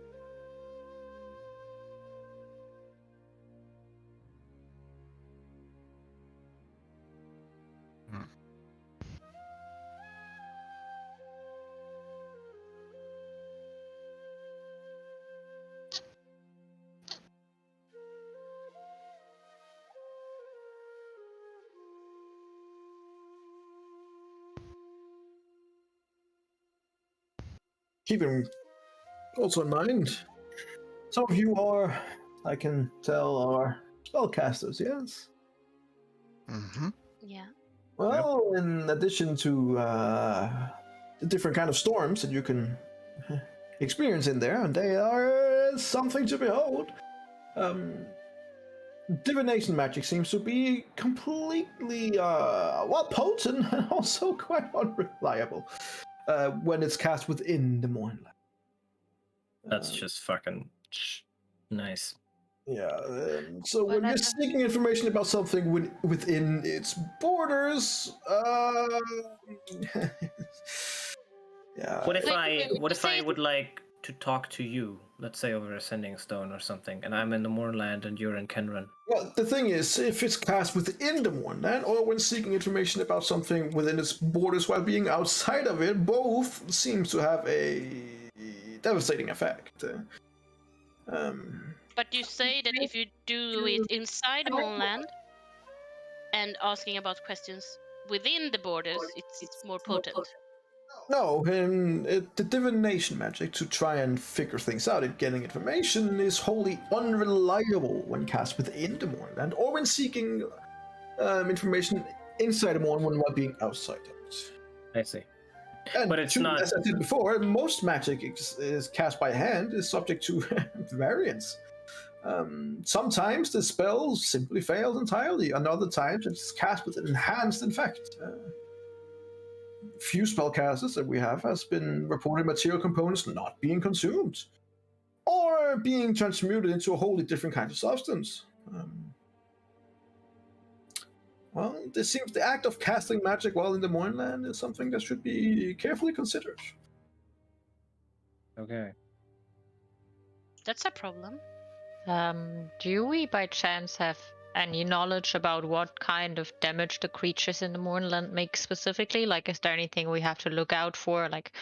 Keeping also in mind, some of you are, I can tell, are spellcasters, yes? Mm-hmm. Yeah. Well, in addition to the different kind of storms that you can experience in there, and they are something to behold. Divination magic seems to be completely, potent and also quite unreliable when it's cast within the Moorland. That's just fucking nice. Yeah, so when you're seeking information about something within its borders, yeah. What if Wait, I would like to talk to you, let's say over a sending stone or something, and I'm in the Moorland and you're in Kenran? Well, the thing is, if it's cast within the Moorland, or when seeking information about something within its borders while being outside of it, both seems to have a devastating effect. But you say that if you do it inside the Moonland and asking about questions within the borders, it's more potent. No, the divination magic to try and figure things out and getting information is wholly unreliable when cast within the Moorland, or when seeking information inside the Moorland while being outside of it. I see. And But it's two, not- as I said before, most magic is cast by hand is subject to variance. Sometimes the spell simply fails entirely, and other times it's cast with an enhanced effect. Few spellcasters that we have has been reported material components not being consumed, or being transmuted into a wholly different kind of substance. Well, this seems the act of casting magic while in the Mournland is something that should be carefully considered. Okay. That's a problem. Do we by chance have any knowledge about what kind of damage the creatures in the Mournland make specifically? Like, is there anything we have to look out for, like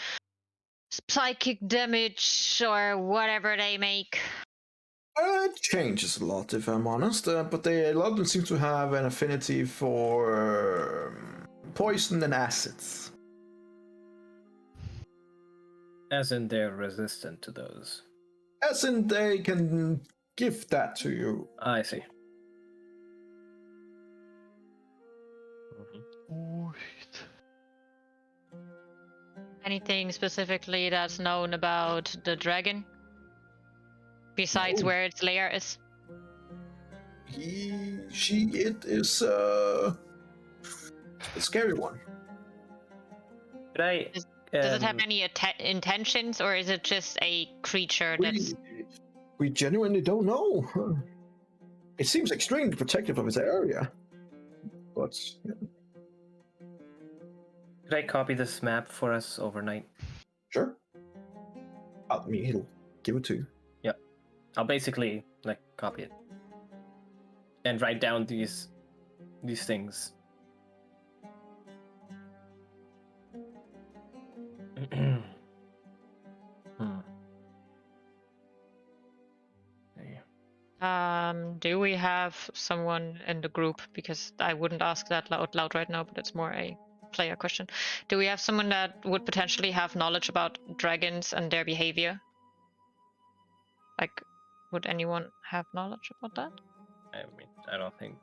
psychic damage or whatever they make? It changes a lot, if I'm honest, but a lot of them seem to have an affinity for poison and acids. As in they're resistant to those. As in, they can give that to you. I see. Anything specifically that's known about the dragon? Besides No. where its lair is? It is a scary one. Could I? Does it have any intentions, or is it just a creature that's... We genuinely don't know. It seems extremely protective of its area, but Could I copy this map for us overnight? sure. I mean, he'll give it to you. Yep. I'll basically like copy it and write down these things. Do we have someone in the group, because I wouldn't ask that out loud right now, but it's more a player question. Do we have someone that would potentially have knowledge about dragons and their behavior? Like, would anyone have knowledge about that? I mean, I don't think.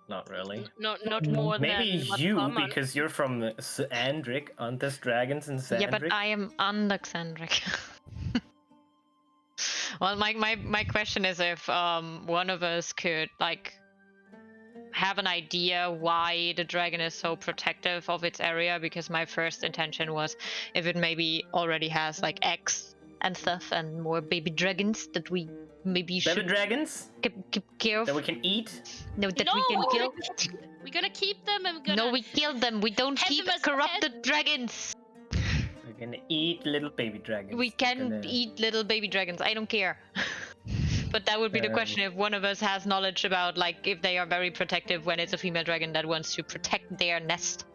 Not really. Not more Maybe than what's you, common. because you're from Sandric, aren't there dragons in Sandric? Yeah, but I am Unluxandric. Well, my question is if one of us could like have an idea why the dragon is so protective of its area, because my first intention was if it maybe already has like eggs and stuff and more baby dragons that we maybe Baby should dragons keep care of. that we can eat. No, that No, we can kill. We're gonna keep them and we're gonna. No, we kill them. We don't have keep them as corrupted dragons. We're gonna eat little baby dragons. We can Gonna- eat little baby dragons. I don't care. But that would be the question if one of us has knowledge about, like, if they are very protective when it's a female dragon that wants to protect their nest.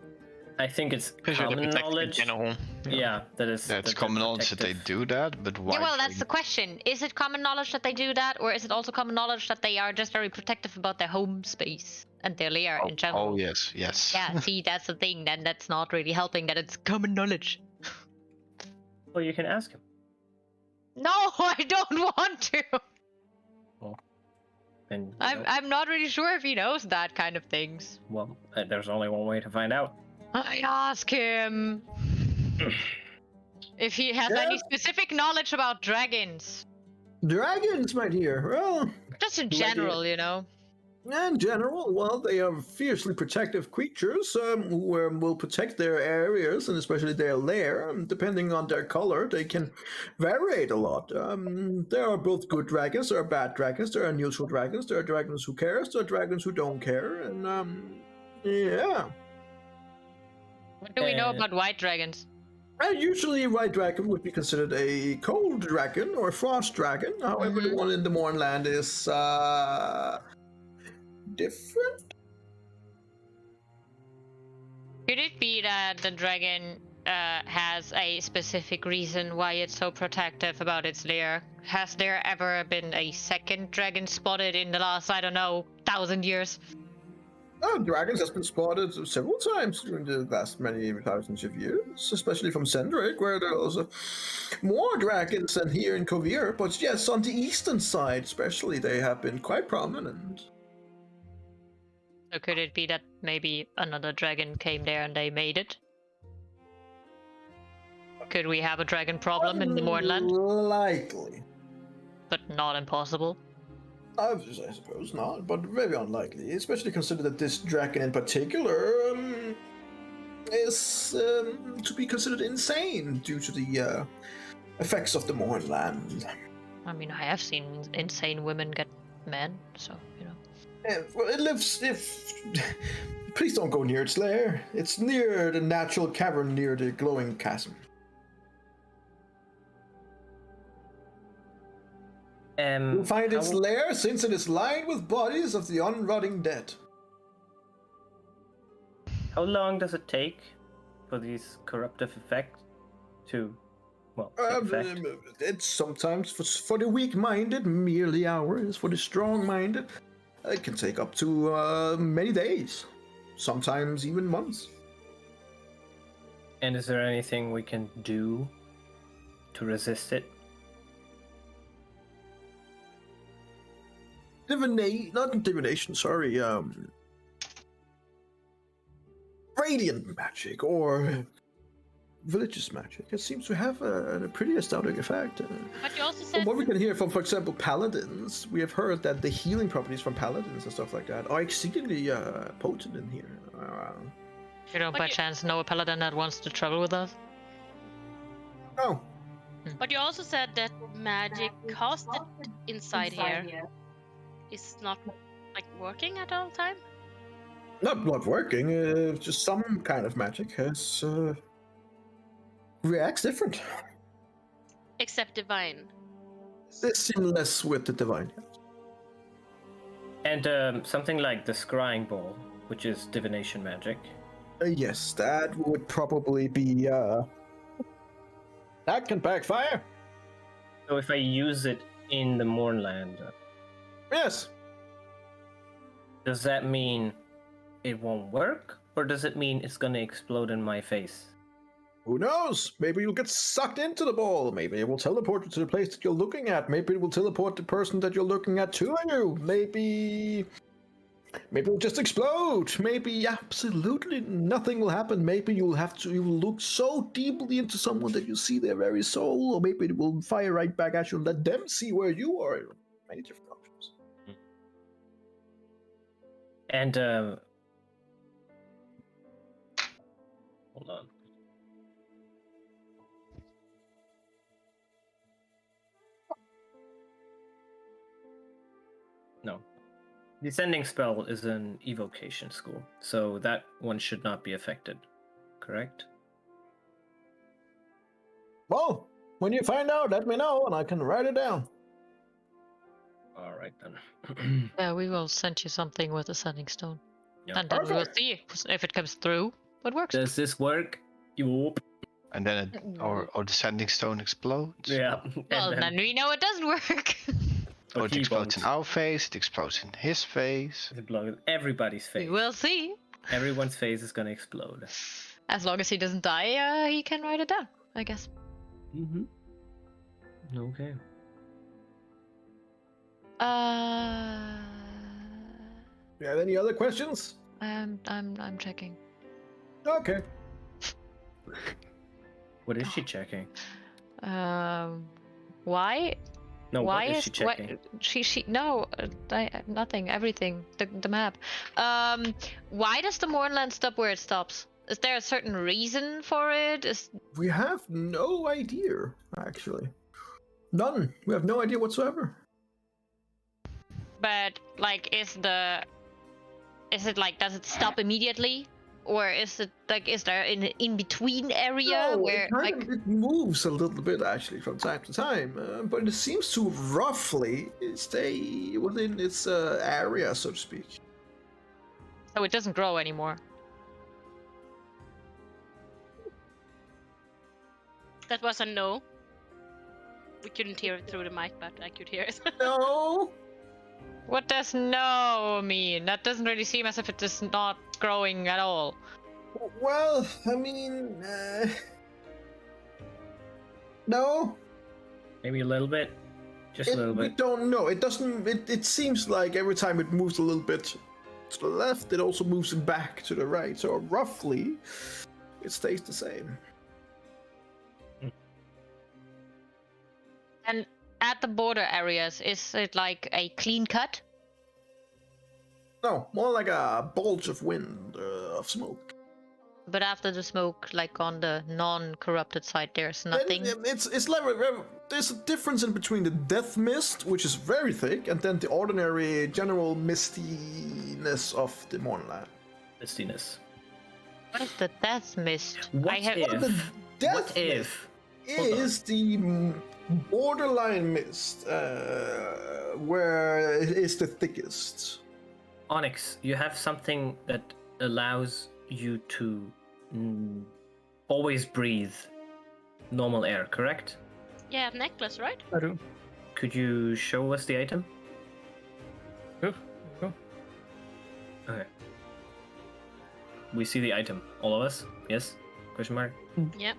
I think it's Because you're the common protector in knowledge. general. Yeah, that is. That's that common they're knowledge that they protective. do that, but why? Yeah, well, that's the question. Is it common knowledge that they do that, or is it also common knowledge that they are just very protective about their home space and their lair in general? Oh yes, yes. Yeah, see, that's the thing. Then that's not really helping that it's common knowledge. Well, you can ask him. No, I don't want to. And you know, I'm not really sure if he knows that kind of things. well, there's only one way to find out. I ask him if he has any specific knowledge about dragons. Dragons, my dear. Well, Just in Good idea. general, you know. in general, well, they are fiercely protective creatures who will protect their areas and especially their lair. Depending on their color, they can vary a lot. There are both good dragons, there are bad dragons, there are neutral dragons, there are dragons who care, there are dragons who don't care, and yeah. What do we know about white dragons? Usually, a white dragon would be considered a cold dragon or a frost dragon. However, the one in the Mournland is different. Could it be that the dragon has a specific reason why it's so protective about its lair? Has there ever been a second dragon spotted in the last, I don't know, 1,000 years? Dragons has been spotted several times during the last many thousands of years, especially from Sendrick, where there was more dragons than here in Kovir. But yes, on the eastern side especially, they have been quite prominent. So could it be that maybe another dragon came there and they made it? Could we have a dragon problem in the Mornland? Unlikely. But not impossible. I suppose not, but very unlikely, especially considering that this dragon in particular is to be considered insane due to the effects of the Mornland. I mean, I have seen insane women get men, so, you know. Yeah, well, it lives. Please don't go near its lair. It's near the natural cavern near the glowing chasm. You'll find its lair since it is lined with bodies of the unrotting dead. How long does it take for these corruptive effects to, well, take effect? It's sometimes for the weak-minded, merely hours. For the strong-minded, it can take up to many days, sometimes even months. And is there anything we can do to resist it? Not divination, sorry, radiant magic or religious magic. It seems to have a pretty astounding effect. But you also From said what we can hear from, for example, paladins, we have heard that the healing properties from paladins and stuff like that are exceedingly potent in here. You don't by chance know a paladin that wants to travel with us? No. But you also said that magic casted inside here is not like working at all time. Not working, just some kind of magic has reacts different. Except divine. This in less with the divine. And something like the scrying ball, which is divination magic. Yes, that would probably be that can backfire. So if I use it in the Mornland, Yes. does that mean it won't work? Or does it mean it's gonna explode in my face? Who knows? Maybe you'll get sucked into the ball. Maybe it will teleport you to the place that you're looking at. Maybe it will teleport the person that you're looking at to you. Maybe it'll just explode. Maybe absolutely nothing will happen. Maybe you will look so deeply into someone that you see their very soul, or maybe it will fire right back at you and let them see where you are. Many different options. And hold on. No. Descending spell is an evocation school, so that one should not be affected, correct? Well, when you find out, let me know and I can write it down. Alright then. Yeah, we will send you something with a sending stone. Yeah. And then we will Perfect. see if it comes through. What works? Does this work? Yup. And then or the sending stone explodes. Yeah. Well, and then we know it doesn't work. Or but it he explodes in won't. our face, it explodes in his face. It blows everybody's face. We will see. Everyone's face is gonna explode. As long as he doesn't die, he can write it down, I guess. Mm-hmm. Okay. You have any other questions? I'm checking. Okay. What is she checking? Why? No, Why what is she checking? She no, nothing. Everything. The map. Why does the Mornland stop where it stops? Is there a certain reason for it? We have no idea, actually. None. We have no idea whatsoever. But like, is it like, does it stop immediately, or is it like, is there an in-between area No, where it moves a little bit actually from time to time, but it seems to roughly stay within its area, so to speak. so it doesn't grow anymore? That was a no. We couldn't hear it through the mic, but I could hear it. No. What does no mean? That doesn't really seem as if it is not growing at all. Well, I mean, no. Maybe a little bit. Just a little We bit. don't know. It doesn't. It seems like every time it moves a little bit to the left, it also moves back to the right. So roughly, it stays the same. And at the border areas, is it like a clean cut? No, more like a bulge of wind, of smoke. But after the smoke, like on the non-corrupted side, there's nothing. It's like there's a difference in between the death mist, which is very thick, and then the ordinary general mistiness of the Mornland. Mistiness. What is the death mist? What if? The death What if? mist Hold on. is the borderline mist, where it is the thickest. Onyx, you have something that allows you to always breathe normal air, correct? Yeah, necklace, right? I do. Could you show us the item? Sure. Okay. We see the item. All of us? Yes? Question mark? Yep.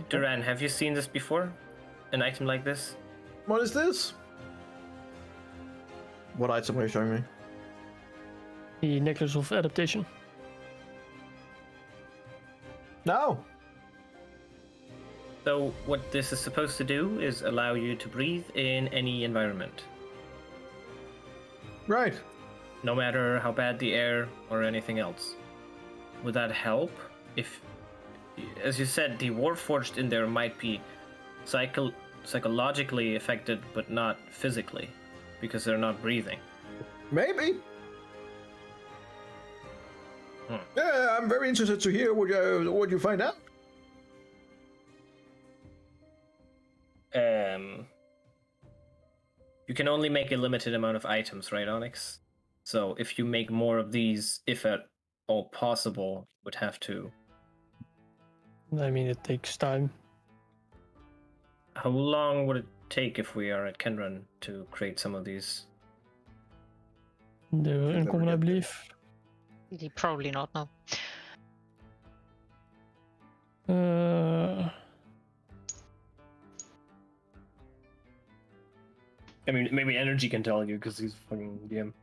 Duran, have you seen this before? An item like this? What is this? What item are you showing me? The necklace of adaptation. No. So what this is supposed to do is allow you to breathe in any environment. Right. No matter how bad the air or anything else. Would that help? If, as you said, the Warforged in there might be psychologically affected, but not physically, because they're not breathing. Maybe. Yeah, I'm very interested to hear what you find out. You can only make a limited amount of items, right, Onyx? So if you make more of these, if at all possible, would have to. I mean, it takes time. How long would it take if we are at Kenran to create some of these? They're uncommon, I believe. Probably not, no. I mean, maybe Energy can tell you because he's fucking DM.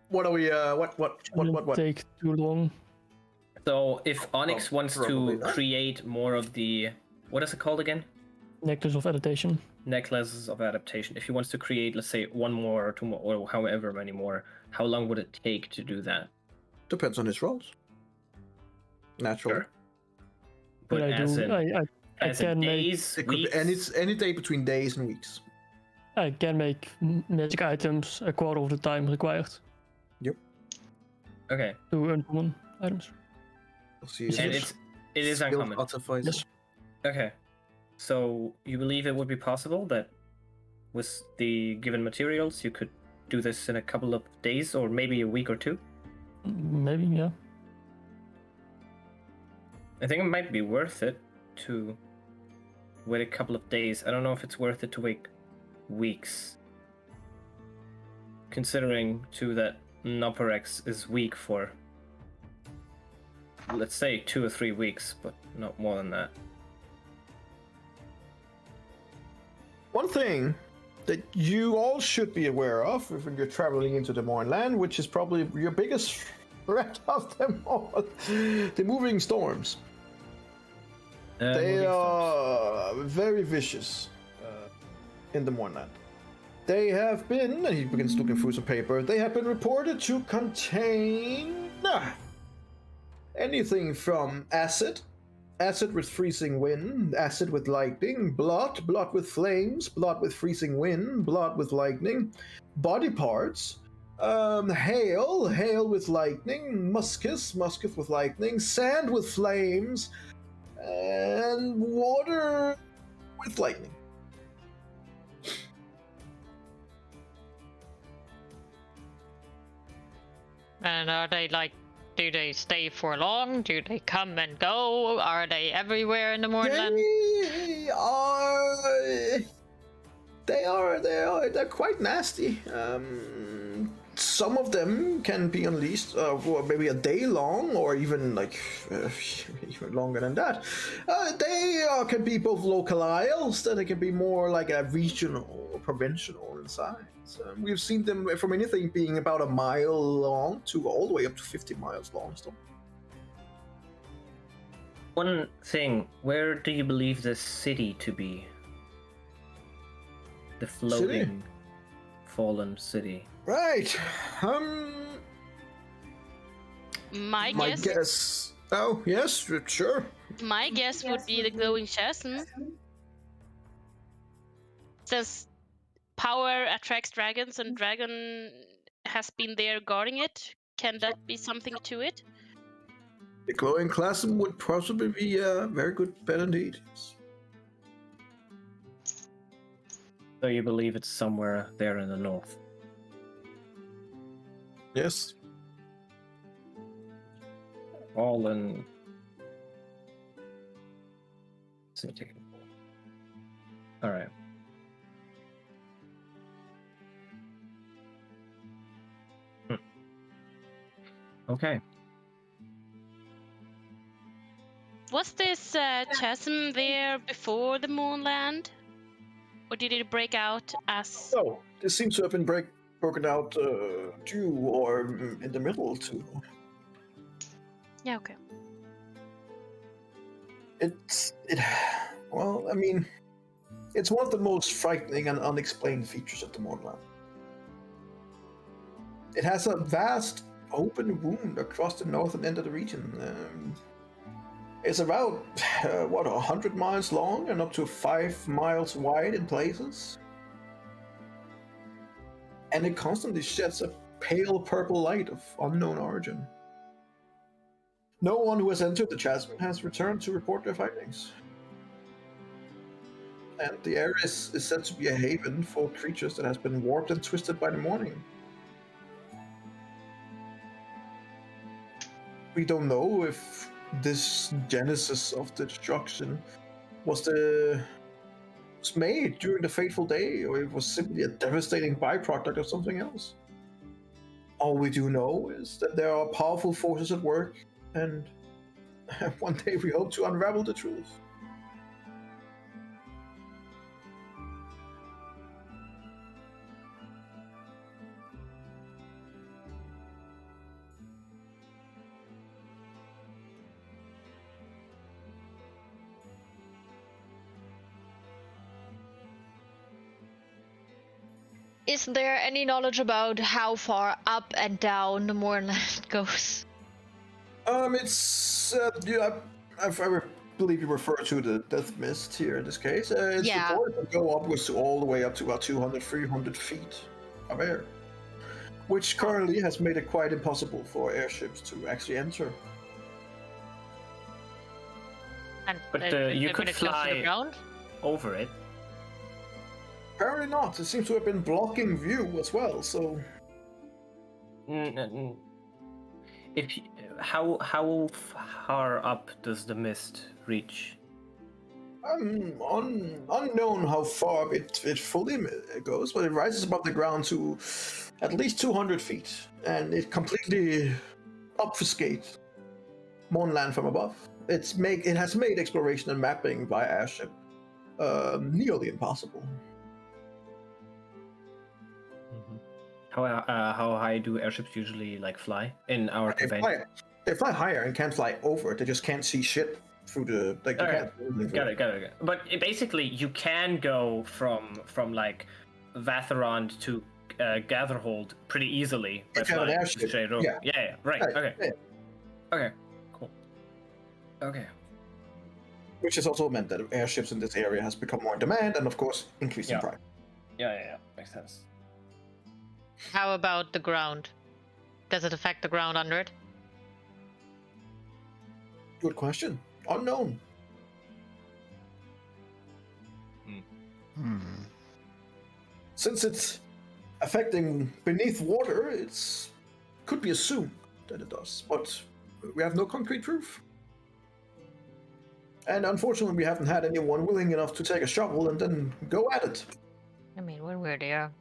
What are we? What? Take too long. So if Onyx wants probably to not. create more of the, what is it called again? Necklace of adaptation. Necklaces of adaptation. If he wants to create, let's say, one more or two more, or however many more, how long would it take to do that? Depends on his rolls. Naturally. Sure. But I as do. in, I as in can make. days, It could be weeks? any day between days and weeks. I can make magic items a quarter of the time required Okay. to uncommon items. We'll see. And it is uncommon. Yes. Okay. So you believe it would be possible that with the given materials you could do this in a couple of days or maybe a week or two? Maybe, yeah. I think it might be worth it to wait a couple of days. I don't know if it's worth it to wait weeks. Considering too that Noperex is weak for, let's say, 2 or 3 weeks, but not more than that. One thing that you all should be aware of when you're traveling into the Mornland, which is probably your biggest threat of them all, the moving storms. They are very vicious in the Mornland. They have been, and he begins looking through some paper, they have been reported to contain anything from acid with freezing wind, acid with lightning, blood with flames, blood with freezing wind, blood with lightning, body parts, hail with lightning, muskus with lightning, sand with flames, and water with lightning. And are they like, do they stay for long? Do they come and go? Are they everywhere in the Mornland? They're quite nasty. Some of them can be unleashed for maybe a day long, or even like even longer than that. They can be both localized, and they can be more like a regional or provincial in size. We've seen them from anything being about 1 mile long to all the way up to 50 miles long. So. One thing, where do you believe this city to be? The floating, fallen city. Right. My My guess, guess. Oh yes, sure. my guess would be the glowing chasm. Since power attracts dragons and dragon has been there guarding it, can that be something to it? The glowing chasm would possibly be a very good bet indeed. So you believe it's somewhere there in the north? Yes. Fallen city. All right. Okay. Was this chasm there before the Moonland? Or did it break out as... No, this seems to have been broken out due or in the middle to. Yeah, okay. Well, I mean, it's one of the most frightening and unexplained features of the Moonland. It has a vast open wound across the northern end of the region. It's about, 100 miles long and up to 5 miles wide in places. And it constantly sheds a pale purple light of unknown origin. No one who has entered the chasm has returned to report their findings. And the area is said to be a haven for creatures that has been warped and twisted by the morning. We don't know if this genesis of the destruction was made during the fateful day, or it was simply a devastating byproduct of something else. All we do know is that there are powerful forces at work, and one day we hope to unravel the truth. Is there any knowledge about how far up and down the Moorland goes? It's I believe you refer to the death mist here in this case. It's Yeah. reported to go upwards to all the way up to about 200, 300 feet of air, which currently has made it quite impossible for airships to actually enter. And But you could when it comes to the fly ground? over it. Apparently not. It seems to have been blocking view as well. So, How far up does the mist reach? unknown how far it fully goes, but it rises above the ground to at least 200 feet, and it completely obfuscates Moonland from above. It has made exploration and mapping by airship nearly impossible. How high do airships usually fly in our campaign? They fly higher and can fly over it. They just can't see shit through the like. Got it. But basically, you can go from Vatharond to Gatherhold pretty easily by flying straight over. Yeah. Right. Okay. Yeah. Okay. Cool. Okay. Which has also meant that airships in this area has become more in demand, and of course, increasing price. Yeah. Makes sense. How about the ground? Does it affect the ground under it? Good question. Unknown. Since it's affecting beneath water, it could be assumed that it does, but we have no concrete proof. And unfortunately, we haven't had anyone willing enough to take a shovel and then go at it. I mean, when we're there,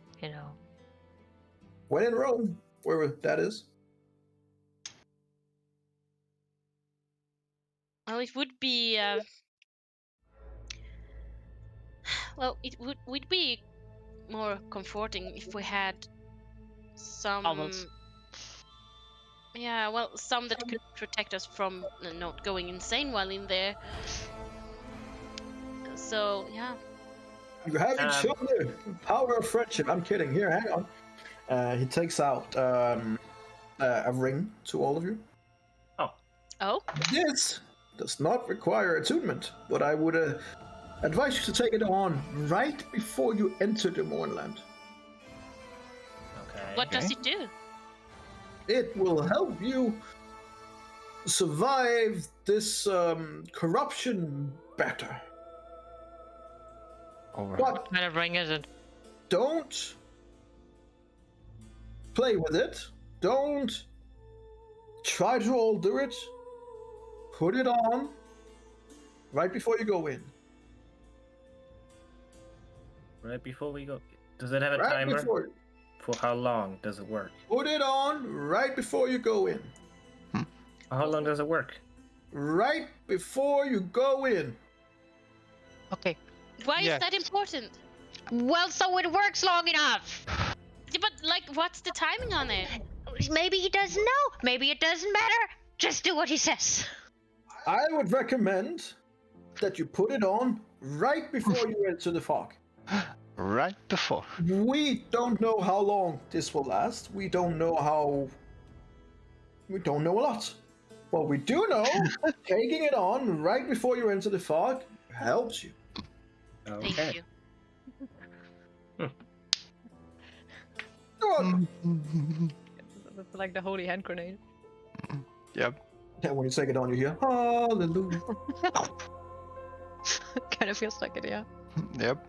When in Rome, wherever that is. Well, it would be... Well, it would be more comforting if we had some... Bubbles. Yeah, well, some that could protect us from not going insane while in there. So, yeah. You have each other. Power of friendship. I'm kidding. Here, hang on. He takes out a ring to all of you. Oh, This does not require attunement, but I would advise you to take it on right before you enter the Mournland. Okay. what does it do? It will help you survive this corruption better. Alright. But What kind of ring is it? don't play with it. Don't try to alter it. Put it on right before you go in. Right before we go. Does it have a Right timer? before. For how long does it work? Put it on right before you go in. How long does it work? Right before you go in. Okay. Why Yeah. is that important? Well, so it works long enough. Yeah, but like, what's the timing on it? Maybe he doesn't know. Maybe it doesn't matter. Just do what he says. I would recommend that you put it on right before you enter the fog. Right before. We don't know how long this will last. We don't know a lot. But we do know taking it on right before you enter the fog helps you. Okay. Thank you. You're welcome. It's like the holy hand grenade. Yep. Yeah, when you take it on, you hear hallelujah. Kind of feels like it, yeah. Yep.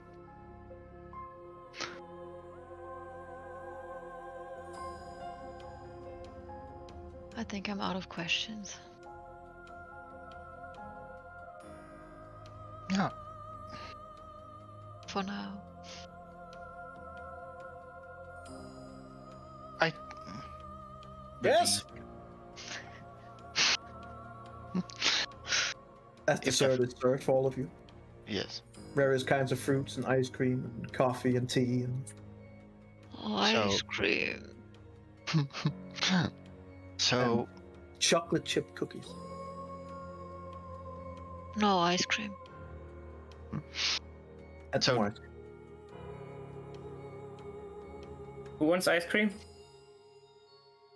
I think I'm out of questions. Yeah. For now. Yes. As dessert is served for all of you. Yes. Various kinds of fruits and ice cream and coffee and tea and Ice cream. So, chocolate chip cookies. No ice cream. And So- more ice cream. Who wants ice cream?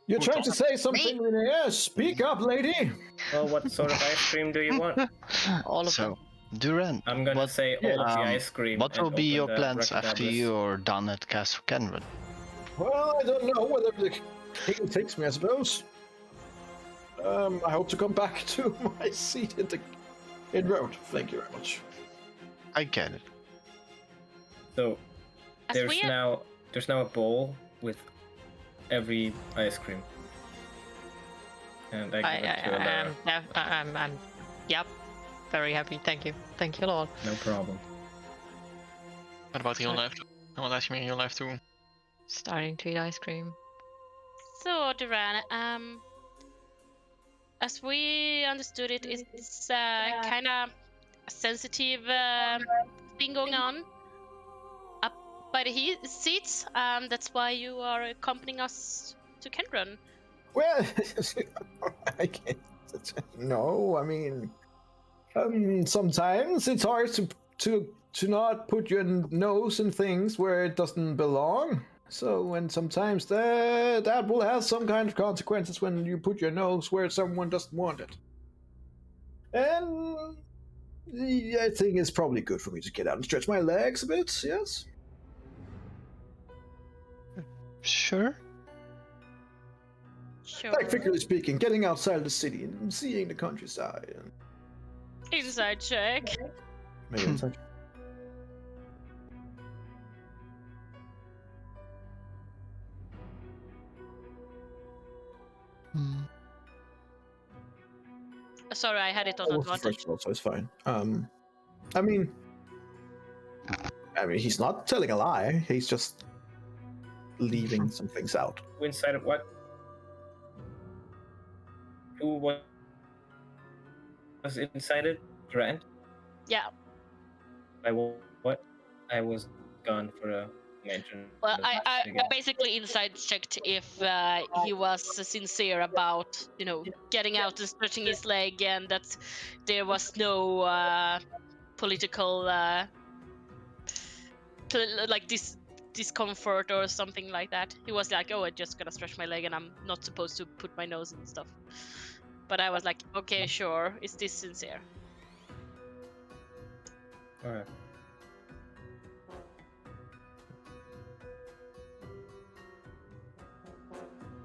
You're Who trying to told- say something, Linnea? Speak up, lady. Well, what sort of ice cream do you want? All of so Duran, I'm gonna say all of the ice cream. what and will be open your the plans after Brachiodabrus. you are done at Castle Kenran? Well, I don't know whether the king takes me, I suppose. I hope to come back to my seat in road. Thank you very much. I get it. So As there's we now a bowl with every ice cream, and I give it to Alara. I'm yep. Very happy. Thank you, Lord. No problem. What about your left? I will ask me in your left too. Starting to eat ice cream. So, Duran, as we understood it, it's kind of a sensitive thing going on up by the seats. That's why you are accompanying us to Kenran. Well, I can't. No, I mean, sometimes it's hard to not put your nose in things where it doesn't belong. So, and sometimes that will have some kind of consequences when you put your nose where someone doesn't want it. And I think it's probably good for me to get out and stretch my legs a bit. Yes. Sure. Sure. Like figuratively speaking, getting outside the city and seeing the countryside. And Inside check. maybe inside. Sorry, I had it on That was the advantage. first roll, so it's fine. I mean, he's not telling a lie. He's just leaving some things out. Who inside of what? Who was inside it? Grant? Yeah. What? I was gone for a mention. Well, I basically inside checked if he was sincere about, getting out and stretching his leg, and that there was no political like discomfort or something like that. He was like, "Oh, I just gotta stretch my leg, and I'm not supposed to put my nose and stuff." But I was like, "Okay, sure. Is this sincere?" All right.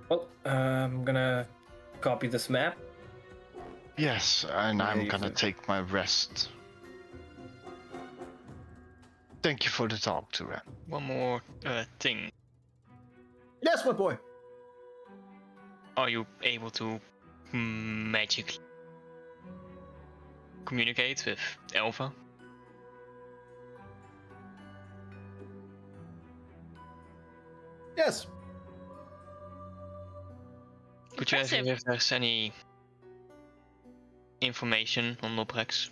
Well, I'm gonna copy this map. Yes, and I'm you gonna too. take my rest. Thank you for the talk, Turan. One more thing. Yes, my boy. Are you able to magically communicate with Alpha? Yes. Could you ask Impressive. if there's any information on Lobrex?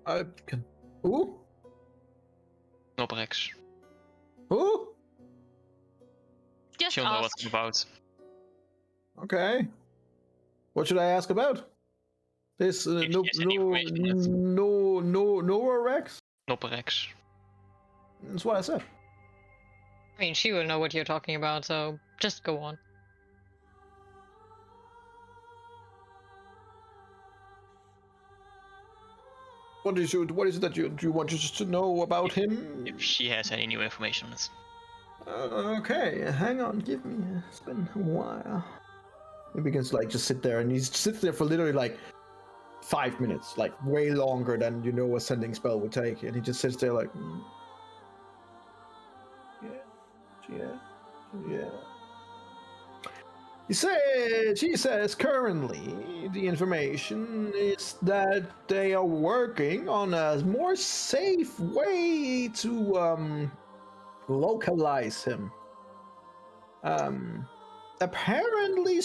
I can. Who? Lobrex. Who? Just She'll know what ask. it's about. Okay. What should I ask about? This If she has any information, no Rex. Lobrex. That's what I said. I mean, she will know what you're talking about, so just go on. What is it that you want just to know about him? If she has any new information on it. Okay, hang on, give me. It's been a while. He begins to like just sit there, and he sits there for literally like 5 minutes, like way longer than you know a sending spell would take, and he just sits there like, yeah. She says currently the information is that they are working on a more safe way to localize him. Apparently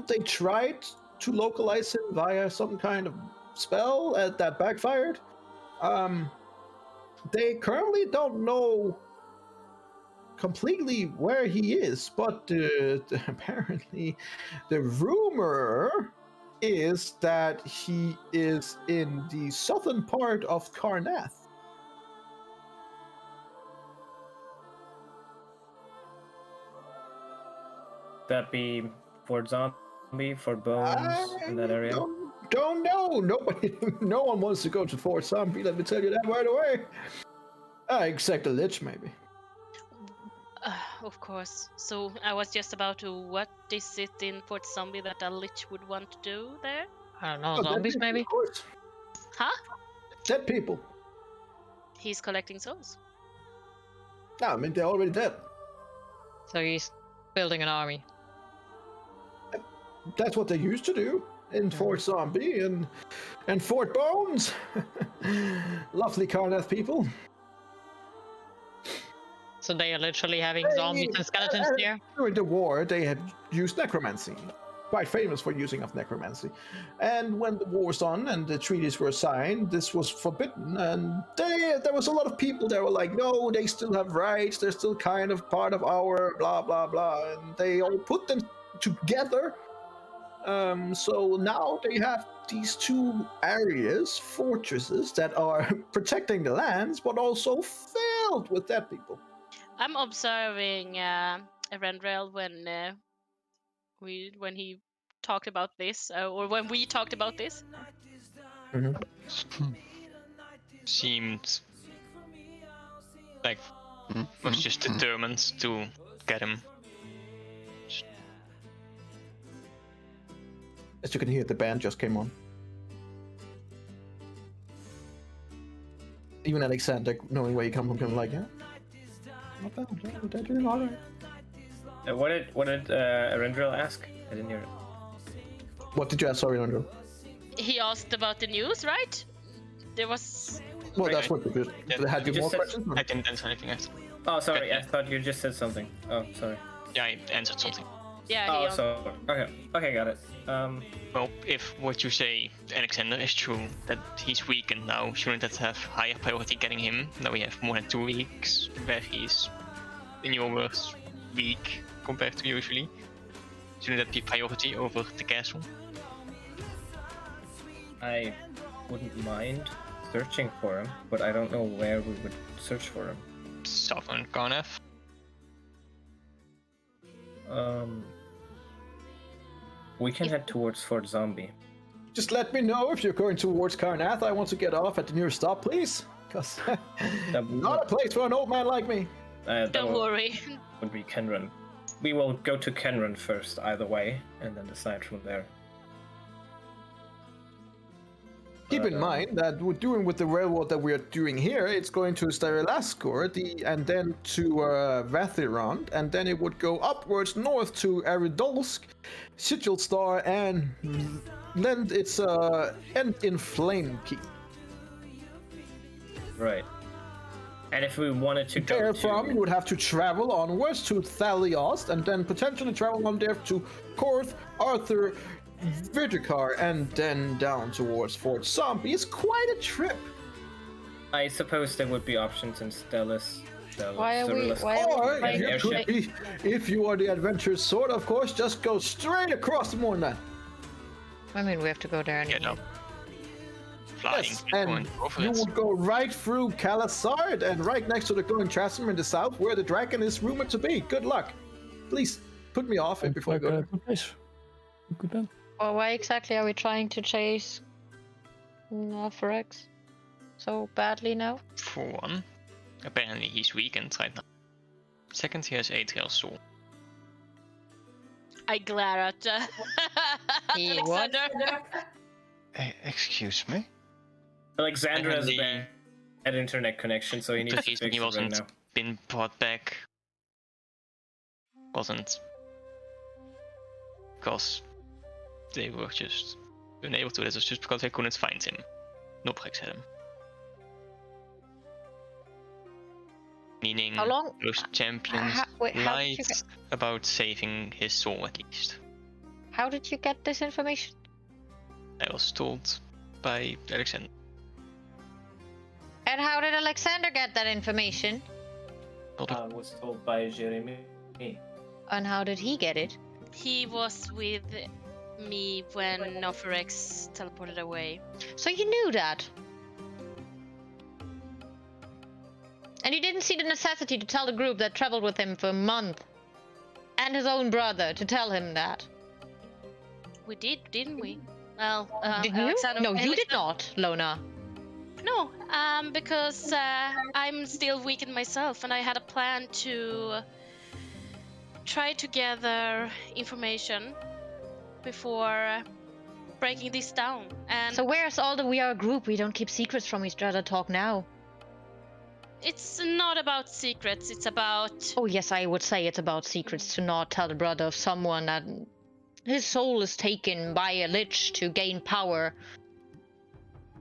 they tried to localize him via some kind of spell that backfired. They currently don't know completely where he is, but apparently the rumor is that he is in the southern part of Karnath. That be Fort Zombie, Fort Bones, in that area. Don't know. No one wants to go to Fort Zombie. Let me tell you that right away. Except the Lich, maybe. Of course. So I was just about to. What is it in Fort Zombie that a lich would want to do there? I don't know, Oh, zombies dead people, maybe? of course. Huh? Dead people. He's collecting souls. No, I mean they're already dead. So he's building an army. That's what they used to do in Fort Zombie and Fort Bones. Lovely Karnath people. So they are literally having zombies and skeletons here? During the war, they had used necromancy. Quite famous for using of necromancy. And when the war was on and the treaties were signed, this was forbidden. And there was a lot of people that were like, no, they still have rights. They're still kind of part of our blah, blah, blah. And they all put them together. So now they have these two areas, fortresses, that are protecting the lands, but also filled with dead people. I'm observing Erendrel when he talked about this, or when we talked about this. Seemed like was just determined to get him. As you can hear, the band just came on. Even Alexander, knowing where you come from, can be like, yeah, not bad. Yeah, they're doing all right. What did Erendrel ask? I didn't hear it. What did you ask? Sorry, Andrew. He asked about the news, right? There was. Well, that's what we did. Had you just more said- questions? I didn't answer anything else. Oh, sorry. I thought you just said something. Oh, sorry. Yeah, I answered something. Yeah. Oh, he so okay, got it. Well, if what you say, Alexander, is true, that he's weakened now, shouldn't that have higher priority getting him? Now we have more than 2 weeks where he's, in your words, weak compared to usually. Shouldn't that be priority over the castle? I wouldn't mind searching for him, but I don't know where we would search for him. Southern Garnath. We can head towards Fort Zombie. Just let me know if you're going towards Karnath. I want to get off at the nearest stop, please. Because not a place for an old man like me. Don't worry. Would be Kenran. We will go to Kenran first, either way, and then decide from there. Keep in mind that we're doing with the railroad that we are doing here, it's going to Starilaskor, and then to Vathiron, and then it would go upwards north to Aridolsk, Sigilstar, and lend its end in Flamekeep. Right. And if we wanted to go Therefrom, you would have to travel onwards to Thaliost, and then potentially travel on there to Korth, Arthur, Vidrikar, and then down towards Fort Zombie. It's quite a trip. I suppose there would be options in Stellis. Why are we If you are the adventurous sword, of course, just go straight across the Mornan. I mean, we have to go there anyway. Yeah, no. Flying. Yes, and you would go right through Kalasard and right next to the glowing chasm in the south where the dragon is rumored to be. Good luck. Please, put me off before I go there. Good place. Good plan. Well, why exactly are we trying to chase Forex so badly now? For one, apparently he's weakened right now. Second, he has Atrial Soul. I glare at He what? Alexander. Excuse me? Alexander has a Apparently- bad internet connection, so he needs The to reason fix he it right wasn't now. been brought back wasn't because they were just unable to. This was just because they couldn't find him. Noprex had him. Meaning How long? those champions wait, how did you lied about saving his soul at least. How did you get this information? I was told by Alexander. And how did Alexander get that information? I was told by Jeremy. And how did he get it? He was with me when Noforex teleported away. So you knew that? And you didn't see the necessity to tell the group that traveled with him for a month and his own brother to tell him that? We did, didn't we? Well, Did you? Alexander, No, you did not, Lona. No, because I'm still weakened myself, and I had a plan to try to gather information before breaking this down. And So where's all the We Are group? We don't keep secrets from each other. Talk now. it's not about secrets. It's about Oh yes, I would say it's about secrets to not tell the brother of someone that his soul is taken by a lich to gain power.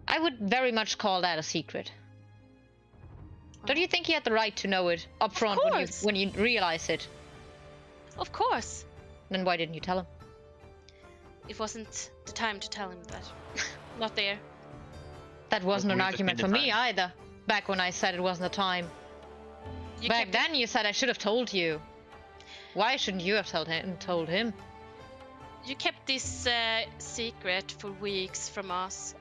I would very much call that a secret. Don't you think he had the right to know it up front when you realize it? Of course. Then why didn't you tell him? It wasn't the time to tell him that. Not there. That wasn't an would have argument been for the me time? either. Back when I said it wasn't the time. You Back kept- then you said I should have told you. Why shouldn't you have told him? You kept this secret for weeks from us.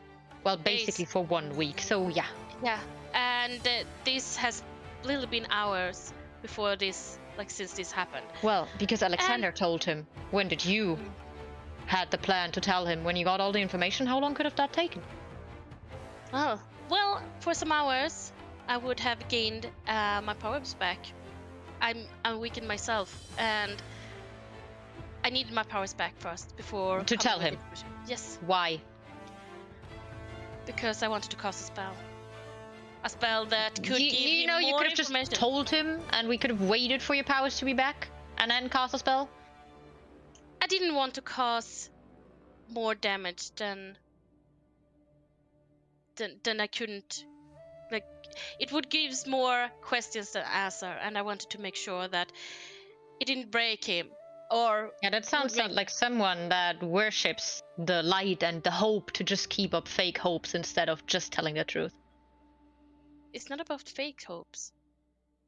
Well, basically for 1 week, so yeah. Yeah, and this has literally been hours before this, like since this happened. Well, because Alexander told him. When did you had the plan to tell him? When you got all the information, how long could have that taken? Oh, well, for some hours, I would have gained my powers back. I'm weakened myself, and I needed my powers back first before To coming tell with him? information. Yes, Why? because I wanted to cast a spell. A spell that could you, give you him know, you more could have just information. told him, and we could have waited for your powers to be back, and then cast a spell. I didn't want to cause more damage than I couldn't. Like, it would give more questions than answer, and I wanted to make sure that it didn't break him. Or Yeah, that sounds make- like someone that worships the light and the hope to just keep up fake hopes instead of just telling the truth. it's not about fake hopes.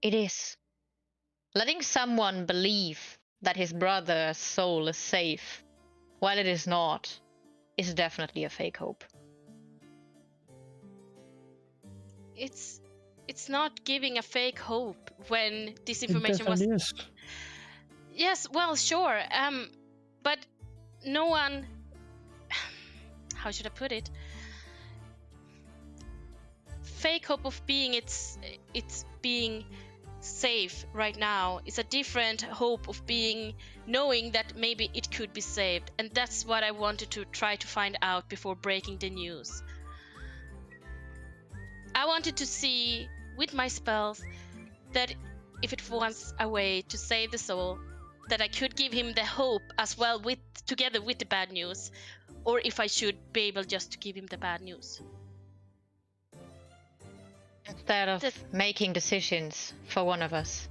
It is. Letting someone believe that his brother's soul is safe, while it is not, is definitely a fake hope. it's not giving a fake hope when this information was. Definitely is. Yes, well, sure. But no one. How should I put it? Fake hope of being it's being safe right now is a different hope of being knowing that maybe it could be saved, and that's what I wanted to try to find out before breaking the news. I wanted to see with my spells that if it was a way to save the soul, that I could give him the hope as well together with the bad news, or if I should be able just to give him the bad news. Instead of making decisions for one of us,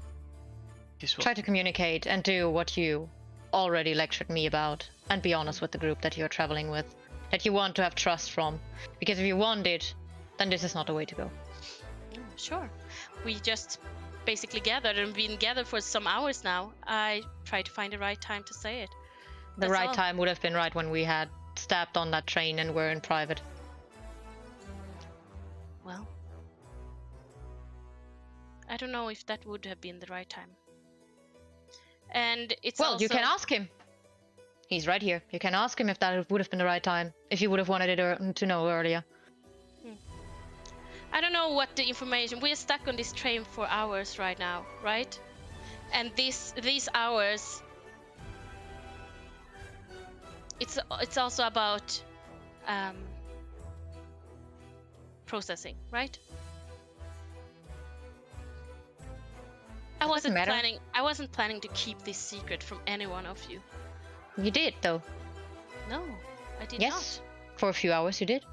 This will try to communicate and do what you already lectured me about, and be honest with the group that you're traveling with, that you want to have trust from. Because if you want it, then this is not the way to go. Sure. We just basically gathered and been gathered for some hours now. I tried to find the right time to say it. The That's right all. time would have been right when we had stabbed on that train and were in private. Well, I don't know if that would have been the right time. And it's Well, also... you can ask him. He's right here. You can ask him if that would have been the right time, if you would have wanted it to know earlier. I don't know what the information... We're stuck on this train for hours right now, right? And these hours... It's also about processing, right? I wasn't planning to keep this secret from any one of you. You did, though. No, I did Yes, for a few hours you did.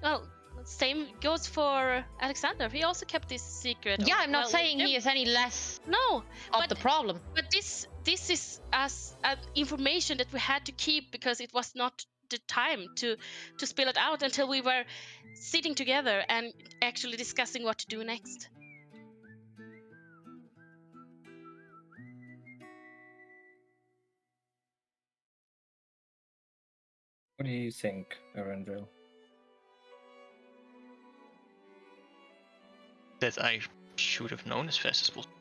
not. Well, same goes for Alexander. He also kept this secret. Yeah, I'm not saying he is any less No, of the problem. But this is as information that we had to keep because it was not the time to spill it out until we were sitting together and actually discussing what to do next. What do you think, Arendelle? that I should have known as fast as possible.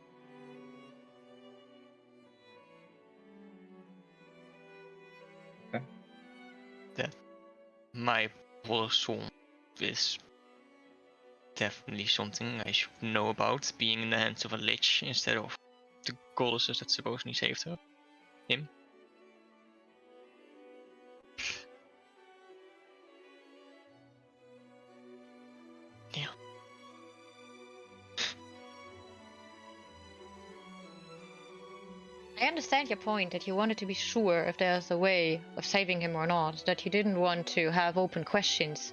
Okay. That my whole soul is definitely something I should know about, being in the hands of a lich instead of the goddesses that supposedly saved him. Yeah. I understand your point that you wanted to be sure if there's a way of saving him or not, that you didn't want to have open questions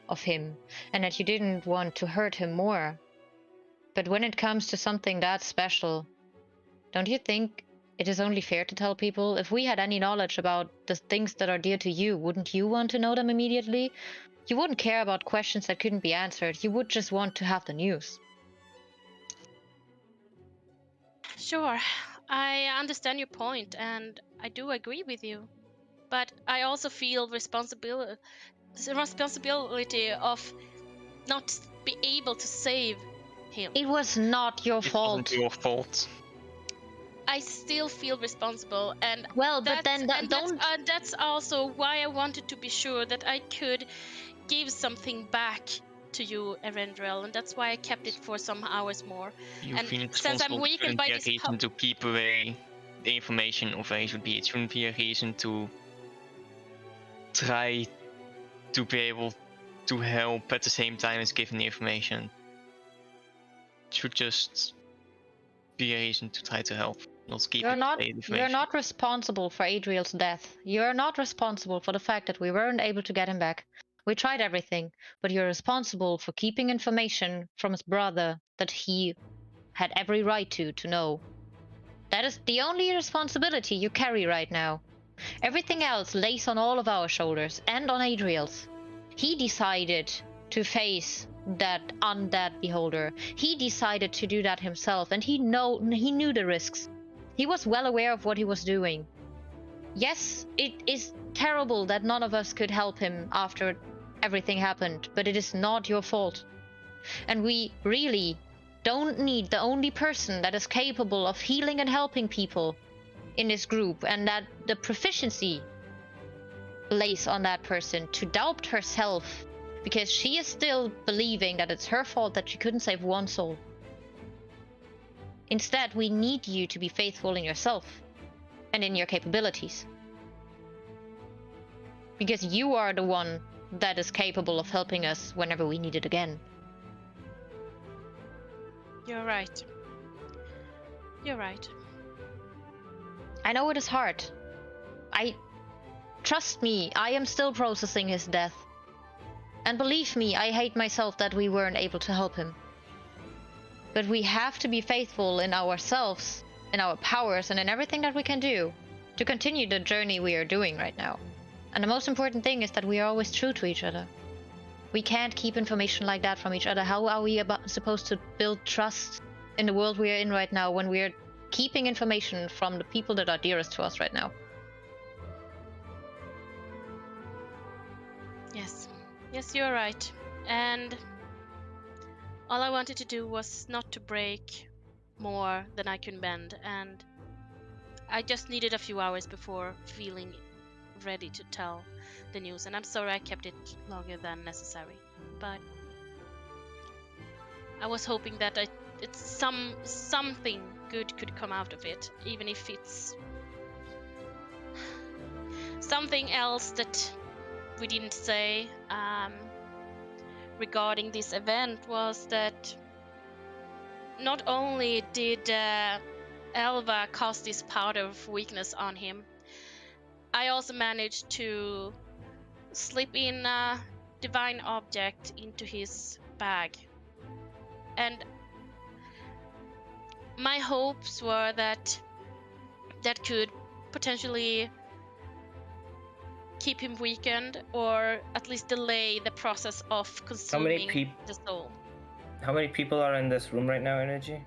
of him, and that you didn't want to hurt him more. But when it comes to something that special, don't you think it is only fair to tell people? If we had any knowledge about the things that are dear to you, wouldn't you want to know them immediately? You wouldn't care about questions that couldn't be answered. You would just want to have the news. Sure, I understand your point, and I do agree with you. But I also feel responsibility of not be able to save him. It was not your It fault. wasn't your fault. I still feel responsible, and Well, but then that's also why I wanted to be sure that I could give something back to you, Arendelle, and that's why I kept it for some hours more. You And feel since I'm responsible. It weakened shouldn't by be a this reason to keep away the information of where it should be. It shouldn't be a reason to try to be able to help at the same time as giving the information. It should just be a reason to try to help, not keep You're not, the you're information. not responsible for Adriel's death. You're not responsible for the fact that we weren't able to get him back. We tried everything, but you're responsible for keeping information from his brother that he had every right to know. That is the only responsibility you carry right now. Everything else lays on all of our shoulders and on Adriel's. He decided to face that undead beholder. He decided to do that himself, and he knew the risks. He was well aware of what he was doing. Yes, it is terrible that none of us could help him after everything happened, but it is not your fault. And we really don't need the only person that is capable of healing and helping people in this group, and that the proficiency lays on that person to doubt herself because she is still believing that it's her fault that she couldn't save one soul. Instead, we need you to be faithful in yourself and in your capabilities. Because you are the one that is capable of helping us whenever we need it again. You're right. You're right. I know it is hard. Trust me, I am still processing his death. And believe me, I hate myself that we weren't able to help him. But we have to be faithful in ourselves, in our powers, and in everything that we can do to continue the journey we are doing right now. And the most important thing is that we are always true to each other. We can't keep information like that from each other. How are we supposed to build trust in the world we are in right now when we are keeping information from the people that are dearest to us right now? Yes. Yes, you're right. And all I wanted to do was not to break more than I can bend, and I just needed a few hours before feeling ready to tell the news, and I'm sorry I kept it longer than necessary. But I was hoping that something good could come out of it, even if it's something else that we didn't say regarding this event was that not only did Elva cast this powder of weakness on him, I also managed to slip in a divine object into his bag. And my hopes were that that could potentially keep him weakened, or at least delay the process of consuming the soul. How many people are in this room right now, Energy?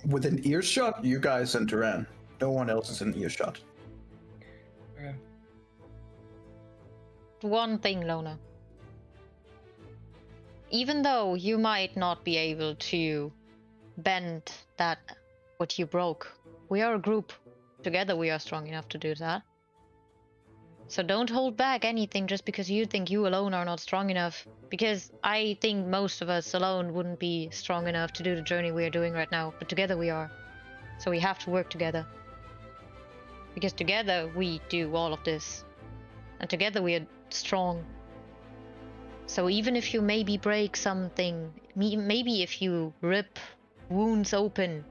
Within earshot, you guys and Duran. No one else is in earshot. Okay. One thing, Lona. Even though you might not be able to bend that what you broke, we are a group. Together we are strong enough to do that. So don't hold back anything just because you think you alone are not strong enough. Because I think most of us alone wouldn't be strong enough to do the journey we are doing right now. But together we are. So we have to work together. Because together we do all of this. And together we are strong. So even if you maybe break something, maybe if you rip wounds open,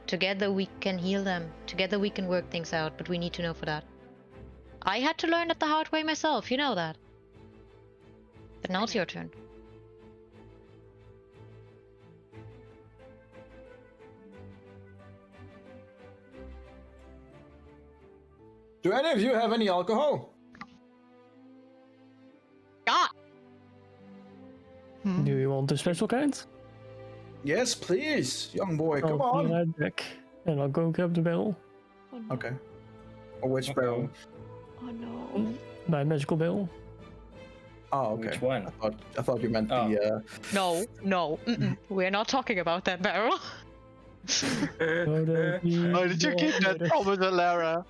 together we can heal them. Together we can work things out, but we need to know for that. I had to learn it the hard way myself, you know that. But now it's your turn. Do any of you have any alcohol? Ah! Do you want the special kind? Yes, please, young boy. Come I'll be on. right back. And I'll go grab the barrel. Okay. Or which barrel? Oh no. My magical barrel. Oh, okay. Which one? I thought you meant the. No. We're not talking about that barrel. Why did you keep that promise, Alara?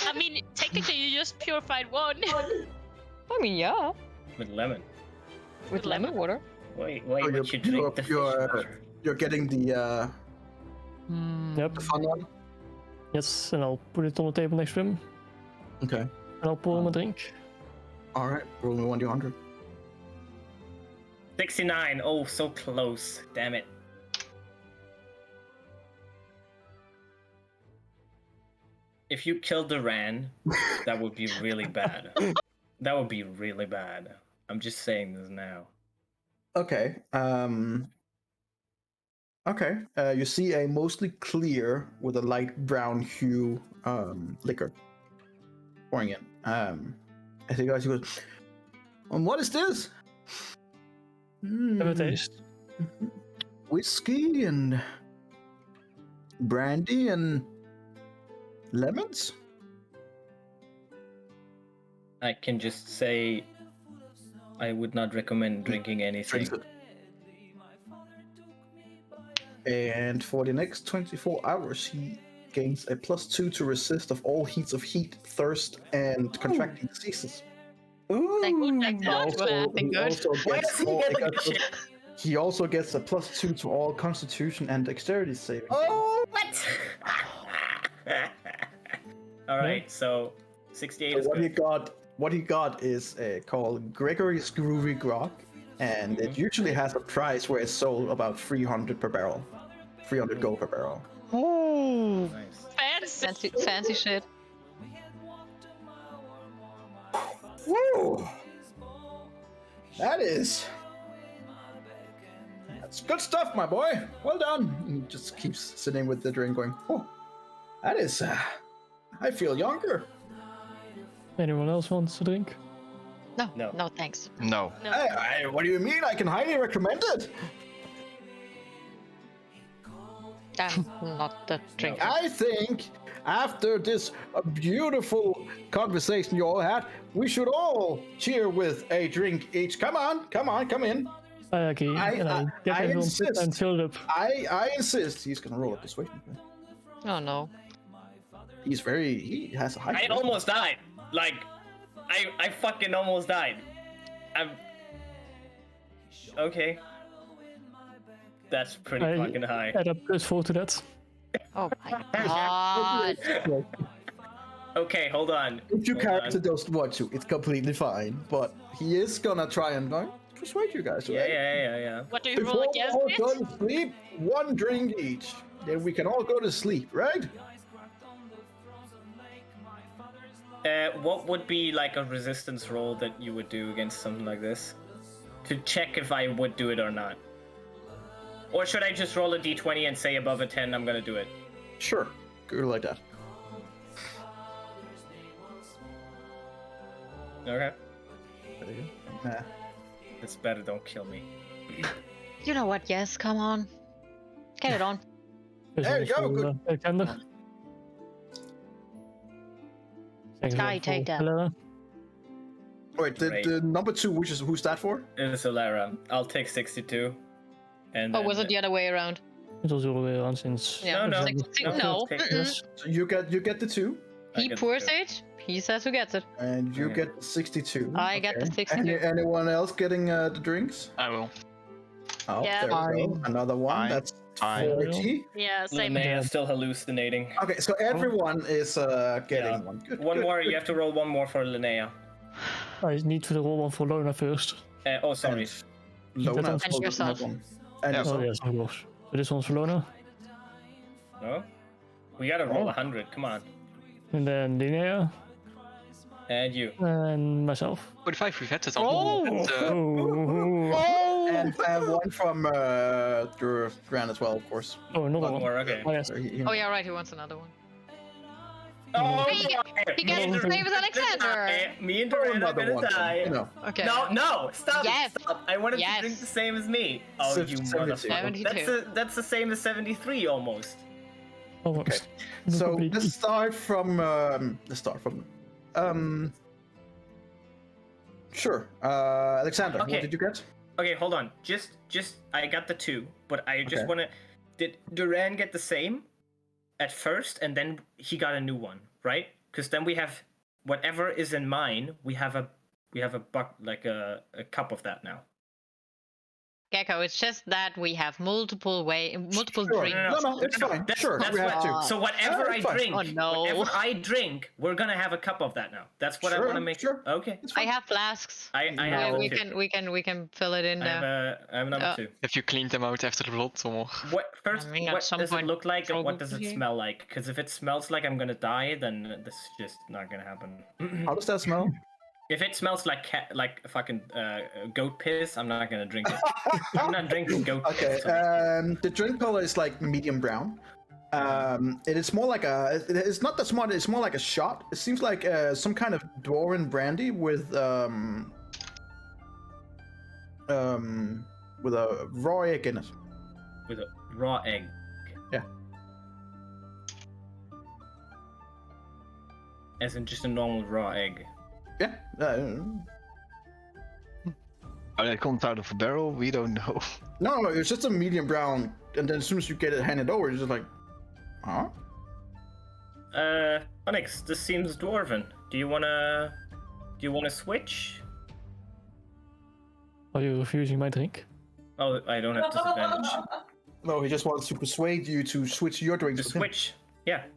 I mean, technically you just purified one. I mean, yeah. With lemon. With lemon water. Wait, Oh, but you drink the fish water. you're getting the Yep. fun one. Yes, and I'll put it on the table next to him. Okay. And I'll pour him a drink. All right. Roll me 1d100. 69. Oh, so close. Damn it. If you killed the Ran, that would be really bad. That would be really bad. I'm just saying this now. Okay. Okay. You see a mostly clear with a light brown hue liquor pouring in. As he goes, what is this? Have a taste. Whiskey and brandy and lemons? I can just say I would not recommend drinking anything. Drinks it. And for the next 24 hours, he gains a +2 to resist of all heats of heat, thirst, and contracting diseases. Thank Ooh. thank He God also, for acting he good. also Why gets does he all- get like because shit? he also gets a +2 to all Constitution and Dexterity saving. Oh, what? All right, so 68 So is good. what he got is called Gregory's Groovy Grog, and it usually has a price where it's sold about 300 per barrel, 300 gold per barrel. Ooh. Nice. Fancy shit. Woo! That's good stuff, my boy. Well done. And he just keeps sitting with the drink, going, "Oh, that is. I feel younger." Anyone else wants to drink? No, No. no, thanks. No. No. What do you mean? I can highly recommend it. I'm not the drinker. I think after this beautiful conversation you all had, we should all cheer with a drink each. Come on, come in. I agree. And I get I everyone insist. and filled up. I insist. He's gonna roll a persuasion. Oh no. He has a high. I charisma. almost died. Like, I fucking almost died. I'm. Okay. That's pretty I fucking high. add up +4 to that. Oh my God. Okay, hold on. If your Hold character on. doesn't want to, it's completely fine. But he is gonna try and persuade you guys. Yeah, right? yeah. What do you Before roll we against all it? go to sleep, one drink each. Then we can all go to sleep, right? What would be like a resistance roll that you would do against something like this? To check if I would do it or not. Or should I just roll a d20 and say above a 10 I'm gonna do it? Sure. Go like that. Okay. There you go. Nah. It's better, don't kill me. You know what? Yes, come on. Get it on. There you go, good. Alexander. Sky, take that. Wait, Great. the number 2, who's that for? It is Alara. I'll take 62. And Oh, then, was it the other way around? It was the other way around since. Yeah. No. No. Take- Yes. So you get the 2, I He get pours the two. it. He says who gets it. and you Okay. get the 62. I get the 62. Anyone else getting the drinks? I will. Oh, Yeah. there we go. Another one. I- That's I- 40. Yeah, same. Linnea is still hallucinating. Okay, so everyone is getting Yeah. one. Good. One good, more, good. you have to roll one more for Linnea. I need to roll one for Lona first. Oh, sorry. Lona And is supposed to yourself. have one. And Yeah. yourself. Oh yes, of course. So this one's for Lona. No? We gotta roll Oh. 100, come on. And then Linnea. And you. And myself. 45, we've had it Oh! al. And one from Gran as well, of course. Oh, another One one. more, okay. Oh, yes. So he- Oh yeah, right. He wants another one. Oh, He gets the same as Alexander. Me and Throw Duran are another gonna one. die. You know. Okay. No, stop Yes. it, stop. I wanted Yes. to drink the same as me. Oh, you 72. motherfucker. That's the same as 73 almost. Almost. So Completely. let's start from. Sure. Alexander, Okay. what did you get? Okay, hold on. Just I got the 2, but I just Okay. wanna. Did Duran get the same at first, and then he got a new one, right? Because then we have whatever is in mine. We have a like a cup of that now. Gecko, it's just that we have multiple Sure. drinks. No, it's fine. Sure, That's we have what, to. So whatever I it's fine. drink, Oh, no. whatever I drink, we're gonna have a cup of that now. That's what I Sure, want to make. sure. Okay. It's I fine. have flasks. I No. have we two. can fill it in I have there. I have number 2. Have you cleaned them out after the blood or? What first? I mean, at What some does it point, look like, and what does it probably. smell like? Because if it smells like I'm gonna die, then this is just not gonna happen. How does that smell? If it smells like fucking goat piss, I'm not gonna drink it. I'm not drinking goat Okay. piss. The drink color is like medium brown. It is more like a. It's not that smart. It's more like a shot. It seems like some kind of Dwarven brandy with a raw egg in it. With a raw egg. Yeah. As in just a normal raw egg. Yeah. Oh, that comes out of a barrel. We don't know. No, it's just a medium brown, and then as soon as you get it handed over, you're just like, huh? Onyx, this seems dwarven. Do you wanna switch? Are you refusing my drink? Oh, I don't have disadvantage. No, he just wants to persuade you to switch your drinks To with him. switch, yeah. The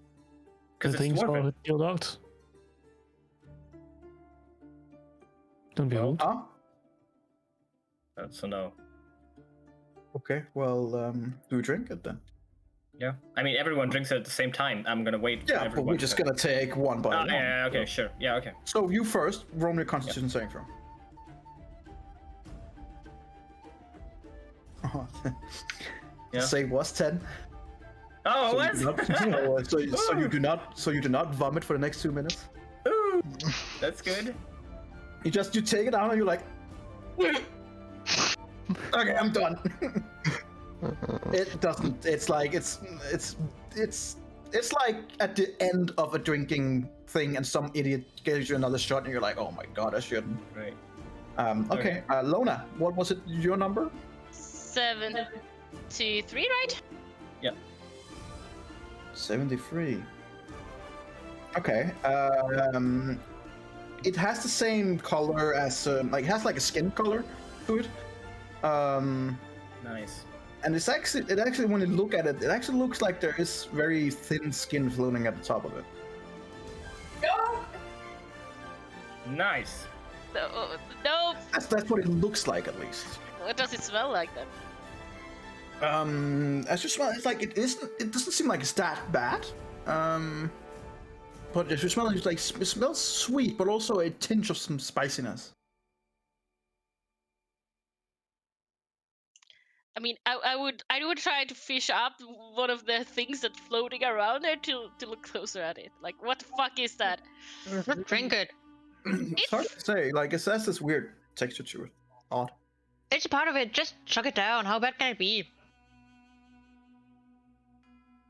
Because it's drinks dwarven. are killed out. Don't be rude. Huh? So no. Okay, well, do you drink it then? Yeah. I mean, everyone drinks it at the same time. I'm gonna wait for Yeah, but everyone. we're just gonna take one by Oh, one. yeah, okay, sure. Yeah, okay. So you first, roll me a Constitution saving throw. Oh, Yeah. save was 10. Oh, So what? you do not, so you do not vomit for the next 2 minutes. Ooh, that's good. You take it out and you're like, okay, I'm done. It doesn't. It's like it's like at the end of a drinking thing, and some idiot gives you another shot, and you're like, oh my god, I shouldn't. Right. Okay. Lona, what was it? Your number? 73, right? 73. Okay. It has the same color as like it has like a skin color to it. Nice. And it actually when you look at it, it actually looks like there is very thin skin floating at the top of it. Nice. No. That's what it looks like at least. What does it smell like then? As you smell, it's like it doesn't seem like it's that bad. But as you smell, it's like it smells sweet, but also a tinge of some spiciness. I mean, I would try to fish up one of the things that's floating around there to look closer at it. Like, what the fuck is that? Drink it. It's hard to say. Like it has this weird texture to it. Odd. It's a part of it. Just chuck it down. How bad can it be?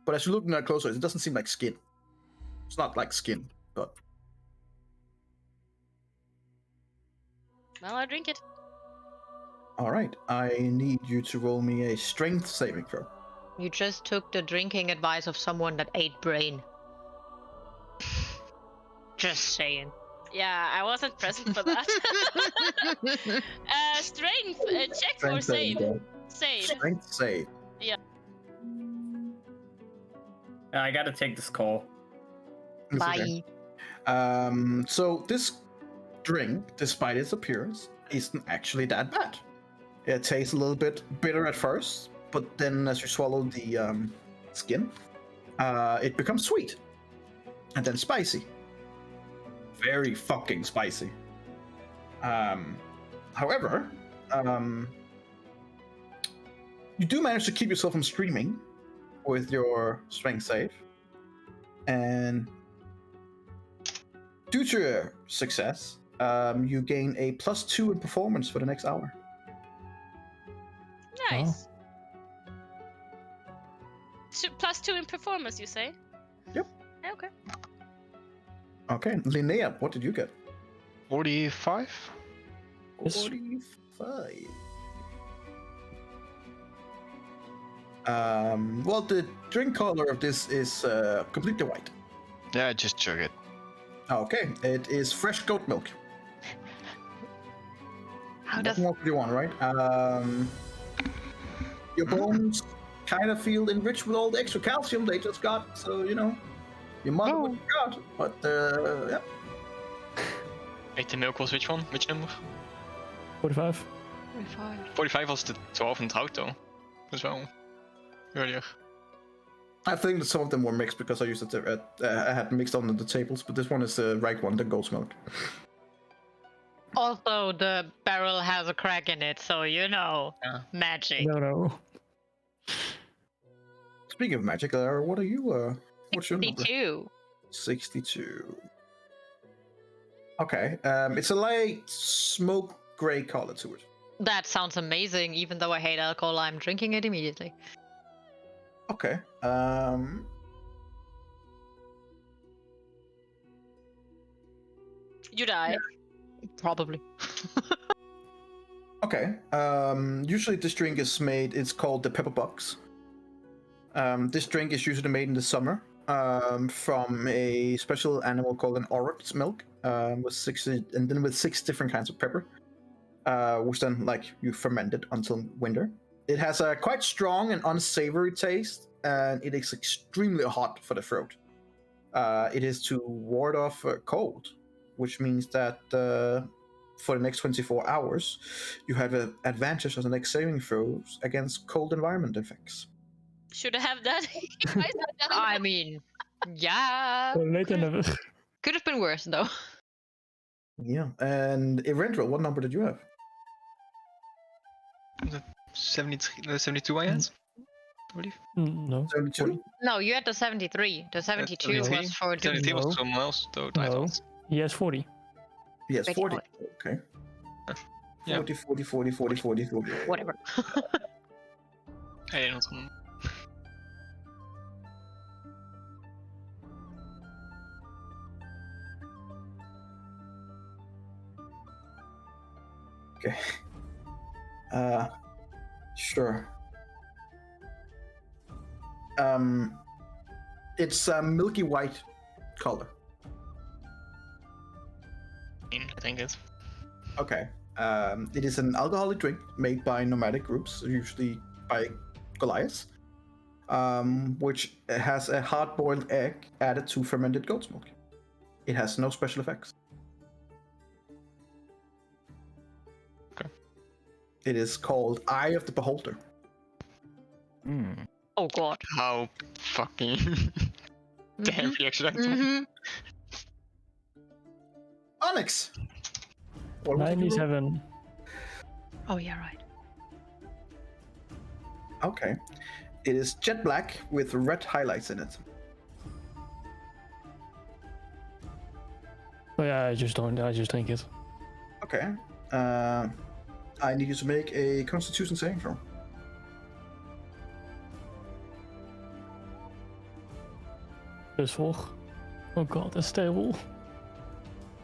But as you're looking at it closer, it doesn't seem like skin. It's not like skin, but Well, I'll drink it. all right. I need you to roll me a strength saving throw. You just took the drinking advice of someone that ate brain. Just saying. Yeah, I wasn't present for that. Strength, check or save? Save. Strength save. I gotta take this call. It's Bye. okay. So this drink, despite its appearance, isn't actually that bad. It tastes a little bit bitter at first, but then as you swallow the skin, it becomes sweet, and then spicy. Very fucking spicy. However, you do manage to keep yourself from screaming with your strength save, and due to your success, you gain a +2 in performance for the next hour. Nice. +2 in performance, you say? Yep. Okay. Okay, Linnea, what did you get? 45? Yes. 45. Well, the drink color of this is completely white. Yeah, just chug it. Okay, it is fresh goat milk. How What does more do you want, right? Your bones kind of feel enriched with all the extra calcium they just got, so you know, your mother would have got. But yeah, Wait, the milk was which one? Which number? 45. 45 was the 12 in Trout though. As well. Earlier. I think that some of them were mixed because I used it. I had mixed on the tables, but this one is the right one, the goat's milk. also the barrel has a crack in it, so you know, magic. No. Speaking of magic, what are you? What's your number? 62. 62. Okay, it's a light smoke gray color to it. That sounds amazing. Even though I hate alcohol, I'm drinking it immediately. Okay. You die. Probably. Okay. Usually this drink is made. It's called the pepper box. This drink is usually made in the summer from a special animal called an oryx milk, with 6 different kinds of pepper, which then you ferment it until winter. It has a quite strong and unsavory taste, and it is extremely hot for the throat. It is to ward off cold, which means that for the next 24 hours, you have an advantage on the next saving throws against cold environment effects. Should I have that? I mean, yeah. Later never. Could have been worse though. Yeah, and Eventual, what number did you have? 72 I had, I believe. No. 72? No, you had the 73. The 72 was for 73 was No. someone else, though. I No. thought. He has 40. Yes, 40. 40. Okay. Yeah. 40, 40, 40, 40, 40, 40. whatever. I didn't know. Okay. Sure. It's a milky white color. I think it's. Okay. It is an alcoholic drink made by nomadic groups, usually by Goliaths, which has a hard-boiled egg added to fermented goat's milk. It has no special effects. Okay. It is called Eye of the Beholder. Oh god. How fucking damn you actually. Mm-hmm. Onyx! What would you roll? 97. Oh yeah, right. Okay. It is jet black with red highlights in it. Oh yeah, I just drink it. Okay. I need you to make a Constitution saving throw. +4. Oh god, that's terrible.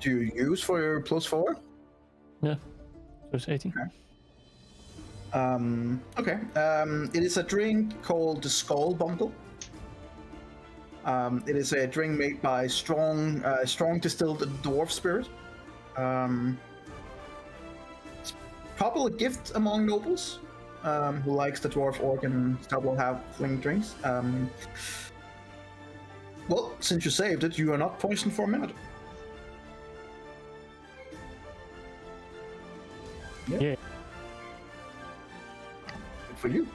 Do you use for your +4? Yeah. So it's 18. Okay. It is a drink called the Skull Bungle. It is a drink made by strong distilled dwarf spirit. It's probably a gift among nobles who likes the dwarf orc and double halfling drinks. Well, since you saved it, you are not poisoned for a minute. Yeah. Good for you.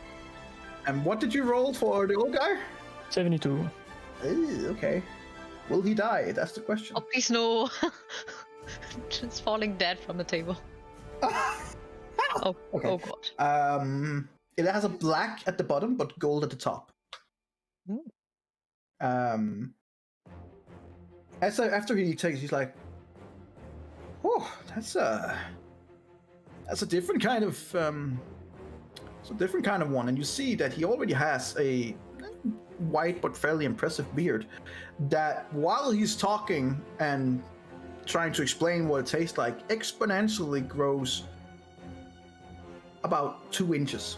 And what did you roll for the old guy? 72. Okay. Will he die? That's the question. Oh please no. Just falling dead from the table. Oh, Okay. oh god. It has a black at the bottom, but gold at the top. After he takes, he's like, "Oh, that's a different kind of it's a different kind of one." And you see that he already has a white but fairly impressive beard. That while he's talking and trying to explain what it tastes like, exponentially grows about 2 inches.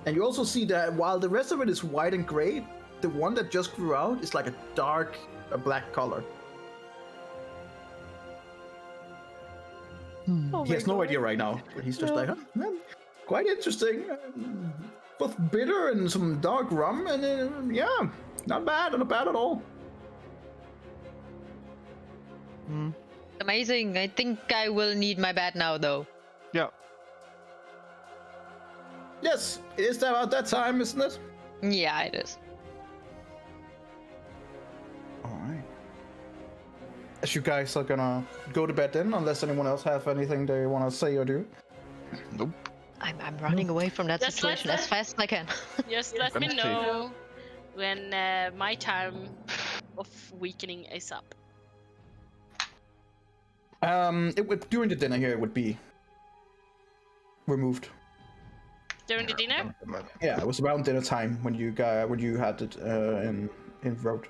And you also see that while the rest of it is white and gray, the one that just grew out is like a black color. Oh He has no idea right now, but he's just like, quite interesting. Both bitter and some dark rum, and yeah, not bad at all. Amazing. I think I will need my bed now though. Yeah. Yes, it is about that time, isn't it? Yeah, it is. Alright. As you guys are gonna go to bed then, unless anyone else have anything they want to say or do. Nope. I'm running away from that Just situation let as fast as I can. Just let me Empty. know when my time of weakening is up. It would during the dinner here. It would be removed. During the dinner? Yeah, it was around dinner time when you had it in road.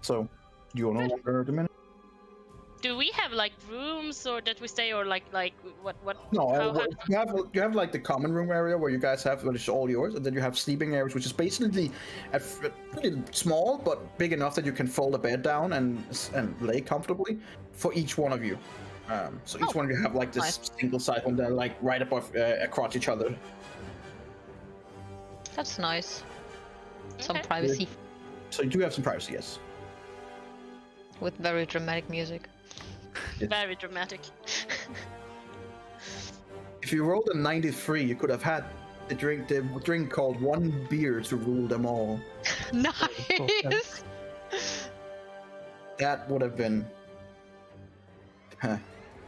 So you are no longer the minute. do we have like rooms or that we stay, or like what? No, how- you have like the common room area where you guys have, which is all yours, and then you have sleeping areas, which is basically pretty small but big enough that you can fold a bed down and lay comfortably for each one of you. So each one of you have like this single side one that like right above across each other. That's nice. Some Okay. privacy So you do have some privacy, yes. with very dramatic music. Very dramatic. If you rolled a 93, you could have had the drink called One Beer to Rule Them All. Nice. That would have been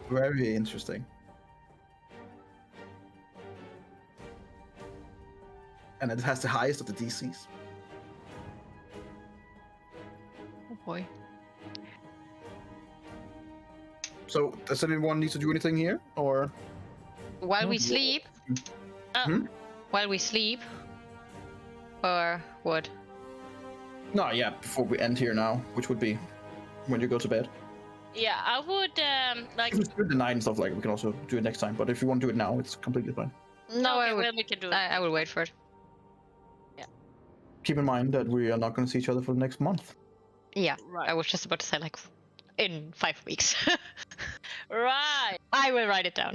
very interesting. And it has the highest of the DCs. Oh boy. So does anyone need to do anything here, or? While we sleep. Hmm? While we sleep. Or what? No, yeah, before we end here now, which would be when you go to bed. Yeah, I would like. If it's good the night and stuff like, we can also do it next time. But if you want to do it now, it's completely fine. No, okay, I would. well, we can do it. I will wait for it. Keep in mind that we are not going to see each other for the next month. Yeah, Right. I was just about to say like in 5 weeks. Right. I will write it down.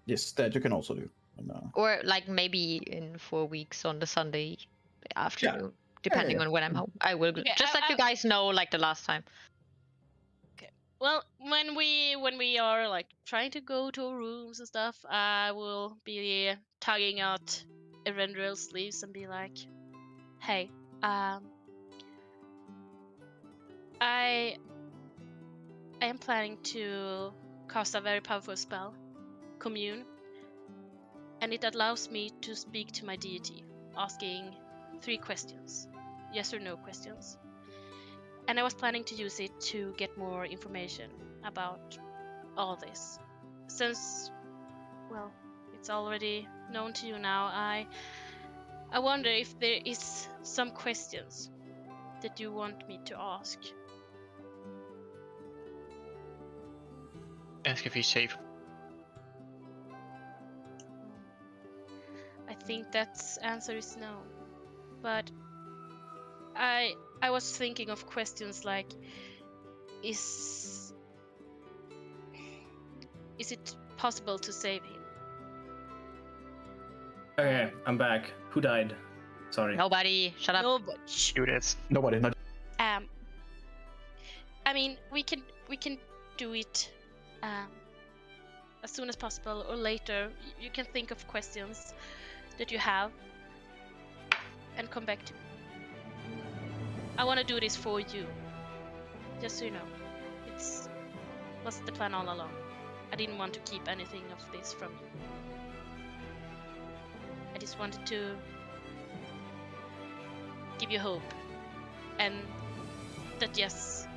Yes, that you can also do. And, Or like maybe in 4 weeks on the Sunday afternoon, depending yeah. on when I'm home. I will Okay, just let you guys know like the last time. Well, when we are like trying to go to rooms and stuff, I will be tugging out Erendral's sleeves and be like, "Hey, I am planning to cast a very powerful spell, Commune, and it allows me to speak to my deity, asking 3 questions, yes or no questions. And I was planning to use it to get more information about all this. Since, well, it's already known to you now, I wonder if there is some questions that you want me to ask." Ask if he's safe. I think that answer is no. But I was thinking of questions like, is it possible to save him? Okay, I'm back. Who died? Sorry. Nobody, shut up. No, but shh. Do that. nobody, not. I mean, we can do it as soon as possible or later. You can think of questions that you have and come back to me. I want to do this for you, just so you know. It was the plan all along. I didn't want to keep anything of this from you. I just wanted to give you hope, and that yes,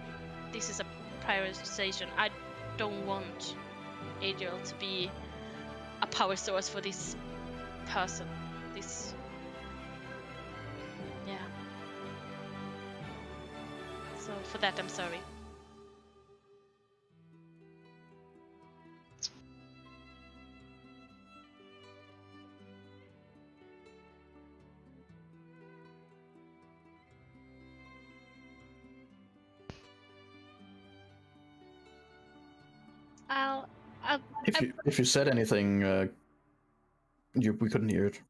this is a prioritization. I don't want Adriel to be a power source for this person. This, yeah. So for that, I'm sorry. I'll If you said anything, we couldn't hear it.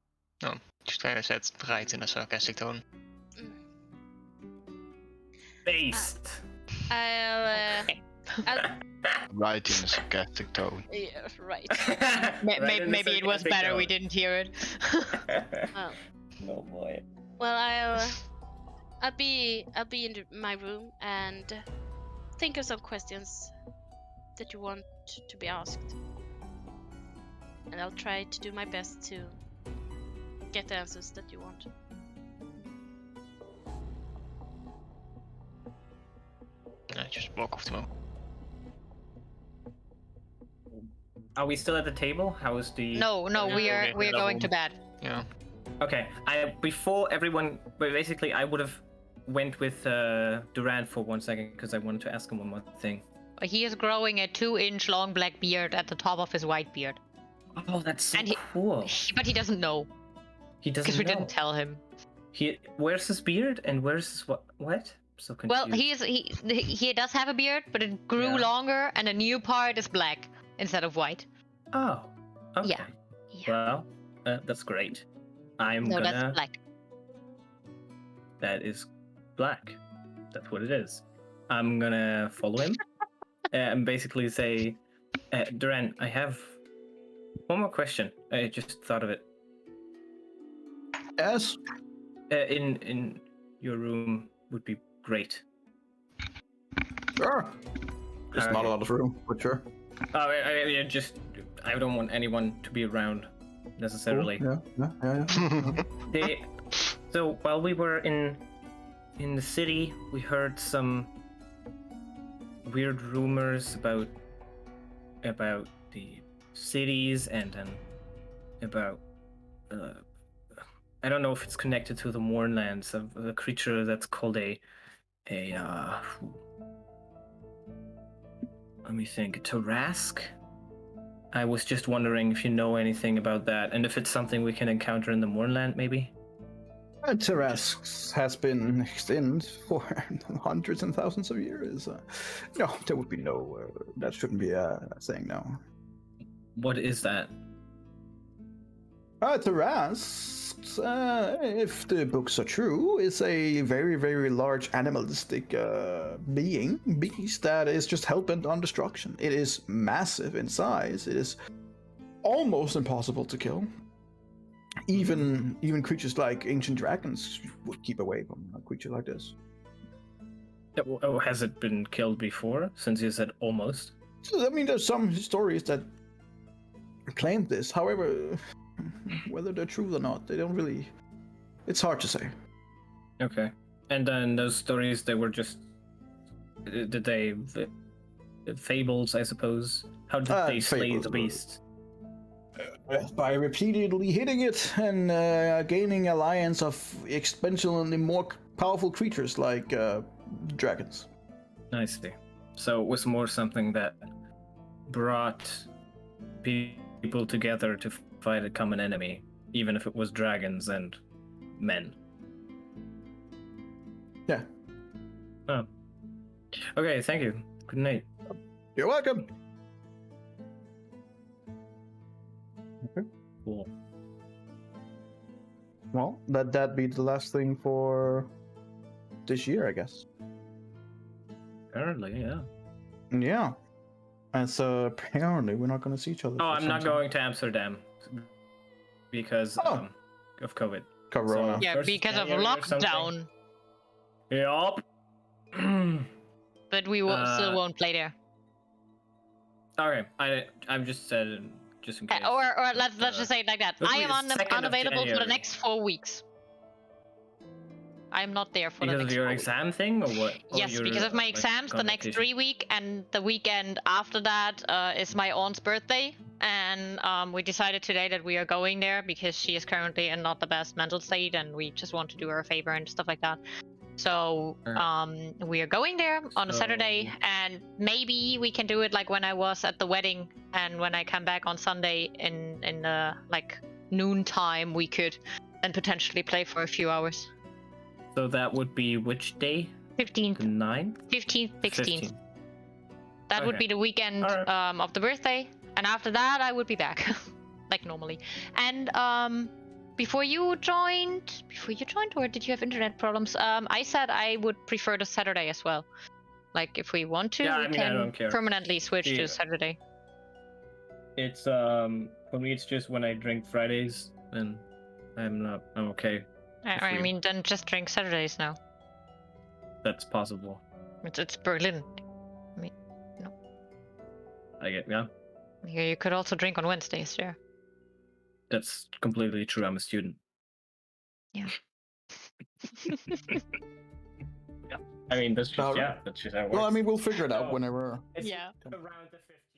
Just kind of said right in a sarcastic tone. Based. I'll Right in a sarcastic tone. yeah, right. Maybe it was better we didn't hear it. Well, Oh boy. well, I'll be in my room and think of some questions that you want to be asked, and I'll try to do my best to get the answers that you want. Just walk off the moment. Are we still at the table? How is the? No, we are Okay, going to bed. Yeah. Okay. Before everyone, but basically, I would have went with Durant for 1 second because I wanted to ask him one more thing. He is growing a 2-inch long black beard at the top of his white beard. Oh, that's so And cool. But he doesn't know. He doesn't Because we know. didn't tell him. Where's his beard and where's his what? I'm so confused. Well, he does have a beard, but it grew longer, and the new part is black instead of white. Oh, okay. Yeah. Well, that's great. That's black. That is black. That's what it is. I'm gonna follow him and basically say, Duran, I have one more question. I just thought of it. Yes. In your room would be great. Sure. There's not a lot of room, but sure. Oh, I don't want anyone to be around necessarily. Cool. Yeah. So while we were in the city, we heard some weird rumors about the cities and about I don't know if it's connected to the Mournlands of a creature that's called a let me think, Tarask. I was just wondering if you know anything about that, and if it's something we can encounter in the Mournland, maybe. Tarask has been extinct for hundreds and thousands of years. No, there would be no. That shouldn't be a thing. No. What is that? Tarask, if the books are true, is a very, very large animalistic beast that is just hell-bent on destruction. It is massive in size. It is almost impossible to kill. Even creatures like ancient dragons would keep away from a creature like this. Oh, has it been killed before? Since you said almost. So, I mean, there's some stories that claim this. However, whether they're true or not, they don't really. It's hard to say. Okay. And then those stories, they were just. Did they. Fables, I suppose? How did they slay the beast? By repeatedly hitting it and gaining alliance of exponentially more powerful creatures like dragons. I see. So it was more something that brought people together to fight a common enemy, even if it was dragons and men. Yeah. Oh. Okay, thank you. Good night. You're welcome. Okay. Cool. Well, that'd be the last thing for this year, I guess. Apparently, yeah. Yeah. And so apparently we're not going to see each other. Oh, I'm not going to Amsterdam because of COVID. Corona. So Yeah, first because of January or something. lockdown. Yup. But we still won't play there. Okay, I'm just said just in case. Or let's just say it like that. I am unavailable for the next 4 weeks. I'm not there for the next 4 weeks. Because of your exam thing, or what? Yes, because of my exams, the next 3 weeks, and the weekend after that is my aunt's birthday. And we decided today that we are going there because she is currently in not the best mental state, and we just want to do her a favor and stuff like that. So we are going there on a Saturday, and maybe we can do it like when I was at the wedding, and when I come back on Sunday in the like noon time, we could then potentially play for a few hours. So that would be which day? 15th. The 9th? 15th, 16th. That would Okay. be the weekend of the birthday, and after that I would be back, like normally. And before you joined, or did you have internet problems? I said I would prefer the Saturday as well. Like if we want to, we I can don't care. permanently switch to Saturday. It's for me. It's just when I drink Fridays, and I'm okay. I mean, then just drink Saturdays now. That's possible. It's Berlin. I mean, no. I get yeah. You could also drink on Wednesdays, yeah. That's completely true. I'm a student. Yeah. Yeah. I mean, that's just that's just how it works. Well, I mean, we'll figure it out whenever. It's Yeah. around the 15th.